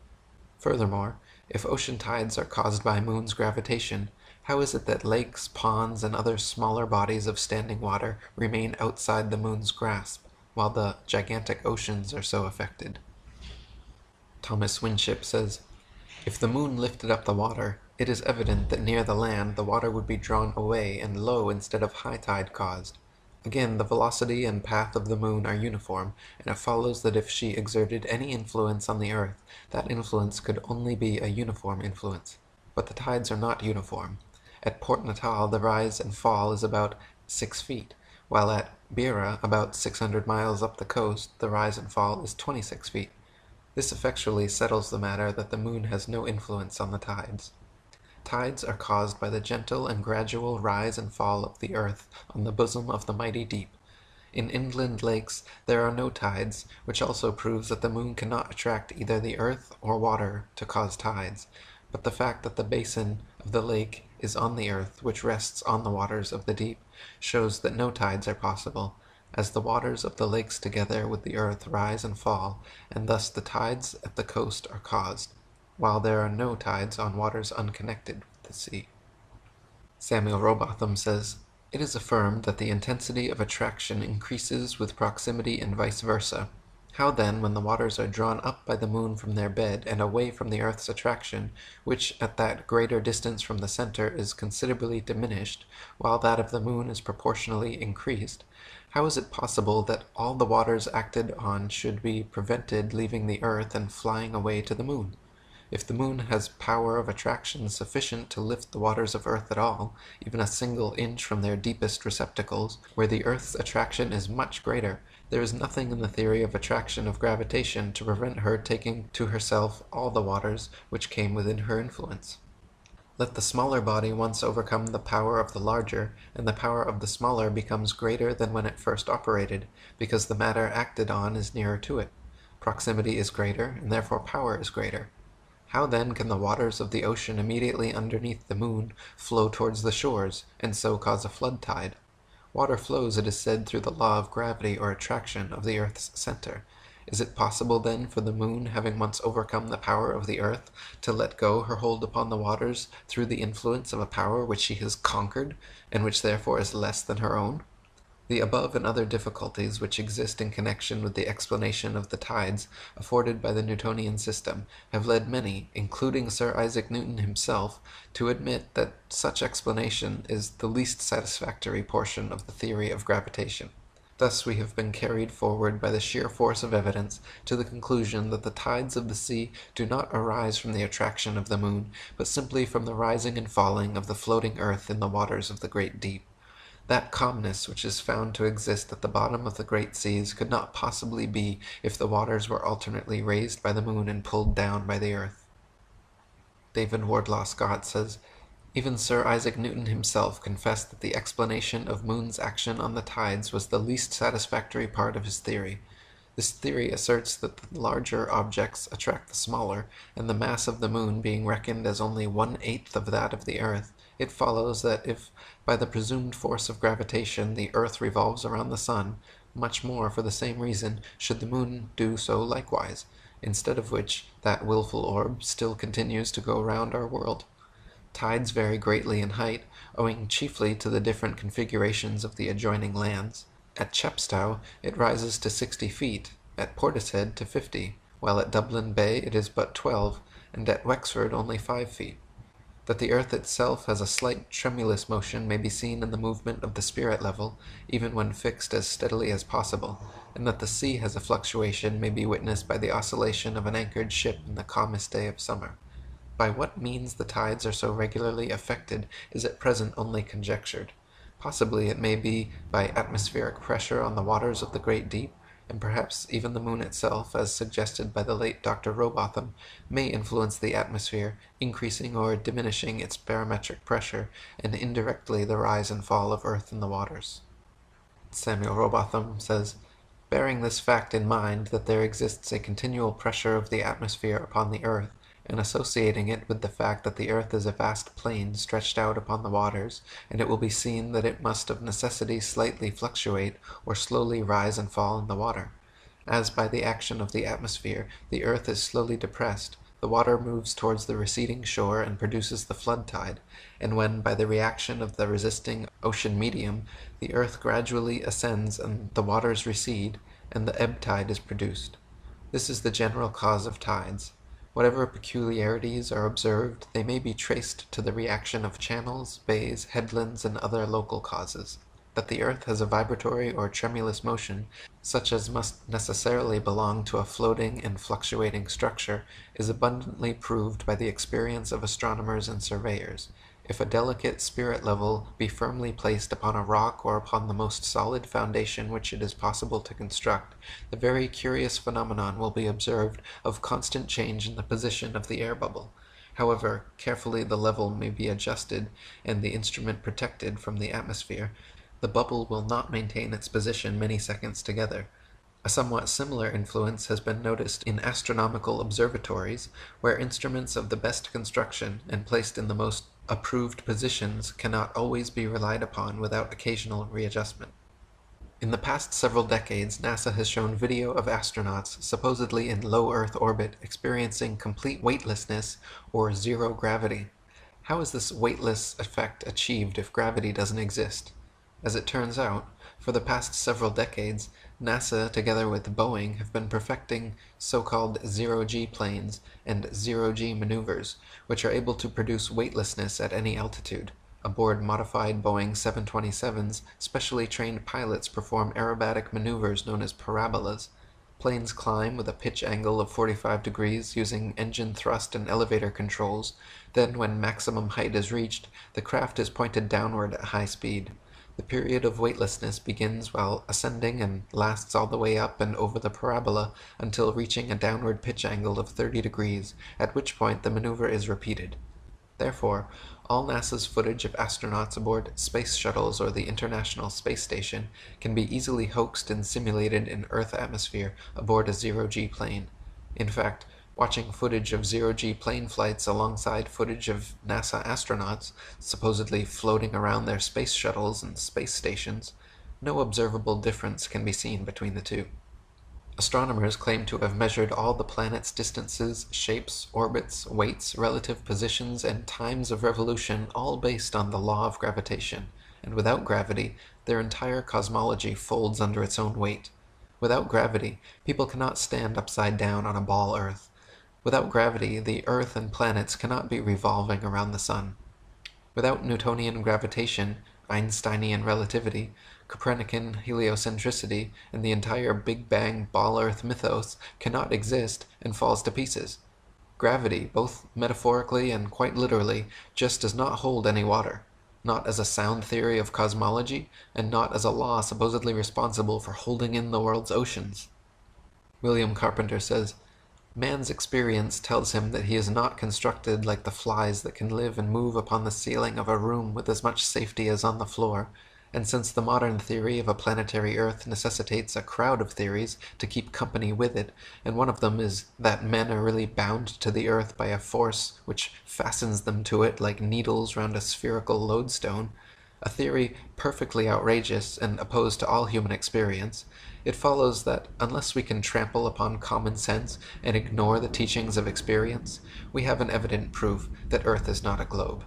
Furthermore, if ocean tides are caused by moon's gravitation, how is it that lakes, ponds, and other smaller bodies of standing water remain outside the moon's grasp, while the gigantic oceans are so affected? Thomas Winship says, "If the moon lifted up the water, it is evident that near the land the water would be drawn away and low instead of high tide caused. Again, the velocity and path of the moon are uniform, and it follows that if she exerted any influence on the earth, that influence could only be a uniform influence. But the tides are not uniform. At Port Natal the rise and fall is about 6 feet, while at Beira, about 600 miles up the coast, the rise and fall is 26 feet. This effectually settles the matter that the moon has no influence on the tides. Tides are caused by the gentle and gradual rise and fall of the earth on the bosom of the mighty deep. In inland lakes there are no tides, which also proves that the moon cannot attract either the earth or water to cause tides, but the fact that the basin of the lake is on the earth, which rests on the waters of the deep, shows that no tides are possible, as the waters of the lakes together with the earth rise and fall, and thus the tides at the coast are caused, while there are no tides on waters unconnected with the sea. Samuel Rowbotham says, "It is affirmed that the intensity of attraction increases with proximity and vice versa. How then, when the waters are drawn up by the moon from their bed and away from the earth's attraction, which at that greater distance from the center is considerably diminished, while that of the moon is proportionally increased, how is it possible that all the waters acted on should be prevented leaving the earth and flying away to the moon? If the moon has power of attraction sufficient to lift the waters of earth at all, even a single inch from their deepest receptacles, where the earth's attraction is much greater, there is nothing in the theory of attraction of gravitation to prevent her taking to herself all the waters which came within her influence. Let the smaller body once overcome the power of the larger, and the power of the smaller becomes greater than when it first operated, because the matter acted on is nearer to it. Proximity is greater, and therefore power is greater. How then can the waters of the ocean immediately underneath the moon flow towards the shores, and so cause a flood tide? Water flows, it is said, through the law of gravity or attraction of the earth's center. Is it possible then for the moon, having once overcome the power of the earth, to let go her hold upon the waters through the influence of a power which she has conquered, and which therefore is less than her own? The above and other difficulties which exist in connection with the explanation of the tides afforded by the Newtonian system have led many, including Sir Isaac Newton himself, to admit that such explanation is the least satisfactory portion of the theory of gravitation. Thus we have been carried forward by the sheer force of evidence to the conclusion that the tides of the sea do not arise from the attraction of the moon, but simply from the rising and falling of the floating earth in the waters of the great deep. That calmness which is found to exist at the bottom of the great seas could not possibly be if the waters were alternately raised by the moon and pulled down by the earth." David Wardlaw Scott says, "Even Sir Isaac Newton himself confessed that the explanation of moon's action on the tides was the least satisfactory part of his theory. This theory asserts that the larger objects attract the smaller, and the mass of the moon being reckoned as only 1/8 of that of the earth, it follows that if, by the presumed force of gravitation, the earth revolves around the sun, much more for the same reason should the moon do so likewise, instead of which that wilful orb still continues to go round our world. Tides vary greatly in height, owing chiefly to the different configurations of the adjoining lands. At Chepstow it rises to 60 feet, at Portishead to 50, while at Dublin Bay it is but 12, and at Wexford only 5 feet. That the earth itself has a slight tremulous motion may be seen in the movement of the spirit level, even when fixed as steadily as possible, and that the sea has a fluctuation may be witnessed by the oscillation of an anchored ship in the calmest day of summer. By what means the tides are so regularly affected is at present only conjectured. Possibly it may be by atmospheric pressure on the waters of the great deep, and perhaps even the moon itself, as suggested by the late Dr. Rowbotham, may influence the atmosphere, increasing or diminishing its barometric pressure, and indirectly the rise and fall of earth in the waters." Samuel Rowbotham says, "Bearing this fact in mind, that there exists a continual pressure of the atmosphere upon the earth, and associating it with the fact that the earth is a vast plain stretched out upon the waters, and it will be seen that it must of necessity slightly fluctuate or slowly rise and fall in the water. As by the action of the atmosphere the earth is slowly depressed, the water moves towards the receding shore and produces the flood tide, and when by the reaction of the resisting ocean medium the earth gradually ascends and the waters recede, and the ebb tide is produced. This is the general cause of tides. Whatever peculiarities are observed, they may be traced to the reaction of channels, bays, headlands, and other local causes. That the earth has a vibratory or tremulous motion, such as must necessarily belong to a floating and fluctuating structure, is abundantly proved by the experience of astronomers and surveyors. If a delicate spirit level be firmly placed upon a rock or upon the most solid foundation which it is possible to construct, the very curious phenomenon will be observed of constant change in the position of the air bubble. However carefully the level may be adjusted and the instrument protected from the atmosphere, The bubble will not maintain its position many seconds together. A somewhat similar influence has been noticed in astronomical observatories, where instruments of the best construction and placed in the most approved positions cannot always be relied upon without occasional readjustment. In the past several decades, NASA has shown video of astronauts supposedly in low Earth orbit experiencing complete weightlessness or zero gravity. How is this weightless effect achieved if gravity doesn't exist? As it turns out, for the past several decades, NASA, together with Boeing, have been perfecting so-called zero-G planes and zero-G maneuvers, which are able to produce weightlessness at any altitude. Aboard modified Boeing 727s, specially trained pilots perform aerobatic maneuvers known as parabolas. Planes climb with a pitch angle of 45 degrees using engine thrust and elevator controls. Then, when maximum height is reached, the craft is pointed downward at high speed. The period of weightlessness begins while ascending and lasts all the way up and over the parabola until reaching a downward pitch angle of 30 degrees, at which point the maneuver is repeated. Therefore, all NASA's footage of astronauts aboard space shuttles or the International Space Station can be easily hoaxed and simulated in Earth atmosphere aboard a zero-G plane. In fact, watching footage of zero-G plane flights alongside footage of NASA astronauts, supposedly floating around their space shuttles and space stations, no observable difference can be seen between the two. Astronomers claim to have measured all the planets' distances, shapes, orbits, weights, relative positions, and times of revolution, all based on the law of gravitation, and without gravity, their entire cosmology folds under its own weight. Without gravity, people cannot stand upside down on a ball Earth. Without gravity, the Earth and planets cannot be revolving around the Sun. Without Newtonian gravitation, Einsteinian relativity, Copernican heliocentricity, and the entire Big Bang Ball Earth mythos cannot exist and falls to pieces. Gravity, both metaphorically and quite literally, just does not hold any water, not as a sound theory of cosmology, and not as a law supposedly responsible for holding in the world's oceans. William Carpenter says, "Man's experience tells him that he is not constructed like the flies that can live and move upon the ceiling of a room with as much safety as on the floor, and since the modern theory of a planetary Earth necessitates a crowd of theories to keep company with it, and one of them is that men are really bound to the Earth by a force which fastens them to it like needles round a spherical lodestone, a theory perfectly outrageous and opposed to all human experience, it follows that unless we can trample upon common sense and ignore the teachings of experience, we have an evident proof that Earth is not a globe.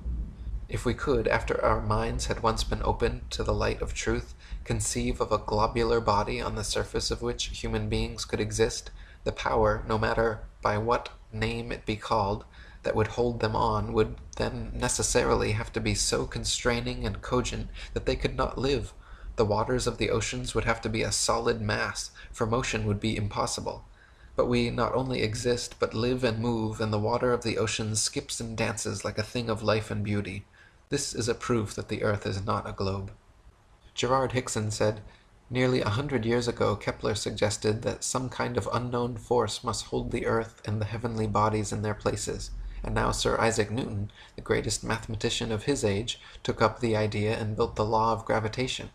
If we could, after our minds had once been opened to the light of truth, conceive of a globular body on the surface of which human beings could exist, the power, no matter by what name it be called, that would hold them on would then necessarily have to be so constraining and cogent that they could not live. The waters of the oceans would have to be a solid mass, for motion would be impossible. But we not only exist, but live and move, and the water of the oceans skips and dances like a thing of life and beauty. This is a proof that the Earth is not a globe." Gerard Hickson said, "Nearly 100 years ago Kepler suggested that some kind of unknown force must hold the Earth and the heavenly bodies in their places, and now Sir Isaac Newton, the greatest mathematician of his age, took up the idea and built the law of gravitation.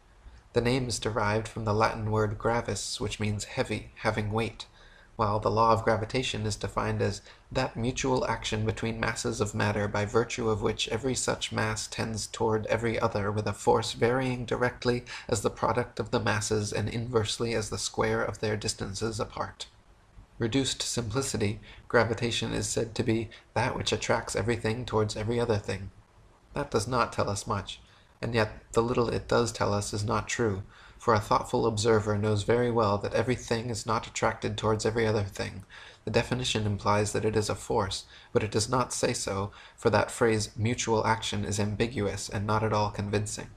The name is derived from the Latin word gravis, which means heavy, having weight, while the law of gravitation is defined as that mutual action between masses of matter by virtue of which every such mass tends toward every other with a force varying directly as the product of the masses and inversely as the square of their distances apart. Reduced to simplicity, gravitation is said to be that which attracts everything towards every other thing. That does not tell us much, and yet the little it does tell us is not true, for a thoughtful observer knows very well that everything is not attracted towards every other thing. The definition implies that it is a force, but it does not say so, for that phrase mutual action is ambiguous and not at all convincing.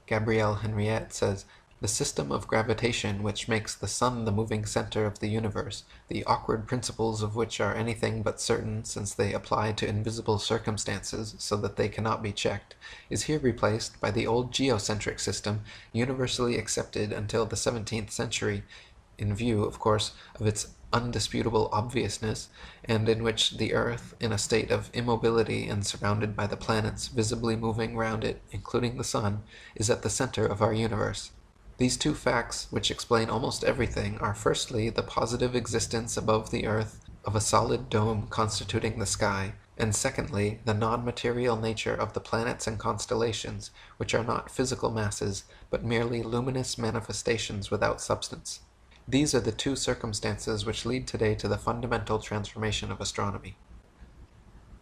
Gabrielle Henriette says, "The system of gravitation which makes the sun the moving center of the universe, the awkward principles of which are anything but certain since they apply to invisible circumstances so that they cannot be checked, is here replaced by the old geocentric system universally accepted until the 17th century, in view, of course, of its undisputable obviousness, and in which the Earth, in a state of immobility and surrounded by the planets visibly moving round it, including the Sun, is at the center of our universe. These two facts, which explain almost everything, are firstly the positive existence above the Earth of a solid dome constituting the sky, and secondly the non-material nature of the planets and constellations, which are not physical masses, but merely luminous manifestations without substance. These are the two circumstances which lead today to the fundamental transformation of astronomy.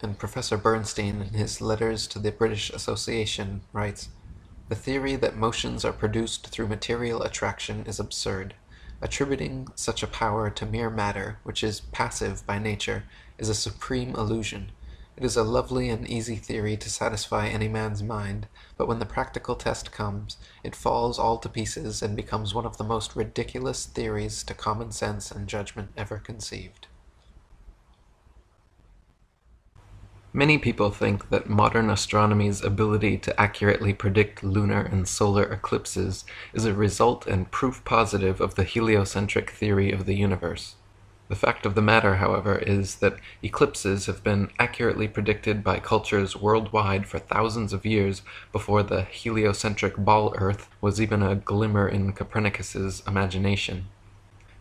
And Professor Bernstein, in his letters to the British Association, writes, "The theory that motions are produced through material attraction is absurd. Attributing such a power to mere matter, which is passive by nature, is a supreme illusion. It is a lovely and easy theory to satisfy any man's mind, but when the practical test comes, it falls all to pieces and becomes one of the most ridiculous theories to common sense and judgment ever conceived." Many people think that modern astronomy's ability to accurately predict lunar and solar eclipses is a result and proof positive of the heliocentric theory of the universe. The fact of the matter, however, is that eclipses have been accurately predicted by cultures worldwide for thousands of years before the heliocentric ball Earth was even a glimmer in Copernicus's imagination.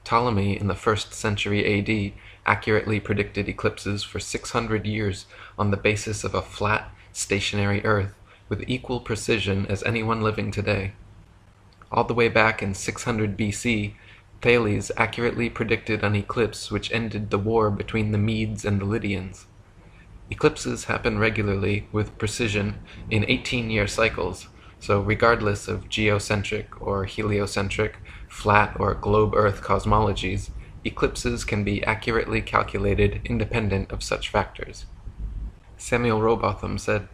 Ptolemy, in the 1st century AD, accurately predicted eclipses for 600 years on the basis of a flat, stationary Earth with equal precision as anyone living today. All the way back in 600 BC, Thales accurately predicted an eclipse which ended the war between the Medes and the Lydians. Eclipses happen regularly, with precision, in 18-year cycles, so regardless of geocentric or heliocentric, flat or globe Earth cosmologies, eclipses can be accurately calculated independent of such factors. Samuel Rowbotham said,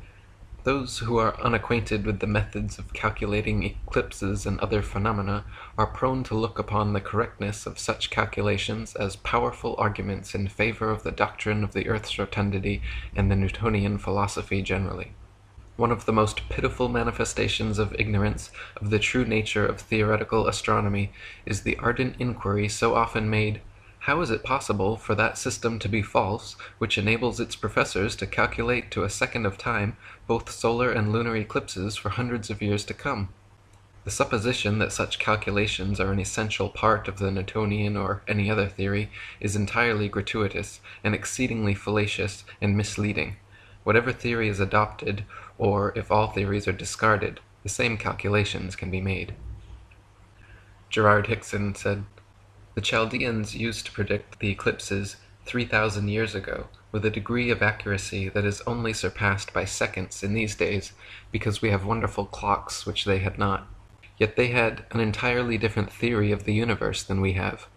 "Those who are unacquainted with the methods of calculating eclipses and other phenomena are prone to look upon the correctness of such calculations as powerful arguments in favor of the doctrine of the Earth's rotundity and the Newtonian philosophy generally. One of the most pitiful manifestations of ignorance of the true nature of theoretical astronomy is the ardent inquiry so often made, 'How is it possible for that system to be false which enables its professors to calculate to a second of time both solar and lunar eclipses for hundreds of years to come?' The supposition that such calculations are an essential part of the Newtonian or any other theory is entirely gratuitous and exceedingly fallacious and misleading. Whatever theory is adopted, or if all theories are discarded, the same calculations can be made." Gerard Hickson said, "The Chaldeans used to predict the eclipses 3,000 years ago with a degree of accuracy that is only surpassed by seconds in these days, because we have wonderful clocks which they had not. Yet they had an entirely different theory of the universe than we have.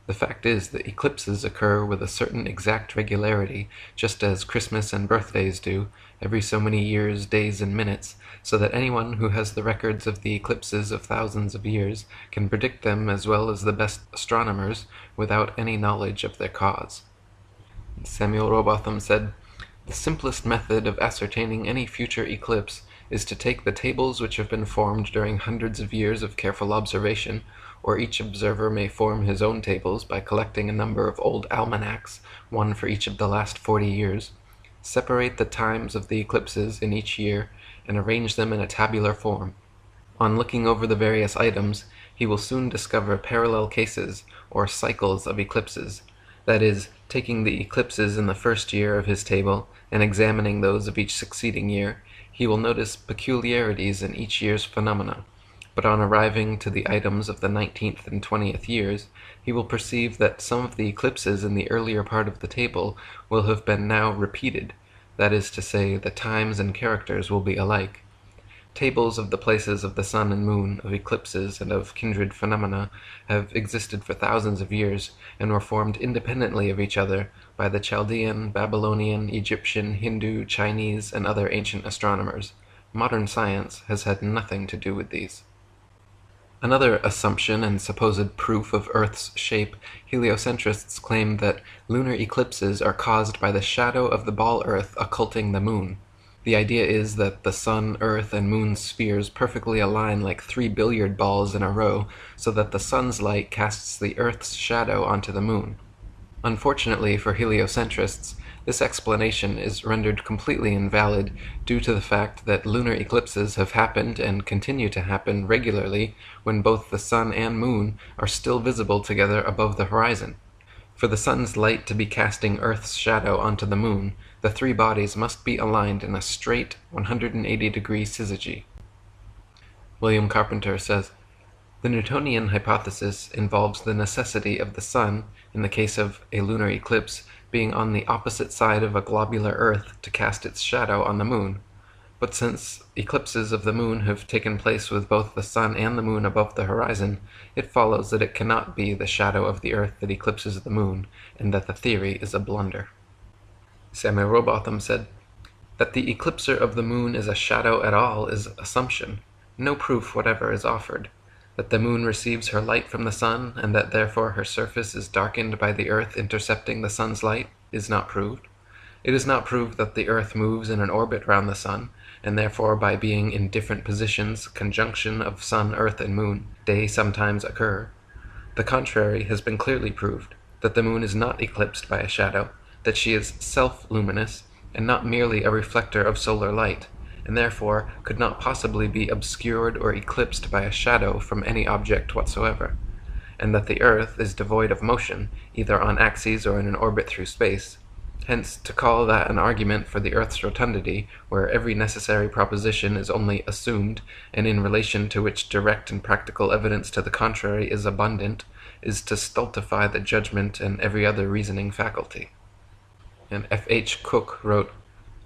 The fact is that eclipses occur with a certain exact regularity, just as Christmas and birthdays do, every so many years, days, and minutes, so that anyone who has the records of the eclipses of thousands of years can predict them as well as the best astronomers without any knowledge of their cause." Samuel Rowbotham said, "The simplest method of ascertaining any future eclipse is to take the tables which have been formed during hundreds of years of careful observation, or each observer may form his own tables by collecting a number of old almanacs, one for each of the last 40 years, separate the times of the eclipses in each year, and arrange them in a tabular form. On looking over the various items, he will soon discover parallel cases, or cycles of eclipses, that is, taking the eclipses in the first year of his table, and examining those of each succeeding year, he will notice peculiarities in each year's phenomena. But on arriving to the items of the 19th and 20th years, he will perceive that some of the eclipses in the earlier part of the table will have been now repeated, that is to say, the times and characters will be alike. Tables of the places of the sun and moon, of eclipses, and of kindred phenomena have existed for thousands of years, and were formed independently of each other by the Chaldean, Babylonian, Egyptian, Hindu, Chinese, and other ancient astronomers. Modern science has had nothing to do with these." Another assumption and supposed proof of Earth's shape, heliocentrists claim that lunar eclipses are caused by the shadow of the ball Earth occulting the moon. The idea is that the sun, earth, and moon spheres perfectly align like 3 billiard balls in a row, so that the sun's light casts the earth's shadow onto the moon. Unfortunately for heliocentrists, this explanation is rendered completely invalid due to the fact that lunar eclipses have happened and continue to happen regularly when both the sun and moon are still visible together above the horizon. For the sun's light to be casting Earth's shadow onto the moon, the three bodies must be aligned in a straight 180-degree syzygy. William Carpenter says, "The Newtonian hypothesis involves the necessity of the sun, in the case of a lunar eclipse, being on the opposite side of a globular Earth to cast its shadow on the moon. But since eclipses of the moon have taken place with both the sun and the moon above the horizon, it follows that it cannot be the shadow of the Earth that eclipses the moon, and that the theory is a blunder." Samuel Rowbotham said, "That the eclipser of the moon is a shadow at all is assumption. No proof whatever is offered. That the moon receives her light from the sun, and that therefore her surface is darkened by the Earth intercepting the sun's light, is not proved. It is not proved that the Earth moves in an orbit round the sun, and therefore by being in different positions, conjunction of sun, earth, and moon, day sometimes occur. The contrary has been clearly proved, that the moon is not eclipsed by a shadow, that she is self-luminous, and not merely a reflector of solar light, and therefore could not possibly be obscured or eclipsed by a shadow from any object whatsoever, and that the Earth is devoid of motion, either on axes or in an orbit through space. Hence, to call that an argument for the Earth's rotundity, where every necessary proposition is only assumed, and in relation to which direct and practical evidence to the contrary is abundant, is to stultify the judgment and every other reasoning faculty." And F.H. Cook wrote,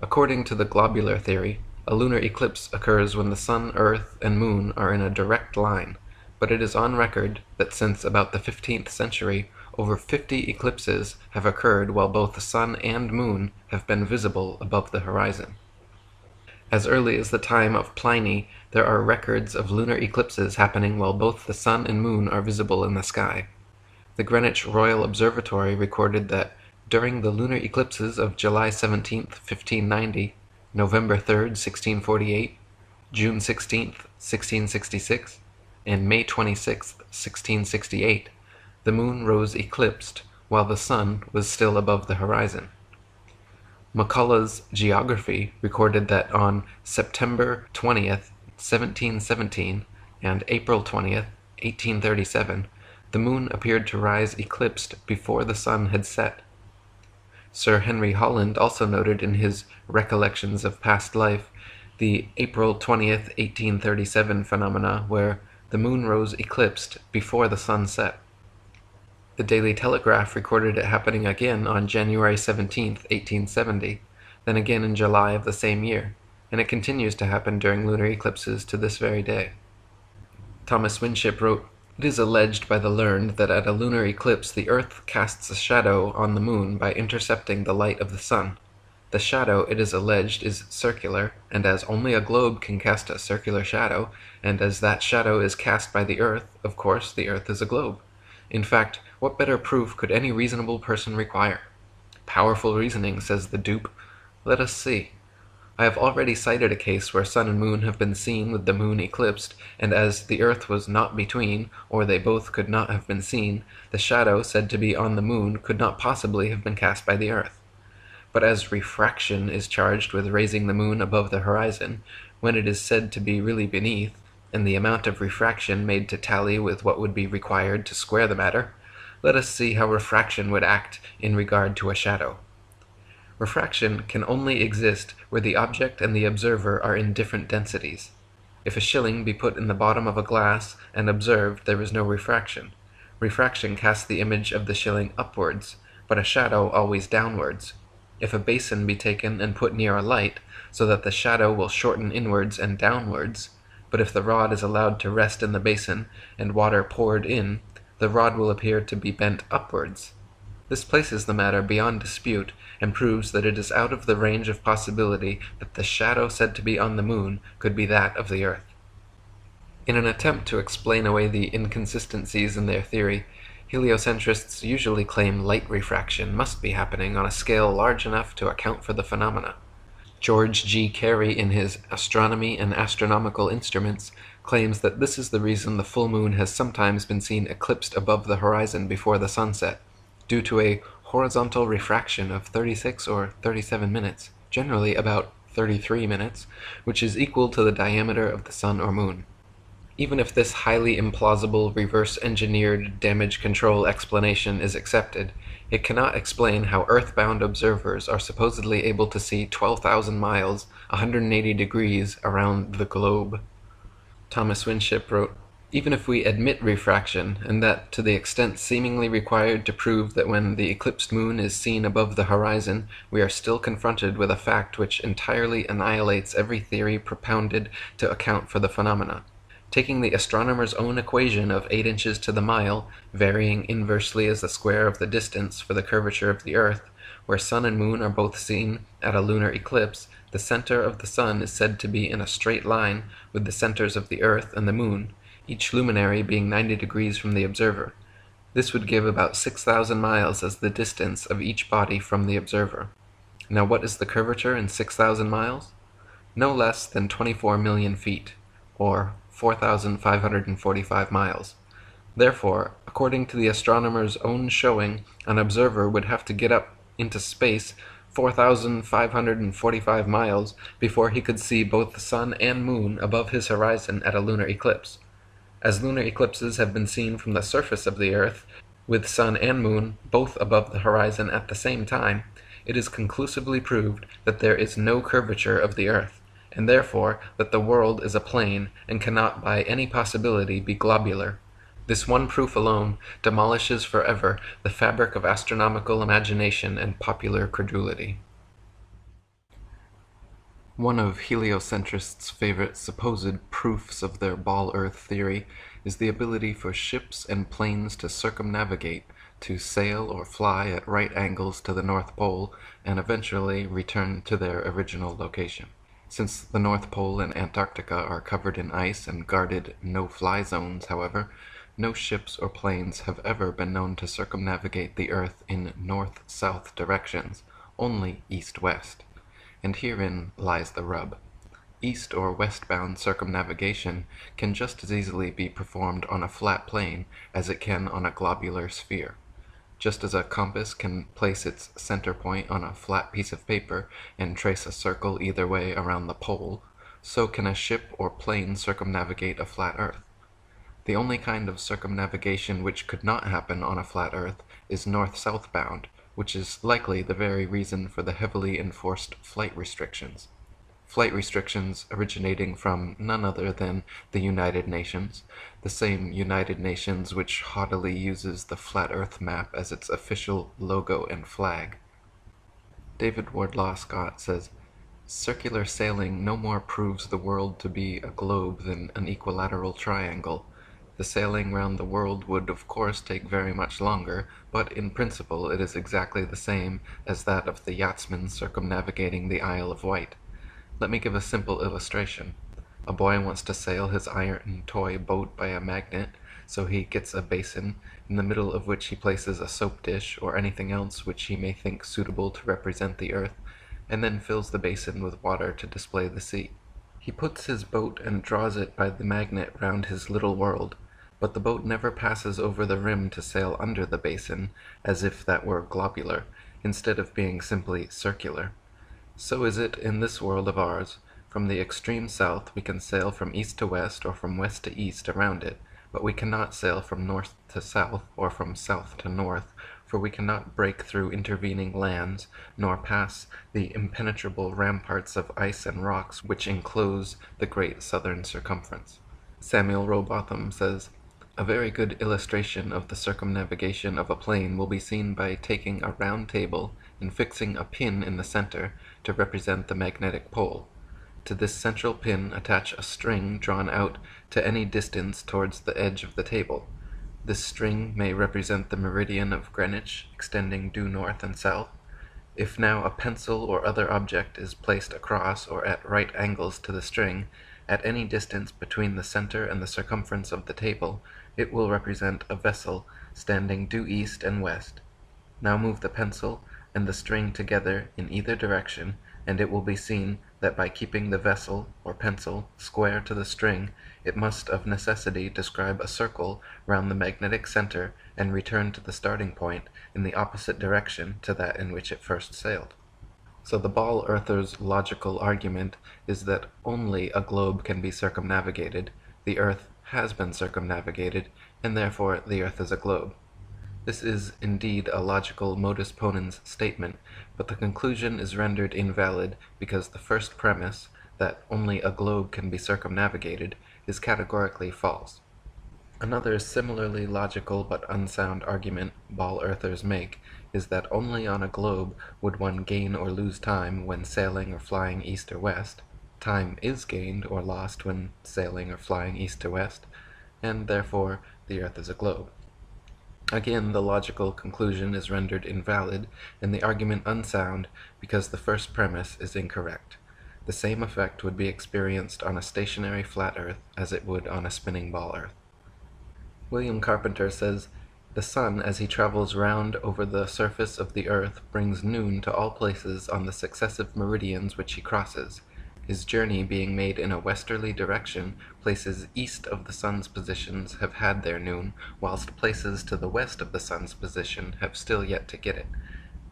"According to the globular theory, a lunar eclipse occurs when the sun, earth, and moon are in a direct line, but it is on record that since about the 15th century, over 50 eclipses have occurred while both the sun and moon have been visible above the horizon. As early as the time of Pliny, there are records of lunar eclipses happening while both the sun and moon are visible in the sky. The Greenwich Royal Observatory recorded that during the lunar eclipses of July 17, 1590, November 3, 1648, June 16, 1666, and May 26, 1668, the moon rose eclipsed while the sun was still above the horizon. McCullough's Geography recorded that on September 20th, 1717, and April 20th, 1837, the moon appeared to rise eclipsed before the sun had set. Sir Henry Holland also noted in his Recollections of Past Life the April 20th, 1837 phenomena where the moon rose eclipsed before the sun set. The Daily Telegraph recorded it happening again on January 17, 1870, then again in July of the same year, and it continues to happen during lunar eclipses to this very day. Thomas Winship wrote, "It is alleged by the learned that at a lunar eclipse the Earth casts a shadow on the moon by intercepting the light of the sun. The shadow, it is alleged, is circular, and as only a globe can cast a circular shadow, and as that shadow is cast by the Earth, of course the Earth is a globe. In fact, what better proof could any reasonable person require? Powerful reasoning, says the dupe. Let us see. I have already cited a case where sun and moon have been seen with the moon eclipsed, and as the Earth was not between, or they both could not have been seen, the shadow said to be on the moon could not possibly have been cast by the Earth. But as refraction is charged with raising the moon above the horizon, when it is said to be really beneath, and the amount of refraction made to tally with what would be required to square the matter, let us see how refraction would act in regard to a shadow. Refraction can only exist where the object and the observer are in different densities. If a shilling be put in the bottom of a glass and observed, there is no refraction. Refraction casts the image of the shilling upwards, but a shadow always downwards. If a basin be taken and put near a light, so that the shadow will shorten inwards and downwards, but if the rod is allowed to rest in the basin and water poured in, the rod will appear to be bent upwards. This places the matter beyond dispute, and proves that it is out of the range of possibility that the shadow said to be on the moon could be that of the Earth. In an attempt to explain away the inconsistencies in their theory, heliocentrists usually claim light refraction must be happening on a scale large enough to account for the phenomena. George G. Carey, in his Astronomy and Astronomical Instruments, claims that this is the reason the full moon has sometimes been seen eclipsed above the horizon before the sunset, due to a horizontal refraction of 36 or 37 minutes, generally about 33 minutes, which is equal to the diameter of the sun or moon. Even if this highly implausible reverse-engineered damage control explanation is accepted, it cannot explain how earthbound observers are supposedly able to see 12,000 miles, 180 degrees around the globe. Thomas Winship wrote, "Even if we admit refraction, and that to the extent seemingly required to prove that when the eclipsed moon is seen above the horizon, we are still confronted with a fact which entirely annihilates every theory propounded to account for the phenomena. Taking the astronomer's own equation of 8 inches to the mile, varying inversely as the square of the distance for the curvature of the earth, where sun and moon are both seen at a lunar eclipse, the center of the sun is said to be in a straight line with the centers of the earth and the moon, each luminary being 90 degrees from the observer. This would give about 6,000 miles as the distance of each body from the observer. Now what is the curvature in 6,000 miles? No less than 24 million feet, or 4,545 miles. Therefore, according to the astronomer's own showing, an observer would have to get up into space 4,545 miles before he could see both the sun and moon above his horizon at a lunar eclipse. As lunar eclipses have been seen from the surface of the earth, with sun and moon both above the horizon at the same time, it is conclusively proved that there is no curvature of the earth, and therefore that the world is a plane and cannot by any possibility be globular. This one proof alone demolishes forever the fabric of astronomical imagination and popular credulity." One of heliocentrists' favorite supposed proofs of their ball Earth theory is the ability for ships and planes to circumnavigate, to sail or fly at right angles to the North Pole, and eventually return to their original location. Since the North Pole and Antarctica are covered in ice and guarded no-fly zones, however, no ships or planes have ever been known to circumnavigate the Earth in north-south directions, only east-west. And herein lies the rub. East or westbound circumnavigation can just as easily be performed on a flat plane as it can on a globular sphere. Just as a compass can place its center point on a flat piece of paper and trace a circle either way around the pole, so can a ship or plane circumnavigate a flat Earth. The only kind of circumnavigation which could not happen on a flat Earth is north-south bound, which is likely the very reason for the heavily enforced flight restrictions. Flight restrictions originating from none other than the United Nations, the same United Nations which haughtily uses the flat Earth map as its official logo and flag. David Wardlaw Scott says, "Circular sailing no more proves the world to be a globe than an equilateral triangle. The sailing round the world would of course take very much longer, but in principle it is exactly the same as that of the yachtsman circumnavigating the Isle of Wight. Let me give a simple illustration. A boy wants to sail his iron toy boat by a magnet, so he gets a basin, in the middle of which he places a soap dish or anything else which he may think suitable to represent the earth, and then fills the basin with water to display the sea. He puts his boat and draws it by the magnet round his little world, but the boat never passes over the rim to sail under the basin, as if that were globular, instead of being simply circular. So is it in this world of ours. From the extreme south we can sail from east to west or from west to east around it, but we cannot sail from north to south or from south to north, for we cannot break through intervening lands, nor pass the impenetrable ramparts of ice and rocks which enclose the great southern circumference." Samuel Rowbotham says, "A very good illustration of the circumnavigation of a plane will be seen by taking a round table and fixing a pin in the center to represent the magnetic pole. To this central pin attach a string drawn out to any distance towards the edge of the table. This string may represent the meridian of Greenwich, extending due north and south. If now a pencil or other object is placed across or at right angles to the string, at any distance between the center and the circumference of the table, it will represent a vessel standing due east and west. Now move the pencil and the string together in either direction, and it will be seen that by keeping the vessel or pencil square to the string, it must of necessity describe a circle round the magnetic center and return to the starting point in the opposite direction to that in which it first sailed. So the ball earther's logical argument is that only a globe can be circumnavigated, the earth has been circumnavigated, and therefore the earth is a globe. This is indeed a logical modus ponens statement, but the conclusion is rendered invalid because the first premise, that only a globe can be circumnavigated, is categorically false. Another similarly logical but unsound argument ball earthers make is that only on a globe would one gain or lose time when sailing or flying east or west. Time is gained or lost when sailing or flying east or west, and therefore the earth is a globe. Again, the logical conclusion is rendered invalid, and the argument unsound because the first premise is incorrect. The same effect would be experienced on a stationary flat earth as it would on a spinning ball earth. William Carpenter says, "The sun, as he travels round over the surface of the earth, brings noon to all places on the successive meridians which he crosses. His journey being made in a westerly direction, places east of the sun's positions have had their noon, whilst places to the west of the sun's position have still yet to get it.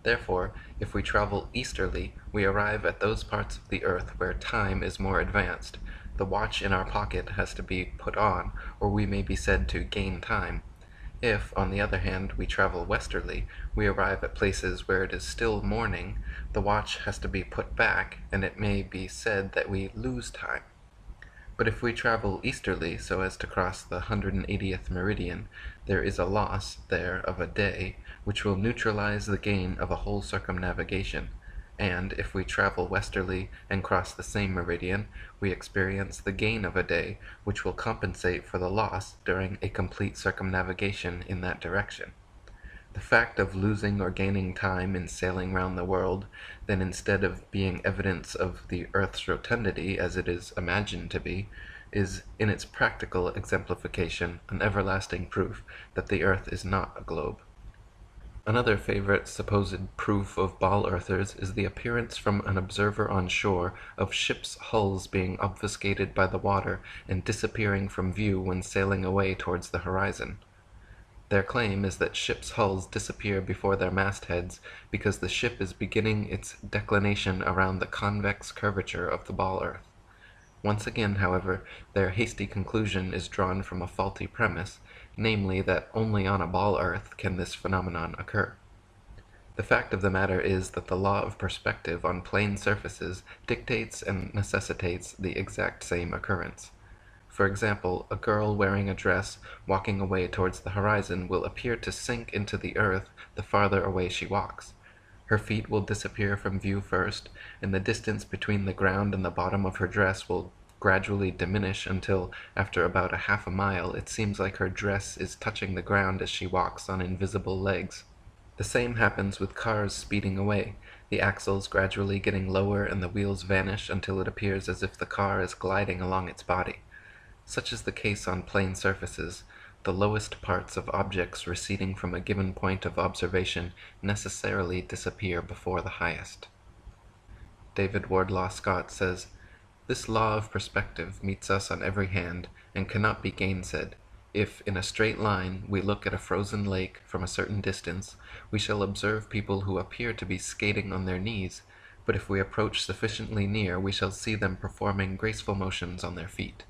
Therefore, if we travel easterly, we arrive at those parts of the earth where time is more advanced. The watch in our pocket has to be put on, or we may be said to gain time. If, on the other hand, we travel westerly, we arrive at places where it is still morning, the watch has to be put back, and it may be said that we lose time. But if we travel easterly so as to cross the 180th meridian, there is a loss there of a day, which will neutralize the gain of a whole circumnavigation. And if we travel westerly and cross the same meridian, we experience the gain of a day, which will compensate for the loss during a complete circumnavigation in that direction. The fact of losing or gaining time in sailing round the world, then instead of being evidence of the earth's rotundity as it is imagined to be, is in its practical exemplification an everlasting proof that the earth is not a globe." Another favorite supposed proof of ball earthers is the appearance from an observer on shore of ships' hulls being obfuscated by the water and disappearing from view when sailing away towards the horizon. Their claim is that ships' hulls disappear before their mastheads because the ship is beginning its declination around the convex curvature of the ball earth. Once again, however, their hasty conclusion is drawn from a faulty premise, namely that only on a ball earth can this phenomenon occur. The fact of the matter is that the law of perspective on plane surfaces dictates and necessitates the exact same occurrence. For example, a girl wearing a dress walking away towards the horizon will appear to sink into the earth the farther away she walks. Her feet will disappear from view first, and the distance between the ground and the bottom of her dress will gradually diminish until, after about a half a mile, it seems like her dress is touching the ground as she walks on invisible legs. The same happens with cars speeding away, the axles gradually getting lower and the wheels vanish until it appears as if the car is gliding along its body. Such is the case on plane surfaces. The lowest parts of objects receding from a given point of observation necessarily disappear before the highest. David Wardlaw Scott says, "This law of perspective meets us on every hand, and cannot be gainsaid. If, in a straight line, we look at a frozen lake from a certain distance, we shall observe people who appear to be skating on their knees, but if we approach sufficiently near, we shall see them performing graceful motions on their feet.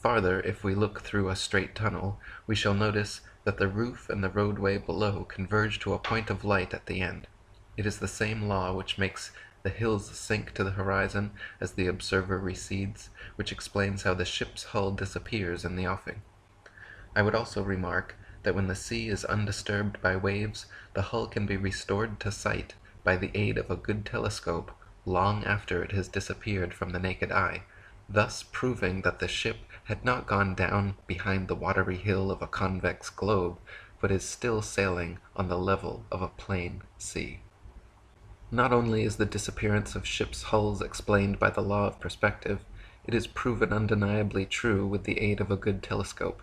Farther, if we look through a straight tunnel, we shall notice that the roof and the roadway below converge to a point of light at the end. It is the same law which makes the hills sink to the horizon as the observer recedes, which explains how the ship's hull disappears in the offing. I would also remark that when the sea is undisturbed by waves, the hull can be restored to sight by the aid of a good telescope long after it has disappeared from the naked eye, thus proving that the ship had not gone down behind the watery hill of a convex globe, but is still sailing on the level of a plain sea." Not only is the disappearance of ships' hulls explained by the law of perspective, it is proven undeniably true with the aid of a good telescope.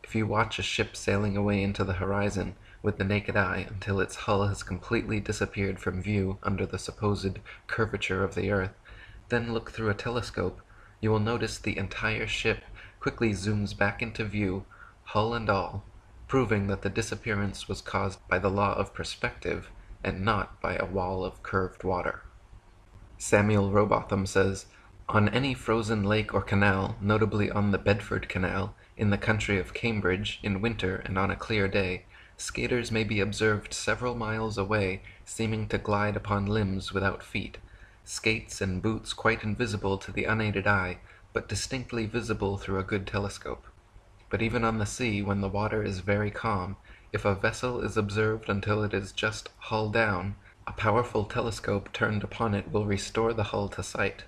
If you watch a ship sailing away into the horizon with the naked eye until its hull has completely disappeared from view under the supposed curvature of the earth, then look through a telescope, you will notice the entire ship quickly zooms back into view, hull and all, proving that the disappearance was caused by the law of perspective and not by a wall of curved water. Samuel Rowbotham says, "On any frozen lake or canal, notably on the Bedford Canal, in the country of Cambridge, in winter and on a clear day, skaters may be observed several miles away, seeming to glide upon limbs without feet, skates and boots quite invisible to the unaided eye, but distinctly visible through a good telescope. But even on the sea, when the water is very calm, if a vessel is observed until it is just hull down, a powerful telescope turned upon it will restore the hull to sight,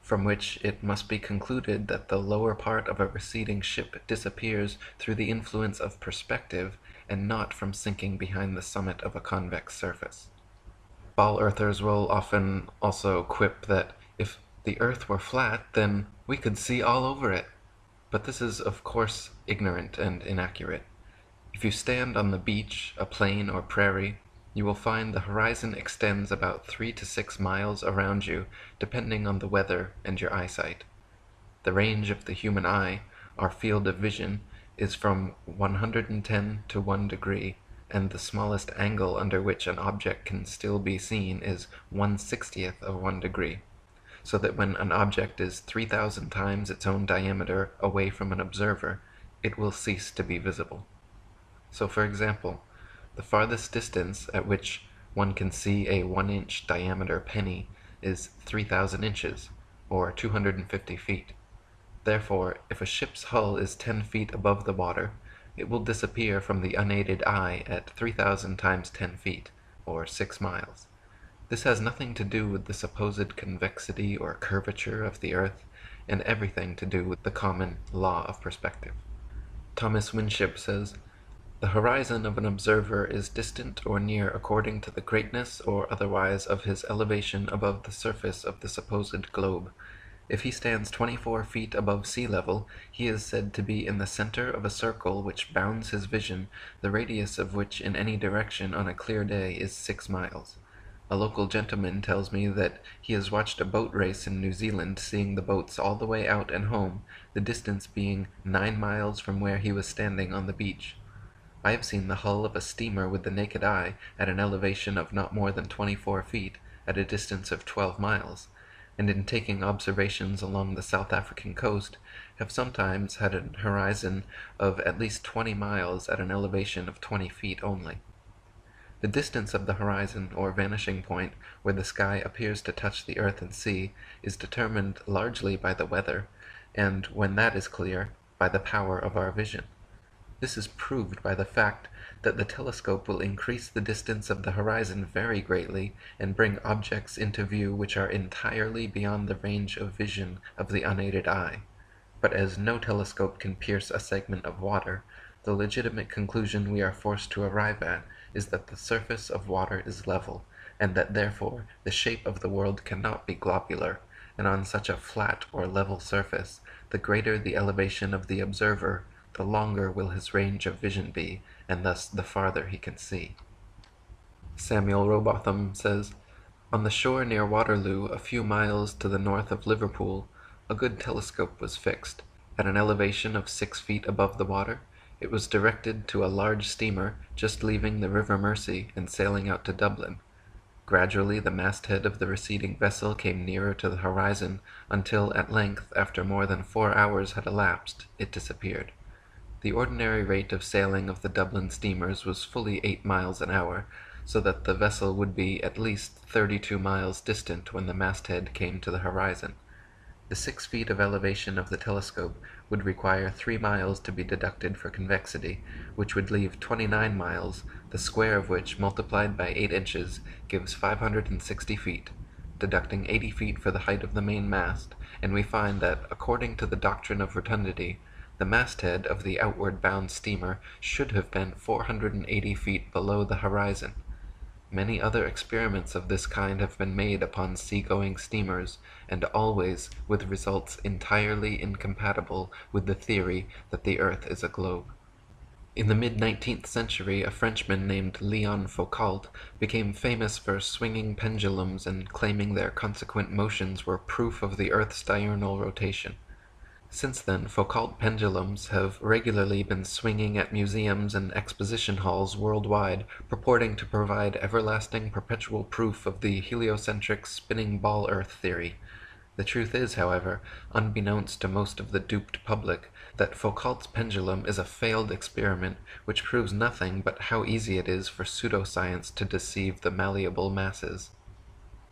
from which it must be concluded that the lower part of a receding ship disappears through the influence of perspective, and not from sinking behind the summit of a convex surface." Ball earthers will often also quip that if the earth were flat, then we could see all over it. But this is, of course, ignorant and inaccurate. If you stand on the beach, a plain, or prairie, you will find the horizon extends about 3 to 6 miles around you, depending on the weather and your eyesight. The range of the human eye, our field of vision, is from 110 to 1 degree, and the smallest angle under which an object can still be seen is 1/60th of 1 degree, so that when an object is 3,000 times its own diameter away from an observer, it will cease to be visible. So, for example, the farthest distance at which one can see a 1-inch diameter penny is 3,000 inches, or 250 feet. Therefore, if a ship's hull is 10 feet above the water, it will disappear from the unaided eye at 3,000 times 10 feet, or 6 miles. This has nothing to do with the supposed convexity or curvature of the earth, and everything to do with the common law of perspective. Thomas Winship says, "The horizon of an observer is distant or near according to the greatness or otherwise of his elevation above the surface of the supposed globe. If he stands 24 feet above sea level, he is said to be in the center of a circle which bounds his vision, the radius of which in any direction on a clear day is 6 miles. A local gentleman tells me that he has watched a boat race in New Zealand, seeing the boats all the way out and home, the distance being 9 miles from where he was standing on the beach. I have seen the hull of a steamer with the naked eye at an elevation of not more than 24 feet, at a distance of 12 miles, and in taking observations along the South African coast, have sometimes had an horizon of at least 20 miles at an elevation of 20 feet only. The distance of the horizon, or vanishing point, where the sky appears to touch the earth and sea, is determined largely by the weather, and, when that is clear, by the power of our vision. This is proved by the fact that the telescope will increase the distance of the horizon very greatly, and bring objects into view which are entirely beyond the range of vision of the unaided eye. But as no telescope can pierce a segment of water, the legitimate conclusion we are forced to arrive at is that the surface of water is level, and that therefore the shape of the world cannot be globular, and on such a flat or level surface, the greater the elevation of the observer, the longer will his range of vision be, and thus the farther he can see." Samuel Rowbotham says, "On the shore near Waterloo, a few miles to the north of Liverpool, a good telescope was fixed. At an elevation of 6 feet above the water, it was directed to a large steamer just leaving the River Mersey and sailing out to Dublin. Gradually the masthead of the receding vessel came nearer to the horizon, until at length, after more than 4 hours had elapsed, it disappeared. The ordinary rate of sailing of the Dublin steamers was fully 8 miles an hour, so that the vessel would be at least 32 miles distant when the masthead came to the horizon. The 6 feet of elevation of the telescope would require 3 miles to be deducted for convexity, which would leave 29 miles, the square of which, multiplied by 8 inches, gives 560 feet, deducting 80 feet for the height of the main mast, and we find that, according to the doctrine of rotundity, the masthead of the outward-bound steamer should have been 480 feet below the horizon. Many other experiments of this kind have been made upon sea-going steamers, and always with results entirely incompatible with the theory that the earth is a globe. In the mid-19th century, a Frenchman named Léon Foucault became famous for swinging pendulums and claiming their consequent motions were proof of the earth's diurnal rotation. Since then, Foucault pendulums have regularly been swinging at museums and exposition halls worldwide, purporting to provide everlasting perpetual proof of the heliocentric spinning ball Earth theory. The truth is, however, unbeknownst to most of the duped public, that Foucault's pendulum is a failed experiment which proves nothing but how easy it is for pseudoscience to deceive the malleable masses.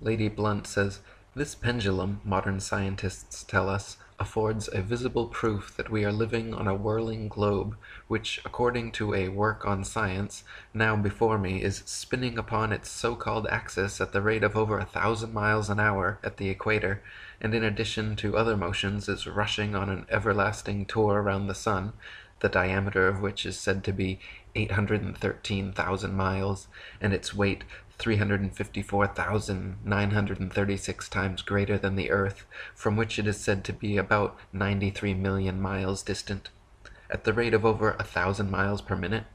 Lady Blunt says, "This pendulum, modern scientists tell us, affords a visible proof that we are living on a whirling globe, which, according to a work on science, now before me, is spinning upon its so-called axis at the rate of over 1,000 miles an hour at the equator, and in addition to other motions is rushing on an everlasting tour around the sun, the diameter of which is said to be 813,000 miles, and its weight 354,936 times greater than the Earth, from which it is said to be about 93 million miles distant, at the rate of over 1,000 miles per minute.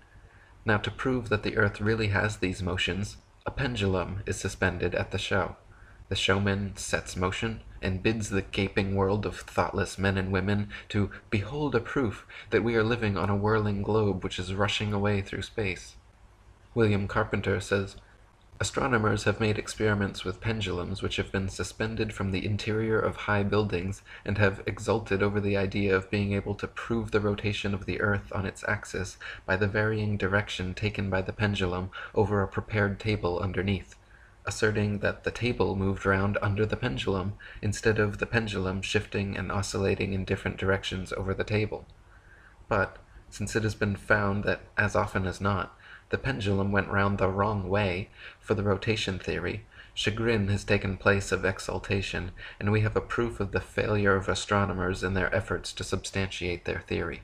Now, to prove that the Earth really has these motions, a pendulum is suspended at the show. The showman sets motion, and bids the gaping world of thoughtless men and women to behold a proof that we are living on a whirling globe which is rushing away through space." William Carpenter says, "Astronomers have made experiments with pendulums which have been suspended from the interior of high buildings, and have exulted over the idea of being able to prove the rotation of the Earth on its axis by the varying direction taken by the pendulum over a prepared table underneath, asserting that the table moved round under the pendulum, instead of the pendulum shifting and oscillating in different directions over the table. But, since it has been found that, as often as not, the pendulum went round the wrong way for the rotation theory, chagrin has taken place of exultation, and we have a proof of the failure of astronomers in their efforts to substantiate their theory."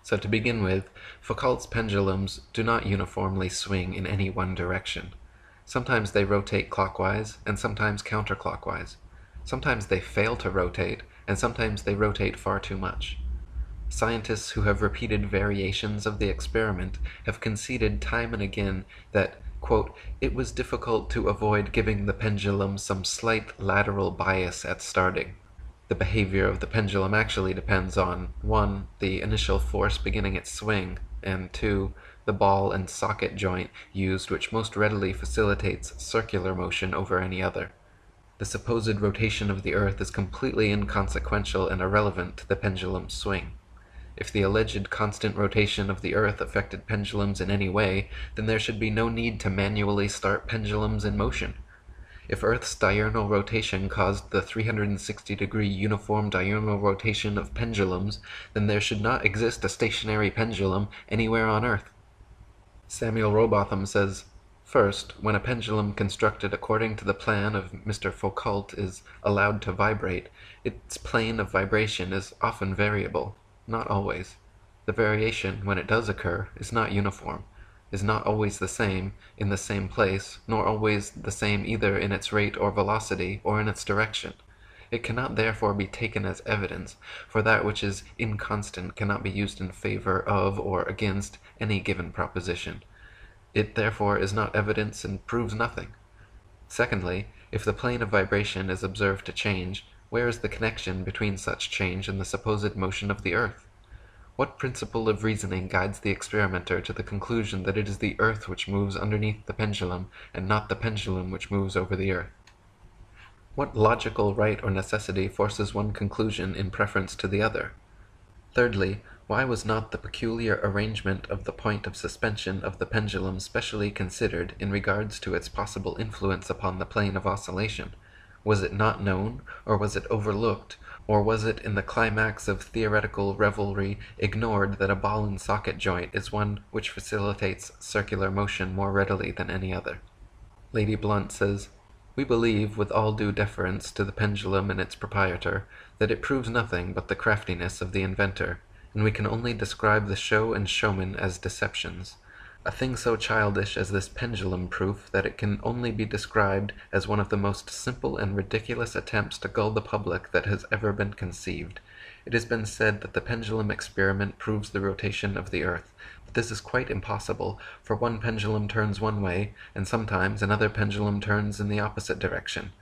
So to begin with, Foucault's pendulums do not uniformly swing in any one direction. Sometimes they rotate clockwise, and sometimes counterclockwise. Sometimes they fail to rotate, and sometimes they rotate far too much. Scientists who have repeated variations of the experiment have conceded time and again that, quote, "it was difficult to avoid giving the pendulum some slight lateral bias at starting." The behavior of the pendulum actually depends on 1. The initial force beginning its swing, and 2. The ball and socket joint used, which most readily facilitates circular motion over any other. The supposed rotation of the Earth is completely inconsequential and irrelevant to the pendulum's swing. If the alleged constant rotation of the Earth affected pendulums in any way, then there should be no need to manually start pendulums in motion. If Earth's diurnal rotation caused the 360-degree uniform diurnal rotation of pendulums, then there should not exist a stationary pendulum anywhere on Earth. Samuel Rowbotham says, "First, when a pendulum constructed according to the plan of Mr. Foucault is allowed to vibrate, its plane of vibration is often variable. Not always. The variation, when it does occur, is not uniform, is not always the same in the same place, nor always the same either in its rate or velocity, or in its direction. It cannot therefore be taken as evidence, for that which is inconstant cannot be used in favor of or against any given proposition. It therefore is not evidence and proves nothing. Secondly, if the plane of vibration is observed to change, where is the connection between such change and the supposed motion of the Earth? What principle of reasoning guides the experimenter to the conclusion that it is the Earth which moves underneath the pendulum, and not the pendulum which moves over the Earth? What logical right or necessity forces one conclusion in preference to the other? Thirdly, why was not the peculiar arrangement of the point of suspension of the pendulum specially considered in regards to its possible influence upon the plane of oscillation? Was it not known, or was it overlooked, or was it in the climax of theoretical revelry ignored that a ball and socket joint is one which facilitates circular motion more readily than any other? Lady Blunt says, "We believe, with all due deference to the pendulum and its proprietor, that it proves nothing but the craftiness of the inventor, and we can only describe the show and showman as deceptions. A thing so childish as this pendulum proof that it can only be described as one of the most simple and ridiculous attempts to gull the public that has ever been conceived. It has been said that the pendulum experiment proves the rotation of the Earth, but this is quite impossible, for one pendulum turns one way, and sometimes another pendulum turns in the opposite direction.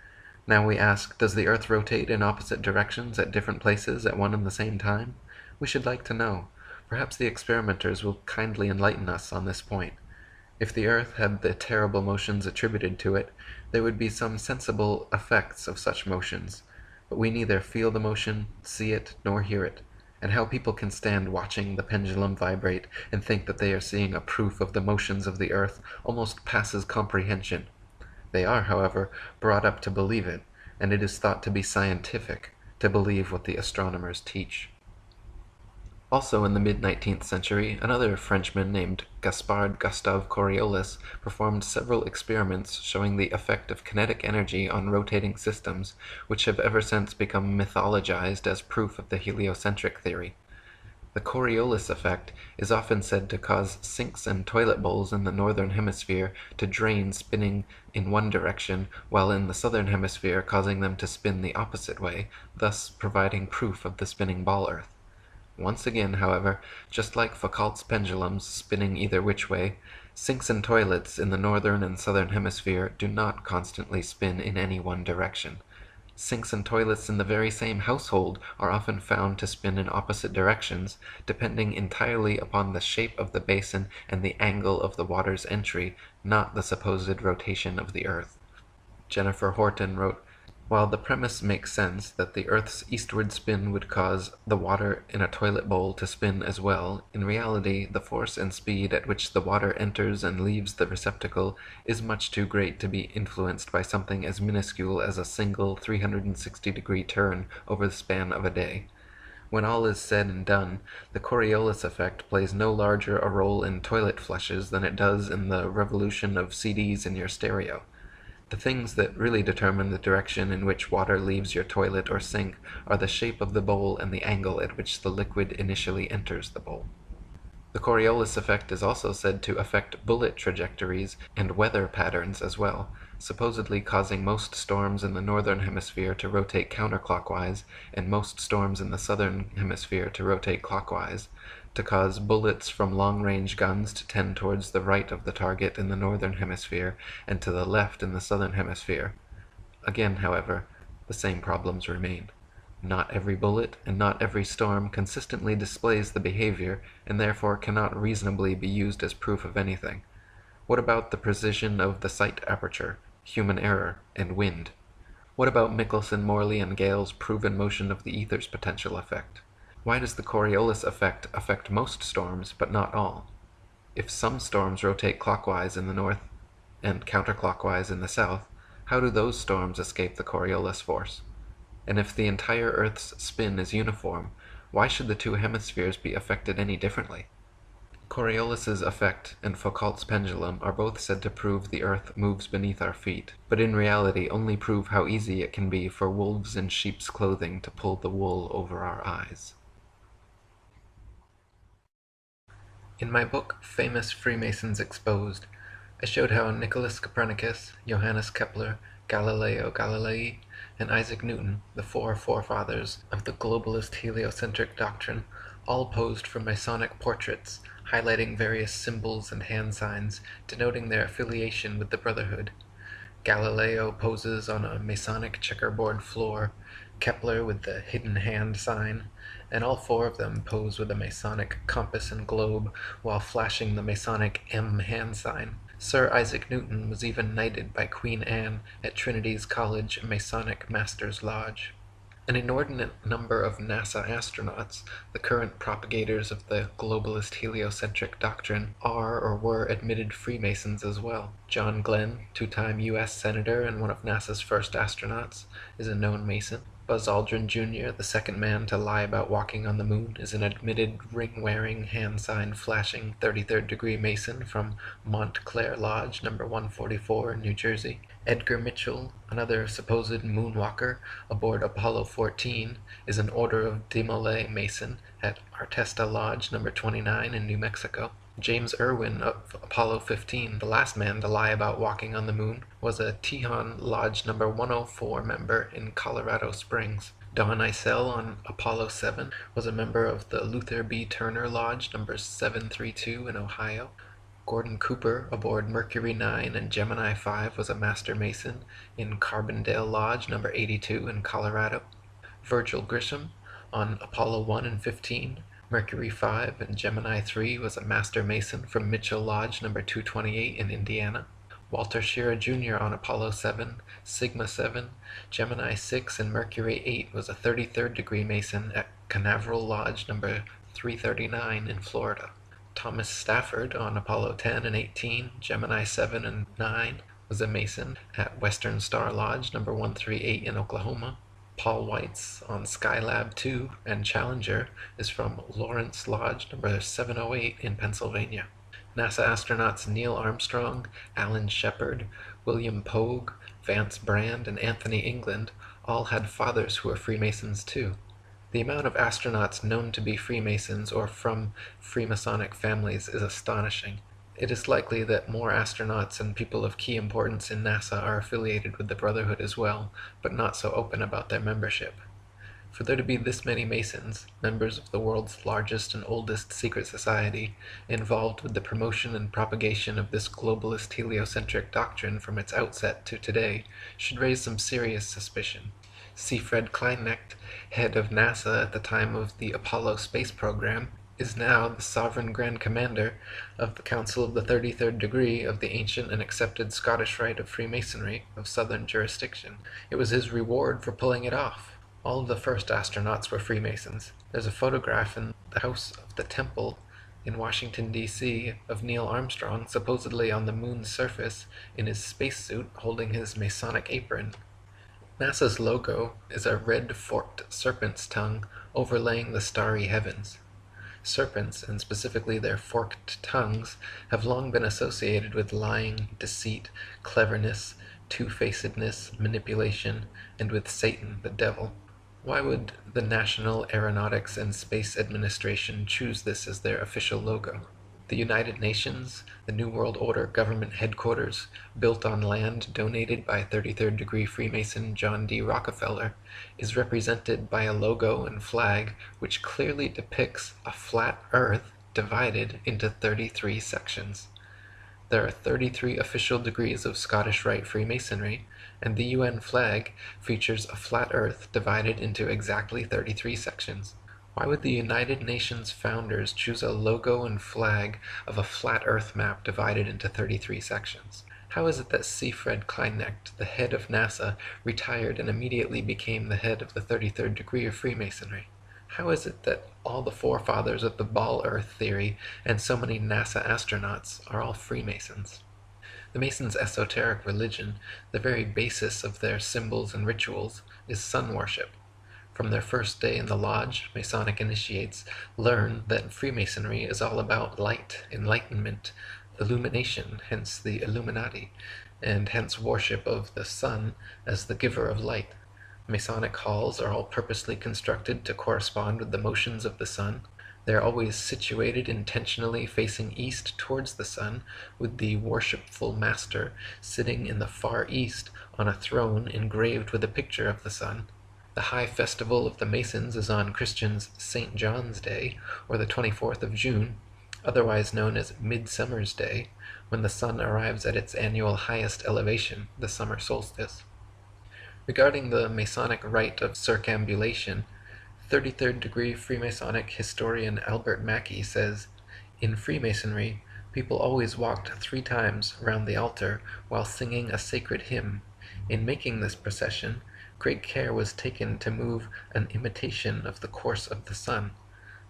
Now we ask, does the Earth rotate in opposite directions at different places at one and the same time? We should like to know. Perhaps the experimenters will kindly enlighten us on this point. If the Earth had the terrible motions attributed to it, there would be some sensible effects of such motions, but we neither feel the motion, see it, nor hear it, and how people can stand watching the pendulum vibrate and think that they are seeing a proof of the motions of the Earth almost passes comprehension. They are, however, brought up to believe it, and it is thought to be scientific to believe what the astronomers teach. Also in the mid-19th century, another Frenchman named Gaspard Gustave Coriolis performed several experiments showing the effect of kinetic energy on rotating systems, which have ever since become mythologized as proof of the heliocentric theory. The Coriolis effect is often said to cause sinks and toilet bowls in the northern hemisphere to drain spinning in one direction, while in the southern hemisphere causing them to spin the opposite way, thus providing proof of the spinning ball Earth. Once again, however, just like Foucault's pendulums spinning either which way, sinks and toilets in the northern and southern hemisphere do not constantly spin in any one direction. Sinks and toilets in the very same household are often found to spin in opposite directions, depending entirely upon the shape of the basin and the angle of the water's entry, not the supposed rotation of the Earth. Jennifer Horton wrote, "While the premise makes sense that the Earth's eastward spin would cause the water in a toilet bowl to spin as well, in reality the force and speed at which the water enters and leaves the receptacle is much too great to be influenced by something as minuscule as a single 360-degree turn over the span of a day. When all is said and done, the Coriolis effect plays no larger a role in toilet flushes than it does in the revolution of CDs in your stereo. The things that really determine the direction in which water leaves your toilet or sink are the shape of the bowl and the angle at which the liquid initially enters the bowl." The Coriolis effect is also said to affect bullet trajectories and weather patterns as well, supposedly causing most storms in the northern hemisphere to rotate counterclockwise and most storms in the southern hemisphere to rotate clockwise, to cause bullets from long-range guns to tend towards the right of the target in the northern hemisphere and to the left in the southern hemisphere. Again, however, the same problems remain. Not every bullet and not every storm consistently displays the behavior, and therefore cannot reasonably be used as proof of anything. What about the precision of the sight aperture, human error, and wind? What about Michelson, Morley, and Gale's proven motion of the ether's potential effect? Why does the Coriolis effect affect most storms, but not all? If some storms rotate clockwise in the north and counterclockwise in the south, how do those storms escape the Coriolis force? And if the entire Earth's spin is uniform, why should the two hemispheres be affected any differently? Coriolis's effect and Foucault's pendulum are both said to prove the Earth moves beneath our feet, but in reality only prove how easy it can be for wolves in sheep's clothing to pull the wool over our eyes. In my book, Famous Freemasons Exposed, I showed how Nicholas Copernicus, Johannes Kepler, Galileo Galilei, and Isaac Newton, the four forefathers of the globalist heliocentric doctrine, all posed for Masonic portraits, highlighting various symbols and hand signs, denoting their affiliation with the Brotherhood. Galileo poses on a Masonic checkerboard floor, Kepler with the hidden hand sign, and all four of them pose with a Masonic compass and globe while flashing the Masonic M hand sign. Sir Isaac Newton was even knighted by Queen Anne at Trinity's College Masonic Masters Lodge. An inordinate number of NASA astronauts, the current propagators of the globalist heliocentric doctrine, are or were admitted Freemasons as well. John Glenn, two-time U.S. Senator and one of NASA's first astronauts, is a known Mason. Buzz Aldrin Jr., the second man to lie about walking on the moon, is an admitted ring-wearing, hand-sign-flashing 33rd degree Mason from Montclair Lodge, number 144 in New Jersey. Edgar Mitchell, another supposed moonwalker aboard Apollo 14, is an Order of Demolay Mason at Artesta Lodge, number 29 in New Mexico. James Irwin of Apollo 15, the last man to lie about walking on the moon, was a Tejon Lodge number 104 member in Colorado Springs. Don Eisel on Apollo 7 was a member of the Luther B. Turner Lodge number 732 in Ohio. Gordon Cooper aboard Mercury 9 and Gemini 5 was a master mason in Carbondale Lodge number 82 in Colorado. Virgil Grisham on Apollo 1 and 15, Mercury 5 and Gemini 3 was a master mason from Mitchell Lodge number 228 in Indiana. Walter Shearer Jr. on Apollo 7, Sigma 7, Gemini 6 and Mercury 8 was a 33rd degree mason at Canaveral Lodge number 339 in Florida. Thomas Stafford on Apollo 10 and 18, Gemini 7 and 9 was a mason at Western Star Lodge number 138 in Oklahoma. Paul Weitz on Skylab 2 and Challenger is from Lawrence Lodge number 708 in Pennsylvania. NASA astronauts Neil Armstrong, Alan Shepard, William Pogue, Vance Brand, and Anthony England all had fathers who were Freemasons too. The amount of astronauts known to be Freemasons or from Freemasonic families is astonishing. It is likely that more astronauts and people of key importance in NASA are affiliated with the Brotherhood as well, but not so open about their membership. For there to be this many Masons, members of the world's largest and oldest secret society, involved with the promotion and propagation of this globalist heliocentric doctrine from its outset to today, should raise some serious suspicion. C. Fred Kleinecht, head of NASA at the time of the Apollo space program, is now the sovereign Grand Commander of the Council of the 33rd Degree of the ancient and accepted Scottish Rite of Freemasonry of Southern jurisdiction. It was his reward for pulling it off. All of the first astronauts were Freemasons. There's a photograph in the House of the Temple in Washington, D.C. of Neil Armstrong supposedly on the moon's surface in his spacesuit holding his Masonic apron. NASA's logo is a red forked serpent's tongue overlaying the starry heavens. Serpents, and specifically their forked tongues, have long been associated with lying, deceit, cleverness, two-facedness, manipulation, and with Satan, the devil. Why would the National Aeronautics and Space Administration choose this as their official logo? The United Nations, the New World Order government headquarters, built on land donated by 33rd degree Freemason John D. Rockefeller, is represented by a logo and flag which clearly depicts a flat earth divided into 33 sections. There are 33 official degrees of Scottish Rite Freemasonry, and the UN flag features a flat earth divided into exactly 33 sections. Why would the United Nations founders choose a logo and flag of a flat earth map divided into 33 sections? How is it that C. Fred Kleinecht, the head of NASA, retired and immediately became the head of the 33rd degree of Freemasonry? How is it that all the forefathers of the ball earth theory and so many NASA astronauts are all Freemasons? The Masons' esoteric religion, the very basis of their symbols and rituals, is sun worship. From their first day in the lodge, Masonic initiates learn that Freemasonry is all about light, enlightenment, illumination, hence the Illuminati, and hence worship of the sun as the giver of light. Masonic halls are all purposely constructed to correspond with the motions of the sun. They are always situated intentionally facing east towards the sun, with the worshipful master sitting in the far east on a throne engraved with a picture of the sun. The high festival of the Masons is on Christians' St. John's Day, or the 24th of June, otherwise known as Midsummer's Day, when the sun arrives at its annual highest elevation, the summer solstice. Regarding the Masonic rite of circambulation, 33rd degree Freemasonic historian Albert Mackey says, "In Freemasonry, people always walked 3 times round the altar while singing a sacred hymn. In making this procession, great care was taken to move an imitation of the course of the sun.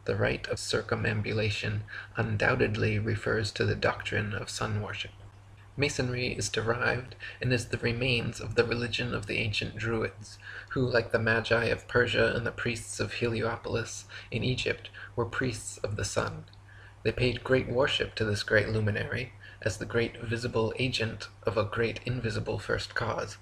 The rite of circumambulation undoubtedly refers to the doctrine of sun worship." Masonry is derived and is the remains of the religion of the ancient Druids, who, like the Magi of Persia and the priests of Heliopolis in Egypt, were priests of the sun. They paid great worship to this great luminary, as the great visible agent of a great invisible first cause.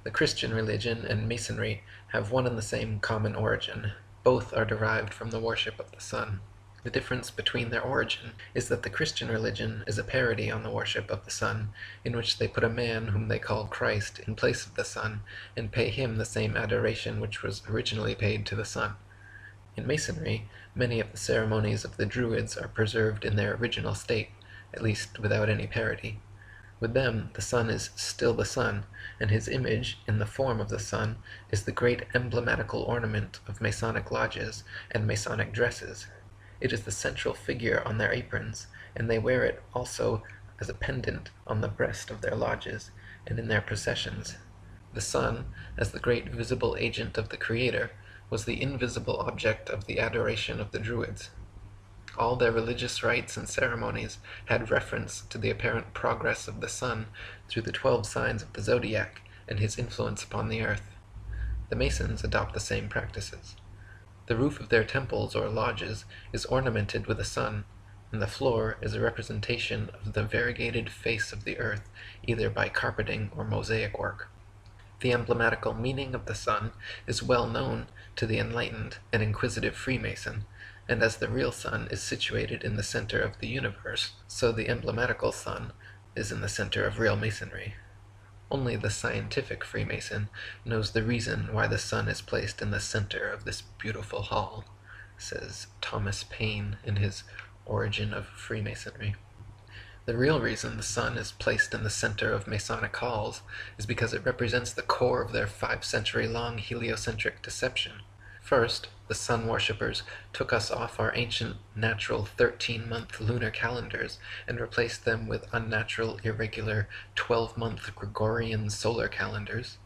The Christian religion and Masonry have one and the same common origin. Both are derived from the worship of the sun. The difference between their origin is that the Christian religion is a parody on the worship of the sun, in which they put a man whom they call Christ in place of the sun, and pay him the same adoration which was originally paid to the sun. In Masonry, many of the ceremonies of the Druids are preserved in their original state, at least without any parity. With them, the sun is still the sun, and his image, in the form of the sun, is the great emblematical ornament of Masonic lodges and Masonic dresses. It is the central figure on their aprons, and they wear it also as a pendant on the breast of their lodges and in their processions. The sun, as the great visible agent of the Creator, was the invisible object of the adoration of the Druids. All their religious rites and ceremonies had reference to the apparent progress of the sun through the 12 signs of the zodiac and his influence upon the earth. The Masons adopt the same practices. The roof of their temples or lodges is ornamented with a sun, and the floor is a representation of the variegated face of the earth, either by carpeting or mosaic work. The emblematical meaning of the sun is well known to the enlightened and inquisitive Freemason, and as the real sun is situated in the center of the universe, so the emblematical sun is in the center of real Masonry. Only the scientific Freemason knows the reason why the sun is placed in the center of this beautiful hall, says Thomas Paine in his Origin of Freemasonry. The real reason the sun is placed in the center of Masonic halls is because it represents the core of their 5-century-long heliocentric deception. First, the sun worshippers took us off our ancient natural 13-month lunar calendars and replaced them with unnatural, irregular 12-month Gregorian solar calendars.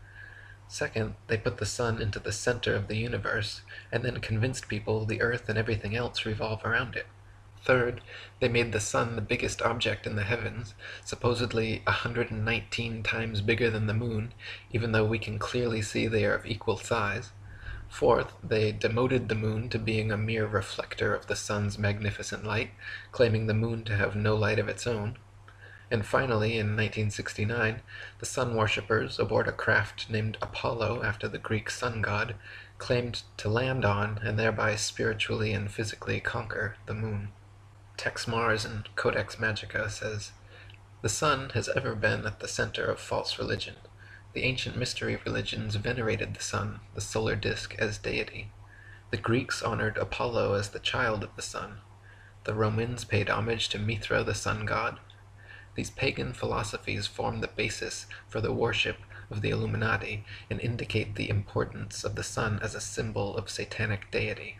Second, they put the sun into the center of the universe and then convinced people the earth and everything else revolve around it. Third, they made the sun the biggest object in the heavens, supposedly 119 times bigger than the moon, even though we can clearly see they are of equal size. Fourth, they demoted the moon to being a mere reflector of the sun's magnificent light, claiming the moon to have no light of its own. And finally, in 1969, the sun worshippers, aboard a craft named Apollo after the Greek sun god, claimed to land on and thereby spiritually and physically conquer the moon. Tex Mars in Codex Magica says, "The sun has ever been at the center of false religion. The ancient mystery religions venerated the sun, the solar disk, as deity. The Greeks honored Apollo as the child of the sun. The Romans paid homage to Mithra, the sun god. These pagan philosophies form the basis for the worship of the Illuminati and indicate the importance of the sun as a symbol of satanic deity.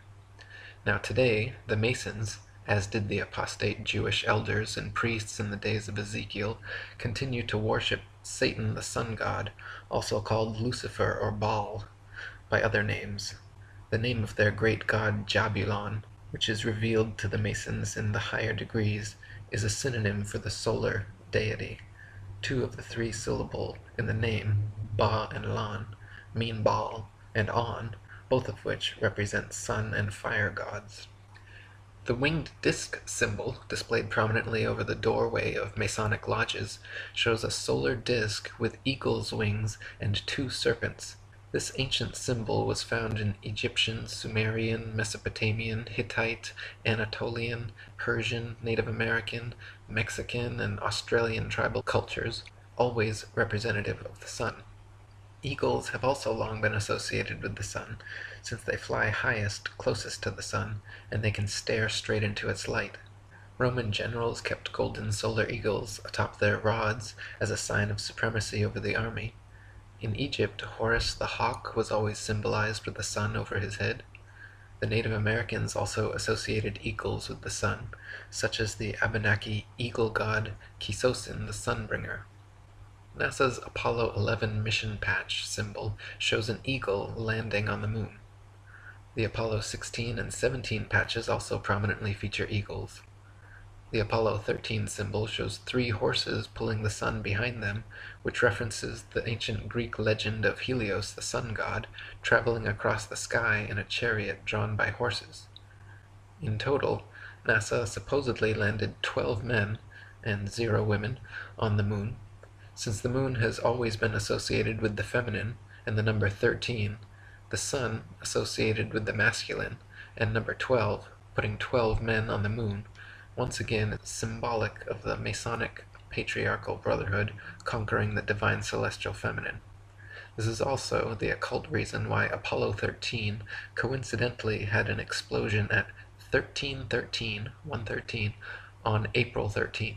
Now today, the Masons, as did the apostate Jewish elders and priests in the days of Ezekiel, continue to worship Satan the sun god, also called Lucifer or Baal, by other names. The name of their great god Jabulon, which is revealed to the Masons in the higher degrees, is a synonym for the solar deity. 2 of the 3 syllable in the name, Ba and Lan, mean Baal and On, both of which represent sun and fire gods. The winged disc symbol, displayed prominently over the doorway of Masonic lodges, shows a solar disc with eagle's wings and 2 serpents. This ancient symbol was found in Egyptian, Sumerian, Mesopotamian, Hittite, Anatolian, Persian, Native American, Mexican, and Australian tribal cultures, always representative of the sun. Eagles have also long been associated with the sun, since they fly highest, closest to the sun, and they can stare straight into its light. Roman generals kept golden solar eagles atop their rods as a sign of supremacy over the army. In Egypt, Horus the hawk was always symbolized with the sun over his head. The Native Americans also associated eagles with the sun, such as the Abenaki eagle god Kisosin the Sunbringer. NASA's Apollo 11 mission patch symbol shows an eagle landing on the moon. The Apollo 16 and 17 patches also prominently feature eagles. The Apollo 13 symbol shows 3 horses pulling the sun behind them, which references the ancient Greek legend of Helios, the sun god, traveling across the sky in a chariot drawn by horses. In total, NASA supposedly landed 12 men and 0 women on the moon. Since the moon has always been associated with the feminine and the number 13, the sun associated with the masculine, and number 12, putting 12 men on the moon, once again is symbolic of the Masonic patriarchal brotherhood conquering the divine celestial feminine. This is also the occult reason why Apollo 13 coincidentally had an explosion at 1313 on April 13th.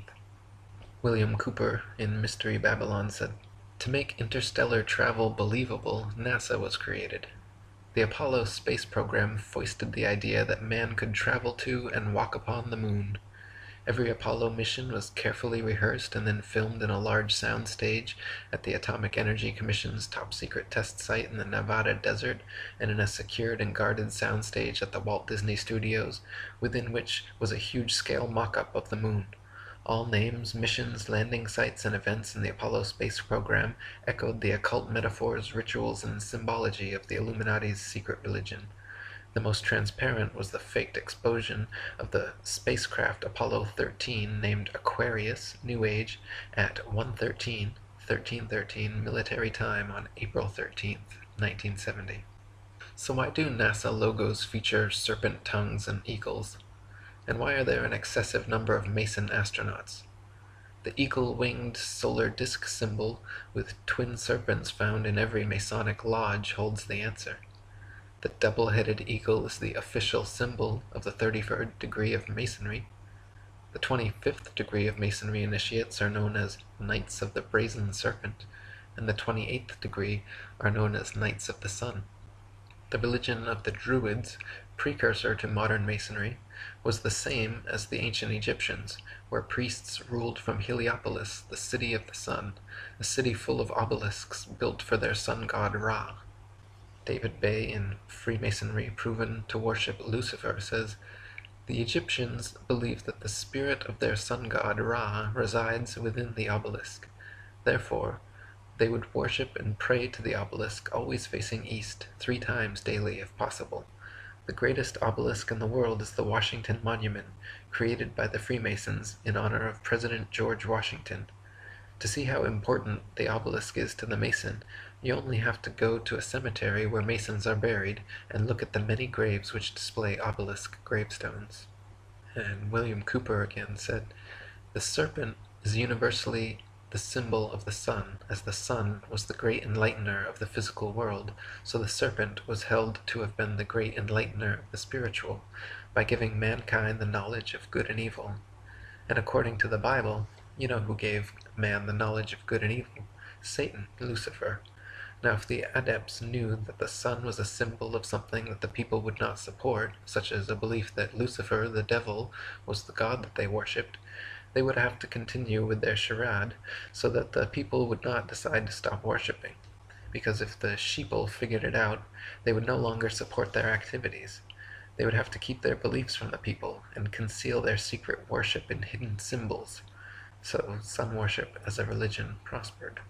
William Cooper in Mystery Babylon said, "To make interstellar travel believable, NASA was created. The Apollo space program foisted the idea that man could travel to and walk upon the moon. Every Apollo mission was carefully rehearsed and then filmed in a large sound stage at the Atomic Energy Commission's top-secret test site in the Nevada desert, and in a secured and guarded sound stage at the Walt Disney Studios, within which was a huge-scale mock-up of the moon. All names, missions, landing sites, and events in the Apollo space program echoed the occult metaphors, rituals, and symbology of the Illuminati's secret religion. The most transparent was the faked explosion of the spacecraft Apollo 13 named Aquarius, New Age, at 13:13 military time on April 13th, 1970. So why do NASA logos feature serpent tongues and eagles? And why are there an excessive number of Mason astronauts? The eagle-winged solar disk symbol with twin serpents found in every Masonic lodge holds the answer. The double-headed eagle is the official symbol of the 33rd degree of Masonry. The 25th degree of Masonry initiates are known as Knights of the Brazen Serpent, and the 28th degree are known as Knights of the Sun. The religion of the Druids, precursor to modern Masonry, was the same as the ancient Egyptians, where priests ruled from Heliopolis, the city of the sun, a city full of obelisks built for their sun god Ra. David Bay in Freemasonry Proven to Worship Lucifer says, "The Egyptians believed that the spirit of their sun god Ra resides within the obelisk. Therefore, they would worship and pray to the obelisk always facing east, 3 times daily if possible. The greatest obelisk in the world is the Washington Monument, created by the Freemasons in honor of President George Washington. To see how important the obelisk is to the Mason, you only have to go to a cemetery where Masons are buried and look at the many graves which display obelisk gravestones." And William Cooper again said, "The serpent is universally the symbol of the sun, as the sun was the great enlightener of the physical world, so the serpent was held to have been the great enlightener of the spiritual, by giving mankind the knowledge of good and evil. And according to the Bible, you know who gave man the knowledge of good and evil? Satan, Lucifer. Now if the adepts knew that the sun was a symbol of something that the people would not support, such as a belief that Lucifer, the devil, was the god that they worshipped, they would have to continue with their charade, so that the people would not decide to stop worshipping. Because if the sheeple figured it out, they would no longer support their activities. They would have to keep their beliefs from the people, and conceal their secret worship in hidden symbols. So sun worship as a religion prospered."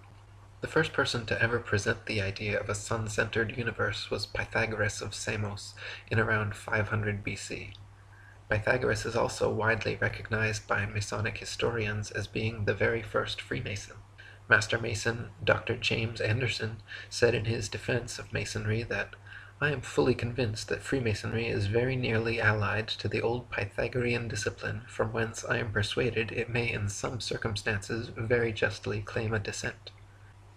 The first person to ever present the idea of a sun-centered universe was Pythagoras of Samos in around 500 BC. Pythagoras is also widely recognized by Masonic historians as being the very first Freemason. Master Mason Dr. James Anderson said in his defense of Masonry that, "I am fully convinced that Freemasonry is very nearly allied to the old Pythagorean discipline, from whence I am persuaded it may in some circumstances very justly claim a descent."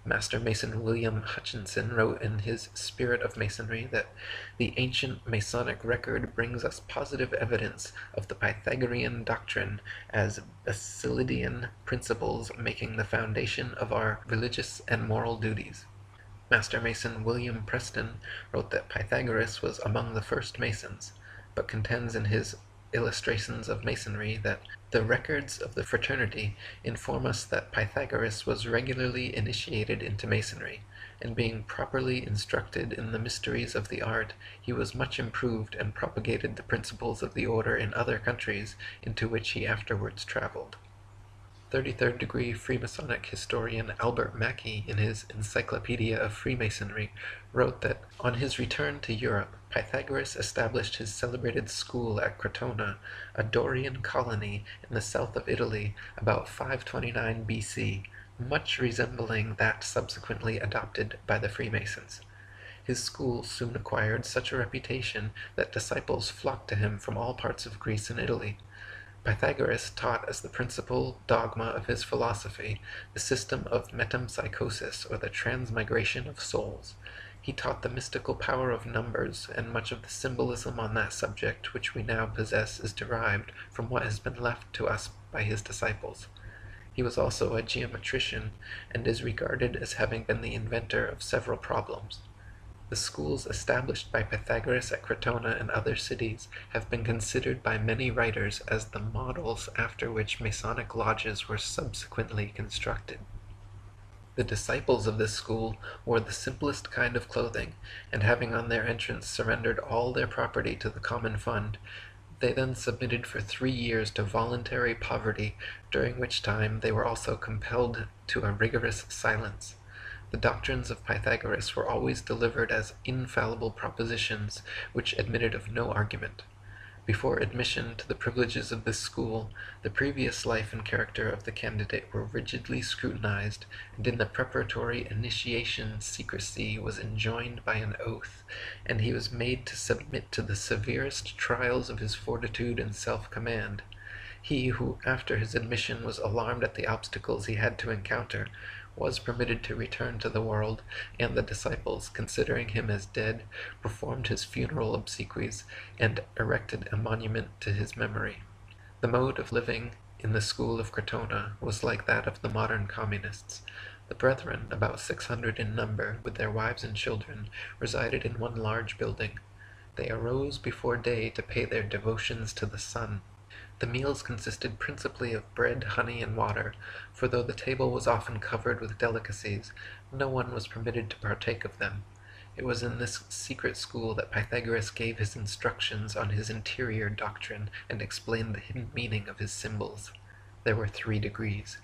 Master Mason William Hutchinson wrote in his Spirit of Masonry that the ancient Masonic record brings us positive evidence of the Pythagorean doctrine as Basilidian principles making the foundation of our religious and moral duties. Master Mason William Preston wrote that Pythagoras was among the first Masons, but contends in his Illustrations of Masonry that the records of the fraternity inform us that Pythagoras was regularly initiated into Masonry, and being properly instructed in the mysteries of the art, he was much improved and propagated the principles of the order in other countries into which he afterwards traveled. 33rd degree Freemasonic historian Albert Mackey, in his Encyclopedia of Freemasonry, wrote that on his return to Europe, Pythagoras established his celebrated school at Crotona, a Dorian colony in the south of Italy, about 529 BC, much resembling that subsequently adopted by the Freemasons. His school soon acquired such a reputation that disciples flocked to him from all parts of Greece and Italy. Pythagoras taught as the principal dogma of his philosophy the system of metempsychosis, or the transmigration of souls. He taught the mystical power of numbers, and much of the symbolism on that subject which we now possess is derived from what has been left to us by his disciples. He was also a geometrician and is regarded as having been the inventor of several problems. The schools established by Pythagoras at Crotona and other cities have been considered by many writers as the models after which Masonic lodges were subsequently constructed. The disciples of this school wore the simplest kind of clothing, and having on their entrance surrendered all their property to the common fund, they then submitted for 3 years to voluntary poverty, during which time they were also compelled to a rigorous silence. The doctrines of Pythagoras were always delivered as infallible propositions, which admitted of no argument. Before admission to the privileges of this school, the previous life and character of the candidate were rigidly scrutinized, and in the preparatory initiation secrecy was enjoined by an oath, and he was made to submit to the severest trials of his fortitude and self-command. He who, after his admission, was alarmed at the obstacles he had to encounter, was permitted to return to the world, and the disciples, considering him as dead, performed his funeral obsequies, and erected a monument to his memory. The mode of living in the school of Crotona was like that of the modern communists. The brethren, about 600 in number, with their wives and children, resided in one large building. They arose before day to pay their devotions to the sun. The meals consisted principally of bread, honey, and water, for though the table was often covered with delicacies, no one was permitted to partake of them. It was in this secret school that Pythagoras gave his instructions on his interior doctrine and explained the hidden meaning of his symbols. There were 3 degrees.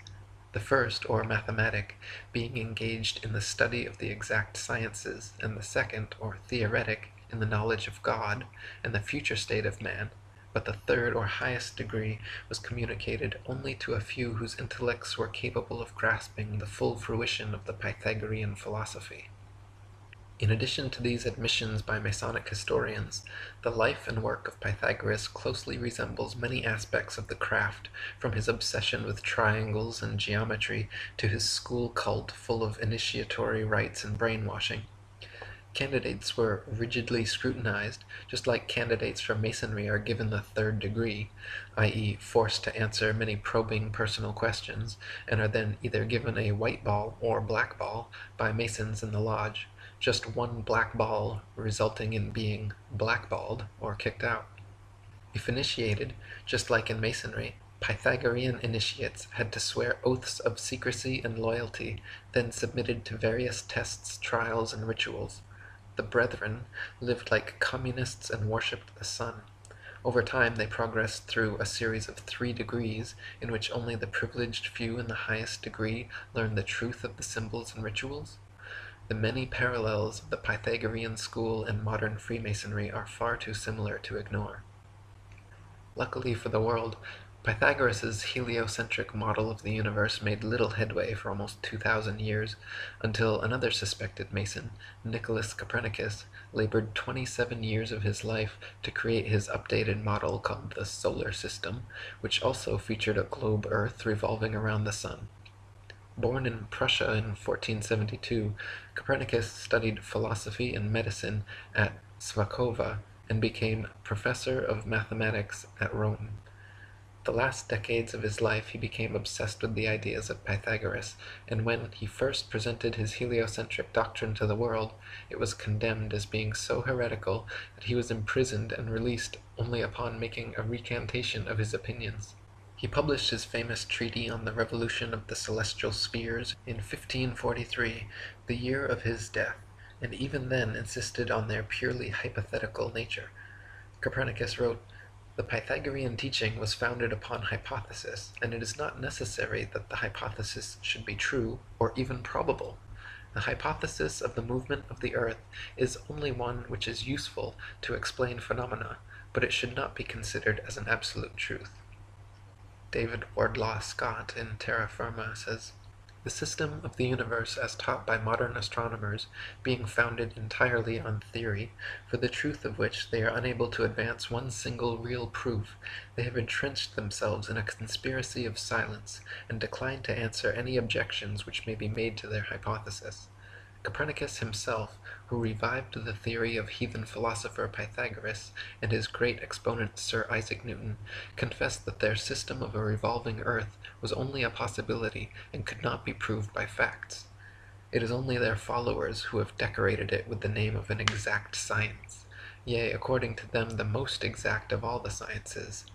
The first, or mathematic, being engaged in the study of the exact sciences, and the second, or theoretic, in the knowledge of God and the future state of man, but the third or highest degree was communicated only to a few whose intellects were capable of grasping the full fruition of the Pythagorean philosophy. In addition to these admissions by Masonic historians, the life and work of Pythagoras closely resembles many aspects of the craft, from his obsession with triangles and geometry to his school cult full of initiatory rites and brainwashing. Candidates were rigidly scrutinized, just like candidates for Masonry are given the 3rd degree, i.e. forced to answer many probing personal questions, and are then either given a white ball or black ball by Masons in the lodge, just one black ball resulting in being blackballed or kicked out. If initiated, just like in Masonry, Pythagorean initiates had to swear oaths of secrecy and loyalty, then submitted to various tests, trials, and rituals. The brethren lived like communists and worshipped the sun. Over time, they progressed through a series of 3 degrees, in which only the privileged few in the highest degree learned the truth of the symbols and rituals. The many parallels of the Pythagorean school and modern Freemasonry are far too similar to ignore. Luckily for the world, Pythagoras' heliocentric model of the universe made little headway for almost 2,000 years, until another suspected Mason, Nicholas Copernicus, labored 27 years of his life to create his updated model called the solar system, which also featured a globe Earth revolving around the sun. Born in Prussia in 1472, Copernicus studied philosophy and medicine at Swakova and became professor of mathematics at Rome. The last decades of his life he became obsessed with the ideas of Pythagoras, and when he first presented his heliocentric doctrine to the world, it was condemned as being so heretical that he was imprisoned and released only upon making a recantation of his opinions. He published his famous treatise on the revolution of the celestial spheres in 1543, the year of his death, and even then insisted on their purely hypothetical nature. Copernicus wrote, "The Pythagorean teaching was founded upon hypothesis, and it is not necessary that the hypothesis should be true or even probable. The hypothesis of the movement of the earth is only one which is useful to explain phenomena, but it should not be considered as an absolute truth." David Wardlaw Scott in Terra Firma says, "The system of the universe as taught by modern astronomers being founded entirely on theory, for the truth of which they are unable to advance one single real proof, they have entrenched themselves in a conspiracy of silence, and decline to answer any objections which may be made to their hypothesis. Copernicus himself, who revived the theory of heathen philosopher Pythagoras, and his great exponent Sir Isaac Newton, confessed that their system of a revolving earth was only a possibility and could not be proved by facts. It is only their followers who have decorated it with the name of an exact science, yea, according to them, the most exact of all the sciences.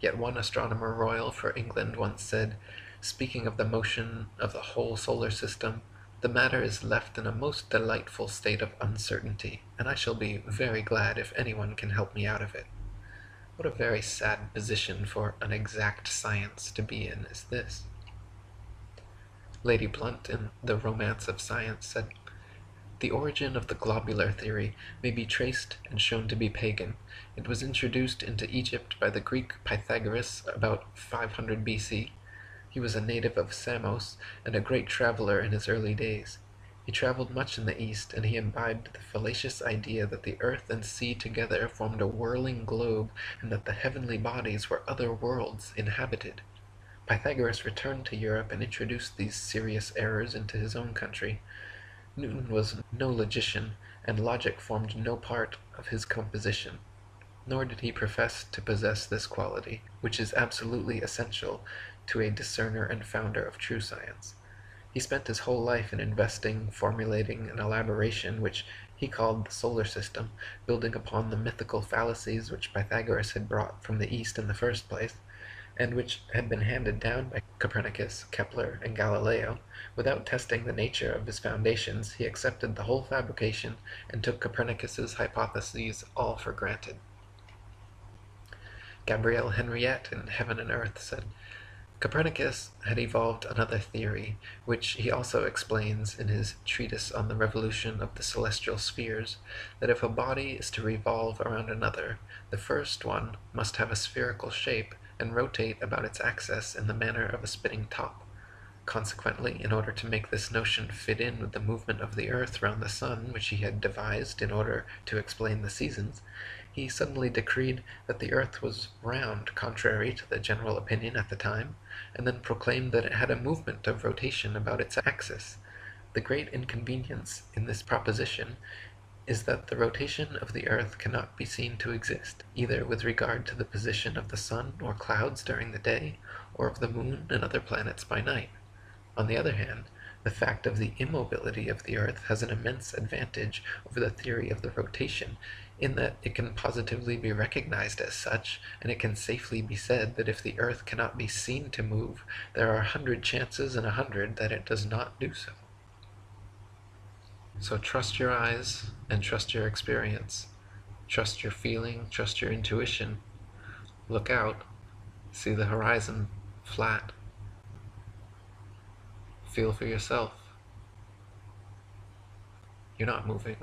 Yet one astronomer royal for England once said, speaking of the motion of the whole solar system, "The matter is left in a most delightful state of uncertainty, and I shall be very glad if anyone can help me out of it." What a very sad position for an exact science to be in is this. Lady Blunt, in The Romance of Science, said, "The origin of the globular theory may be traced and shown to be pagan. It was introduced into Egypt by the Greek Pythagoras about 500 B.C. He was a native of Samos and a great traveler in his early days. He traveled much in the East, and he imbibed the fallacious idea that the earth and sea together formed a whirling globe, and that the heavenly bodies were other worlds inhabited. Pythagoras returned to Europe and introduced these serious errors into his own country. Newton was no logician, and logic formed no part of his composition. Nor did he profess to possess this quality, which is absolutely essential to a discerner and founder of true science. He spent his whole life in investing, formulating an elaboration which he called the solar system, building upon the mythical fallacies which Pythagoras had brought from the East in the first place, and which had been handed down by Copernicus, Kepler, and Galileo. Without testing the nature of his foundations, he accepted the whole fabrication and took Copernicus's hypotheses all for granted. Gabrielle Henriette in Heaven and Earth said, Copernicus had evolved another theory, which he also explains in his treatise on the revolution of the celestial spheres, that if a body is to revolve around another, the first one must have a spherical shape and rotate about its axis in the manner of a spinning top. Consequently, in order to make this notion fit in with the movement of the earth round the sun, which he had devised in order to explain the seasons, he suddenly decreed that the earth was round, contrary to the general opinion at the time, and then proclaimed that it had a movement of rotation about its axis. The great inconvenience in this proposition is that the rotation of the earth cannot be seen to exist, either with regard to the position of the sun or clouds during the day, or of the moon and other planets by night. On the other hand, the fact of the immobility of the earth has an immense advantage over the theory of the rotation, in that it can positively be recognized as such, and it can safely be said that if the earth cannot be seen to move, there are 100 chances in 100 that it does not do so. So trust your eyes and trust your experience. Trust your feeling, trust your intuition. Look out, see the horizon flat. Feel for yourself. You're not moving.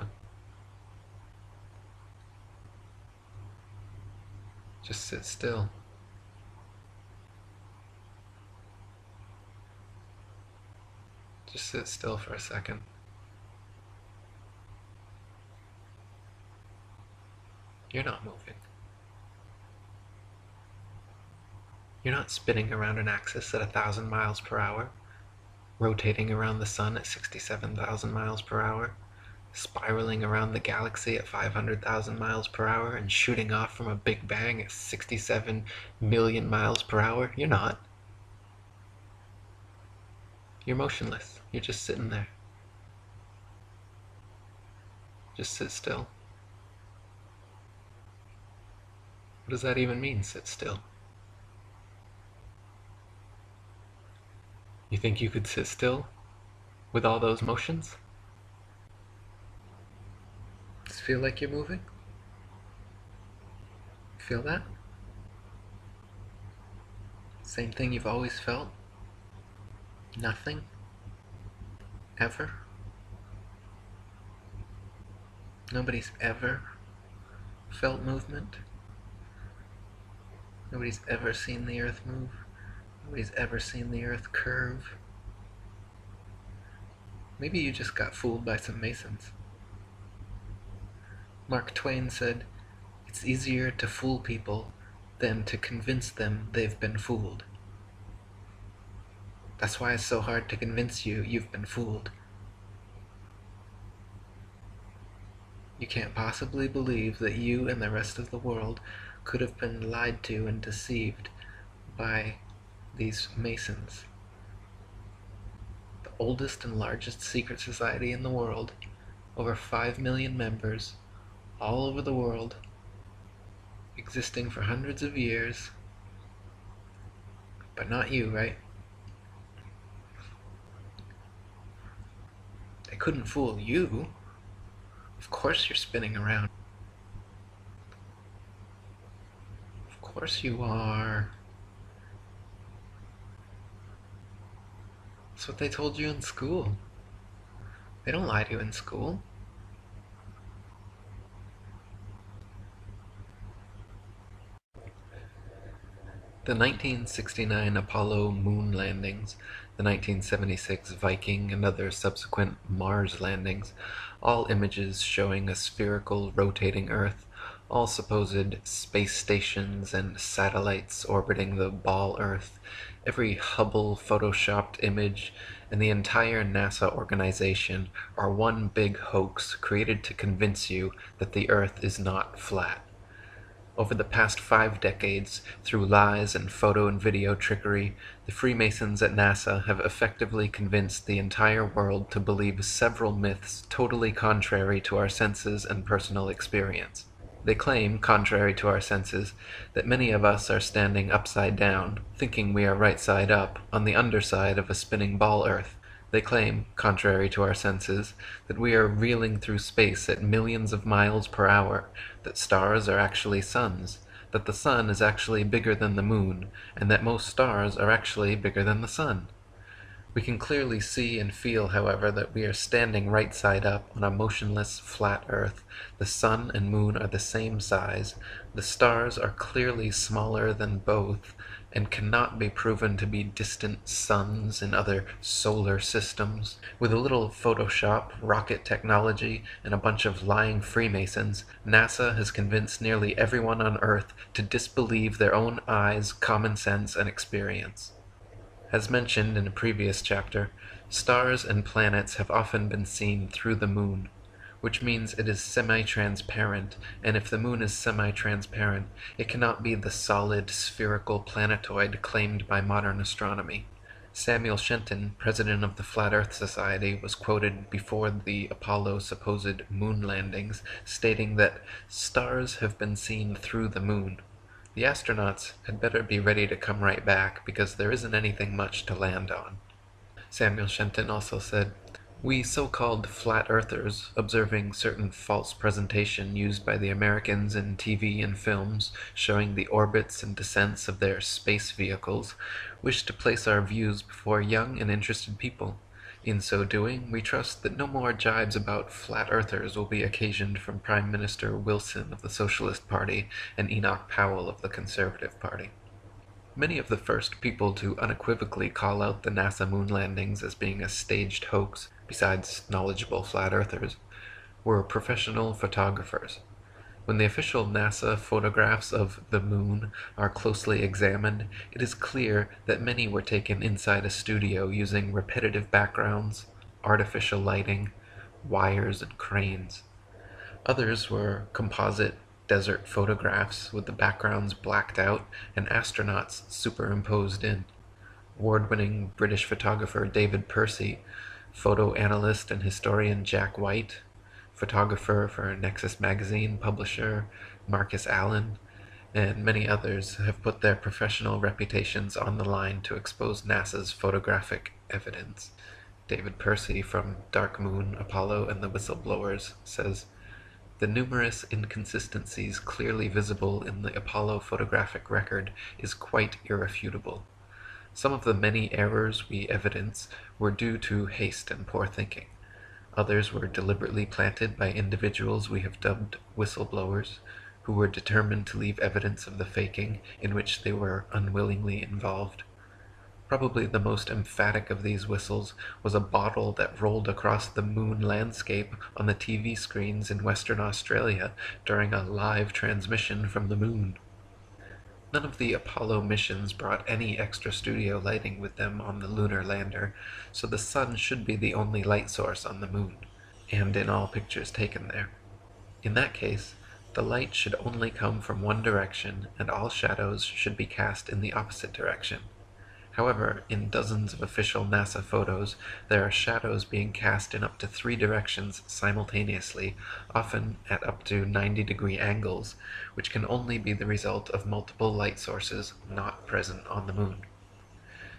Just sit still. Just sit still for a second. You're not moving. You're not spinning around an axis at 1,000 miles per hour, rotating around the sun at 67,000 miles per hour, spiraling around the galaxy at 500,000 miles per hour, and shooting off from a Big Bang at 67 million miles per hour. You're not. You're motionless. You're just sitting there. Just sit still. What does that even mean, sit still? You think you could sit still with all those motions? Does it feel like you're moving? Feel that? Same thing you've always felt? Nothing? Ever? Nobody's ever felt movement? Nobody's ever seen the earth move? Nobody's ever seen the earth curve? Maybe you just got fooled by some Masons. Mark Twain said, "It's easier to fool people than to convince them they've been fooled." That's why it's so hard to convince you you've been fooled. You can't possibly believe that you and the rest of the world could have been lied to and deceived by these Masons. The oldest and largest secret society in the world, over 5 million members, all over the world, existing for hundreds of years. But not you, right? They couldn't fool you. Of course you're spinning around. Of course you are. That's what they told you in school. They don't lie to you in school. The 1969 Apollo moon landings, the 1976 Viking and other subsequent Mars landings, all images showing a spherical rotating Earth, all supposed space stations and satellites orbiting the ball Earth, every Hubble photoshopped image, and the entire NASA organization are one big hoax created to convince you that the Earth is not flat. Over the past 5 decades, through lies and photo and video trickery, the Freemasons at NASA have effectively convinced the entire world to believe several myths totally contrary to our senses and personal experience. They claim, contrary to our senses, that many of us are standing upside down, thinking we are right side up, on the underside of a spinning ball Earth. They claim, contrary to our senses, that we are reeling through space at millions of miles per hour, that stars are actually suns, that the sun is actually bigger than the moon, and that most stars are actually bigger than the sun. We can clearly see and feel, however, that we are standing right side up on a motionless, flat Earth. The sun and moon are the same size. The stars are clearly smaller than both, and cannot be proven to be distant suns in other solar systems. With a little Photoshop, rocket technology, and a bunch of lying Freemasons, NASA has convinced nearly everyone on Earth to disbelieve their own eyes, common sense, and experience. As mentioned in a previous chapter, stars and planets have often been seen through the moon, which means it is semi-transparent, and if the moon is semi-transparent, it cannot be the solid, spherical planetoid claimed by modern astronomy. Samuel Shenton, president of the Flat Earth Society, was quoted before the Apollo supposed moon landings, stating that stars have been seen through the moon. The astronauts had better be ready to come right back, because there isn't anything much to land on. Samuel Shenton also said, "We so-called flat earthers, observing certain false presentation used by the Americans in TV and films, showing the orbits and descents of their space vehicles, wish to place our views before young and interested people. In so doing, we trust that no more jibes about flat earthers will be occasioned from Prime Minister Wilson of the Socialist Party and Enoch Powell of the Conservative Party." Many of the first people to unequivocally call out the NASA moon landings as being a staged hoax, besides knowledgeable flat earthers, were professional photographers. When the official NASA photographs of the moon are closely examined, it is clear that many were taken inside a studio using repetitive backgrounds, artificial lighting, wires, and cranes. Others were composite desert photographs with the backgrounds blacked out and astronauts superimposed in. Award-winning British photographer David Percy, photo analyst and historian Jack White, photographer for Nexus magazine publisher Marcus Allen, and many others have put their professional reputations on the line to expose NASA's photographic evidence. David Percy from Dark Moon, Apollo, and the Whistleblowers says, "The numerous inconsistencies clearly visible in the Apollo photographic record is quite irrefutable. Some of the many errors we evidence were due to haste and poor thinking. Others were deliberately planted by individuals we have dubbed whistleblowers, who were determined to leave evidence of the faking in which they were unwillingly involved. Probably the most emphatic of these whistles was a bottle that rolled across the moon landscape on the TV screens in Western Australia during a live transmission from the moon. None of the Apollo missions brought any extra studio lighting with them on the lunar lander, so the sun should be the only light source on the moon, and in all pictures taken there. In that case, the light should only come from one direction and all shadows should be cast in the opposite direction. However, in dozens of official NASA photos, there are shadows being cast in up to 3 directions simultaneously, often at up to 90-degree angles, which can only be the result of multiple light sources not present on the moon.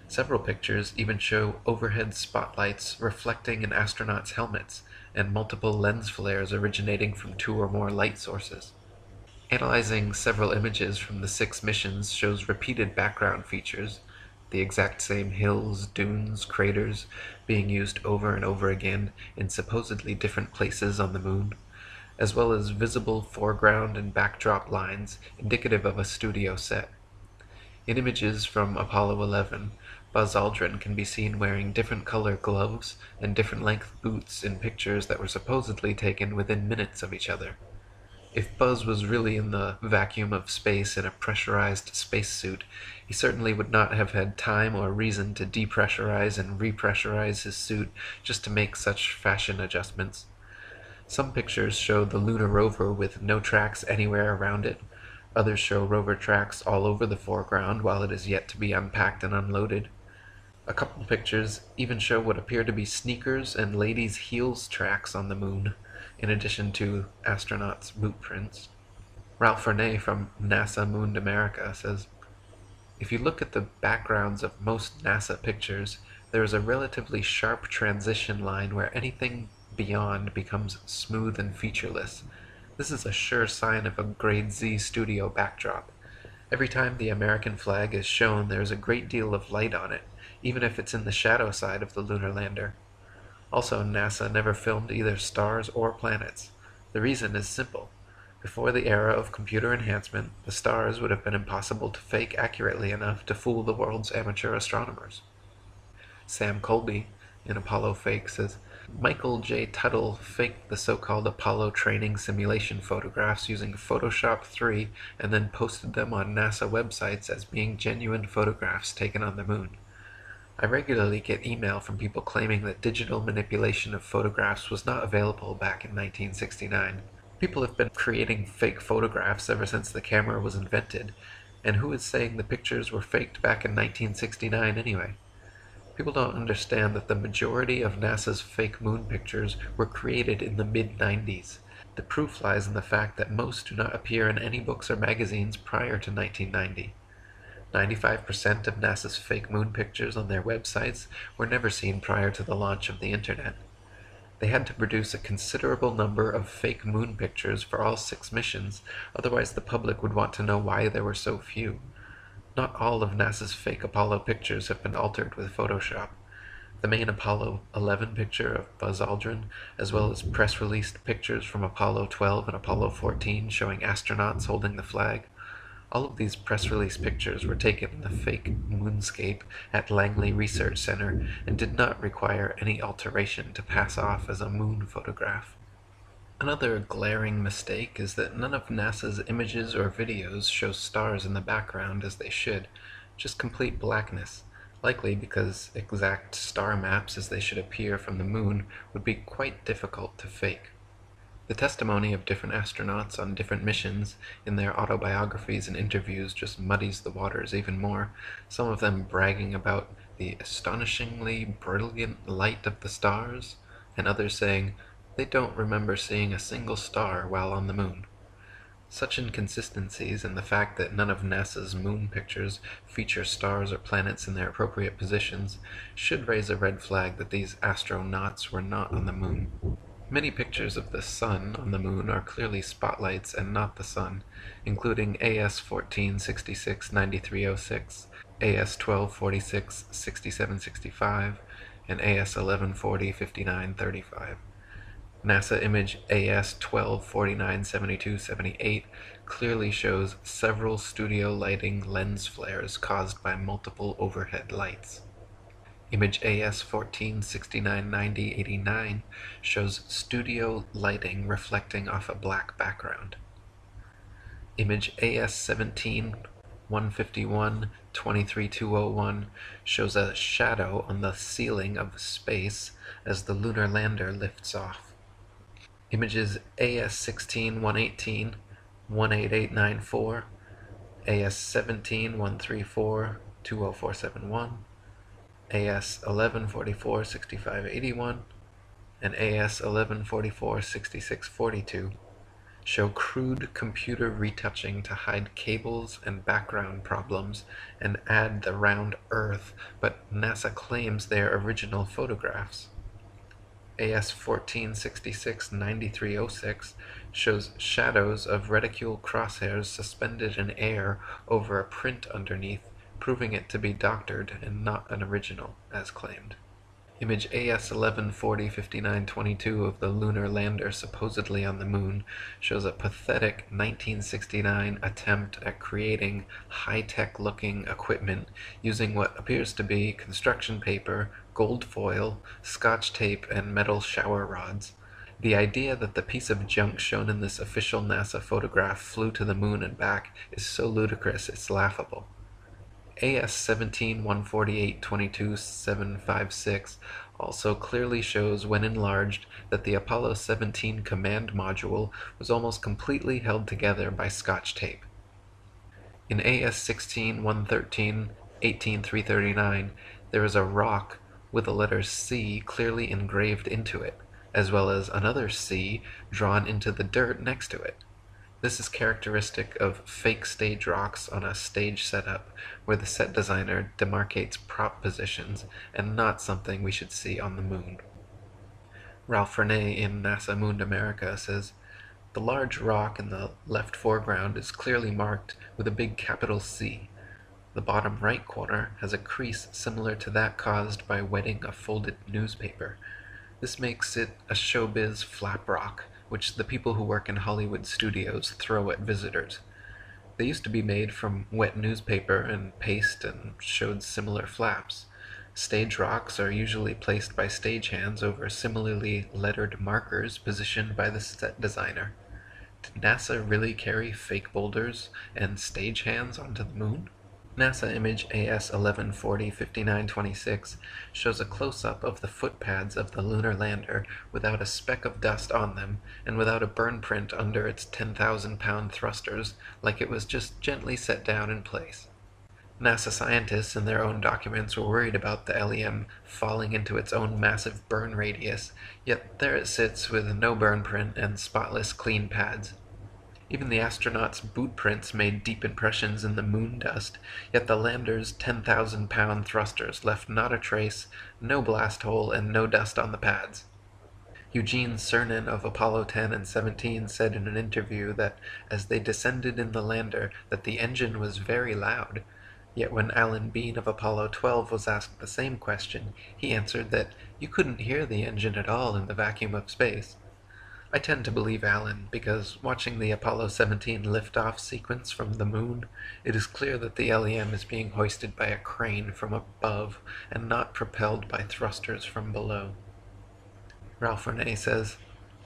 Several pictures even show overhead spotlights reflecting in astronauts' helmets, and multiple lens flares originating from 2 or more light sources. Analyzing several images from the 6 missions shows repeated background features, the exact same hills, dunes, craters, being used over and over again in supposedly different places on the moon, as well as visible foreground and backdrop lines indicative of a studio set. In images from Apollo 11, Buzz Aldrin can be seen wearing different color gloves and different length boots in pictures that were supposedly taken within minutes of each other. If Buzz was really in the vacuum of space in a pressurized spacesuit, he certainly would not have had time or reason to depressurize and repressurize his suit just to make such fashion adjustments. Some pictures show the lunar rover with no tracks anywhere around it. Others show rover tracks all over the foreground while it is yet to be unpacked and unloaded. A couple pictures even show what appear to be sneakers and ladies' heels tracks on the moon, in addition to astronauts' boot prints. Ralph Renee from NASA Mooned America says, "If you look at the backgrounds of most NASA pictures, there is a relatively sharp transition line where anything beyond becomes smooth and featureless. This is a sure sign of a grade Z studio backdrop. Every time the American flag is shown, there is a great deal of light on it, even if it's in the shadow side of the lunar lander. Also, NASA never filmed either stars or planets. The reason is simple. Before the era of computer enhancement, the stars would have been impossible to fake accurately enough to fool the world's amateur astronomers." Sam Colby, in Apollo Fake, says, "Michael J. Tuttle faked the so-called Apollo training simulation photographs using Photoshop 3 and then posted them on NASA websites as being genuine photographs taken on the moon. I regularly get email from people claiming that digital manipulation of photographs was not available back in 1969. People have been creating fake photographs ever since the camera was invented, and who is saying the pictures were faked back in 1969 anyway? People don't understand that the majority of NASA's fake moon pictures were created in the mid-90s. The proof lies in the fact that most do not appear in any books or magazines prior to 1990. 95% of NASA's fake moon pictures on their websites were never seen prior to the launch of the internet. They had to produce a considerable number of fake moon pictures for all 6 missions, otherwise the public would want to know why there were so few. Not all of NASA's fake Apollo pictures have been altered with Photoshop. The main Apollo 11 picture of Buzz Aldrin, as well as press-released pictures from Apollo 12 and Apollo 14 showing astronauts holding the flag. All of these press release pictures were taken in the fake moonscape at Langley Research Center and did not require any alteration to pass off as a moon photograph. Another glaring mistake is that none of NASA's images or videos show stars in the background as they should, just complete blackness, likely because exact star maps as they should appear from the moon would be quite difficult to fake. The testimony of different astronauts on different missions in their autobiographies and interviews just muddies the waters even more, some of them bragging about the astonishingly brilliant light of the stars, and others saying they don't remember seeing a single star while on the moon. Such inconsistencies and the fact that none of NASA's moon pictures feature stars or planets in their appropriate positions should raise a red flag that these astronauts were not on the moon. Many pictures of the sun on the moon are clearly spotlights and not the sun, including AS 1466-9306, AS 1246-6765, and AS 1140-5935. NASA image AS 1249-7278 clearly shows several studio lighting lens flares caused by multiple overhead lights. Image AS 1469-9089 shows studio lighting reflecting off a black background. Image AS 17-151-23201 shows a shadow on the ceiling of space as the lunar lander lifts off. Images AS16-118, 18894, AS17-134, 20471, AS1144, 6581, and AS1144, 6642 show crude computer retouching to hide cables and background problems and add the round Earth, but NASA claims they are original photographs. AS1466-9306 shows shadows of reticule crosshairs suspended in air over a print underneath, proving it to be doctored and not an original, as claimed. Image AS1140-5922 of the lunar lander supposedly on the moon shows a pathetic 1969 attempt at creating high-tech looking equipment using what appears to be construction paper, gold foil, scotch tape, and metal shower rods. The idea that the piece of junk shown in this official NASA photograph flew to the moon and back is so ludicrous it's laughable. AS17-148-22-756 also clearly shows, when enlarged, that the Apollo 17 command module was almost completely held together by scotch tape. In AS16-113-18339, there is a rock with the letter C clearly engraved into it, as well as another C drawn into the dirt next to it. This is characteristic of fake stage rocks on a stage setup, where the set designer demarcates prop positions, and not something we should see on the moon. Ralph Renee in NASA Mooned America says, "The large rock in the left foreground is clearly marked with a big capital C. The bottom right corner has a crease similar to that caused by wetting a folded newspaper. This makes it a showbiz flap rock, which the people who work in Hollywood studios throw at visitors. They used to be made from wet newspaper and paste and showed similar flaps. Stage rocks are usually placed by stagehands over similarly lettered markers positioned by the set designer. Did NASA really carry fake boulders and stagehands onto the moon?" NASA image AS1140-5926 shows a close-up of the footpads of the lunar lander without a speck of dust on them and without a burn print under its 10,000-pound thrusters, like it was just gently set down in place. NASA scientists in their own documents were worried about the LEM falling into its own massive burn radius, yet there it sits with no burn print and spotless clean pads. Even the astronauts' boot prints made deep impressions in the moon dust, yet the lander's 10,000-pound thrusters left not a trace, no blast hole, and no dust on the pads. Eugene Cernan of Apollo 10 and 17 said in an interview that as they descended in the lander that the engine was very loud, yet when Alan Bean of Apollo 12 was asked the same question, he answered that you couldn't hear the engine at all in the vacuum of space. I tend to believe Alan, because watching the Apollo 17 liftoff sequence from the moon, it is clear that the LEM is being hoisted by a crane from above and not propelled by thrusters from below. Ralph Renee says,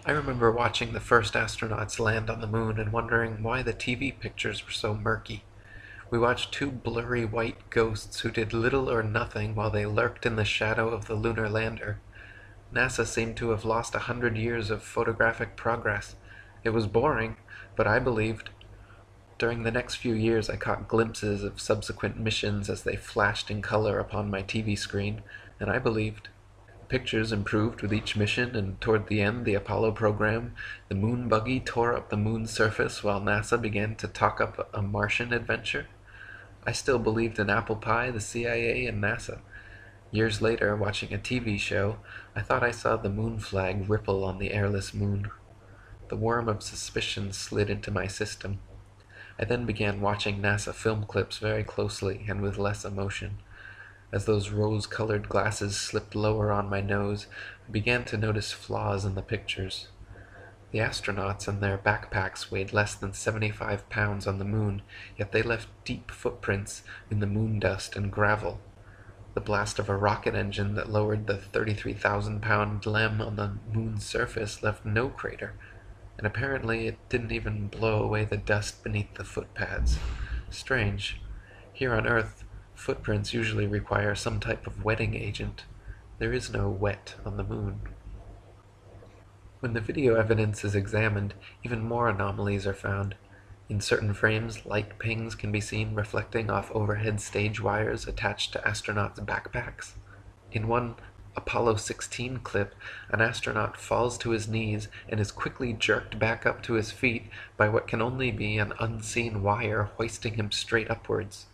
"I remember watching the first astronauts land on the moon and wondering why the TV pictures were so murky. We watched two blurry white ghosts who did little or nothing while they lurked in the shadow of the lunar lander. NASA seemed to have lost 100 years of photographic progress. It was boring, but I believed. During the next few years I caught glimpses of subsequent missions as they flashed in color upon my TV screen, and I believed. Pictures improved with each mission, and toward the end the Apollo program, the moon buggy tore up the moon's surface while NASA began to talk up a Martian adventure. I still believed in apple pie, the CIA, and NASA. Years later, watching a TV show, I thought I saw the moon flag ripple on the airless moon. The worm of suspicion slid into my system. I then began watching NASA film clips very closely and with less emotion. As those rose-colored glasses slipped lower on my nose, I began to notice flaws in the pictures. The astronauts and their backpacks weighed less than 75 pounds on the moon, yet they left deep footprints in the moon dust and gravel. The blast of a rocket engine that lowered the 33,000-pound LEM on the moon's surface left no crater, and apparently it didn't even blow away the dust beneath the footpads. Strange. Here on Earth, footprints usually require some type of wetting agent. There is no wet on the moon. When the video evidence is examined, even more anomalies are found. In certain frames, light pings can be seen reflecting off overhead stage wires attached to astronauts' backpacks. In one Apollo 16 clip, an astronaut falls to his knees and is quickly jerked back up to his feet by what can only be an unseen wire hoisting him straight upwards.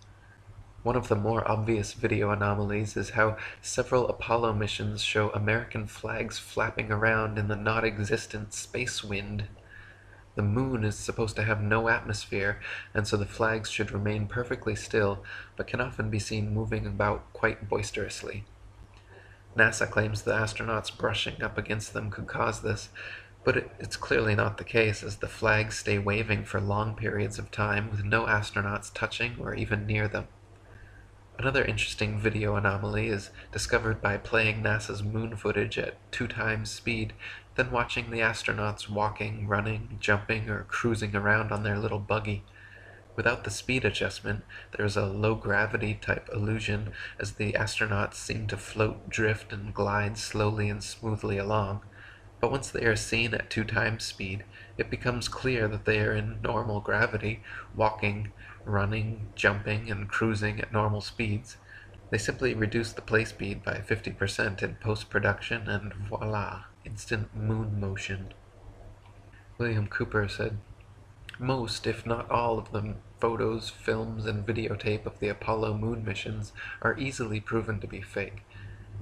One of the more obvious video anomalies is how several Apollo missions show American flags flapping around in the non-existent space wind. The moon is supposed to have no atmosphere, and so the flags should remain perfectly still, but can often be seen moving about quite boisterously. NASA claims the astronauts brushing up against them could cause this, but it's clearly not the case, as the flags stay waving for long periods of time with no astronauts touching or even near them. Another interesting video anomaly is discovered by playing NASA's moon footage at 2 times speed, then watching the astronauts walking, running, jumping, or cruising around on their little buggy. Without the speed adjustment, there is a low-gravity type illusion as the astronauts seem to float, drift, and glide slowly and smoothly along. But once they are seen at 2 times speed, it becomes clear that they are in normal gravity, walking, running, jumping, and cruising at normal speeds. They simply reduce the play speed by 50% in post-production, and voila, instant moon motion. William Cooper said, "Most, if not all, of the photos, films, and videotape of the Apollo moon missions are easily proven to be fake.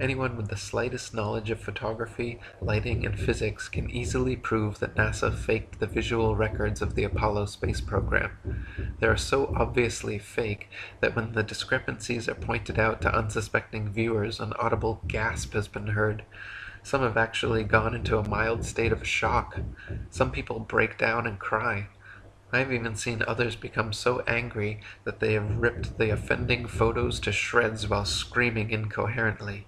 Anyone with the slightest knowledge of photography, lighting, and physics can easily prove that NASA faked the visual records of the Apollo space program. They are so obviously fake that when the discrepancies are pointed out to unsuspecting viewers, an audible gasp has been heard. Some have actually gone into a mild state of shock. Some people break down and cry. I have even seen others become so angry that they have ripped the offending photos to shreds while screaming incoherently."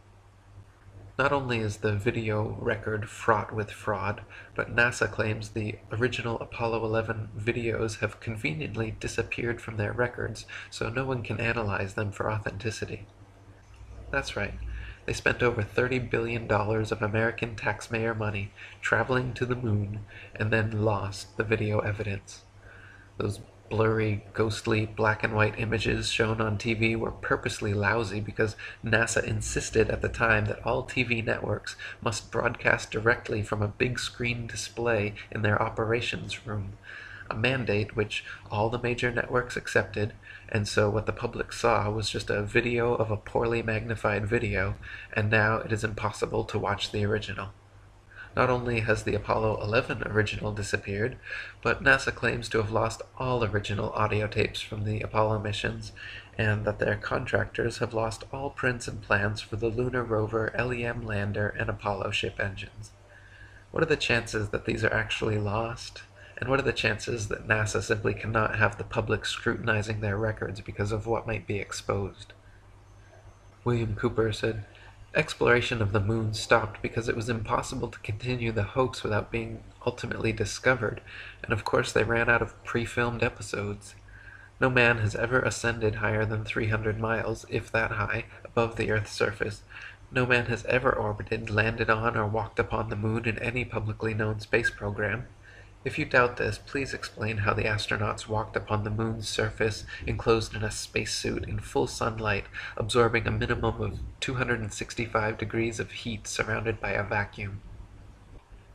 Not only is the video record fraught with fraud, but NASA claims the original Apollo 11 videos have conveniently disappeared from their records, so no one can analyze them for authenticity. That's right. They spent over $30 billion of American taxpayer money traveling to the moon and then lost the video evidence. Those blurry, ghostly, black and white images shown on TV were purposely lousy because NASA insisted at the time that all TV networks must broadcast directly from a big screen display in their operations room, a mandate which all the major networks accepted, and so what the public saw was just a video of a poorly magnified video, and now it is impossible to watch the original. Not only has the Apollo 11 original disappeared, but NASA claims to have lost all original audio tapes from the Apollo missions, and that their contractors have lost all prints and plans for the lunar rover, LEM lander, and Apollo ship engines. What are the chances that these are actually lost? And what are the chances that NASA simply cannot have the public scrutinizing their records because of what might be exposed? William Cooper said, "Exploration of the moon stopped because it was impossible to continue the hoax without being ultimately discovered, and of course they ran out of pre-filmed episodes. No man has ever ascended higher than 300 miles, if that high, above the Earth's surface. No man has ever orbited, landed on, or walked upon the moon in any publicly known space program. If you doubt this, please explain how the astronauts walked upon the moon's surface enclosed in a spacesuit in full sunlight, absorbing a minimum of 265 degrees of heat surrounded by a vacuum.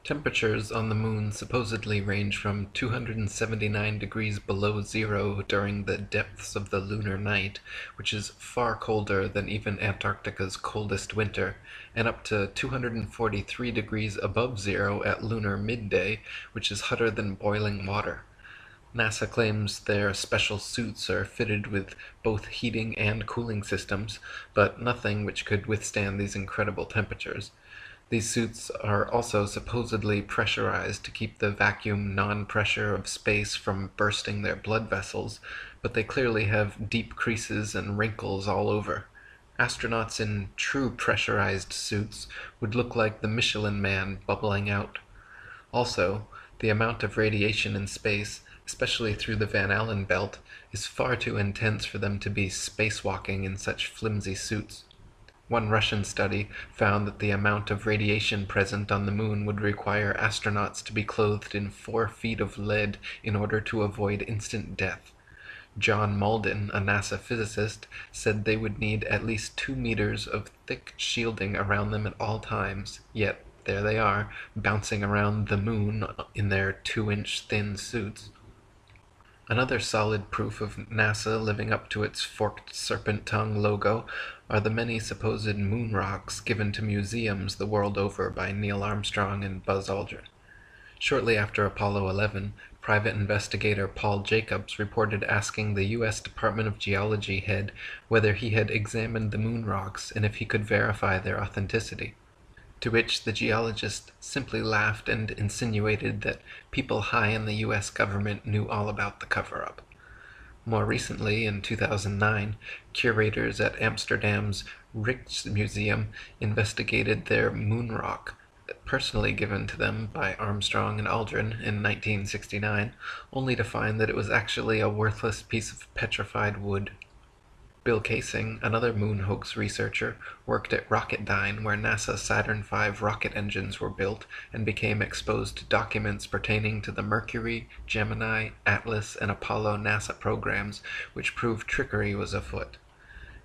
Temperatures on the moon supposedly range from 279 degrees below zero during the depths of the lunar night, which is far colder than even Antarctica's coldest winter, and up to 243 degrees above zero at lunar midday, which is hotter than boiling water. NASA claims their special suits are fitted with both heating and cooling systems, but nothing which could withstand these incredible temperatures. These suits are also supposedly pressurized to keep the vacuum non-pressure of space from bursting their blood vessels, but they clearly have deep creases and wrinkles all over. Astronauts in true pressurized suits would look like the Michelin Man bubbling out. Also, the amount of radiation in space, especially through the Van Allen belt, is far too intense for them to be spacewalking in such flimsy suits. One Russian study found that the amount of radiation present on the moon would require astronauts to be clothed in 4 feet of lead in order to avoid instant death. John Malden, a NASA physicist, said they would need at least 2 meters of thick shielding around them at all times, yet there they are, bouncing around the moon in their 2-inch thin suits. Another solid proof of NASA living up to its forked serpent tongue logo are the many supposed moon rocks given to museums the world over by Neil Armstrong and Buzz Aldrin. Shortly after Apollo 11, private investigator Paul Jacobs reported asking the U.S. Department of Geology head whether he had examined the moon rocks and if he could verify their authenticity, to which the geologist simply laughed and insinuated that people high in the U.S. government knew all about the cover-up. More recently, in 2009, curators at Amsterdam's Rijksmuseum investigated their moon rock, personally given to them by Armstrong and Aldrin in 1969, only to find that it was actually a worthless piece of petrified wood. Bill Kaysing, another moon hoax researcher, worked at Rocketdyne, where NASA Saturn V rocket engines were built, and became exposed to documents pertaining to the Mercury, Gemini, Atlas, and Apollo NASA programs, which proved trickery was afoot.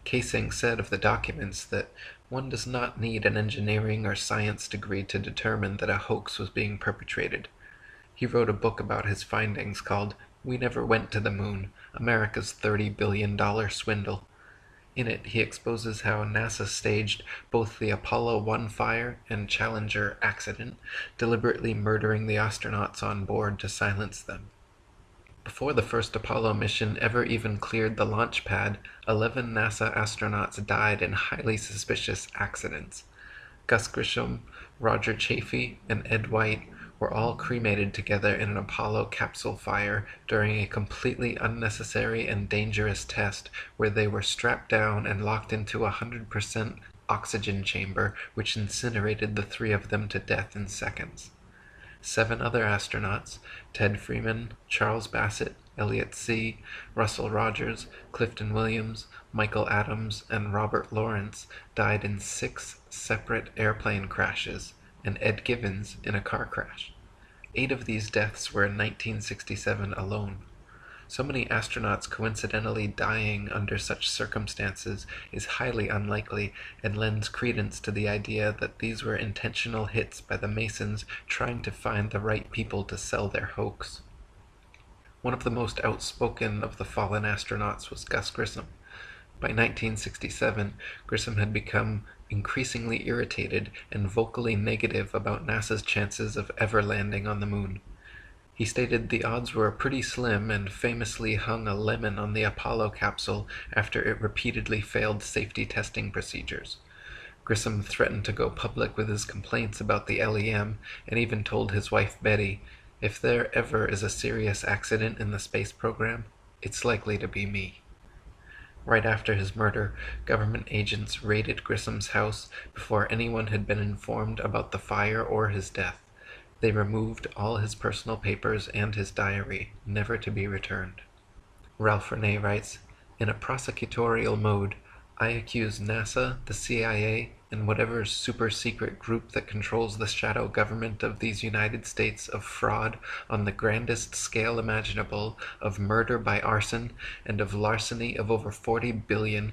Kaysing said of the documents that one does not need an engineering or science degree to determine that a hoax was being perpetrated. He wrote a book about his findings called "We Never Went to the Moon, America's $30 billion Swindle." In it, he exposes how NASA staged both the Apollo 1 fire and Challenger accident, deliberately murdering the astronauts on board to silence them. Before the first Apollo mission ever even cleared the launch pad, 11 NASA astronauts died in highly suspicious accidents. Gus Grissom, Roger Chaffee, and Ed White were all cremated together in an Apollo capsule fire during a completely unnecessary and dangerous test where they were strapped down and locked into a 100% oxygen chamber which incinerated the 3 of them to death in seconds. 7 other astronauts, Ted Freeman, Charles Bassett, Elliot See., Russell Rogers, Clifton Williams, Michael Adams, and Robert Lawrence, died in 6 separate airplane crashes, and Ed Givens in a car crash. 8 of these deaths were in 1967 alone. So many astronauts coincidentally dying under such circumstances is highly unlikely and lends credence to the idea that these were intentional hits by the Masons trying to find the right people to sell their hoax. One of the most outspoken of the fallen astronauts was Gus Grissom. By 1967, Grissom had become increasingly irritated and vocally negative about NASA's chances of ever landing on the moon. He stated the odds were pretty slim and famously hung a lemon on the Apollo capsule after it repeatedly failed safety testing procedures. Grissom threatened to go public with his complaints about the LEM and even told his wife Betty, "If there ever is a serious accident in the space program, it's likely to be me." Right after his murder, government agents raided Grissom's house before anyone had been informed about the fire or his death. They removed all his personal papers and his diary, never to be returned. Ralph Renee writes, "In a prosecutorial mode, I accuse NASA, the CIA, and whatever super-secret group that controls the shadow government of these United States of fraud on the grandest scale imaginable, of murder by arson, and of larceny of over $40 billion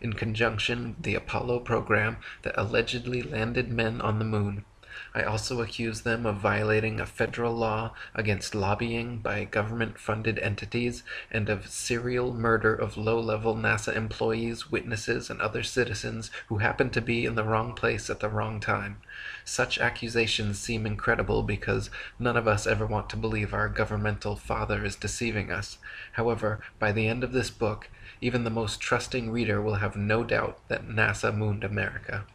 in conjunction with the Apollo program that allegedly landed men on the moon. I also accuse them of violating a federal law against lobbying by government-funded entities and of serial murder of low-level NASA employees, witnesses, and other citizens who happen to be in the wrong place at the wrong time. Such accusations seem incredible because none of us ever want to believe our governmental father is deceiving us. However, by the end of this book, even the most trusting reader will have no doubt that NASA mooned America."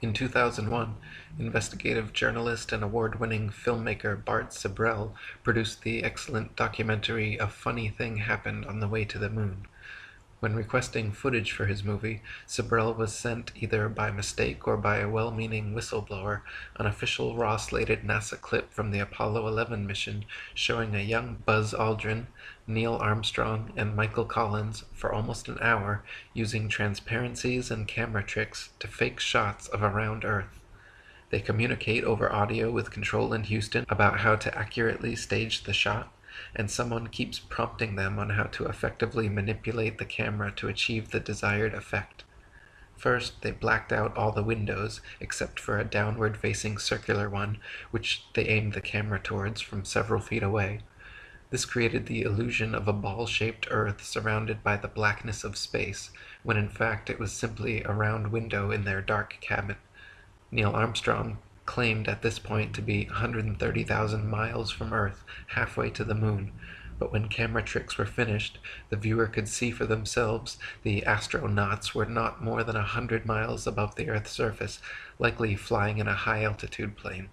In 2001, investigative journalist and award-winning filmmaker Bart Sibrel produced the excellent documentary A Funny Thing Happened on the Way to the Moon. When requesting footage for his movie, Sabrell was sent, either by mistake or by a well-meaning whistleblower, an official raw-slated NASA clip from the Apollo 11 mission showing a young Buzz Aldrin, Neil Armstrong, and Michael Collins for almost an hour using transparencies and camera tricks to fake shots of a round Earth. They communicate over audio with control in Houston about how to accurately stage the shot, and someone keeps prompting them on how to effectively manipulate the camera to achieve the desired effect. First, they blacked out all the windows, except for a downward-facing circular one, which they aimed the camera towards from several feet away. This created the illusion of a ball-shaped Earth surrounded by the blackness of space, when in fact it was simply a round window in their dark cabin. Neil Armstrong claimed at this point to be 130,000 miles from Earth, halfway to the moon, but when camera tricks were finished, the viewer could see for themselves the astronauts were not more than 100 miles above the Earth's surface, likely flying in a high-altitude plane.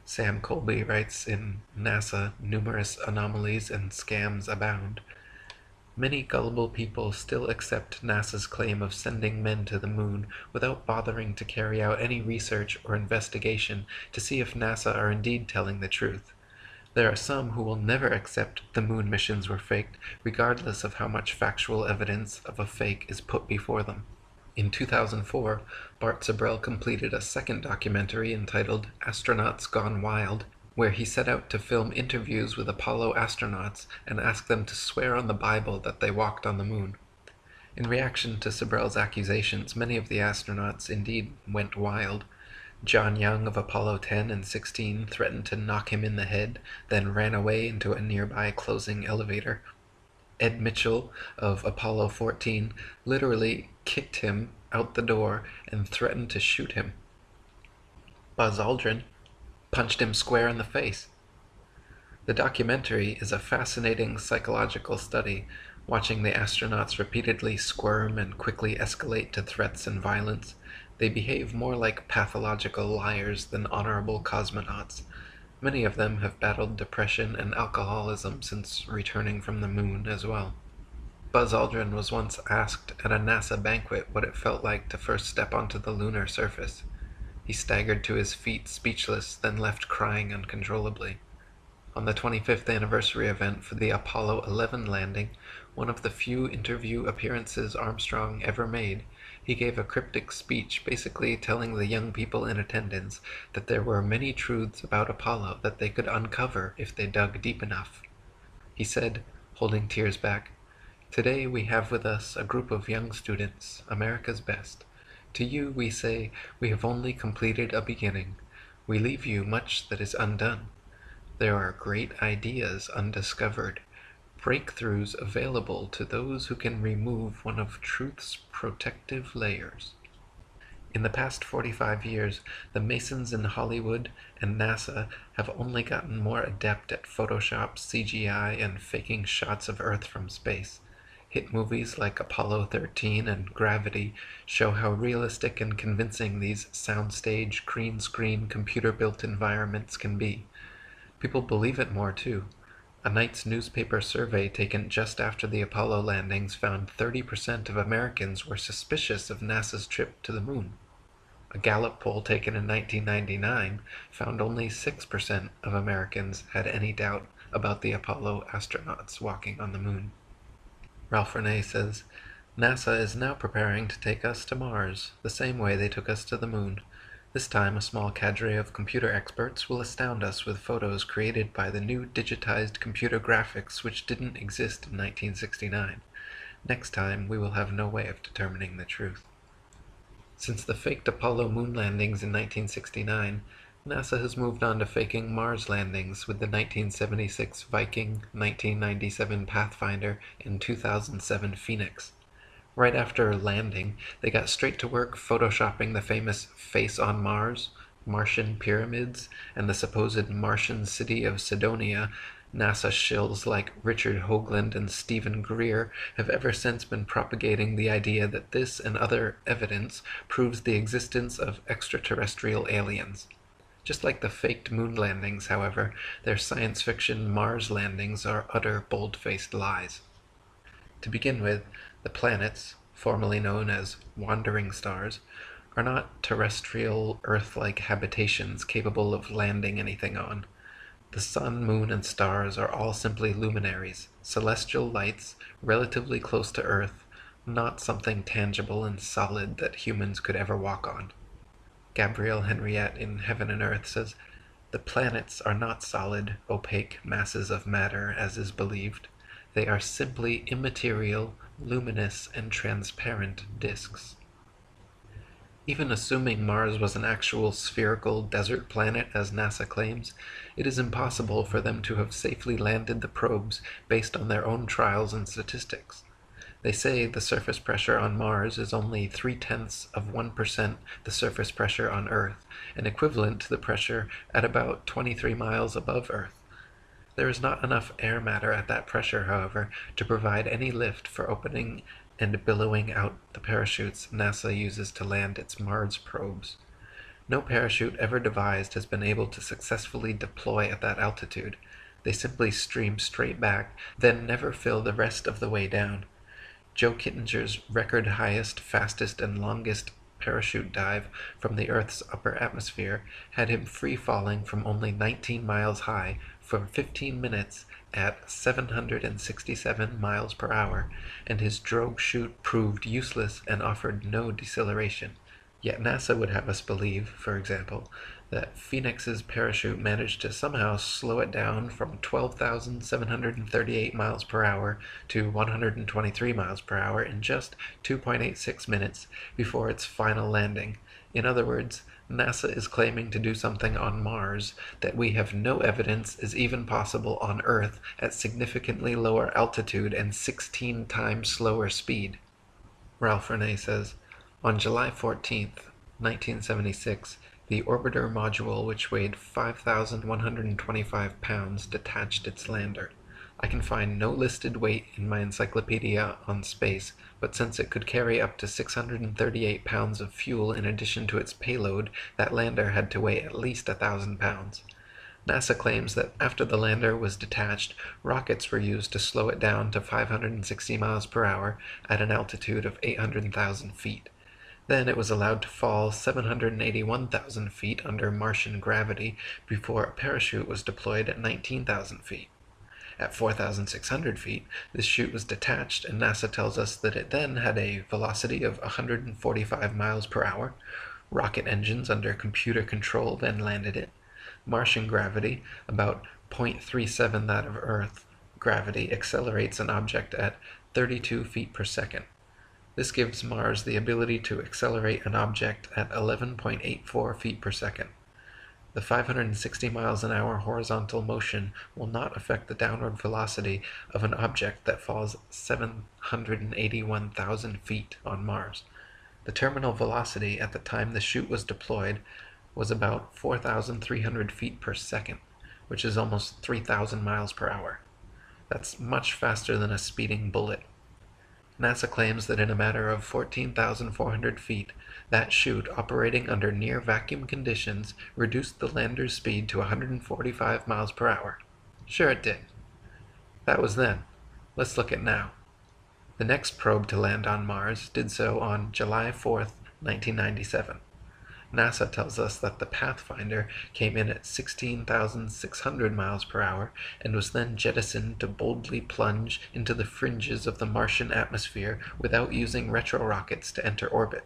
Sam Colby writes in NASA, numerous anomalies and scams abound. Many gullible people still accept NASA's claim of sending men to the moon without bothering to carry out any research or investigation to see if NASA are indeed telling the truth. There are some who will never accept the moon missions were faked, regardless of how much factual evidence of a fake is put before them. In 2004, Bart Sabrell completed a second documentary entitled Astronauts Gone Wild, where he set out to film interviews with Apollo astronauts and ask them to swear on the Bible that they walked on the moon. In reaction to Sabrell's accusations, many of the astronauts indeed went wild. John Young of Apollo 10 and 16 threatened to knock him in the head, then ran away into a nearby closing elevator. Ed Mitchell of Apollo 14 literally kicked him out the door and threatened to shoot him. Buzz Aldrin punched him square in the face. The documentary is a fascinating psychological study, watching the astronauts repeatedly squirm and quickly escalate to threats and violence. They behave more like pathological liars than honorable cosmonauts. Many of them have battled depression and alcoholism since returning from the moon as well. Buzz Aldrin was once asked at a NASA banquet what it felt like to first step onto the lunar surface. He staggered to his feet speechless, then left crying uncontrollably. On the 25th anniversary event for the Apollo 11 landing, one of the few interview appearances Armstrong ever made, he gave a cryptic speech basically telling the young people in attendance that there were many truths about Apollo that they could uncover if they dug deep enough. He said, holding tears back, "Today we have with us a group of young students, America's best. To you we say, we have only completed a beginning. We leave you much that is undone. There are great ideas undiscovered, breakthroughs available to those who can remove one of truth's protective layers." In the past 45 years, the Masons in Hollywood and NASA have only gotten more adept at Photoshop, CGI, and faking shots of Earth from space. Hit movies like Apollo 13 and Gravity show how realistic and convincing these soundstage, green screen, computer-built environments can be. People believe it more too. A night's newspaper survey taken just after the Apollo landings found 30% of Americans were suspicious of NASA's trip to the moon. A Gallup poll taken in 1999 found only 6% of Americans had any doubt about the Apollo astronauts walking on the moon. Ralph Renee says, NASA is now preparing to take us to Mars, the same way they took us to the moon. This time, a small cadre of computer experts will astound us with photos created by the new digitized computer graphics which didn't exist in 1969. Next time, we will have no way of determining the truth. Since the faked Apollo moon landings in 1969, NASA has moved on to faking Mars landings with the 1976 Viking, 1997 Pathfinder, and 2007 Phoenix. Right after landing, they got straight to work photoshopping the famous face on Mars, Martian pyramids, and the supposed Martian city of Cydonia. NASA shills like Richard Hoagland and Stephen Greer have ever since been propagating the idea that this and other evidence proves the existence of extraterrestrial aliens. Just like the faked moon landings, however, their science fiction Mars landings are utter bold-faced lies. To begin with, the planets, formerly known as wandering stars, are not terrestrial, Earth-like habitations capable of landing anything on. The sun, moon, and stars are all simply luminaries, celestial lights, relatively close to Earth, not something tangible and solid that humans could ever walk on. Gabrielle Henriette in Heaven and Earth says, "The planets are not solid, opaque masses of matter, as is believed. They are simply immaterial, luminous, and transparent disks." Even assuming Mars was an actual spherical desert planet, as NASA claims, it is impossible for them to have safely landed the probes based on their own trials and statistics. They say the surface pressure on Mars is only 0.3% the surface pressure on Earth, and equivalent to the pressure at about 23 miles above Earth. There is not enough air matter at that pressure, however, to provide any lift for opening and billowing out the parachutes NASA uses to land its Mars probes. No parachute ever devised has been able to successfully deploy at that altitude. They simply stream straight back, then never fill the rest of the way down. Joe Kittinger's record highest, fastest, and longest parachute dive from the Earth's upper atmosphere had him free-falling from only 19 miles high for 15 minutes at 767 miles per hour, and his drogue chute proved useless and offered no deceleration. Yet NASA would have us believe, for example, that Phoenix's parachute managed to somehow slow it down from 12,738 miles per hour to 123 miles per hour in just 2.86 minutes before its final landing. In other words, NASA is claiming to do something on Mars that we have no evidence is even possible on Earth at significantly lower altitude and 16 times slower speed. Ralph Renee says, on July 14th, 1976, the orbiter module, which weighed 5,125 pounds, detached its lander. I can find no listed weight in my encyclopedia on space, but since it could carry up to 638 pounds of fuel in addition to its payload, that lander had to weigh at least 1,000 pounds. NASA claims that after the lander was detached, rockets were used to slow it down to 560 miles per hour at an altitude of 800,000 feet. Then it was allowed to fall 781,000 feet under Martian gravity before a parachute was deployed at 19,000 feet. At 4,600 feet, this chute was detached, and NASA tells us that it then had a velocity of 145 miles per hour. Rocket engines under computer control then landed it. Martian gravity, about 0.37 that of Earth gravity, accelerates an object at 32 feet per second. This gives Mars the ability to accelerate an object at 11.84 feet per second. The 560 miles an hour horizontal motion will not affect the downward velocity of an object that falls 781,000 feet on Mars. The terminal velocity at the time the chute was deployed was about 4,300 feet per second, which is almost 3,000 miles per hour. That's much faster than a speeding bullet. NASA claims that in a matter of 14,400 feet, that chute, operating under near vacuum conditions, reduced the lander's speed to 145 miles per hour. Sure it did. That was then. Let's look at now. The next probe to land on Mars did so on July 4th, 1997. NASA tells us that the Pathfinder came in at 16,600 miles per hour and was then jettisoned to boldly plunge into the fringes of the Martian atmosphere without using retrorockets to enter orbit.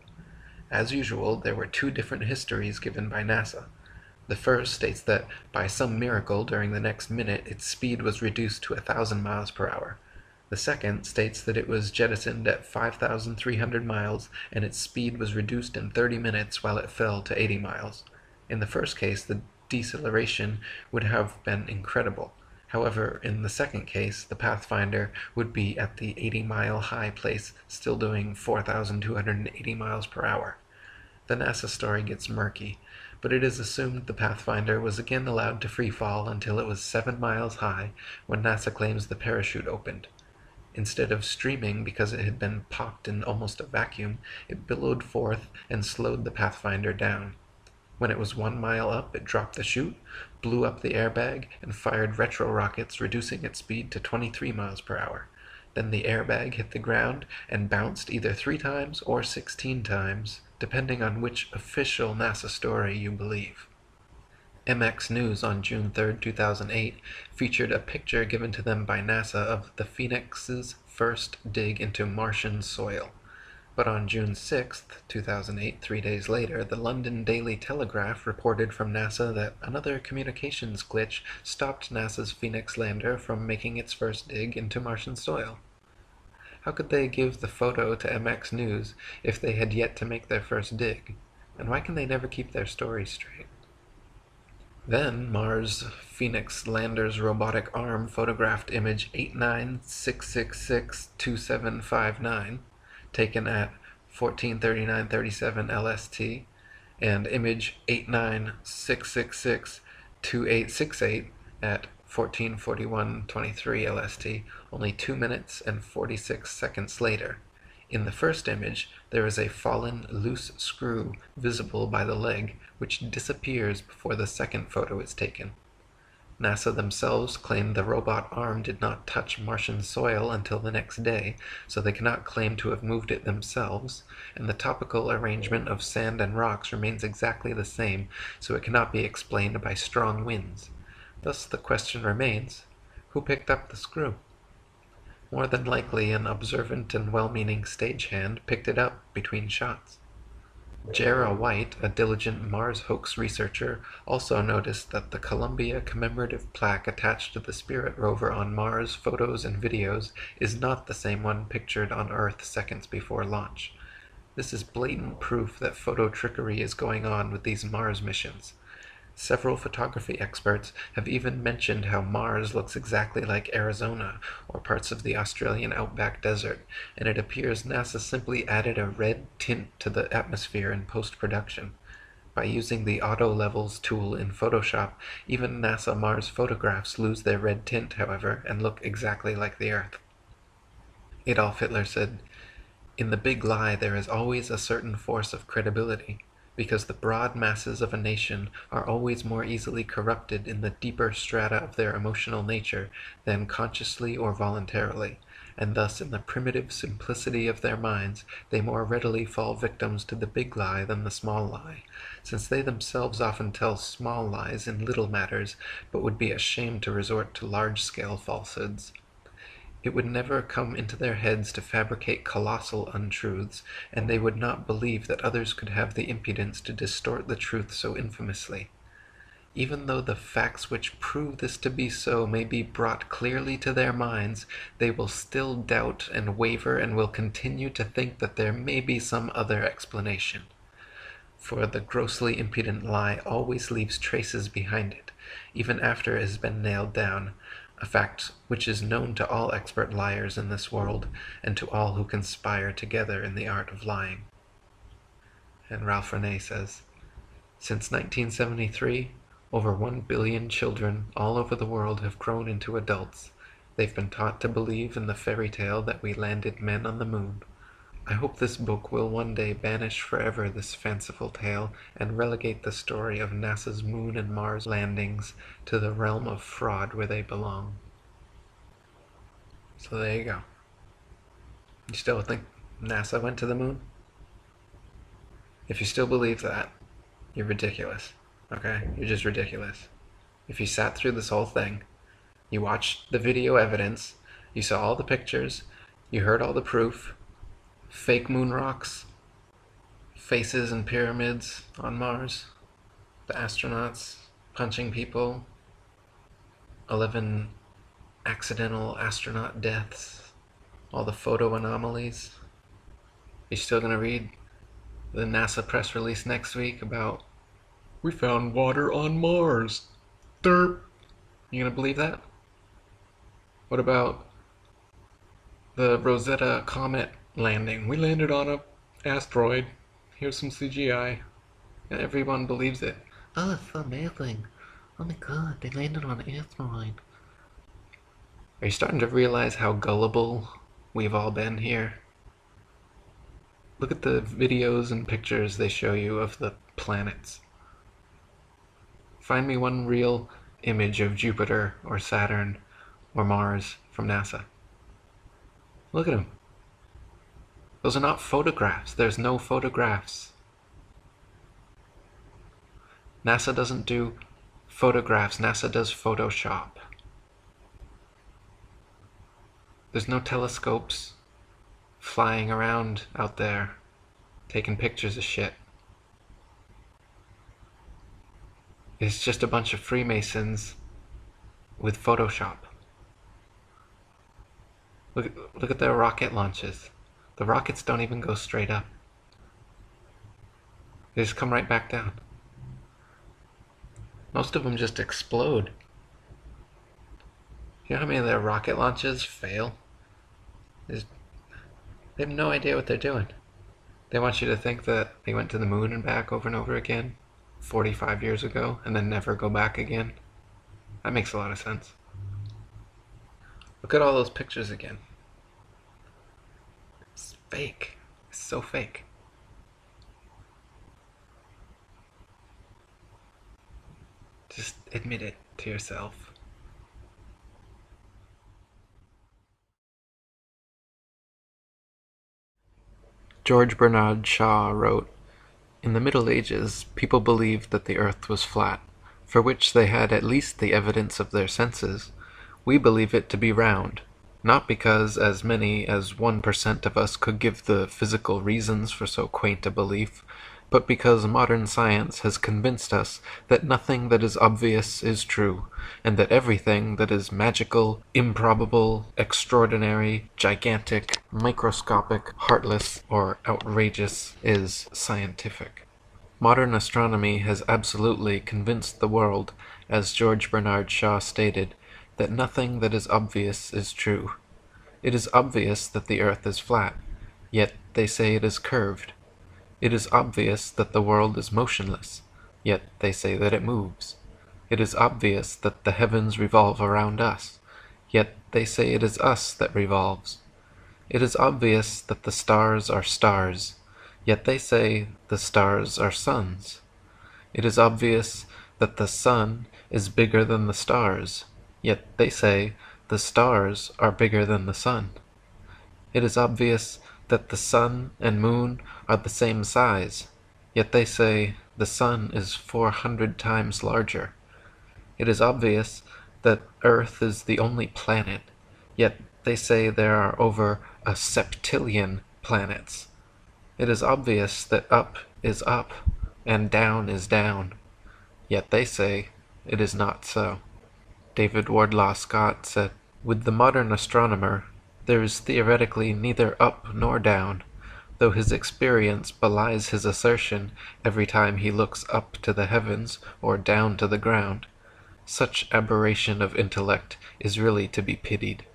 As usual, there were two different histories given by NASA. The first states that by some miracle during the next minute its speed was reduced to 1,000 miles per hour. The second states that it was jettisoned at 5,300 miles and its speed was reduced in 30 minutes while it fell to 80 miles. In the first case, the deceleration would have been incredible. However, in the second case, the Pathfinder would be at the 80-mile high place, still doing 4,280 miles per hour. The NASA story gets murky, but it is assumed the Pathfinder was again allowed to free fall until it was 7 miles high, when NASA claims the parachute opened. Instead of streaming because it had been popped in almost a vacuum, it billowed forth and slowed the Pathfinder down. When it was 1 mile up, it dropped the chute, blew up the airbag, and fired retro rockets, reducing its speed to 23 miles per hour. Then the airbag hit the ground and bounced either 3 times or 16 times, depending on which official NASA story you believe. MX News on June 3, 2008, featured a picture given to them by NASA of the Phoenix's first dig into Martian soil. But on June 6, 2008, 3 days later, the London Daily Telegraph reported from NASA that another communications glitch stopped NASA's Phoenix lander from making its first dig into Martian soil. How could they give the photo to MX News if they had yet to make their first dig? And why can they never keep their stories straight? Then Mars Phoenix lander's robotic arm photographed image 896662759, taken at 143937 LST, and image 896662868 at 144123 LST, only 2 minutes and 46 seconds later. In the first image, there is a fallen loose screw visible by the leg, which disappears before the second photo is taken. NASA themselves claim the robot arm did not touch Martian soil until the next day, so they cannot claim to have moved it themselves, and the topical arrangement of sand and rocks remains exactly the same, so it cannot be explained by strong winds. Thus the question remains, who picked up the screw? More than likely, an observant and well-meaning stagehand picked it up between shots. Jera White, a diligent Mars hoax researcher, also noticed that the Columbia commemorative plaque attached to the Spirit rover on Mars photos and videos is not the same one pictured on Earth seconds before launch. This is blatant proof that photo trickery is going on with these Mars missions. Several photography experts have even mentioned how Mars looks exactly like Arizona or parts of the Australian outback desert, and it appears NASA simply added a red tint to the atmosphere in post-production. By using the Auto Levels tool in Photoshop, even NASA Mars photographs lose their red tint, however, and look exactly like the Earth. Adolf Hitler said, "In the big lie there is always a certain force of credibility, because the broad masses of a nation are always more easily corrupted in the deeper strata of their emotional nature than consciously or voluntarily, and thus in the primitive simplicity of their minds they more readily fall victims to the big lie than the small lie, since they themselves often tell small lies in little matters, but would be ashamed to resort to large-scale falsehoods. It would never come into their heads to fabricate colossal untruths, and they would not believe that others could have the impudence to distort the truth so infamously. Even though the facts which prove this to be so may be brought clearly to their minds, they will still doubt and waver and will continue to think that there may be some other explanation. For the grossly impudent lie always leaves traces behind it, even after it has been nailed down, a fact which is known to all expert liars in this world, and to all who conspire together in the art of lying." And Ralph Renee says, "Since 1973, over 1 billion children all over the world have grown into adults. They've been taught to believe in the fairy tale that we landed men on the moon. I hope this book will one day banish forever this fanciful tale and relegate the story of NASA's Moon and Mars landings to the realm of fraud where they belong." So there you go. You still think NASA went to the moon? If you still believe that, you're ridiculous. Okay? You're just ridiculous. If you sat through this whole thing, you watched the video evidence, you saw all the pictures, you heard all the proof, fake moon rocks, faces and pyramids on Mars, the astronauts punching people, 11 accidental astronaut deaths, all the photo anomalies. You're still going to read the NASA press release next week about, "We found water on Mars. Derp." You going to believe that? What about the Rosetta Comet landing? "We landed on a asteroid. Here's some CGI." And everyone believes it. "Oh, it's so amazing. Oh my god, they landed on an asteroid." Are you starting to realize how gullible we've all been here? Look at the videos and pictures they show you of the planets. Find me one real image of Jupiter or Saturn or Mars from NASA. Look at him. Those are not photographs. There's no photographs. NASA doesn't do photographs. NASA does Photoshop. There's no telescopes flying around out there taking pictures of shit. It's just a bunch of Freemasons with Photoshop. Look at their rocket launches. The rockets don't even go straight up. They just come right back down. Most of them just explode. You know how many of their rocket launches fail? They have no idea what they're doing. They want you to think that they went to the moon and back over and over again 45 years ago and then never go back again. That makes a lot of sense. Look at all those pictures again. It's fake. It's so fake. Just admit it to yourself. George Bernard Shaw wrote, "In the Middle Ages, people believed that the earth was flat, for which they had at least the evidence of their senses. We believe it to be round, not because as many as 1% of us could give the physical reasons for so quaint a belief, but because modern science has convinced us that nothing that is obvious is true, and that everything that is magical, improbable, extraordinary, gigantic, microscopic, heartless, or outrageous is scientific. Modern astronomy has absolutely convinced the world, as George Bernard Shaw stated, that nothing that is obvious is true. It is obvious that the earth is flat, yet they say it is curved. It is obvious that the world is motionless, yet they say that it moves. It is obvious that the heavens revolve around us, yet they say it is us that revolves. It is obvious that the stars are stars, yet they say the stars are suns. It is obvious that the sun is bigger than the stars, yet they say the stars are bigger than the sun. It is obvious that the sun and moon are the same size, yet they say the sun is 400 times larger. It is obvious that Earth is the only planet, yet they say there are over a septillion planets. It is obvious that up is up and down is down, yet they say it is not so." David Wardlaw Scott said, "With the modern astronomer, there is theoretically neither up nor down, though his experience belies his assertion every time he looks up to the heavens or down to the ground. Such aberration of intellect is really to be pitied."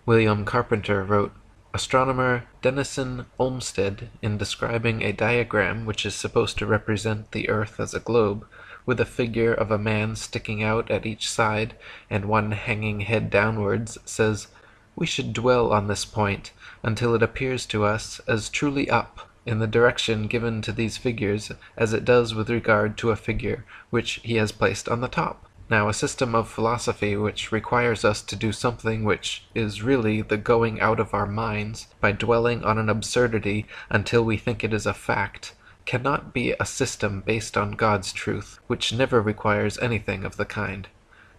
William Carpenter wrote, "Astronomer Denison Olmsted, in describing a diagram which is supposed to represent the earth as a globe, with a figure of a man sticking out at each side and one hanging head downwards, says, 'We should dwell on this point until it appears to us as truly up in the direction given to these figures as it does with regard to a figure which he has placed on the top.' Now a system of philosophy which requires us to do something which is really the going out of our minds by dwelling on an absurdity until we think it is a fact, cannot be a system based on God's truth, which never requires anything of the kind.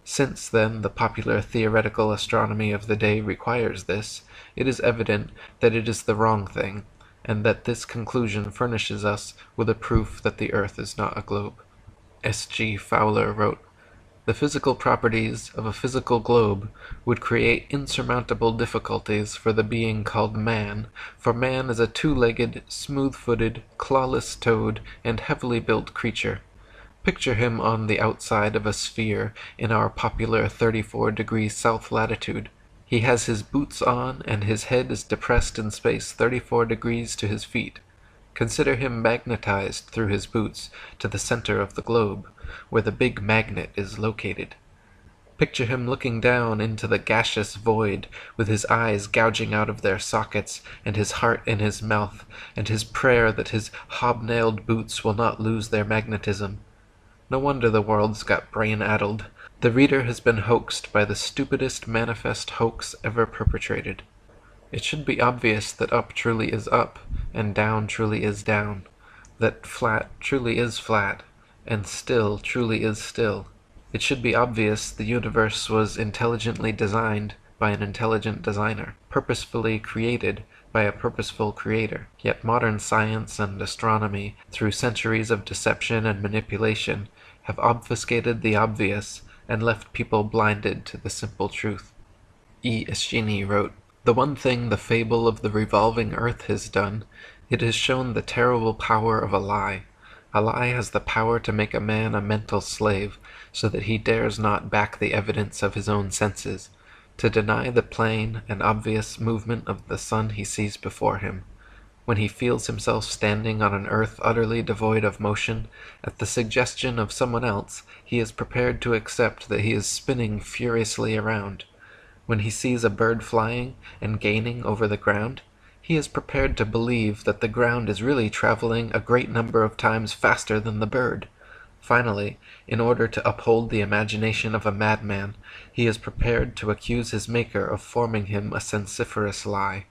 Since, then, the popular theoretical astronomy of the day requires this, it is evident that it is the wrong thing, and that this conclusion furnishes us with a proof that the earth is not a globe." S. G. Fowler wrote, "The physical properties of a physical globe would create insurmountable difficulties for the being called man, for man is a two-legged, smooth-footed, clawless-toed, and heavily built creature. Picture him on the outside of a sphere in our popular 34 degrees south latitude. He has his boots on, and his head is depressed in space 34 degrees to his feet. Consider him magnetized through his boots to the center of the globe, where the big magnet is located. Picture him looking down into the gaseous void, with his eyes gouging out of their sockets, and his heart in his mouth, and his prayer that his hobnailed boots will not lose their magnetism. No wonder the world's got brain-addled. The reader has been hoaxed by the stupidest manifest hoax ever perpetrated. It should be obvious that up truly is up, and down truly is down, that flat truly is flat, and still truly is still. It should be obvious the universe was intelligently designed by an intelligent designer, purposefully created by a purposeful creator. Yet modern science and astronomy, through centuries of deception and manipulation, have obfuscated the obvious and left people blinded to the simple truth. E. Eschini wrote, "The one thing the fable of the revolving earth has done, it has shown the terrible power of a lie. A lie has the power to make a man a mental slave, so that he dares not back the evidence of his own senses, to deny the plain and obvious movement of the sun he sees before him. When he feels himself standing on an earth utterly devoid of motion, at the suggestion of someone else, he is prepared to accept that he is spinning furiously around. When he sees a bird flying and gaining over the ground, he is prepared to believe that the ground is really traveling a great number of times faster than the bird. Finally, in order to uphold the imagination of a madman, he is prepared to accuse his maker of forming him a sensiferous lie.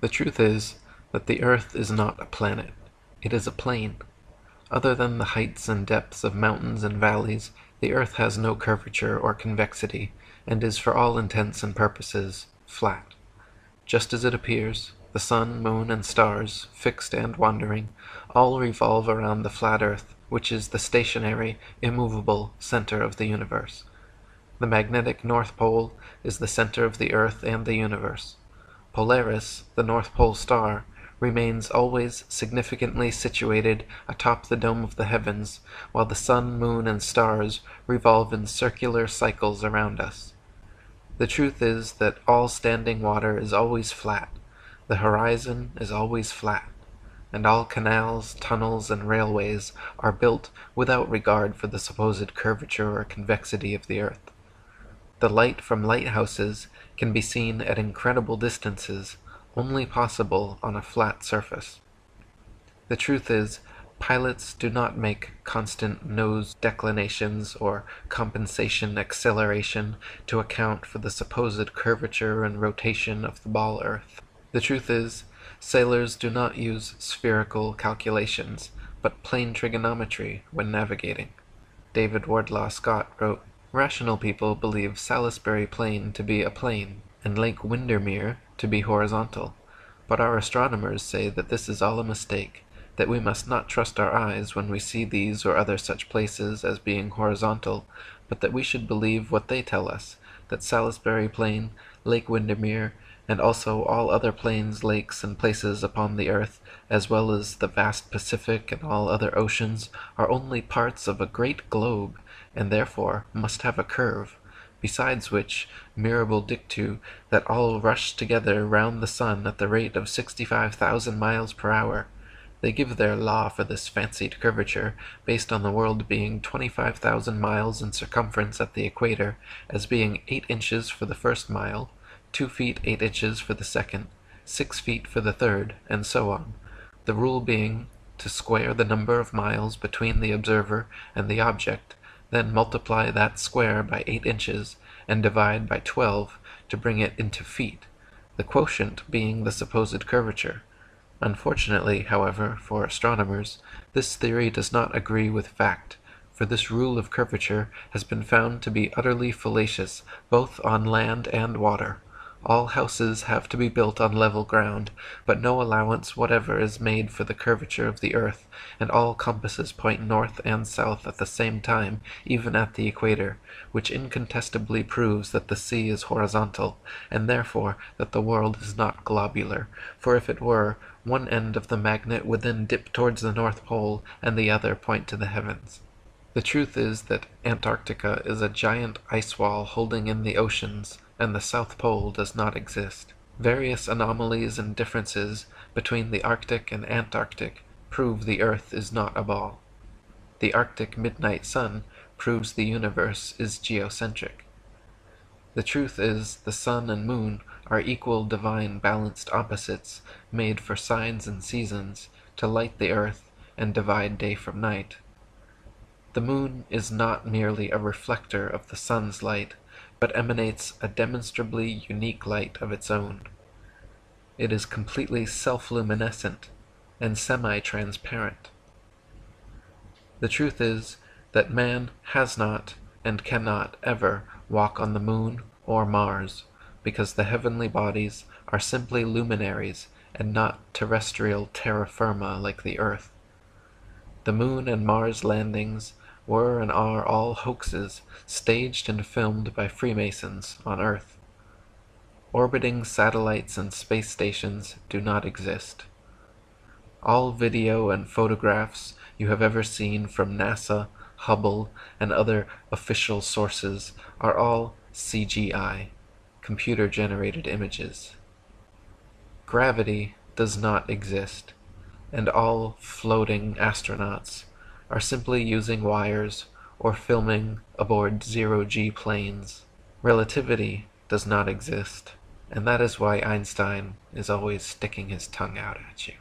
The truth is that the earth is not a planet. It is a plane. Other than the heights and depths of mountains and valleys, the earth has no curvature or convexity, and is for all intents and purposes flat. Just as it appears, the sun, moon, and stars, fixed and wandering, all revolve around the flat earth, which is the stationary, immovable center of the universe. The magnetic North Pole is the center of the earth and the universe. Polaris, the North Pole star, remains always significantly situated atop the dome of the heavens, while the sun, moon, and stars revolve in circular cycles around us. The truth is that all standing water is always flat, the horizon is always flat, and all canals, tunnels, and railways are built without regard for the supposed curvature or convexity of the earth. The light from lighthouses can be seen at incredible distances, only possible on a flat surface. The truth is, pilots do not make constant nose declinations or compensation acceleration to account for the supposed curvature and rotation of the ball earth. The truth is, sailors do not use spherical calculations, but plane trigonometry when navigating. David Wardlaw Scott wrote, "Rational people believe Salisbury Plain to be a plane, and Lake Windermere to be horizontal. But our astronomers say that this is all a mistake, that we must not trust our eyes when we see these or other such places as being horizontal, but that we should believe what they tell us, that Salisbury Plain, Lake Windermere, and also all other plains, lakes, and places upon the earth, as well as the vast Pacific and all other oceans, are only parts of a great globe, and therefore must have a curve, besides which, mirabile dictu, that all rush together round the sun at the rate of 65,000 miles per hour. They give their law for this fancied curvature, based on the world being 25,000 miles in circumference at the equator, as being 8 inches for the first mile, 2 feet 8 inches for the second, 6 feet for the third, and so on, the rule being to square the number of miles between the observer and the object, then multiply that square by 8 inches, and divide by 12 to bring it into feet, the quotient being the supposed curvature. Unfortunately, however, for astronomers, this theory does not agree with fact, for this rule of curvature has been found to be utterly fallacious both on land and water. All houses have to be built on level ground, but no allowance whatever is made for the curvature of the earth, and all compasses point north and south at the same time, even at the equator, which incontestably proves that the sea is horizontal, and therefore that the world is not globular, for if it were, one end of the magnet would then dip towards the North Pole, and the other point to the heavens. The truth is that Antarctica is a giant ice wall holding in the oceans, and the South Pole does not exist. Various anomalies and differences between the Arctic and Antarctic prove the Earth is not a ball. The Arctic midnight sun proves the universe is geocentric. The truth is, the sun and moon are equal divine balanced opposites made for signs and seasons, to light the earth and divide day from night. The moon is not merely a reflector of the sun's light, but emanates a demonstrably unique light of its own. It is completely self-luminescent and semi-transparent. The truth is that man has not and cannot ever walk on the moon or Mars, because the heavenly bodies are simply luminaries and not terrestrial terra firma like the Earth. The moon and Mars landings were and are all hoaxes staged and filmed by Freemasons on Earth. Orbiting satellites and space stations do not exist. All video and photographs you have ever seen from NASA, Hubble, and other official sources are all CGI, computer-generated images. Gravity does not exist, and all floating astronauts are simply using wires or filming aboard zero-G planes. Relativity does not exist, and that is why Einstein is always sticking his tongue out at you.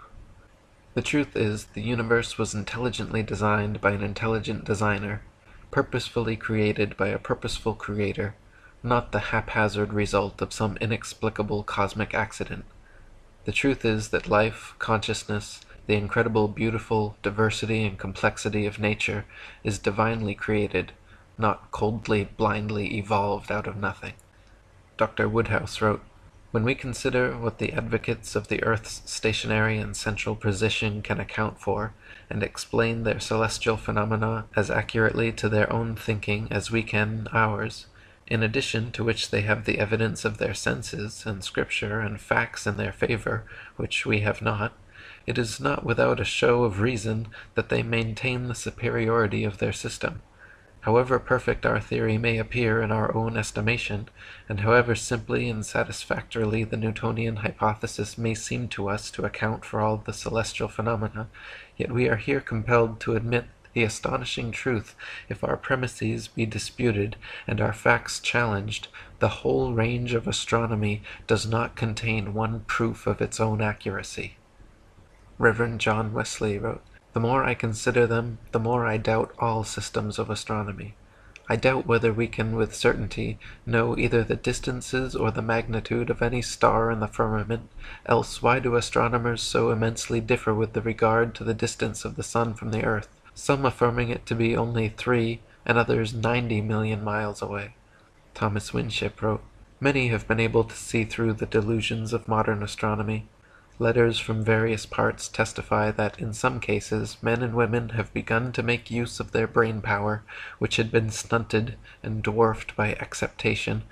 The truth is, the universe was intelligently designed by an intelligent designer, purposefully created by a purposeful creator, not the haphazard result of some inexplicable cosmic accident. The truth is that life, consciousness, the incredible, beautiful diversity and complexity of nature is divinely created, not coldly, blindly evolved out of nothing. Dr. Woodhouse wrote, "When we consider what the advocates of the Earth's stationary and central position can account for, and explain their celestial phenomena as accurately to their own thinking as we can ours, in addition to which they have the evidence of their senses, and scripture, and facts in their favor, which we have not, it is not without a show of reason that they maintain the superiority of their system. However perfect our theory may appear in our own estimation, and however simply and satisfactorily the Newtonian hypothesis may seem to us to account for all the celestial phenomena, yet we are here compelled to admit the astonishing truth, if our premises be disputed and our facts challenged, the whole range of astronomy does not contain one proof of its own accuracy." Reverend John Wesley wrote, "The more I consider them, the more I doubt all systems of astronomy. I doubt whether we can with certainty know either the distances or the magnitude of any star in the firmament, else why do astronomers so immensely differ with regard to the distance of the sun from the earth, some affirming it to be only 3 and others 90 million miles away?" Thomas Winship wrote, "Many have been able to see through the delusions of modern astronomy. Letters from various parts testify that in some cases men and women have begun to make use of their brain power, which had been stunted and dwarfed by acceptation,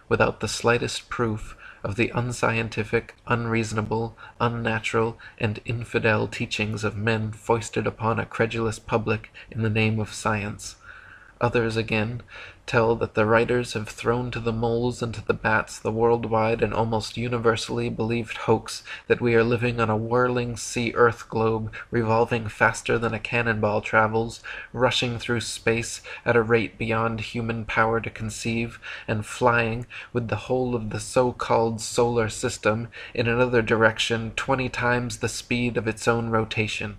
without the slightest proof of the unscientific, unreasonable, unnatural, and infidel teachings of men foisted upon a credulous public in the name of science. Others, again, tell that the writers have thrown to the moles and to the bats the worldwide and almost universally believed hoax that we are living on a whirling sea-earth globe, revolving faster than a cannonball travels, rushing through space at a rate beyond human power to conceive, and flying, with the whole of the so-called solar system, in another direction 20 times the speed of its own rotation."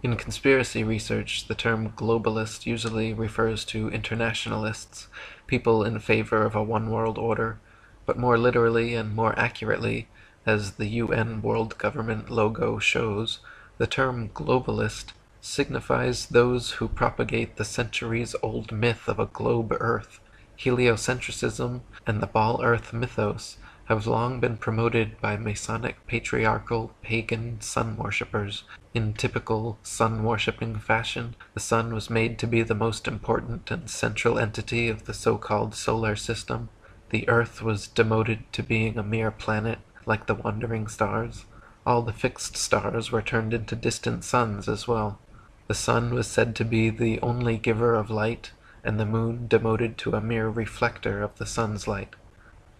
In conspiracy research, the term globalist usually refers to internationalists, people in favor of a one-world order, but more literally and more accurately, as the UN World Government logo shows, the term globalist signifies those who propagate the centuries-old myth of a globe Earth. Heliocentrism and the ball Earth mythos have long been promoted by Masonic patriarchal pagan sun worshippers. In typical sun-worshipping fashion, the sun was made to be the most important and central entity of the so-called solar system. The earth was demoted to being a mere planet, like the wandering stars. All the fixed stars were turned into distant suns as well. The sun was said to be the only giver of light, and the moon demoted to a mere reflector of the sun's light.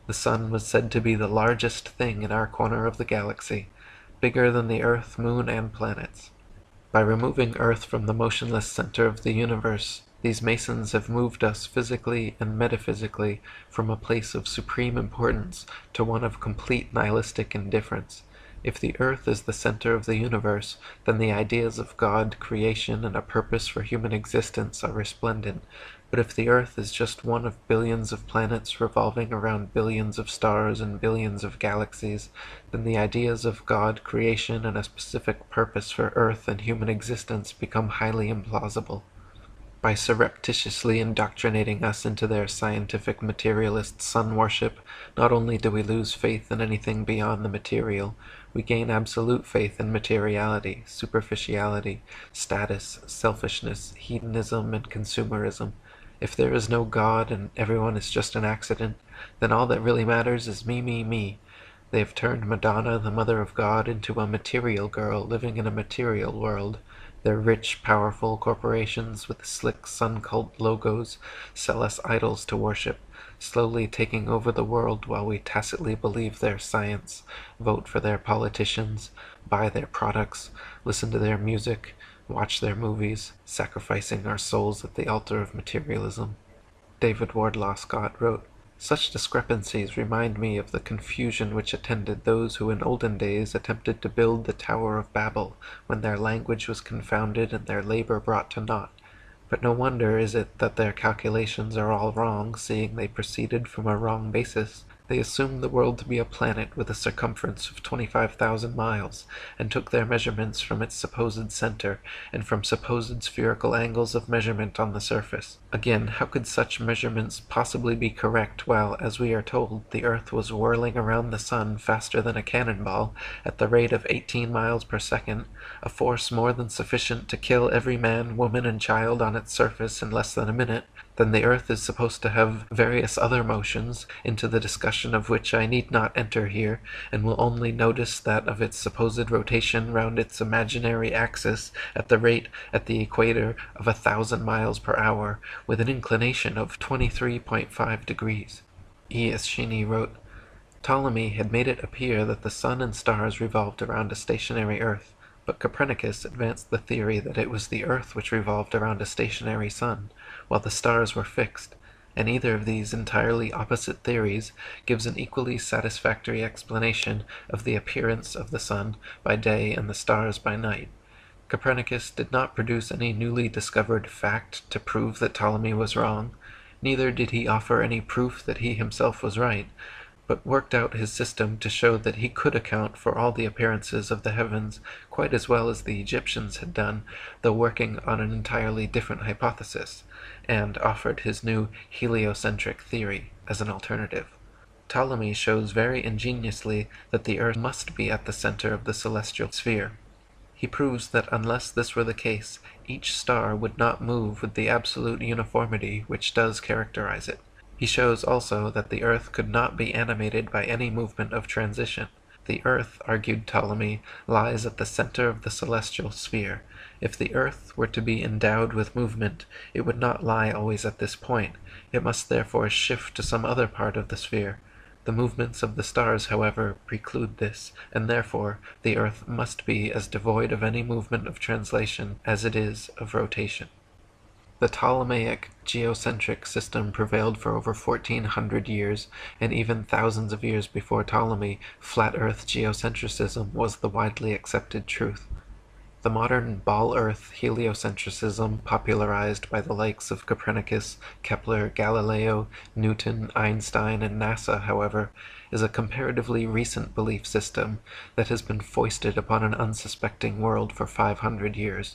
The sun was said to be the largest thing in our corner of the galaxy, bigger than the earth, moon, and planets. By removing Earth from the motionless center of the universe, these Masons have moved us physically and metaphysically from a place of supreme importance to one of complete nihilistic indifference. If the earth is the center of the universe, then the ideas of God, creation, and a purpose for human existence are resplendent. But if the Earth is just one of billions of planets revolving around billions of stars and billions of galaxies, then the ideas of God, creation, and a specific purpose for Earth and human existence become highly implausible. By surreptitiously indoctrinating us into their scientific materialist sun worship, not only do we lose faith in anything beyond the material, we gain absolute faith in materiality, superficiality, status, selfishness, hedonism, and consumerism. If there is no God and everyone is just an accident, then all that really matters is me, me, me. They have turned Madonna, the mother of God, into a material girl living in a material world. Their rich, powerful corporations with slick sun cult logos sell us idols to worship, slowly taking over the world while we tacitly believe their science, vote for their politicians, buy their products, listen to their music, watch their movies, sacrificing our souls at the altar of materialism. David Wardlaw Scott wrote, "Such discrepancies remind me of the confusion which attended those who in olden days attempted to build the Tower of Babel, when their language was confounded and their labor brought to naught. But no wonder is it that their calculations are all wrong, seeing they proceeded from a wrong basis. They assumed the world to be a planet with a circumference of 25,000 miles, and took their measurements from its supposed center, and from supposed spherical angles of measurement on the surface. Again, how could such measurements possibly be correct while, as we are told, the earth was whirling around the sun faster than a cannonball, at the rate of 18 miles per second, a force more than sufficient to kill every man, woman, and child on its surface in less than a minute? Then the earth is supposed to have various other motions, into the discussion of which I need not enter here, and will only notice that of its supposed rotation round its imaginary axis at the rate at the equator of 1,000 miles per hour, with an inclination of 23.5 degrees. E. Eschini wrote, Ptolemy had made it appear that the sun and stars revolved around a stationary earth, but Copernicus advanced the theory that it was the earth which revolved around a stationary sun, while the stars were fixed, and either of these entirely opposite theories gives an equally satisfactory explanation of the appearance of the sun by day and the stars by night. Copernicus did not produce any newly discovered fact to prove that Ptolemy was wrong, neither did he offer any proof that he himself was right, but worked out his system to show that he could account for all the appearances of the heavens quite as well as the Egyptians had done, though working on an entirely different hypothesis, and offered his new heliocentric theory as an alternative. Ptolemy shows very ingeniously that the earth must be at the center of the celestial sphere. He proves that unless this were the case, each star would not move with the absolute uniformity which does characterize it. He shows also that the earth could not be animated by any movement of transition. The earth, argued Ptolemy, lies at the center of the celestial sphere. If the earth were to be endowed with movement, it would not lie always at this point. It must therefore shift to some other part of the sphere. The movements of the stars, however, preclude this, and therefore the earth must be as devoid of any movement of translation as it is of rotation. The Ptolemaic geocentric system prevailed for over 1,400 years, and even thousands of years before Ptolemy, flat Earth geocentrism was the widely accepted truth. The modern ball-Earth heliocentrism, popularized by the likes of Copernicus, Kepler, Galileo, Newton, Einstein, and NASA, however, is a comparatively recent belief system that has been foisted upon an unsuspecting world for 500 years.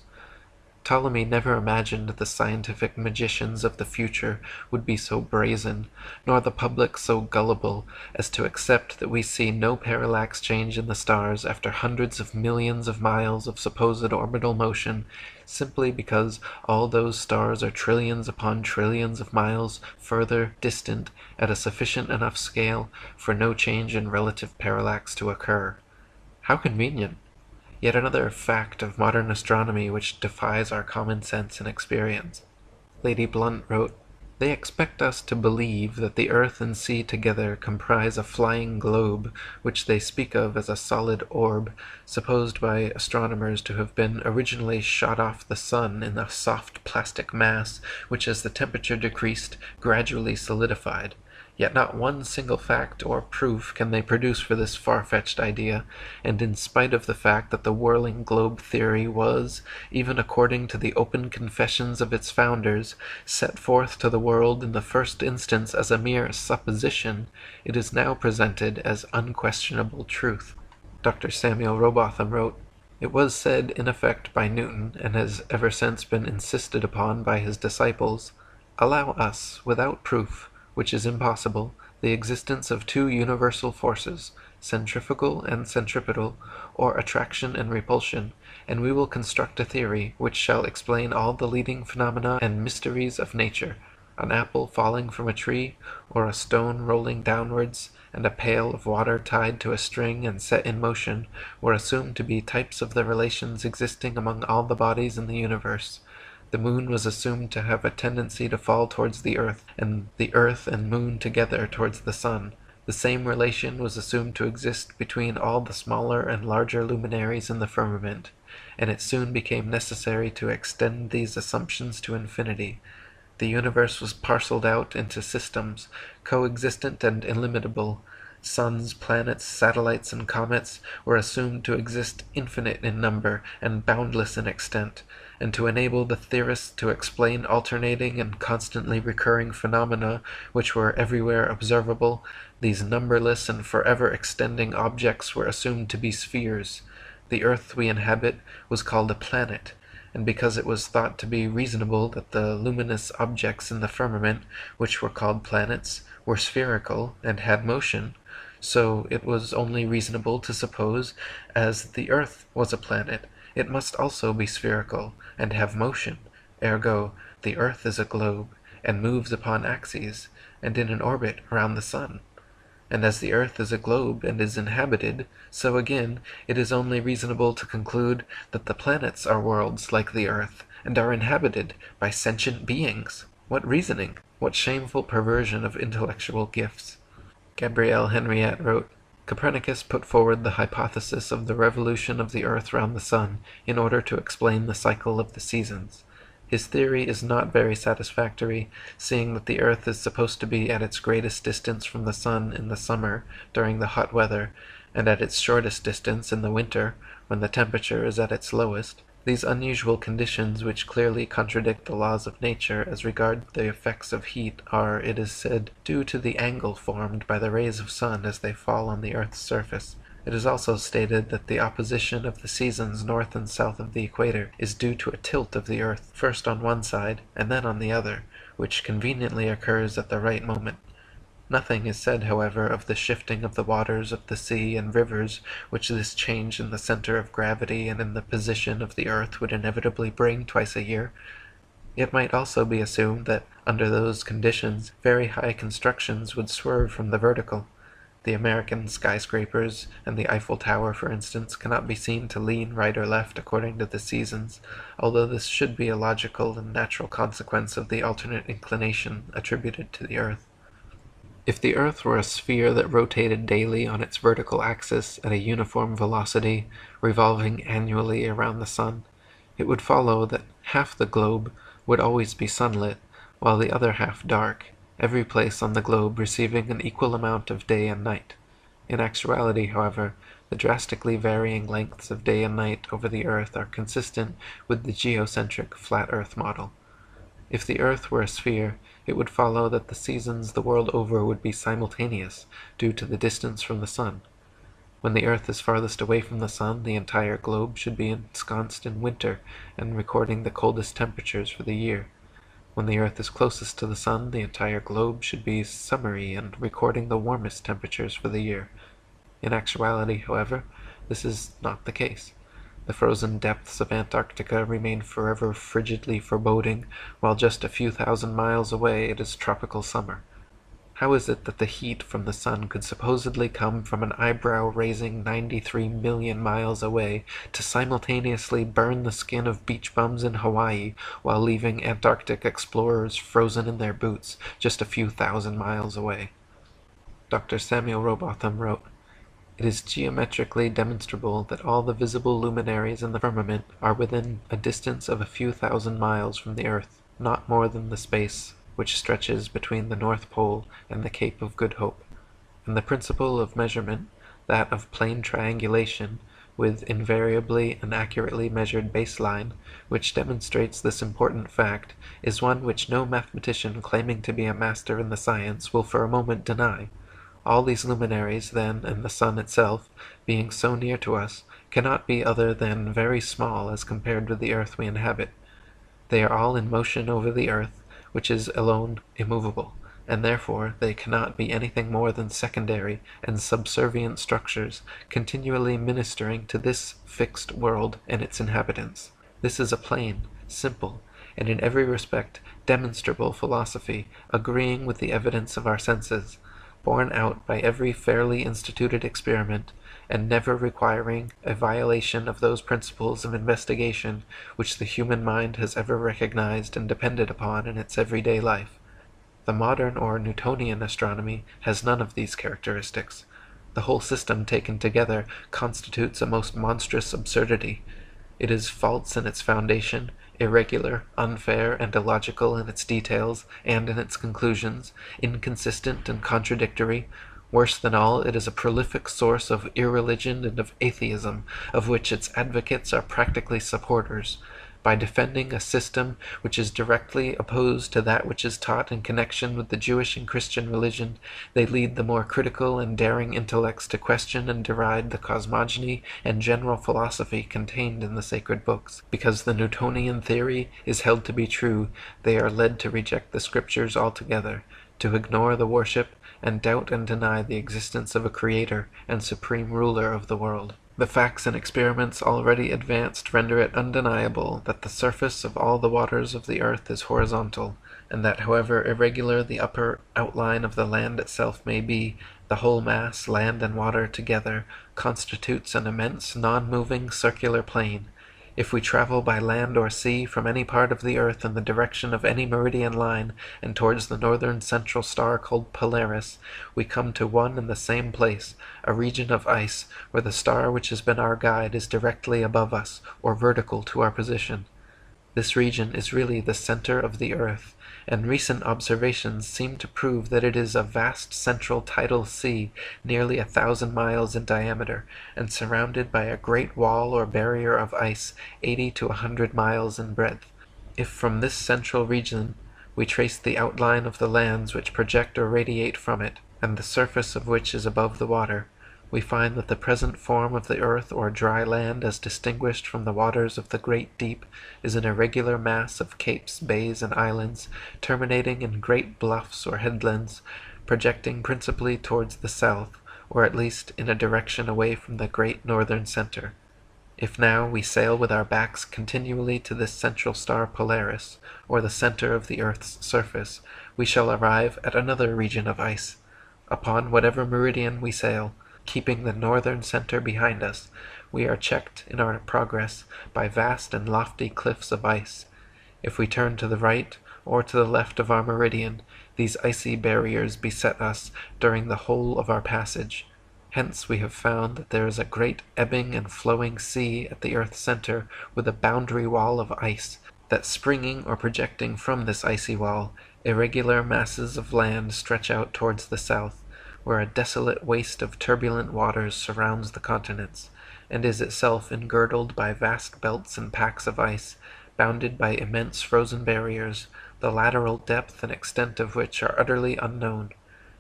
Ptolemy never imagined the scientific magicians of the future would be so brazen, nor the public so gullible, as to accept that we see no parallax change in the stars after hundreds of millions of miles of supposed orbital motion, simply because all those stars are trillions upon trillions of miles further distant at a sufficient enough scale for no change in relative parallax to occur. How convenient! Yet another fact of modern astronomy which defies our common sense and experience. Lady Blunt wrote, "They expect us to believe that the earth and sea together comprise a flying globe, which they speak of as a solid orb, supposed by astronomers to have been originally shot off the sun in a soft plastic mass, which as the temperature decreased, gradually solidified. Yet not one single fact or proof can they produce for this far-fetched idea, and in spite of the fact that the whirling globe theory was, even according to the open confessions of its founders, set forth to the world in the first instance as a mere supposition, it is now presented as unquestionable truth. Dr. Samuel Rowbotham wrote, "It was said in effect by Newton, and has ever since been insisted upon by his disciples, 'Allow us, without proof, which is impossible, the existence of two universal forces, centrifugal and centripetal, or attraction and repulsion, and we will construct a theory which shall explain all the leading phenomena and mysteries of nature. An apple falling from a tree, or a stone rolling downwards, and a pail of water tied to a string and set in motion, were assumed to be types of the relations existing among all the bodies in the universe. The moon was assumed to have a tendency to fall towards the earth and moon together towards the sun. The same relation was assumed to exist between all the smaller and larger luminaries in the firmament, and it soon became necessary to extend these assumptions to infinity. The universe was parcelled out into systems, coexistent and illimitable. Suns, planets, satellites, and comets were assumed to exist infinite in number and boundless in extent, and to enable the theorists to explain alternating and constantly recurring phenomena which were everywhere observable, these numberless and forever extending objects were assumed to be spheres. The earth we inhabit was called a planet, and because it was thought to be reasonable that the luminous objects in the firmament, which were called planets, were spherical and had motion, so it was only reasonable to suppose, as the earth was a planet, it must also be spherical and have motion. Ergo, the earth is a globe, and moves upon axes, and in an orbit around the sun. And as the earth is a globe and is inhabited, so again it is only reasonable to conclude that the planets are worlds like the earth, and are inhabited by sentient beings. What reasoning! What shameful perversion of intellectual gifts! Gabrielle Henriette wrote, "Copernicus put forward the hypothesis of the revolution of the earth round the sun in order to explain the cycle of the seasons. His theory is not very satisfactory, seeing that the earth is supposed to be at its greatest distance from the sun in the summer, during the hot weather, and at its shortest distance in the winter, when the temperature is at its lowest. These unusual conditions, which clearly contradict the laws of nature as regard the effects of heat, are, it is said, due to the angle formed by the rays of sun as they fall on the earth's surface. It is also stated that the opposition of the seasons north and south of the equator is due to a tilt of the earth, first on one side and then on the other, which conveniently occurs at the right moment. Nothing is said, however, of the shifting of the waters of the sea and rivers which this change in the center of gravity and in the position of the earth would inevitably bring twice a year. It might also be assumed that, under those conditions, very high constructions would swerve from the vertical. The American skyscrapers and the Eiffel Tower, for instance, cannot be seen to lean right or left according to the seasons, although this should be a logical and natural consequence of the alternate inclination attributed to the earth. If the earth were a sphere that rotated daily on its vertical axis at a uniform velocity, revolving annually around the sun, it would follow that half the globe would always be sunlit, while the other half dark, every place on the globe receiving an equal amount of day and night. In actuality, however, the drastically varying lengths of day and night over the earth are consistent with the geocentric flat earth model. If the earth were a sphere, it would follow that the seasons the world over would be simultaneous, due to the distance from the sun. When the earth is farthest away from the sun, the entire globe should be ensconced in winter and recording the coldest temperatures for the year. When the earth is closest to the sun, the entire globe should be summery and recording the warmest temperatures for the year. In actuality, however, this is not the case. The frozen depths of Antarctica remain forever frigidly foreboding, while just a few thousand miles away it is tropical summer. How is it that the heat from the sun could supposedly come from an eyebrow-raising 93 million miles away to simultaneously burn the skin of beach bums in Hawaii while leaving Antarctic explorers frozen in their boots just a few thousand miles away? Dr. Samuel Rowbotham wrote, "It is geometrically demonstrable that all the visible luminaries in the firmament are within a distance of a few thousand miles from the earth, not more than the space which stretches between the North Pole and the Cape of Good Hope, and the principle of measurement, that of plane triangulation, with invariably and accurately measured baseline, which demonstrates this important fact, is one which no mathematician claiming to be a master in the science will for a moment deny. All these luminaries, then, and the sun itself, being so near to us, cannot be other than very small as compared with the earth we inhabit. They are all in motion over the earth, which is alone immovable, and therefore they cannot be anything more than secondary and subservient structures, continually ministering to this fixed world and its inhabitants. This is a plain, simple, and in every respect demonstrable philosophy, agreeing with the evidence of our senses, borne out by every fairly instituted experiment, and never requiring a violation of those principles of investigation which the human mind has ever recognized and depended upon in its everyday life. The modern or Newtonian astronomy has none of these characteristics. The whole system taken together constitutes a most monstrous absurdity. It is false in its foundation, irregular, unfair, and illogical in its details and in its conclusions, inconsistent and contradictory. Worse than all, it is a prolific source of irreligion and of atheism, of which its advocates are practically supporters. By defending a system which is directly opposed to that which is taught in connection with the Jewish and Christian religion, they lead the more critical and daring intellects to question and deride the cosmogony and general philosophy contained in the sacred books. Because the Newtonian theory is held to be true, they are led to reject the Scriptures altogether, to ignore the worship, and doubt and deny the existence of a Creator and Supreme Ruler of the world. The facts and experiments already advanced render it undeniable that the surface of all the waters of the earth is horizontal, and that however irregular the upper outline of the land itself may be, the whole mass, land and water together, constitutes an immense non-moving circular plane. If we travel by land or sea from any part of the earth in the direction of any meridian line and towards the northern central star called Polaris, we come to one and the same place, a region of ice, where the star which has been our guide is directly above us, or vertical to our position. This region is really the center of the earth, and recent observations seem to prove that it is a vast central tidal sea, nearly 1,000 miles in diameter, and surrounded by a great wall or barrier of ice 80 to 100 miles in breadth. If from this central region we trace the outline of the lands which project or radiate from it, and the surface of which is above the water, we find that the present form of the earth or dry land, as distinguished from the waters of the great deep, is an irregular mass of capes, bays, and islands, terminating in great bluffs or headlands, projecting principally towards the south, or at least in a direction away from the great northern center. If now we sail with our backs continually to this central star Polaris, or the center of the earth's surface, we shall arrive at another region of ice. Upon whatever meridian we sail, keeping the northern center behind us, we are checked in our progress by vast and lofty cliffs of ice. If we turn to the right or to the left of our meridian, these icy barriers beset us during the whole of our passage. Hence we have found that there is a great ebbing and flowing sea at the earth's center with a boundary wall of ice, that springing or projecting from this icy wall, irregular masses of land stretch out towards the south, where a desolate waste of turbulent waters surrounds the continents, and is itself engirdled by vast belts and packs of ice, bounded by immense frozen barriers, the lateral depth and extent of which are utterly unknown.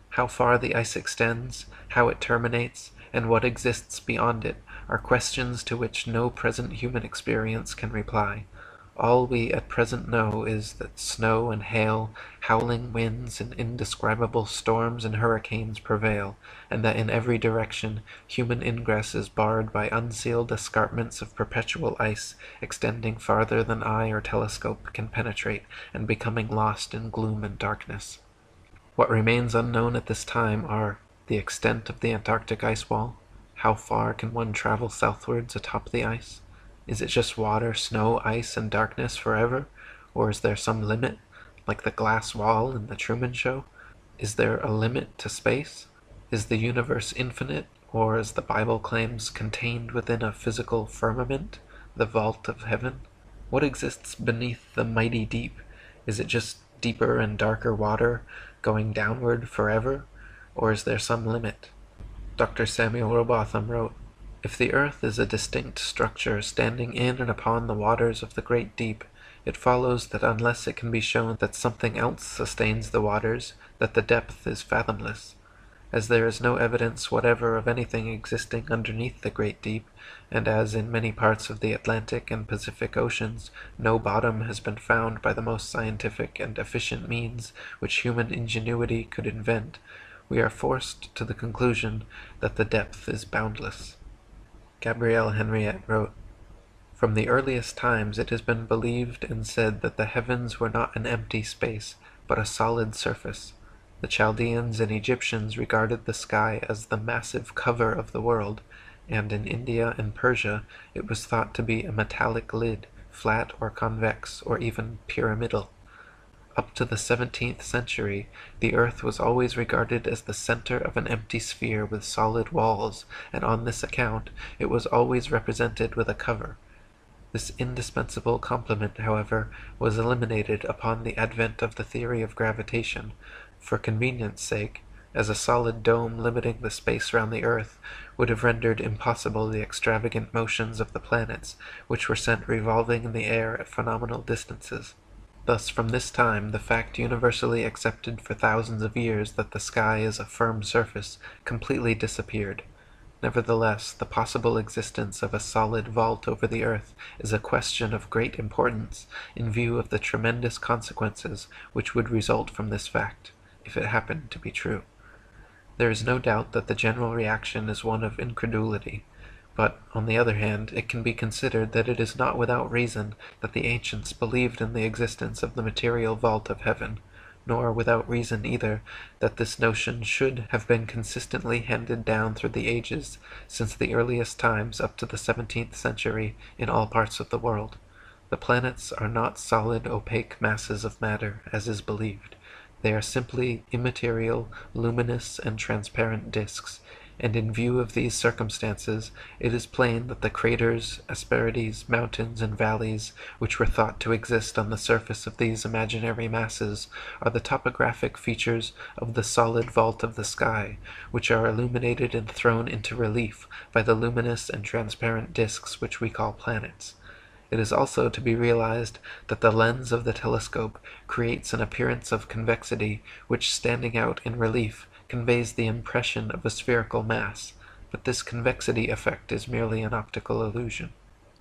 How far the ice extends, how it terminates, and what exists beyond it, are questions to which no present human experience can reply. All we at present know is that snow and hail, howling winds, and indescribable storms and hurricanes prevail, and that in every direction human ingress is barred by unsealed escarpments of perpetual ice, extending farther than eye or telescope can penetrate, and becoming lost in gloom and darkness. What remains unknown at this time are the extent of the Antarctic ice wall. How far can one travel southwards atop the ice? Is it just water, snow, ice, and darkness forever? Or is there some limit, like the glass wall in the Truman Show? Is there a limit to space? Is the universe infinite, or, as the Bible claims, contained within a physical firmament, the vault of heaven? What exists beneath the mighty deep? Is it just deeper and darker water going downward forever, or is there some limit? Dr. Samuel Robotham wrote, "If the earth is a distinct structure standing in and upon the waters of the great deep, it follows that unless it can be shown that something else sustains the waters, that the depth is fathomless. As there is no evidence whatever of anything existing underneath the great deep, and as in many parts of the Atlantic and Pacific Oceans no bottom has been found by the most scientific and efficient means which human ingenuity could invent, we are forced to the conclusion that the depth is boundless." Gabrielle Henriette wrote, "From the earliest times it has been believed and said that the heavens were not an empty space, but a solid surface. The Chaldeans and Egyptians regarded the sky as the massive cover of the world, and in India and Persia it was thought to be a metallic lid, flat or convex, or even pyramidal. Up to the 17th century, the earth was always regarded as the center of an empty sphere with solid walls, and on this account it was always represented with a cover. This indispensable complement, however, was eliminated upon the advent of the theory of gravitation, for convenience sake, as a solid dome limiting the space round the earth would have rendered impossible the extravagant motions of the planets, which were sent revolving in the air at phenomenal distances. Thus from this time the fact universally accepted for thousands of years that the sky is a firm surface completely disappeared. Nevertheless, the possible existence of a solid vault over the earth is a question of great importance in view of the tremendous consequences which would result from this fact, if it happened to be true. There is no doubt that the general reaction is one of incredulity, but, on the other hand, it can be considered that it is not without reason that the ancients believed in the existence of the material vault of heaven, nor without reason either that this notion should have been consistently handed down through the ages, since the earliest times up to the 17th century, in all parts of the world. The planets are not solid opaque masses of matter, as is believed. They are simply immaterial, luminous, and transparent disks, and in view of these circumstances it is plain that the craters, asperities, mountains, and valleys which were thought to exist on the surface of these imaginary masses are the topographic features of the solid vault of the sky, which are illuminated and thrown into relief by the luminous and transparent disks which we call planets. It is also to be realized that the lens of the telescope creates an appearance of convexity which, standing out in relief, conveys the impression of a spherical mass, but this convexity effect is merely an optical illusion.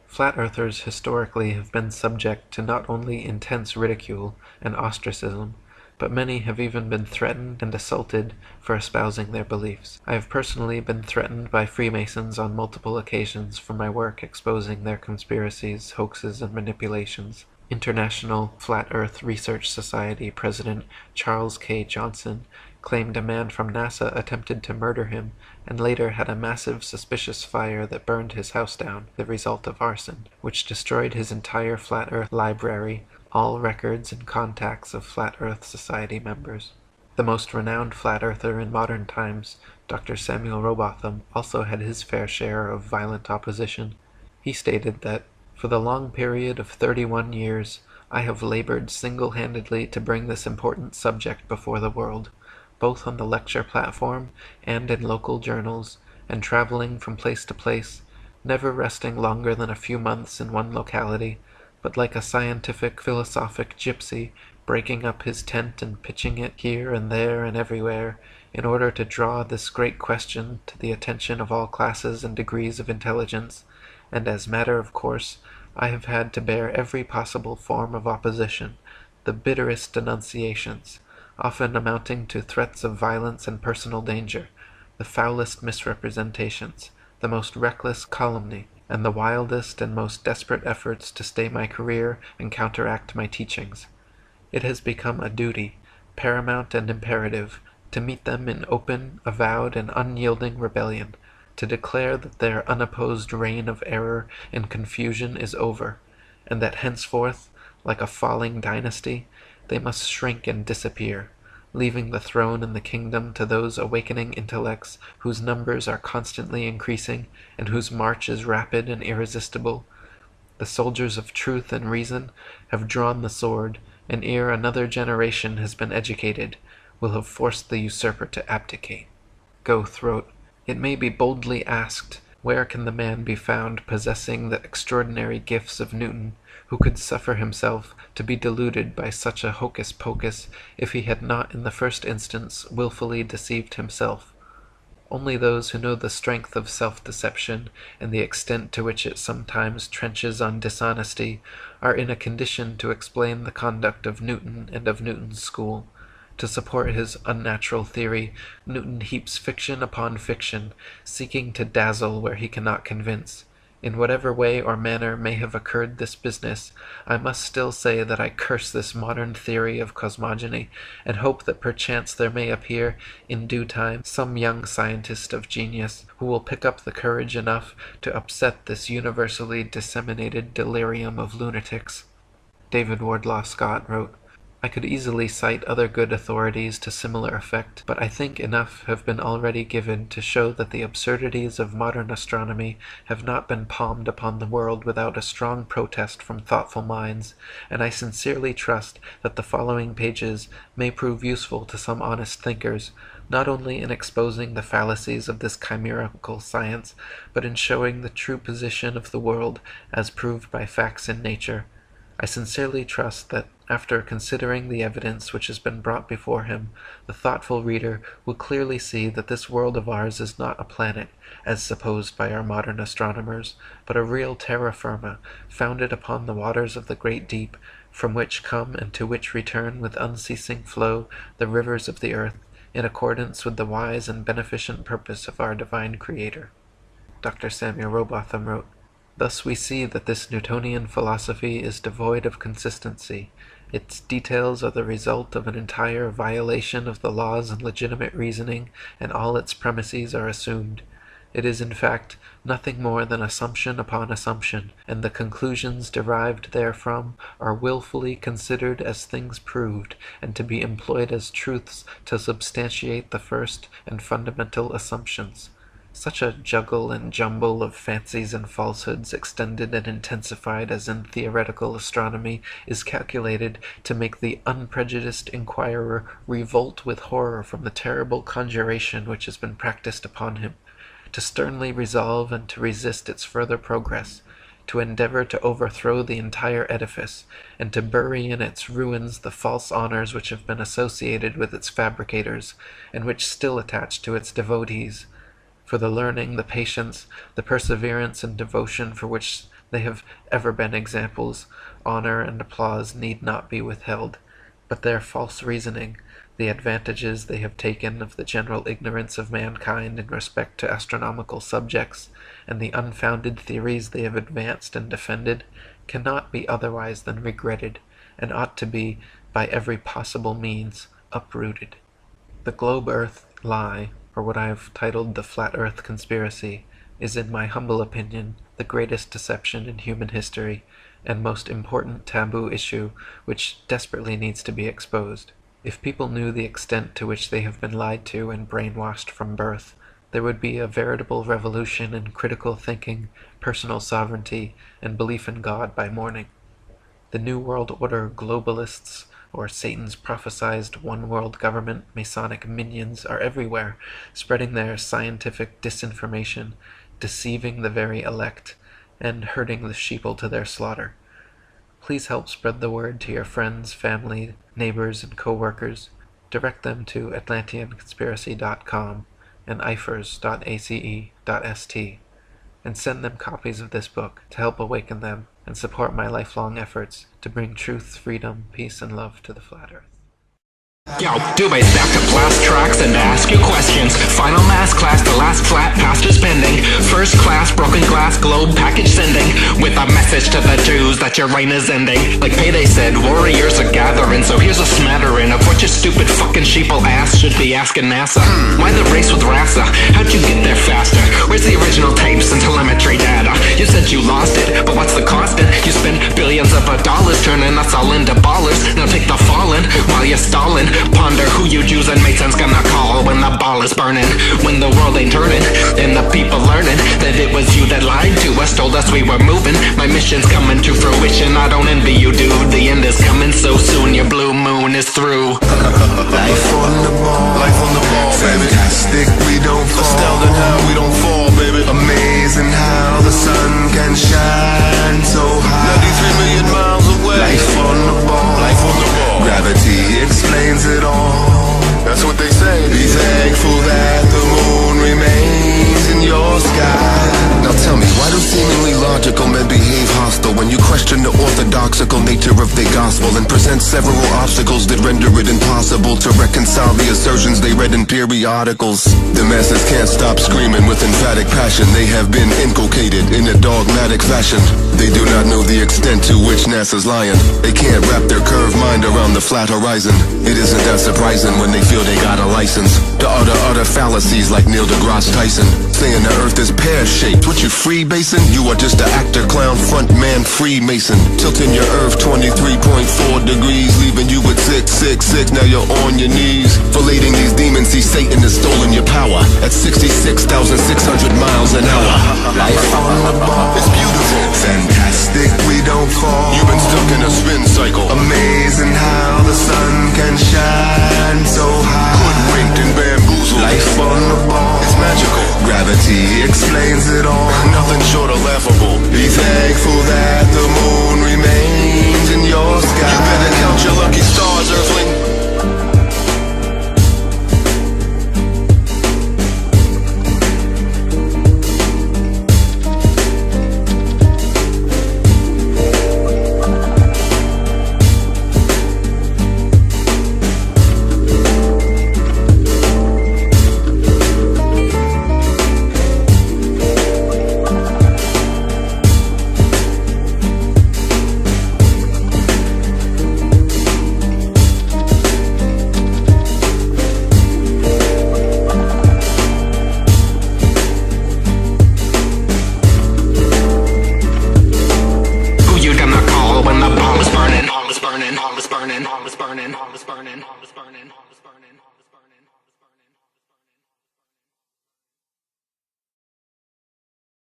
Flat earthers historically have been subject to not only intense ridicule and ostracism, but many have even been threatened and assaulted for espousing their beliefs. I have personally been threatened by Freemasons on multiple occasions for my work exposing their conspiracies, hoaxes, and manipulations. International Flat Earth Research Society President Charles K. Johnson claimed a man from NASA attempted to murder him, and later had a massive suspicious fire that burned his house down, the result of arson, which destroyed his entire Flat Earth library, all records and contacts of Flat Earth Society members. The most renowned flat earther in modern times, Dr. Samuel Robotham, also had his fair share of violent opposition. He stated that, "For the long period of 31 years, I have labored single-handedly to bring this important subject before the world, both on the lecture platform and in local journals, and traveling from place to place, never resting longer than a few months in one locality, but like a scientific, philosophic gypsy, breaking up his tent and pitching it here and there and everywhere, in order to draw this great question to the attention of all classes and degrees of intelligence, and as matter of course, I have had to bear every possible form of opposition, the bitterest denunciations, often amounting to threats of violence and personal danger, the foulest misrepresentations, the most reckless calumny, and the wildest and most desperate efforts to stay my career and counteract my teachings. It has become a duty, paramount and imperative, to meet them in open, avowed, and unyielding rebellion, to declare that their unopposed reign of error and confusion is over, and that henceforth, like a falling dynasty, they must shrink and disappear, leaving the throne and the kingdom to those awakening intellects whose numbers are constantly increasing and whose march is rapid and irresistible. The soldiers of truth and reason have drawn the sword, and ere another generation has been educated, will have forced the usurper to abdicate. Go, throat. It may be boldly asked, where can the man be found possessing the extraordinary gifts of Newton, who could suffer himself to be deluded by such a hocus-pocus, if he had not in the first instance wilfully deceived himself? Only those who know the strength of self-deception and the extent to which it sometimes trenches on dishonesty are in a condition to explain the conduct of Newton and of Newton's school. To support his unnatural theory, Newton heaps fiction upon fiction, seeking to dazzle where he cannot convince. In whatever way or manner may have occurred this business, I must still say that I curse this modern theory of cosmogony, and hope that perchance there may appear, in due time, some young scientist of genius, who will pick up the courage enough to upset this universally disseminated delirium of lunatics. David Wardlaw Scott wrote, I could easily cite other good authorities to similar effect, but I think enough have been already given to show that the absurdities of modern astronomy have not been palmed upon the world without a strong protest from thoughtful minds, and I sincerely trust that the following pages may prove useful to some honest thinkers, not only in exposing the fallacies of this chimerical science, but in showing the true position of the world as proved by facts in nature. I sincerely trust that, after considering the evidence which has been brought before him, the thoughtful reader will clearly see that this world of ours is not a planet, as supposed by our modern astronomers, but a real terra firma, founded upon the waters of the great deep, from which come and to which return with unceasing flow the rivers of the earth, in accordance with the wise and beneficent purpose of our divine Creator. Dr. Samuel Robotham wrote, Thus we see that this Newtonian philosophy is devoid of consistency. Its details are the result of an entire violation of the laws and legitimate reasoning, and all its premises are assumed. It is, in fact, nothing more than assumption upon assumption, and the conclusions derived therefrom are wilfully considered as things proved, and to be employed as truths to substantiate the first and fundamental assumptions. Such a juggle and jumble of fancies and falsehoods, extended and intensified as in theoretical astronomy, is calculated to make the unprejudiced inquirer revolt with horror from the terrible conjuration which has been practiced upon him, to sternly resolve and to resist its further progress, to endeavor to overthrow the entire edifice, and to bury in its ruins the false honors which have been associated with its fabricators, and which still attach to its devotees. For the learning, the patience, the perseverance and devotion for which they have ever been examples, honor and applause need not be withheld, but their false reasoning, the advantages they have taken of the general ignorance of mankind in respect to astronomical subjects, and the unfounded theories they have advanced and defended, cannot be otherwise than regretted, and ought to be, by every possible means, uprooted. The globe earth lie, or what I have titled the Flat Earth Conspiracy, is in my humble opinion the greatest deception in human history, and most important taboo issue which desperately needs to be exposed. If people knew the extent to which they have been lied to and brainwashed from birth, there would be a veritable revolution in critical thinking, personal sovereignty, and belief in God by morning. The New World Order globalists, or Satan's prophesied one-world government Masonic minions, are everywhere, spreading their scientific disinformation, deceiving the very elect, and herding the sheeple to their slaughter. Please help spread the word to your friends, family, neighbors, and co-workers. Direct them to atlanteanconspiracy.com and ifers.ace.st, and send them copies of this book to help awaken them and support my lifelong efforts to bring truth, freedom, peace, and love to the flat earth. Yo, Dubay's back to blast tracks and ask you questions. Final mass class, the last flat pastor's pending. First class, broken glass, globe package sending. With a message to the Jews that your reign is ending. Like Payday said, warriors are gathering. So here's a smattering of what your stupid fucking sheeple ass should be asking NASA. Why the race with Rasa? How'd you get there faster? Where's the original tapes and telemetry data? You said you lost it, but what's the cost? You spend billions of dollars turning us all into ballers. Now take the fallen while you're stalling. Ponder who you choose and Mason's gonna call when the ball is burning. When the world ain't turning and the people learning that it was you that lied to us, told us we were moving. My mission's coming to fruition, I don't envy you, dude. The end is coming so soon, one is through. Life on the ball, baby. Fantastic, we don't fall. Astounding how we don't fall, baby. Amazing how the sun can shine so high. 93 million miles away. Life on the ball, gravity explains it all. That's what they say. Be thankful that the moon remains in your sky. Now tell me, why do seemingly logical men behave hostile when you question the orthodoxical nature of their gospel and present several obstacles that render it impossible to reconcile the assertions they read in periodicals? The masses can't stop screaming with emphatic passion. They have been inculcated in a dogmatic fashion. They do not know the extent to which NASA's lying. They can't wrap their curved mind around the flat horizon. It isn't that surprising when they feel they got a license to utter fallacies like Neil deGrasse Tyson, saying the earth is pear-shaped. What, you freebasing? You are just an actor, clown, front man, Freemason. Tilting your earth 23.4 degrees, leaving you with 666. Now you're on your knees. Filleting these demons, see Satan has stolen your power at 66,600 miles an hour. Life on the ball, It's beautiful. fantastic, we don't fall. You've been stuck in a spin cycle. Amazing how the sun can shine so high. Hoodwinked and bamboozled. Life on the ball, It's magical. gravity explains it all. Nothing short of laughable. Be thankful that the moon remains in your sky. You better count your lucky stars, Earthling. Who you gonna call when the ball is burning? Ball is burning, ball is burning, ball is burning, ball is burning, ball is burning, ball is burning, ball is burning.